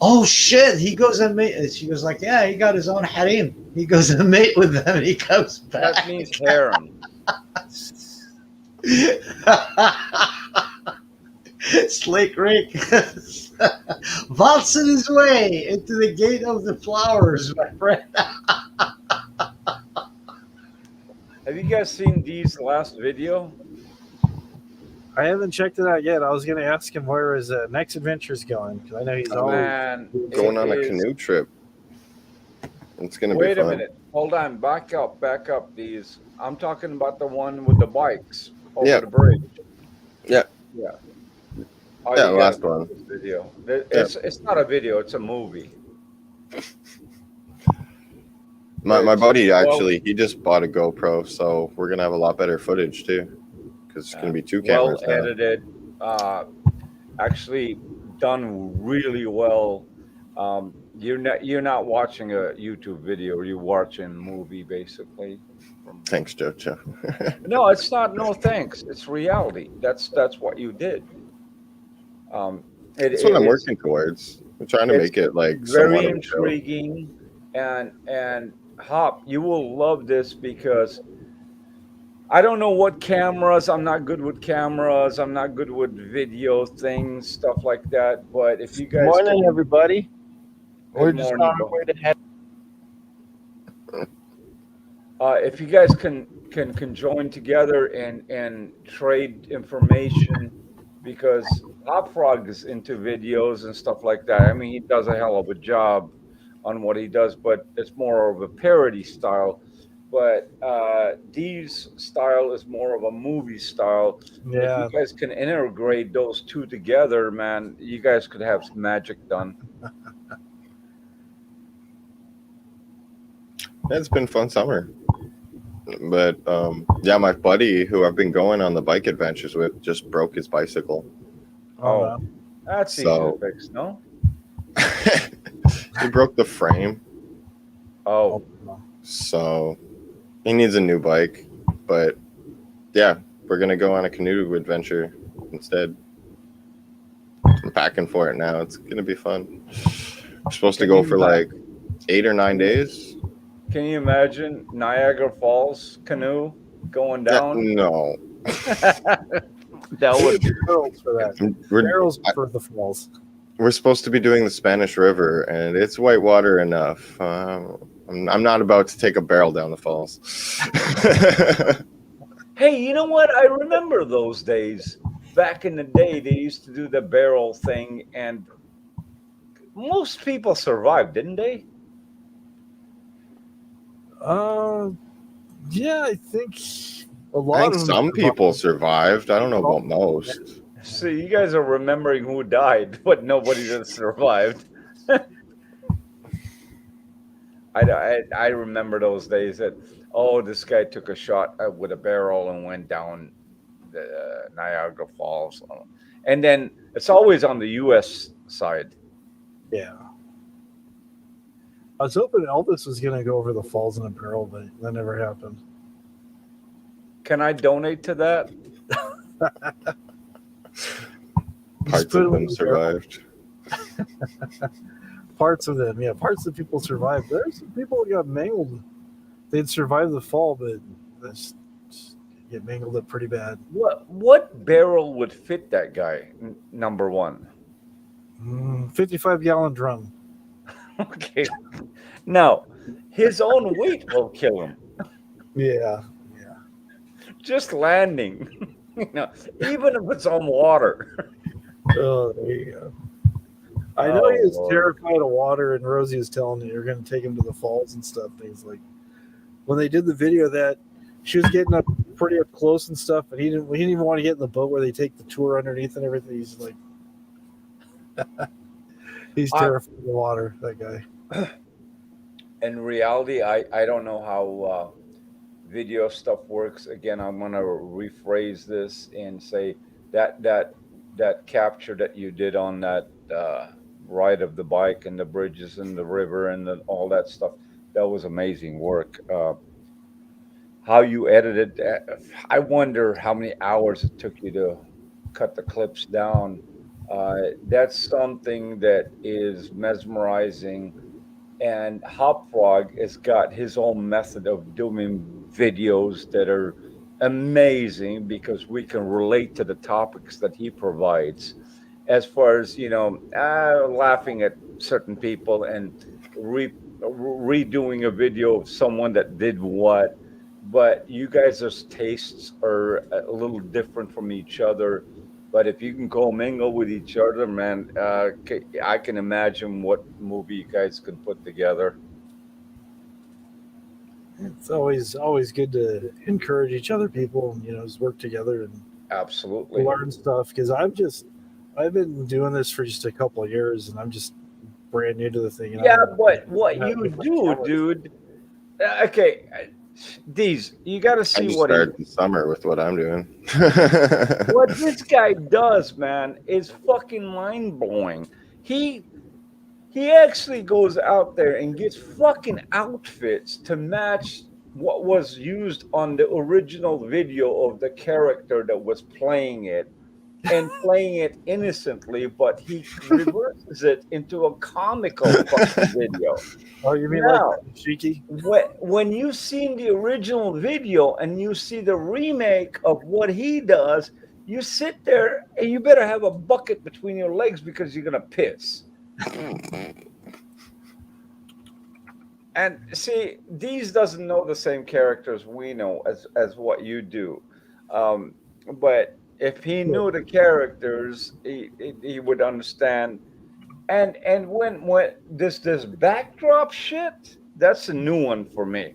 "Oh shit, he goes and mate." And she goes like, "Yeah, he got his own harem. He goes and mate with them and he comes back." That means harem. Slick Rick waltzing his way into the gate of the flowers, my friend. Have you guys seen Dee's last video? I haven't checked it out yet. I was going to ask him where his next adventure is going, because I know he's always going on a canoe trip. It's going to be fun. Wait a minute. Hold on. Back up, Dee's. I'm talking about the one with the bikes over the bridge. Yeah. Yeah. Yeah, last one. Video. It's not a video. It's a movie. My buddy actually, he just bought a GoPro, so we're gonna have a lot better footage too, because it's gonna be 2 cameras well now. edited, actually done really well. You're not watching a YouTube video, you're watching a movie basically. Thanks, Jojo. No, it's not. No thanks. It's reality. That's what you did. That's what I'm working towards. I'm trying to make it like somewhat very of a show. intriguing, and Hop, you will love this because I don't know what cameras. I'm not good with cameras. I'm not good with video things, stuff like that. But if you guys, Morning, everybody. We're Good just morning, on our way to head. if you guys can join together and trade information, because Hop Frog is into videos and stuff like that. I mean, he does a hell of a job on what he does, but it's more of a parody style. But Dee's style is more of a movie style. Yeah. If you guys can integrate those two together, man, you guys could have some magic done. It's been a fun summer. But yeah, my buddy who I've been going on the bike adventures with just broke his bicycle. Oh, that's easy to fix, no? He broke the frame. Oh. So he needs a new bike. But yeah, we're going to go on a canoe adventure instead. I'm packing for it now. It's going to be fun. We're supposed to go for like 8 or 9 days. Can you imagine Niagara Falls canoe going down? No. That would be barrels for that. Barrels for the falls. We're supposed to be doing the Spanish River, and it's white water enough. I'm not about to take a barrel down the falls. Hey, you know what? I remember those days. Back in the day, they used to do the barrel thing, and most people survived, didn't they? Yeah, I think a I lot think of them some people survived. I don't know about most. So you guys are remembering who died, but nobody that survived. I remember those days that, oh, this guy took a shot with a barrel and went down the Niagara Falls. And then it's always on the U.S. side. Yeah. I was hoping Elvis was going to go over the falls in a barrel, but that never happened. Can I donate to that? Parts of them survived. Parts of them, yeah. Parts of people survived. There's some people that got mangled. They'd survived the fall, but that's get mangled up pretty bad. What barrel would fit that guy? Number one. 55-gallon drum. Okay. Now, his own weight will kill him. Yeah. Just landing. Even if it's on water. Oh, there you go. I know he was terrified of water, and Rosie was telling me you're going to take him to the falls and stuff. And he's like, when they did the video, that she was getting up pretty up close and stuff, and he didn't even want to get in the boat where they take the tour underneath and everything. He's like, he's terrified of the water. That guy. In reality, I don't know how video stuff works. Again, I'm going to rephrase this and say that capture that you did on that ride of the bike and the bridges and the river and all that stuff, that was amazing work. How you edited, I wonder how many hours it took you to cut the clips down. That's something that is mesmerizing. And Hop Frog has got his own method of doing videos that are amazing because we can relate to the topics that he provides. As far as, laughing at certain people and redoing a video of someone that did what. But you guys' tastes are a little different from each other. But if you can commingle with each other, man, I can imagine what movie you guys can put together. It's always good to encourage each other, people, just work together and absolutely learn stuff. Because I've been doing this for just a couple of years, and I'm just brand new to the thing. Yeah, but what you do, dude, Okay, these you got to I see just what he, started the summer with what I'm doing. what this guy does, man, is fucking mind blowing. He actually goes out there and gets fucking outfits to match what was used on the original video of the character that was playing it, and playing it innocently, but he reverses it into a comical fucking video. Oh, you mean Now, like Cheeky? when you've seen the original video and you see the remake of what he does, you sit there and you better have a bucket between your legs because you're gonna piss. And see, Deez doesn't know the same characters we know as what you do, but if he knew the characters, he would understand. And when this backdrop shit, that's a new one for me.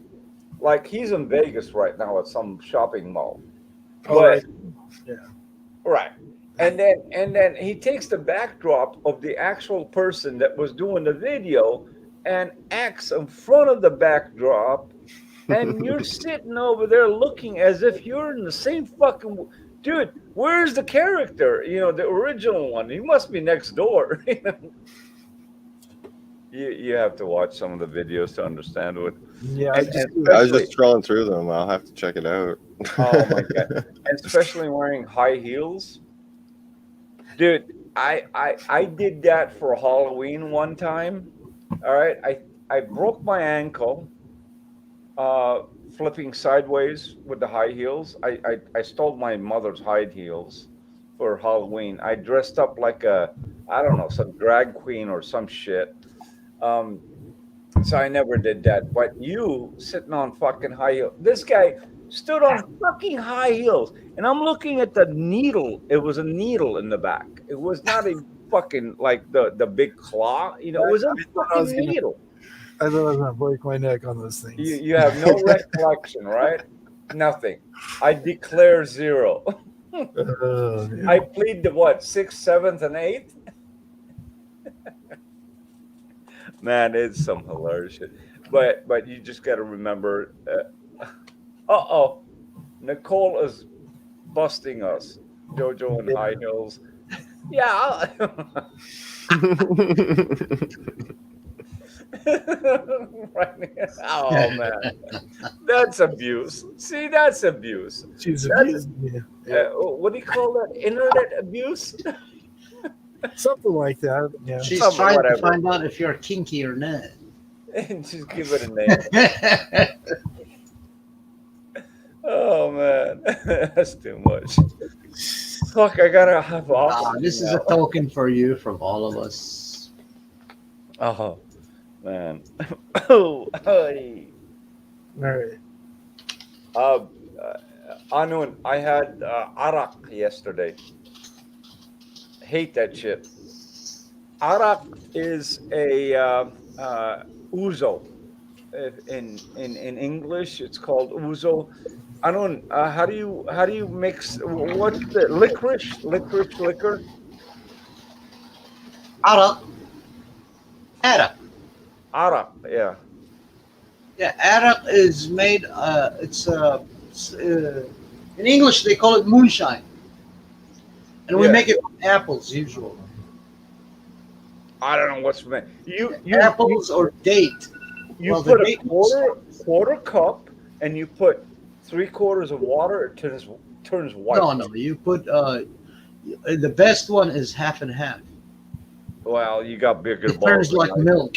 Like he's in Vegas right now at some shopping mall, Oh, right. Yeah. right. And then he takes the backdrop of the actual person that was doing the video and acts in front of the backdrop, and you're sitting over there looking as if you're in the same fucking dude. Where's the character? You know, the original one. He must be next door. You have to watch some of the videos to understand what. Yeah, I was just scrolling through them. I'll have to check it out. Oh my god! And especially wearing high heels, dude. I did that for Halloween one time. All right, I broke my ankle, flipping sideways with the high heels. I stole my mother's high heels for Halloween. I dressed up like I don't know, some drag queen or some shit. So I never did that. But you sitting on fucking high heels. This guy stood on fucking high heels, and I'm looking at the needle. It was a needle in the back. It was not a fucking like the big claw. You know, it was a fucking needle. I thought I was gonna break my neck on those things. You have no recollection, right? Nothing. I declare zero. Yeah. I plead the what? 6th, 7th, and 8th. Man, it's some hilarious shit. But you just got to remember. Nicole is busting us. JoJo and high heels. Yeah. Right. Oh man, that's abuse. See, that's abuse. She's That's- abusing me. Yeah. what do you call that? Internet abuse? Something like that. Yeah. She's Some- trying whatever. to find out if you're kinky or not. And just give it a name. Oh man, that's too much. Fuck, I gotta have off. This is a token for you from all of us. Oh man. Oh, hey. All right. Anun, I had arak yesterday. Hate that shit. Arak is a ouzo. In English, it's called ouzo. Anun, how do you mix? What's the licorice liquor? Arak. Arak. Arak, yeah. Yeah, arak is made. In English they call it moonshine, and we Yeah. make it from apples usually. I don't know what's meant. You Apples or date. You Well, the put a date- quarter cup, and you put 3/4 of water. It turns white. No, you put the best one is half and half. Well, you got bigger It balls. turns than like I do. milk.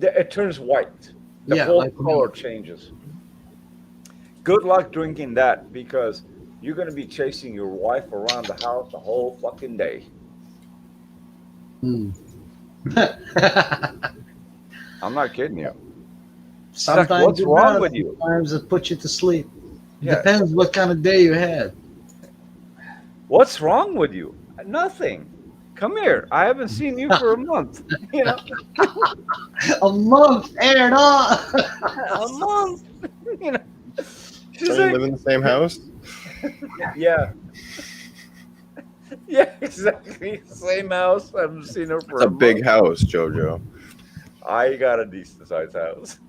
It turns white. The Yeah, whole like color milk. changes. Good luck drinking that because you're going to be chasing your wife around the house the whole fucking day. Hmm. I'm not kidding you. Sometimes what's it wrong does, with you? Sometimes it puts you to sleep. Yeah. Depends what kind of day you had. What's wrong with you? Nothing. Come here. I haven't seen you for a month. You know, A month aired on. a month. You know. She's Don't you like, live in the same house? yeah. Yeah, exactly. Same house. I haven't seen her for It's a month. big house, JoJo. I got a decent sized house.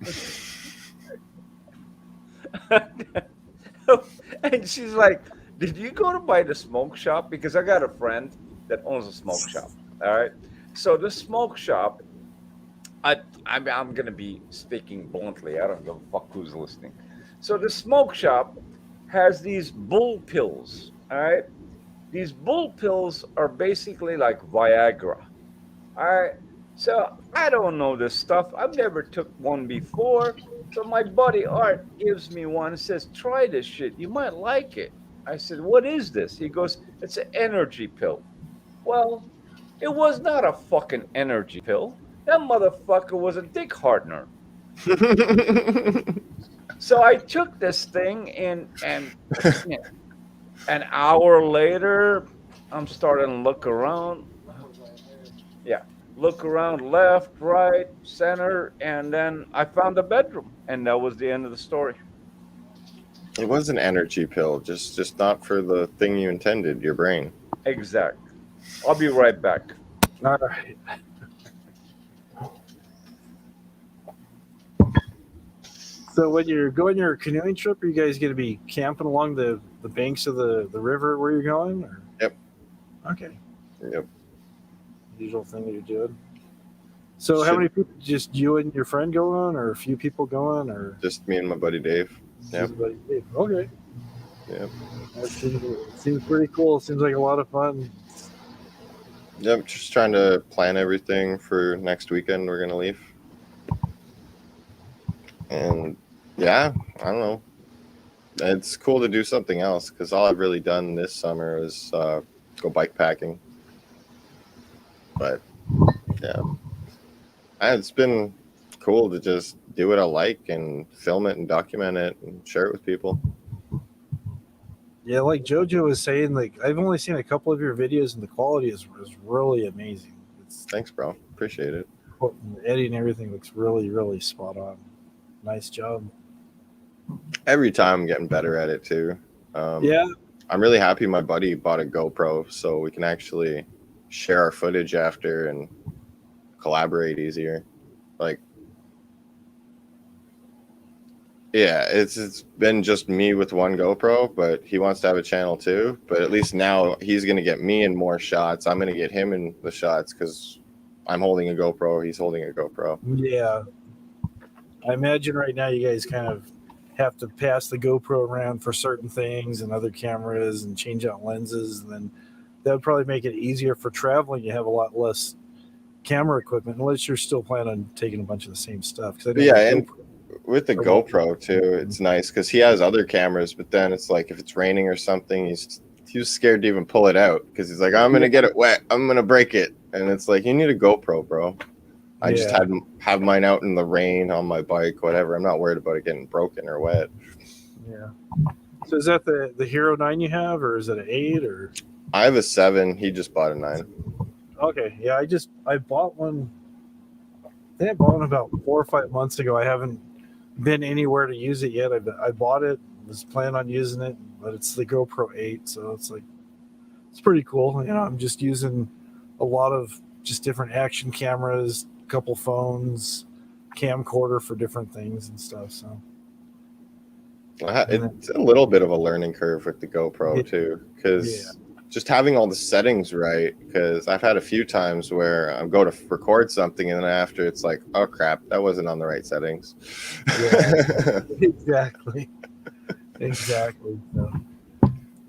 And she's like, did you go to buy the smoke shop? Because I got a friend that owns a smoke shop. All right. So the smoke shop, I'm going to be speaking bluntly. I don't give a fuck who's listening. So the smoke shop has these bull pills. All right. These bull pills are basically like Viagra. All right. So I don't know this stuff. I've never took one before. So my buddy Art gives me one and says, try this shit. You might like it. I said, what is this? He goes, it's an energy pill. Well, it was not a fucking energy pill. That motherfucker was a dick hardener. So I took this thing and an hour later, I'm starting to look around. Yeah. Look around left, right, center, and then I found a bedroom, and that was the end of the story. It was an energy pill, just not for the thing you intended, your brain. Exactly. I'll be right back. All right. So when you're going your canoeing trip, are you guys going to be camping along the banks of the river where you're going? Or? Yep. Okay. Yep. Usual thing that you're doing. So how many people? Just you and your friend going, or a few people going, or just me and my buddy Dave? Yep. Okay. Yep. That seems pretty cool. Seems like a lot of fun. Yep. Just trying to plan everything for next weekend. We're gonna leave, and yeah, I don't know. It's cool to do something else because all I've really done this summer is go bike packing. But yeah, it's been cool to just do what I like and film it and document it and share it with people. Yeah, like JoJo was saying, like I've only seen a couple of your videos and the quality is really amazing. Thanks, bro. Appreciate it. Editing and everything looks really, really spot on. Nice job. Every time I'm getting better at it too. Yeah. I'm really happy my buddy bought a GoPro so we can actually share our footage after and collaborate easier. Like, yeah, it's been just me with one GoPro, but he wants to have a channel too. But at least now he's going to get me in more shots. I'm going to get him in the shots because I'm holding a GoPro. He's holding a GoPro. Yeah. I imagine right now you guys kind of have to pass the GoPro around for certain things and other cameras and change out lenses, and then that would probably make it easier for traveling. You have a lot less camera equipment, unless you're still planning on taking a bunch of the same stuff. Yeah, and with the GoPro too, it's nice because he has other cameras, but then it's like if it's raining or something, he was scared to even pull it out because he's like, I'm gonna get it wet, I'm gonna break it, and it's like you need a GoPro, bro. I just have mine out in the rain on my bike, whatever. I'm not worried about it getting broken or wet. Yeah. So is that the Hero 9 you have, or is it an 8 or? I have a 7. He just bought a 9. Okay, yeah, I bought one. I think I bought one about 4 or 5 months ago. I haven't been anywhere to use it yet. I bought it, was planning on using it, but it's the GoPro 8, so it's like it's pretty cool. You know, I'm just using a lot of just different action cameras, a couple phones, camcorder for different things and stuff. So it's a little bit of a learning curve with the GoPro too, because just having all the settings right, because I've had a few times where I go to record something and then after it's like, oh crap, that wasn't on the right settings. Yeah, exactly. So,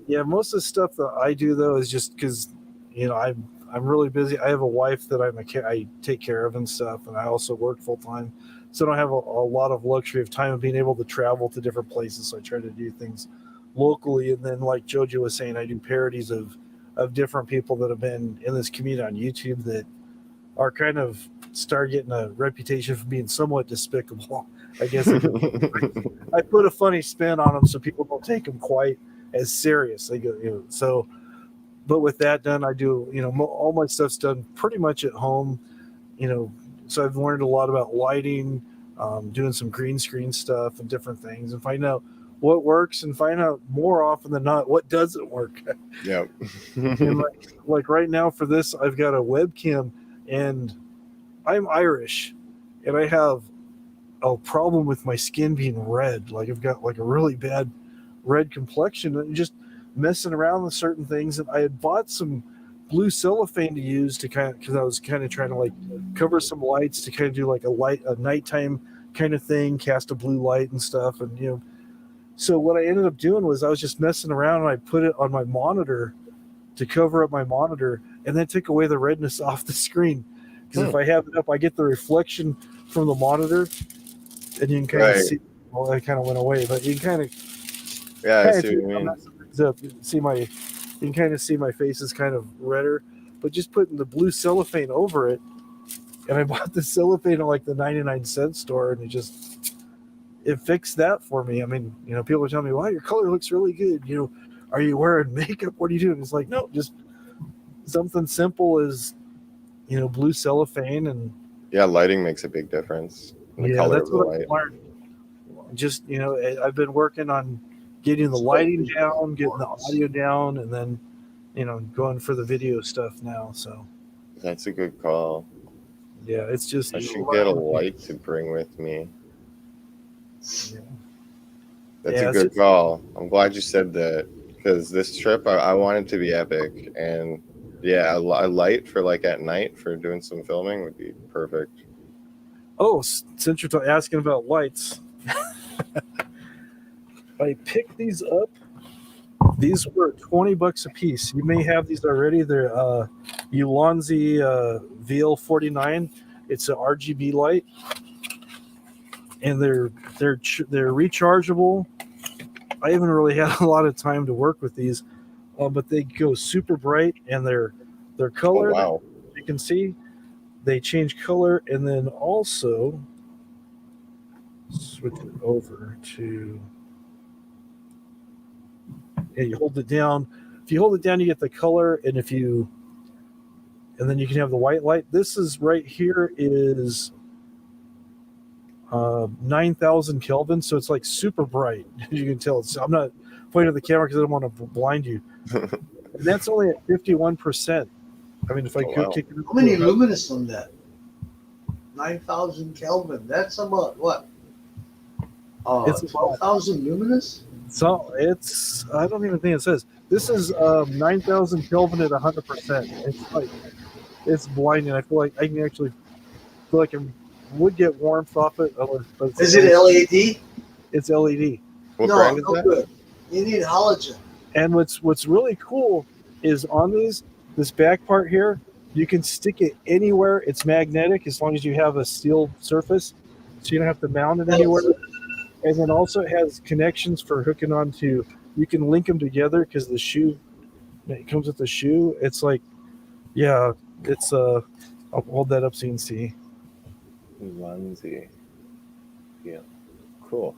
yeah, most of the stuff that I do though is just because, you know, I'm really busy. I have a wife that I take care of and stuff, and I also work full time, so I don't have a lot of luxury of time of being able to travel to different places. So I try to do things locally, and then like JoJo was saying, I do parodies of different people that have been in this community on YouTube that are kind of start getting a reputation for being somewhat despicable. I guess I put a funny spin on them so people don't take them quite as serious. They go, you know, so. But with that done, I do, you know, all my stuff's done pretty much at home, you know. So I've learned a lot about lighting, doing some green screen stuff and different things, and find out what works and find out more often than not what doesn't work. Yeah. And like right now for this, I've got a webcam, and I'm Irish, and I have a problem with my skin being red. Like I've got like a really bad red complexion, and just messing around with certain things. And I had bought some blue cellophane to use to kind of, because I was kind of trying to like cover some lights to kind of do like a nighttime kind of thing, cast a blue light and stuff. And so what I ended up doing was I was just messing around, and I put it on my monitor to cover up my monitor, and then took away the redness off the screen. Because if I have it up, I get the reflection from the monitor, and you can kind of see. Well, that kind of went away, but you can kind of I see what you mean. You can kind of see my face is kind of redder, but just putting the blue cellophane over it, and I bought the cellophane at like the 99-cent store, and it fixed that for me. I mean, people are telling me, "Wow, your color looks really good." Are you wearing makeup? What are you doing? It's like, no, just something simple as blue cellophane. And lighting makes a big difference in the color of the light. I've learned. Just I've been working on getting the lighting down, getting the audio down, and then going for the video stuff now. So that's a good call. Yeah, it's just I should get a light to bring with me. Yeah. That's a good call. I'm glad you said that, because this trip I want it to be epic, and a light for like at night for doing some filming would be perfect. Oh, since you're asking about lights, I picked these up. These were $20 a piece. You may have these already. They're Ulanzi VL49. It's an RGB light, and they're rechargeable. I haven't really had a lot of time to work with these, but they go super bright, and they're colored. Oh, wow. You can see they change color, and then also switch it over to. Yeah, you hold it down. If you hold it down, you get the color, and then you can have the white light. This is right here is 9,000 Kelvin, so it's like super bright. As you can tell, I'm not pointing at the camera because I don't want to blind you. And that's only at 51%. I mean, if I could kick it. How many luminous on that? 9,000 Kelvin. That's about what? It's 12,000 luminous. So I don't even think it says. This is 9,000 Kelvin at 100%. It's blinding. I feel like I can actually feel like I would get warmth off it. Is it LED? It's LED. What brand is that? Good. You need halogen. And what's really cool is on this back part here, you can stick it anywhere. It's magnetic as long as you have a steel surface, so you don't have to mount it anywhere. And then also it has connections for hooking onto. You can link them together because the shoe, it comes with the shoe. It's like, it's I'll hold that up so you can see. Ulanzi. Yeah. Cool.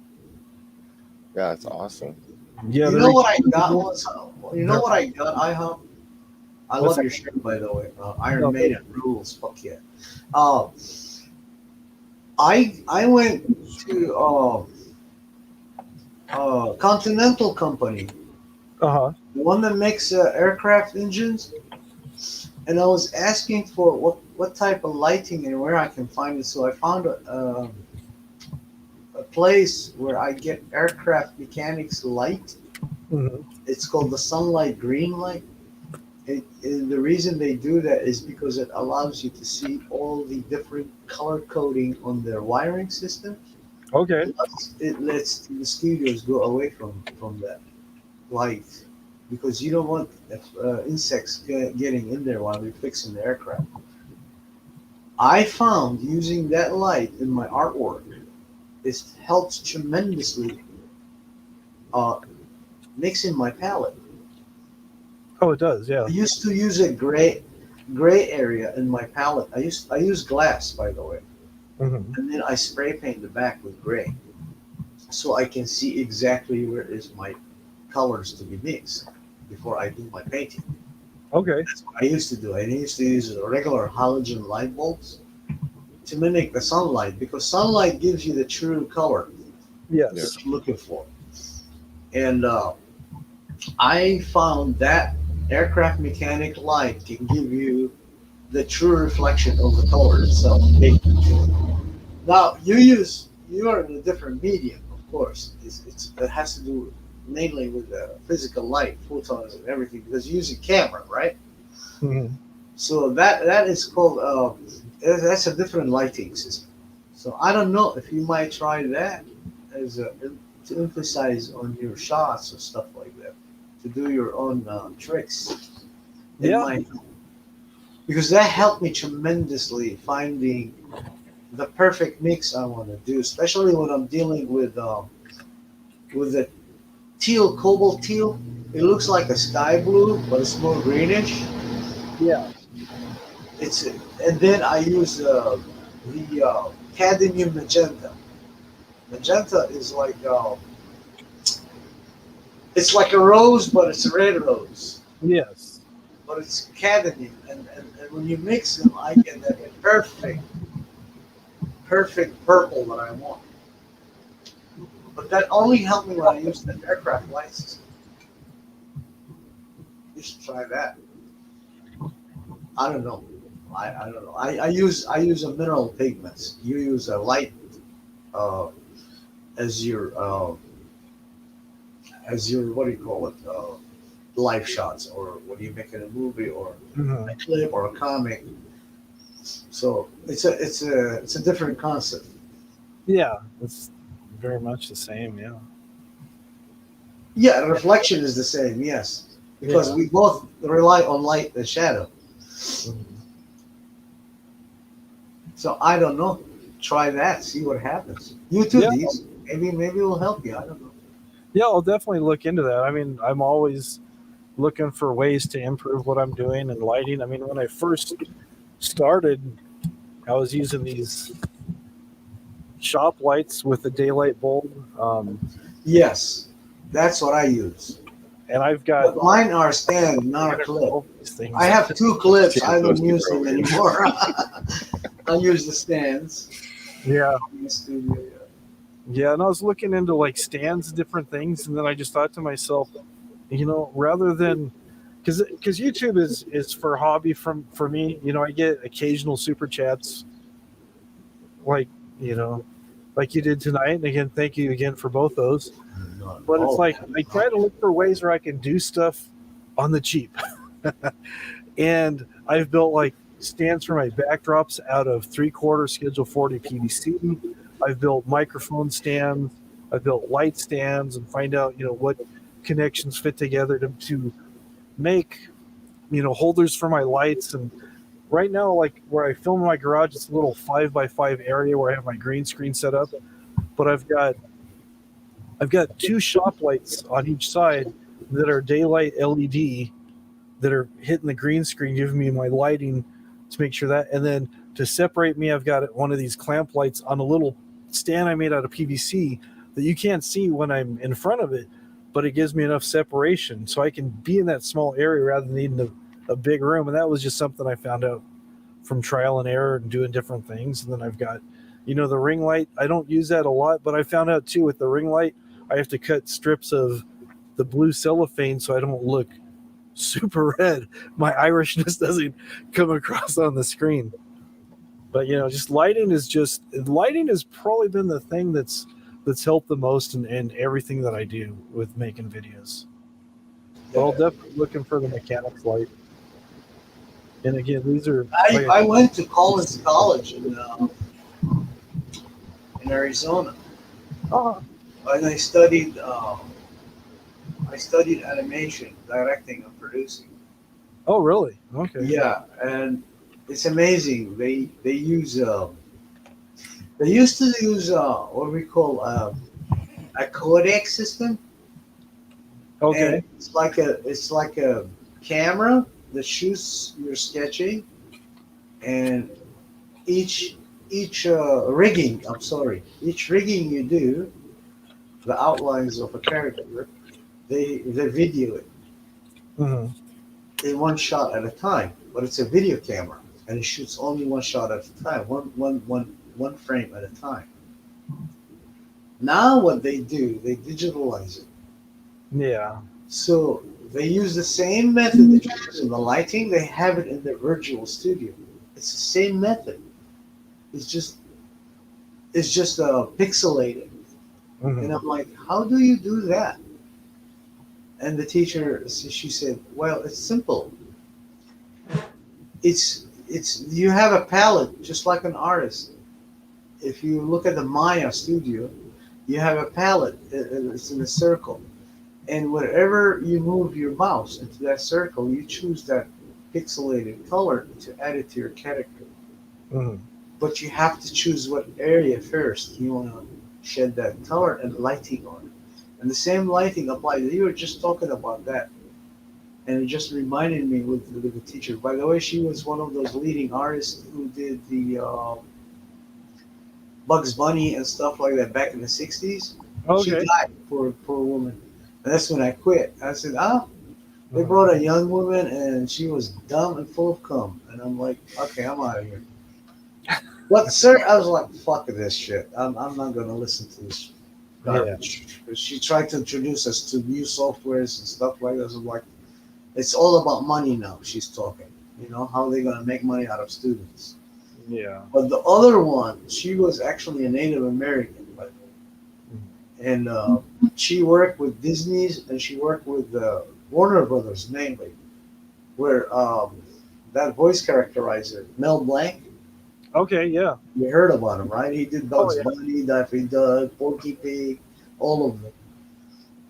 Yeah, it's awesome. Yeah. You know what I got? I love your shirt, by the way. Iron Maiden rules. Fuck yeah. I went to Continental Company, the one that makes aircraft engines, and I was asking for what type of lighting and where I can find it. So I found a place where I get aircraft mechanics light. Mm-hmm. It's called the Sunlight Green Light. The reason they do that is because it allows you to see all the different color coding on their wiring system. Okay. It lets the studios go away from that light, because you don't want insects getting in there while you're fixing the aircraft. I found using that light in my artwork, it helps tremendously mixing my palette. Oh, it does, yeah. I used to use a gray area in my palette. I use glass, by the way. Mm-hmm. And then I spray paint the back with gray, so I can see exactly where is my colors to be mixed before I do my painting. Okay. That's what I used to do. I used to use regular halogen light bulbs to mimic the sunlight, because sunlight gives you the true color. Yes. That you're looking for. And I found that aircraft mechanic light can give you the true reflection of the color itself. Now you are in a different medium, of course. It has to do mainly with the physical light, photons, and everything because you're using camera, right? Mhm. So that is called that's a different lighting system. So I don't know if you might try that as to emphasize on your shots or stuff like that, to do your own tricks. It Yeah. might, because that helped me tremendously finding the perfect mix I want to do, especially when I'm dealing with the teal, cobalt teal. It looks like a sky blue, but it's more greenish. Yeah. It's and then I use the cadmium magenta. Magenta is like it's like a rose, but it's a red rose. Yes. But it's cadmium, and when you mix them, I get that perfect purple that I want. But that only helped me when I used the aircraft light system. You should try that. I don't know. I don't know. I use a mineral pigments. You use a light uh, as your what do you call it? Live shots, or when you're making a movie or a clip or a comic. So it's a different concept. Yeah, it's very much the same. Yeah. Yeah, the reflection is the same. Yes, because Yeah. we both rely on light and shadow. So I don't know. Try that. See what happens. You too, Yeah. these. Maybe it will help you. I don't know. Yeah, I'll definitely look into that. I mean, I'm always looking for ways to improve what I'm doing and lighting. I mean, when I first started, I was using these shop lights with a daylight bulb. Yes, that's what I use. And I've got But mine are stand, not a clip. these things. I have two clips. I don't use them anymore. I use the stands. Yeah. In the studio. Yeah, and I was looking into like stands and different things, and then I just thought to myself, rather than because YouTube is for hobby for me. I get occasional super chats, like like you did tonight. And again, thank you again for both those. But it's like I try to look for ways where I can do stuff on the cheap, and I've built like stands for my backdrops out of 3/4 Schedule 40 PVC. I've built microphone stands. I've built light stands, and find out what connections fit together to make holders for my lights. And right now, like where I film in my garage, it's a little 5x5 area where I have my green screen set up. But I've got two shop lights on each side that are daylight LED that are hitting the green screen, giving me my lighting to make sure that. And then to separate me, I've got one of these clamp lights on a little stand I made out of PVC that you can't see when I'm in front of it, but it gives me enough separation so I can be in that small area rather than needing a big room. And that was just something I found out from trial and error and doing different things. And then I've got, the ring light. I don't use that a lot, but I found out too with the ring light, I have to cut strips of the blue cellophane so I don't look super red. My Irishness doesn't come across on the screen. But just lighting has probably been the thing that's helped the most in everything that I do with making videos. But I'll definitely looking for the mechanics light. And again, these are. I went to Collins College in Arizona. And I studied animation, directing, and producing. Oh, really? Okay. Yeah, and it's amazing. They use they used to use what we call a codec system. Okay. And it's like a camera that shoots your sketching, and each rigging. I'm sorry. Each rigging you do, the outlines of a character, they video it in one shot at a time. But it's a video camera, and it shoots only one shot at a time, one frame at a time. Now what they do, they digitalize it. Yeah. So they use the same method that you use in the lighting. They have it in their virtual studio. It's the same method. It's just is just pixelated. Mhm. And I'm like, how do you do that? And the teacher, she said, well, it's simple. It's you have a palette just like an artist. If you look at the Maya studio, you have a palette. It's in a circle, and wherever you move your mouse into that circle, you choose that pixelated color to add it to your character. Mhm. But you have to choose what area first you want to shed that color and lighting on it. And the same lighting applies. You were just talking about that. And it just reminded me with the teacher. By the way, she was one of those leading artists who did the Bugs Bunny and stuff like that back in the 60s. She Okay. died, poor woman. And that's when I quit. I said, they brought a young woman and she was dumb and full of cum. And I'm like, okay, I'm out of here. But sir, I was like, fuck this shit. I'm not going to listen to this garbage. She tried to introduce us to new softwares and stuff like that. I was like, it's all about money now, she's talking. You know, how are they going to make money out of students? Yeah. But the other one, she was actually a Native American. And she worked with Disney's and she worked with Warner Brothers mainly, where that voice characterizer, Mel Blanc, Okay. Yeah. you heard about him, right? He did Bugs Bunny, Daffy Duck, Porky Pig, all of them.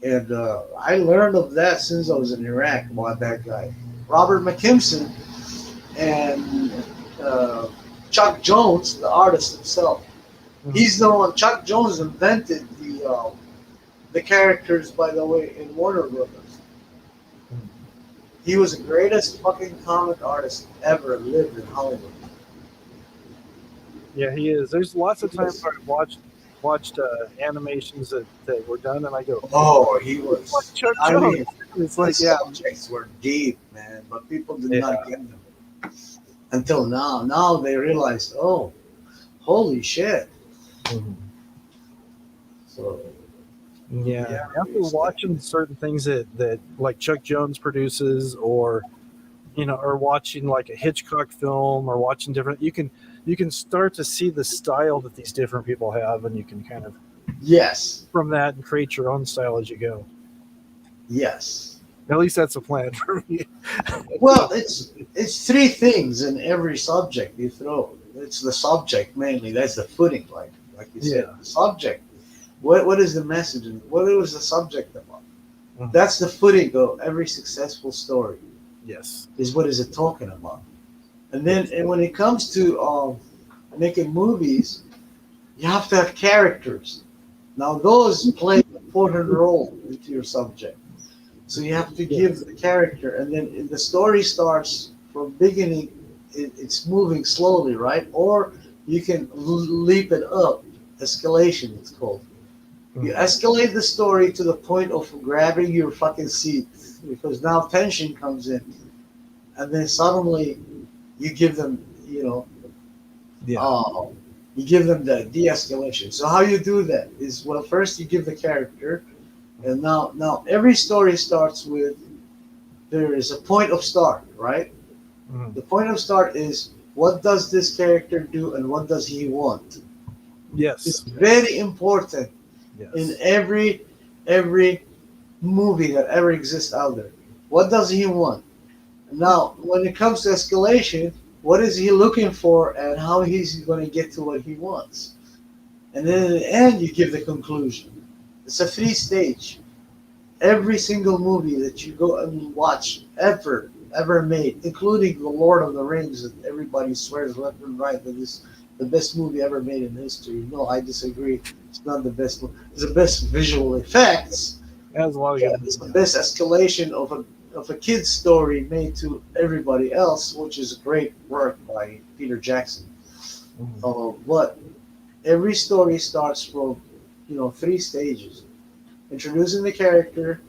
And I learned of that since I was in Iraq about that guy. Robert McKimson and Chuck Jones, the artist himself. He's the one. Chuck Jones invented the characters, by the way, in Warner Brothers. He was the greatest fucking comic artist ever lived in Hollywood. Yeah, he is. There's lots of times where I've watched animations that were done, and I go, Oh, he was. like Chuck I Jones. mean, It's like, the yeah, subjects were deep, man, but people did not get them until now. Now they realize, oh, holy shit. So yeah. After watching certain things that like Chuck Jones produces, or or watching like a Hitchcock film, or watching different, you can start to see the style that these different people have, and you can kind of from that and create your own style as you go. Yes. At least that's a plan for me. Well, it's three things in every subject you throw. It's the subject mainly. That's the footing, like you said. Yeah. The subject. What is the message? And what is the subject about? That's the footing of every successful story. Yes. Is what is it talking about? And then and when it comes to making movies, you have to have characters. Now those play an important role into your subject. So you have to give the character, and then the story starts from beginning. It's moving slowly, right? Or you can leap it up. Escalation, it's called. You escalate the story to the point of grabbing your fucking seat, because now tension comes in, and then suddenly you give them, you give them the de-escalation. So how you do that is, well, first you give the character, and now every story starts with, there is a point of start, right? The point of start is, what does this character do and what does he want? Yes. It's very important in every movie that ever exists out there. What does he want? Now, when it comes to escalation, what is he looking for and how he's going to get to what he wants? And then in the end, you give the conclusion. It's a 3-stage. Every single movie that you go and watch ever made, including The Lord of the Rings, that everybody swears left and right that is the best movie ever made in history. No, I disagree. It's not the best one. It's the best visual effects. As well, it's the best escalation of a kid's story made to everybody else, which is a great work by Peter Jackson. But every story starts from 3 stages. Introducing the character,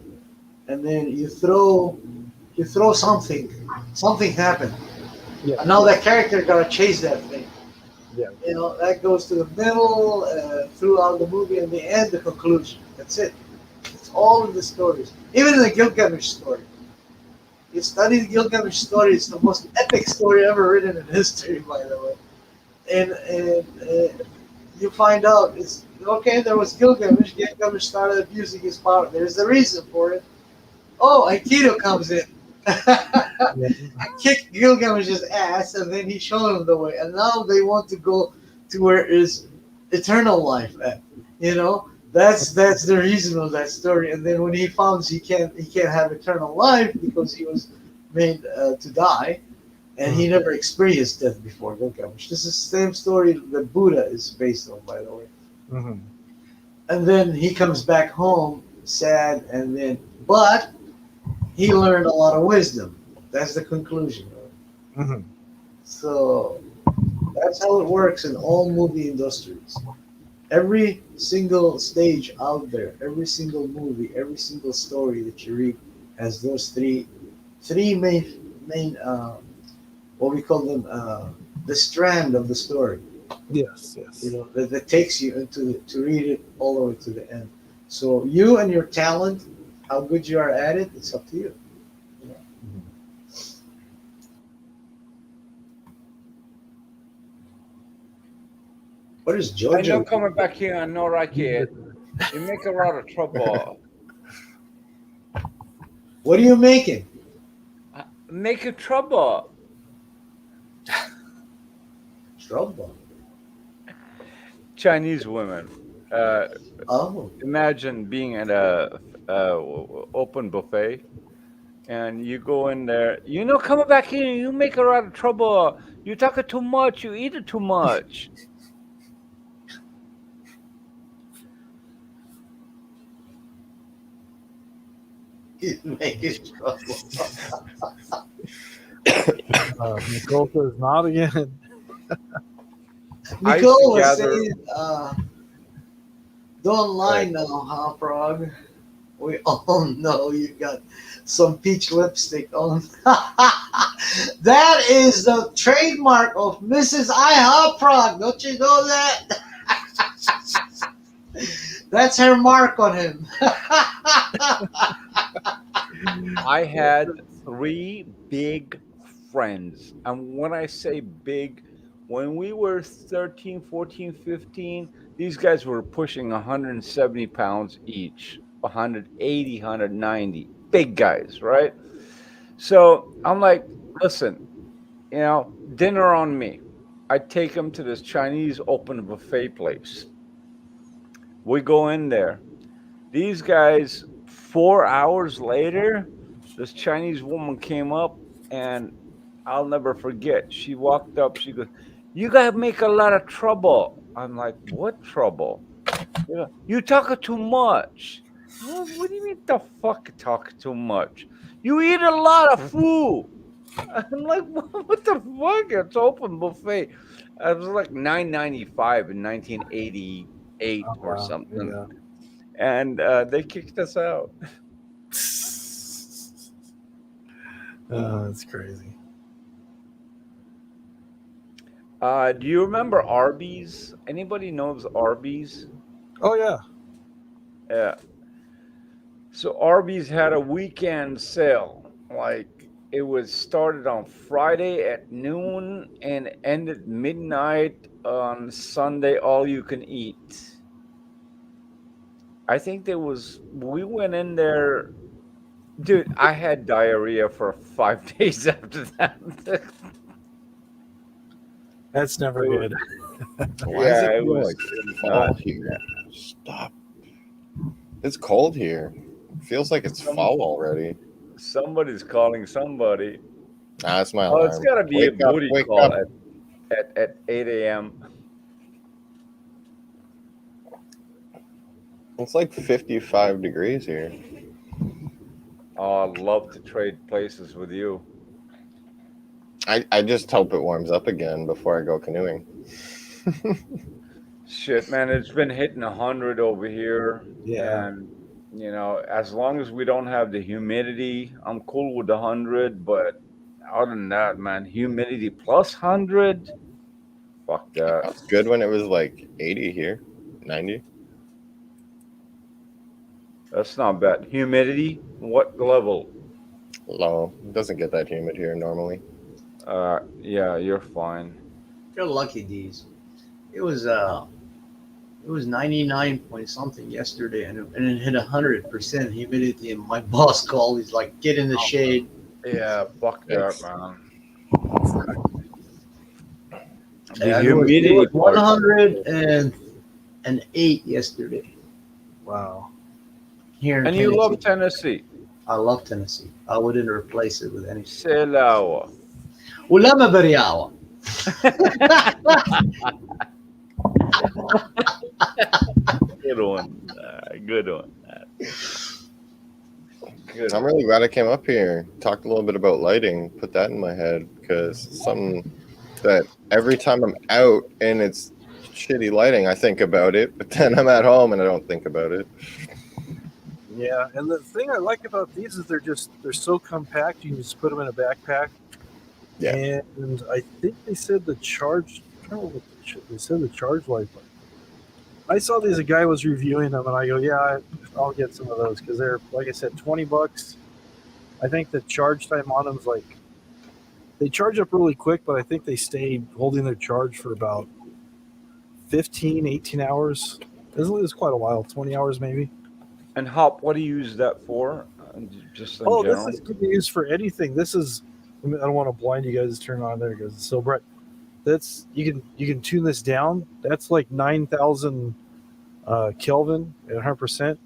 and then you throw something happened, and now that character gotta chase that thing. That goes to the middle, throughout the movie, and the end, the conclusion. That's it. It's all in the stories. Even in the Gilgamesh story. You study the Gilgamesh story; it's the most epic story ever written in history, by the way. And you find out it's okay. There was Gilgamesh. Gilgamesh started abusing his power. There's a reason for it. Oh, Aikido comes in. I kicked Gilgamesh's ass, and then he showed him the way. And now they want to go to where is eternal life at. You know, that's the reason of that story. And then when he finds he can't have eternal life because he was made to die, and he never experienced death before. Gilgamesh. This is the same story that Buddha is based on, by the way. Mm-hmm. And then he comes back home sad, and then but he learned a lot of wisdom. That's the conclusion. Right? Mm-hmm. So that's how it works in all movie industries. Every single stage out there, every single movie, every single story that you read has those three main what we call them the strand of the story. Yes. You know that takes you into to read it all the way to the end. So you and your talent, how good you are at it, it's up to you. What is JoJo? I know coming back here, I know right here. You make a lot of trouble. What are you making? Making trouble. Trouble. Chinese women. Imagine being at a open buffet, and you go in there. You know, coming back here, you make a lot of trouble. You talking too much. You eat it too much. Making trouble. Nicole says not again. Nicole was saying, don't lie now, huh, Prague? We all know you got some peach lipstick on. That is the trademark of Mrs. IHOP Prague. Don't you know that? That's her mark on him. I had 3 big friends. And when I say big, when we were 13, 14, 15, these guys were pushing 170 pounds each, 180, 190. Big guys, right? So I'm like, listen, you know, dinner on me. I take them to this Chinese open buffet place. We go in there. These guys, 4 hours later, this Chinese woman came up, and I'll never forget. She walked up. She goes, "You guys make a lot of trouble." I'm like, "What trouble?" You know, you talking too much. What do you mean the fuck talk too much? You eat a lot of food. I'm like, what the fuck? It's open buffet. It was like $9.95 in 1988 or something. Yeah. And they kicked us out. Oh, that's crazy. Do you remember Arby's? Anybody knows Arby's? Oh yeah. Yeah. So Arby's had a weekend sale. Like it was started on Friday at noon and ended midnight on Sunday, all you can eat. I think we went in there, dude, I had diarrhea for 5 days after that. That's never good. Why is it like fall here? Stop. It's cold here. It feels like it's fall already. Somebody's calling somebody. Nah, it's my Oh, alarm. it's got to be Wake a up, booty wake call up. at 8 a.m. It's like 55 degrees here. Oh, I'd love to trade places with you. I just hope it warms up again before I go canoeing. Shit, man, it's been hitting 100 over here. Yeah. And, you know, as long as we don't have the humidity, I'm cool with 100. But other than that, man, humidity plus 100, fuck that. It's good when it was like 80 here, 90. That's not bad. Humidity, what level? Low. It doesn't get that humid here normally. Yeah, you're fine. You're lucky, D's. It was It was 99 point something yesterday, and it hit 100% humidity. And my boss called. He's like, "Get in the shade." Yeah, fuck that, man. The Yeah, humidity it was part. 108 yesterday. Wow. Here in And Tennessee. you love Tennessee. I love Tennessee. I wouldn't replace it with anything. Selawa. Ulama Bariawa. Good one. Good one. Good. I'm really glad I came up here. Talked a little bit about lighting. Put that in my head because it's something that every time I'm out and it's shitty lighting, I think about it. But then I'm at home and I don't think about it. Yeah, and the thing I like about these is they're so compact. You can just put them in a backpack. Yeah. And I think they said the charge. I don't know what they said the charge life. I saw these. A guy was reviewing them, and I go, "Yeah, I'll get some of those because they're, like I said, $20. I think the charge time on them is like they charge up really quick, but I think they stay holding their charge for about 15, 18 hours. It's quite a while, 20 hours maybe. And Hop, what do you use that for? Just in Oh, general? this is can be used for anything. This is. I don't want to blind you guys. Turn on there because it's so bright. That's you can tune this down. That's like 9,000 Kelvin at 100%,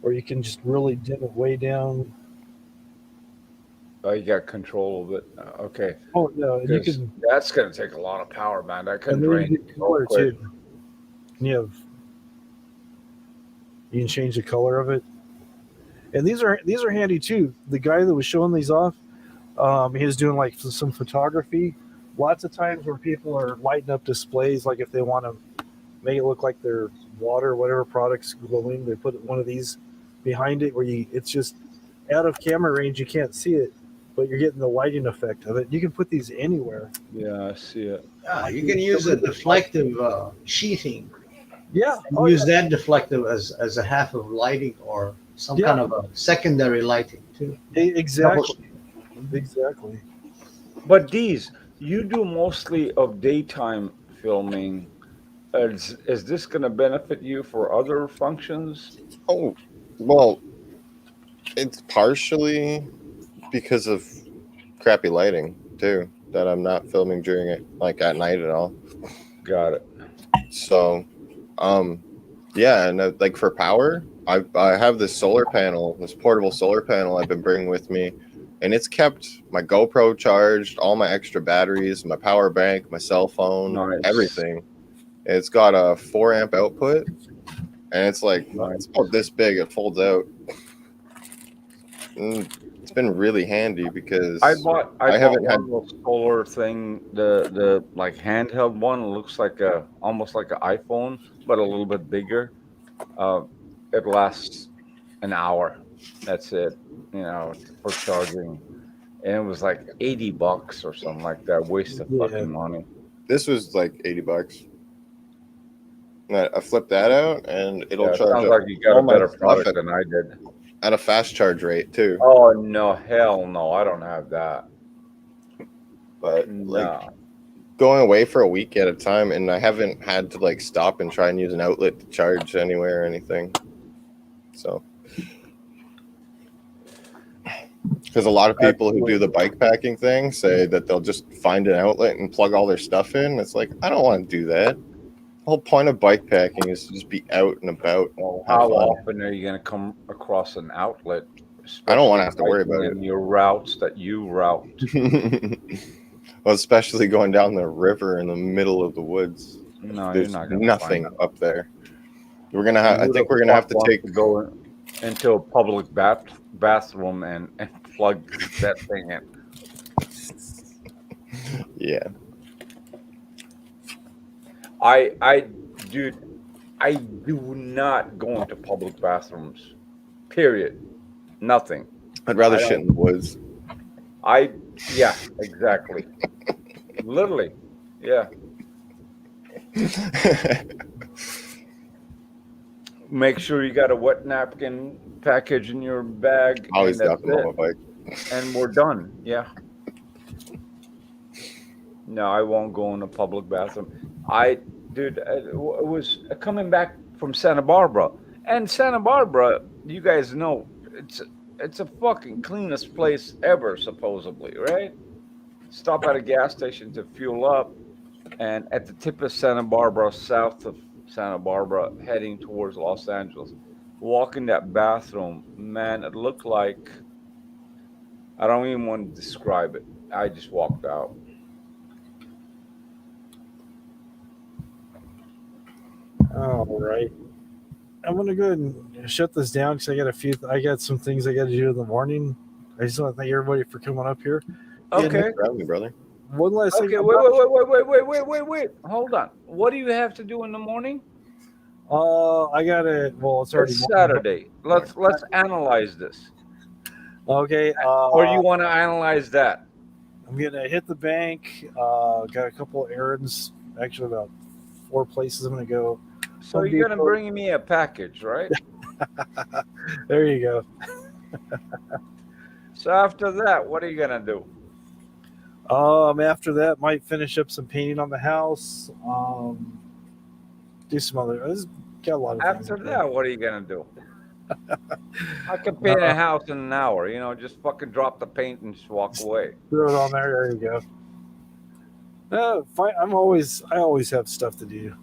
or you can just really dim it way down. Oh, you got control of it. Okay. Oh no, and you 'Cause can. That's going to take a lot of power, man. That can And then drain you get color quick. too. And you can change the color of it. And these are handy too. The guy that was showing these off, he was doing like some photography. Lots of times where people are lighting up displays, like if they want to make it look like their water, whatever product's glowing, they put one of these behind it where it's just out of camera range, you can't see it, but you're getting the lighting effect of it. You can put these anywhere. Yeah, I see it. You can use a deflective sheathing. Yeah. And use that deflective as a half of lighting or some kind of a secondary lighting too. Exactly. Exactly. But these, you do mostly of daytime filming. Is this going to benefit you for other functions? Oh, well, it's partially because of crappy lighting too, that I'm not filming during it like at night at all. Got it. So, yeah, and like for power, I have this solar panel, this portable solar panel I've been bringing with me, and it's kept my GoPro charged, all my extra batteries, my power bank, my cell phone, everything. It's got a 4 amp output, and it's like it's about this big. It folds out. And it's been really handy because I haven't had one solar thing, the like handheld one. It looks like almost like an iPhone, but a little bit bigger. It lasts an hour. That's it. For charging, and it was like $80 or something like that. Waste of fucking money. This was like $80. I flipped that out, and it'll charge. Sounds like you got a better product than I did. At a fast charge rate too. Oh no, hell no! I don't have that. But like going away for a week at a time, and I haven't had to like stop and try and use an outlet to charge anywhere or anything. So, because a lot of people who do the bike packing thing say that they'll just find an outlet and plug all their stuff in. It's like, I don't want to do that. The whole point of bike packing is to just be out and about. Well, how often are you going to come across an outlet? I don't want to have to worry about it. In your routes that you route. Well, especially going down the river in the middle of the woods. No, there's you're not going to nothing up there. We're gonna have. I think we're gonna have to go into a public bathroom and plug that thing in. Yeah. I do not go into public bathrooms. Period. Nothing. I'd rather shit in the woods. Yeah, exactly. Literally. Yeah. Make sure you got a wet napkin package in your bag. Always got them on my bike. And we're done. Yeah. No, I won't go in a public bathroom. dude. It was coming back from Santa Barbara, and Santa Barbara, you guys know, it's a fucking cleanest place ever, supposedly, right? Stop at a gas station to fuel up, and at the tip of Santa Barbara, south of Santa Barbara, heading towards Los Angeles, walk in that bathroom, man, it looked like, I don't even want to describe it. I just walked out. All right. I'm gonna go ahead and shut this down because I got some things I got to do in the morning. I just want to thank everybody for coming up here. Okay. Thanks for having me, brother. One last thing. Okay, wait. Hold on. What do you have to do in the morning? I got it. Well, it's already It's Saturday. Let's analyze this. Okay. Or you want to analyze that? I'm gonna hit the bank. Got a couple of errands. Actually, about 4 places I'm gonna go. So you're gonna bring me a package, right? There you go. So after that, what are you gonna do? After that, might finish up some painting on the house. Do some other. I just got a lot of things. After that, what are you gonna do? I can paint a house in an hour. You know, just fucking drop the paint and just walk away. Throw it on there. There you go. Fine. I always have stuff to do.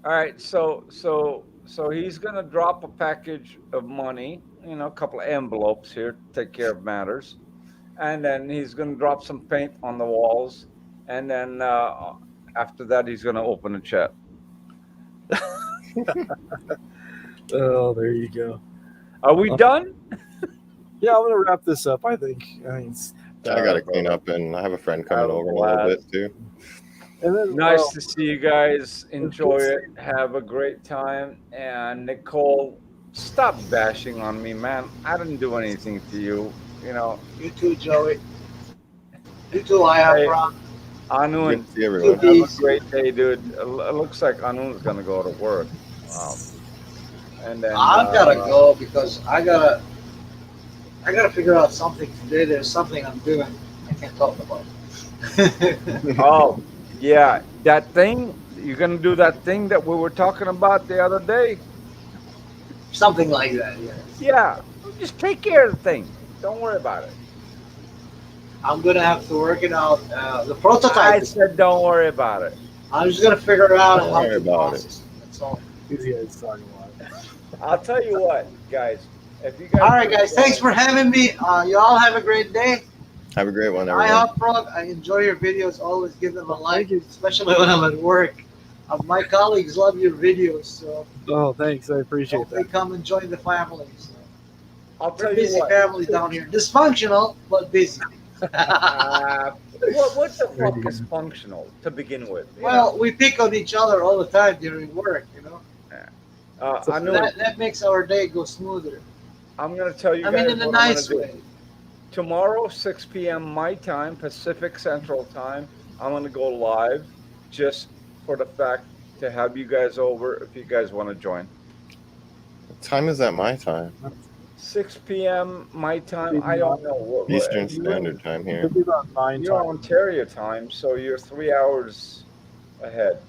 All right, so he's gonna drop a package of money, you know, a couple of envelopes here, take care of matters, and then he's gonna drop some paint on the walls, and then after that he's gonna open a chat. Oh, there you go. Are we done? Yeah, I'm gonna wrap this up. I think I gotta clean up, and I have a friend coming over in a little bit too. And then, Nice to see you guys. Enjoy it. Have a great time. And Nicole, stop bashing on me, man. I didn't do anything to you. You know. You too, Joey. You too, I have Ron. Anu, Good to see everyone. have a great day, dude. It looks like Anu's gonna go to work. Wow. And then I've gotta go because I gotta figure out something today. There's something I'm doing I can't talk about. Oh, yeah, that thing. You're gonna do that thing that we were talking about the other day. Something like that, yeah. Yeah, just take care of the thing. Don't worry about it. I'm gonna have to work it out. The prototype. I said, don't worry about it. I'm just gonna figure out Don't how worry to about process it. That's all. these guys talking a lot. I'll tell you what, guys. If you guys All right, guys. Thanks for having me. You all have a great day. Have a great one, I everyone. Hop Frog. I enjoy your videos. Always give them a like, especially when I'm at work. My colleagues love your videos, so Oh, thanks. I appreciate they that. come and join the family. So. I'll We're tell a you busy what. family down here. Dysfunctional, but busy. What the fuck is functional to begin with? You Well, we pick on each other all the time during work, you know. I know. That makes our day go smoother. I'm gonna tell you I guys mean, in a what I'm nice gonna do. way. Tomorrow, 6 p.m. my time, Pacific Central Time, I'm gonna go live, just for the fact to have you guys over if you guys want to join. What time is that my time? 6 p.m. my time. I don't know what Eastern Standard Time here. It'll be about 9 You're time. Ontario time, so you're 3 hours ahead.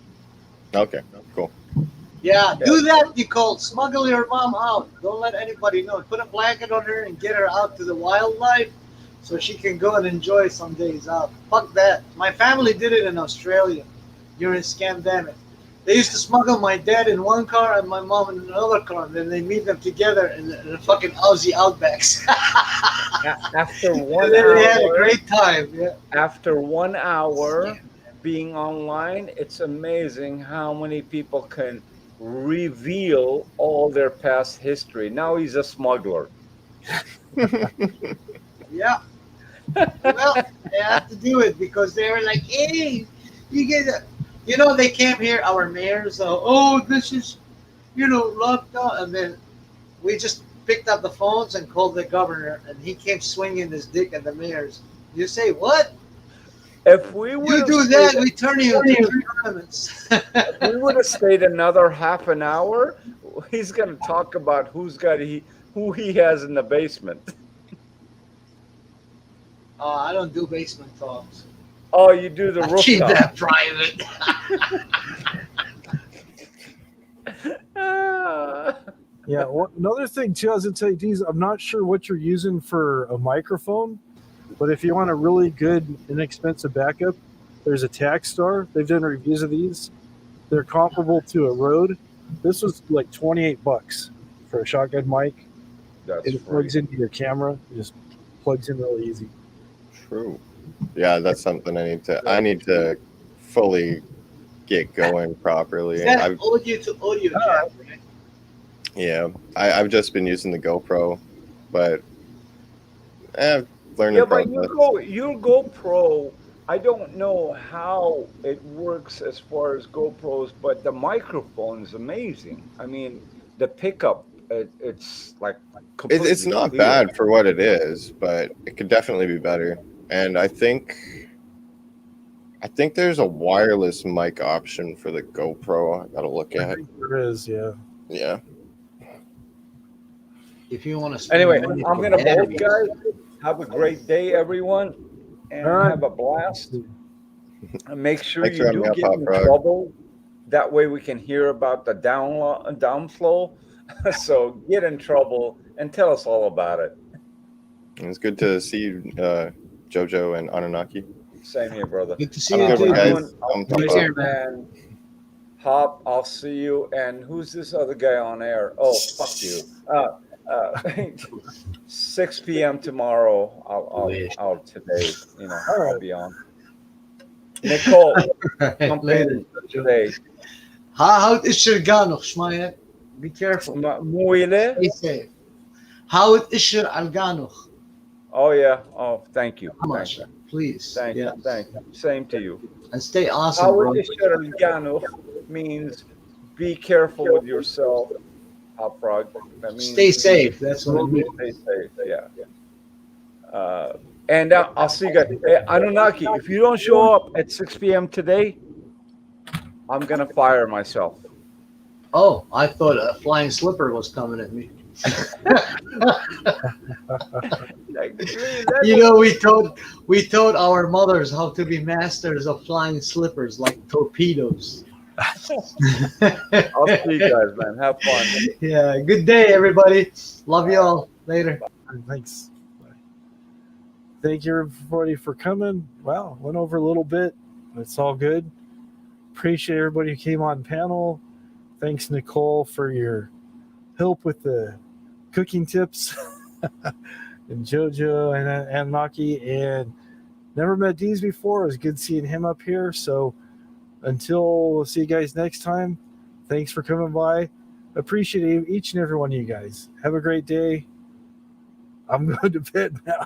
Okay, cool. Yeah, do that, Nicole. Smuggle your mom out. Don't let anybody know. Put a blanket on her and get her out to the wildlife so she can go and enjoy some days out. Fuck that. My family did it in Australia during Scandemic. They used to smuggle my dad in one car and my mom in another car, and then they meet them together in the fucking Aussie Outbacks. After 1 And then hour, they had a great time. Yeah. after 1 hour being online, it's amazing how many people can reveal all their past history. Now he's a smuggler. Yeah. Well, they have to do it because they were like, hey, you get a, you know, they came here, our mayors, this is, locked down. And then we just picked up the phones and called the governor, and he came swinging his dick at the mayors. You say, what? If we would You do that, we turn you into tournaments. if we would have stayed another half an hour, he's going to talk about who he has in the basement. I don't do basement talks. Oh, you do the I keep rooftop. that private. Yeah. Another thing too, I was gonna tell you, Deez, I'm not sure what you're using for a microphone, but if you want a really good, inexpensive backup, there's a Takstar. They've done reviews of these. They're comparable to a Rode. This was like $28 for a shotgun mic. It plugs into your camera. It just plugs in really easy. True. Yeah, that's something I need to fully get going properly. Is that audio to audio jack, right? Yeah, I've just been using the GoPro, but learning Yeah, but process. your GoPro, I don't know how it works as far as GoPros, but the microphone is amazing. I mean, the pickup, it's like It's not clear. bad for what it is, but it could definitely be better. And I think there's a wireless mic option for the GoPro. I gotta look at. There is, yeah. Yeah. If you want to. Anyway, I'm gonna vote, guys. Have a great day, everyone, and have a blast. And make sure Thanks for you having do me up, get Pop in Frog. trouble. That way we can hear about the downflow. So get in trouble and tell us all about it. It's good to see you, Jojo and Anunnaki. Same here, brother. Good to see you, too. guys. And Hop, I'll see you. And who's this other guy on air? Oh, fuck you. 6 p.m. tomorrow. I'll today. I'll be on. Nicole, Later. today. How is your gano, Shmaya? Be careful. Muile? Stay safe. How is your algano? Oh yeah. Oh, thank you. How much? Thank you. Please. Thank you. Thank you. Same to you. And stay awesome, bro. How means be careful with yourself. Hop Frog. That means Stay safe. That's what it means. Stay safe. Yeah. And I'll see you guys. Anunnaki, if you don't show up at 6 p.m. today, I'm gonna fire myself. Oh, I thought a flying slipper was coming at me. we taught our mothers how to be masters of flying slippers like torpedoes. I'll see you guys, man. Have fun. Yeah, good day, everybody. Love you all. Later. Thanks. Bye. Thank you, everybody, for coming. Wow, went over a little bit. It's all good. Appreciate everybody who came on panel. Thanks, Nicole, for your help with the cooking tips. And Jojo and Anunnaki. And never met Deez before. It was good seeing him up here. So until we'll see you guys next time, thanks for coming by. Appreciate each and every one of you guys. Have a great day. I'm going to bed now.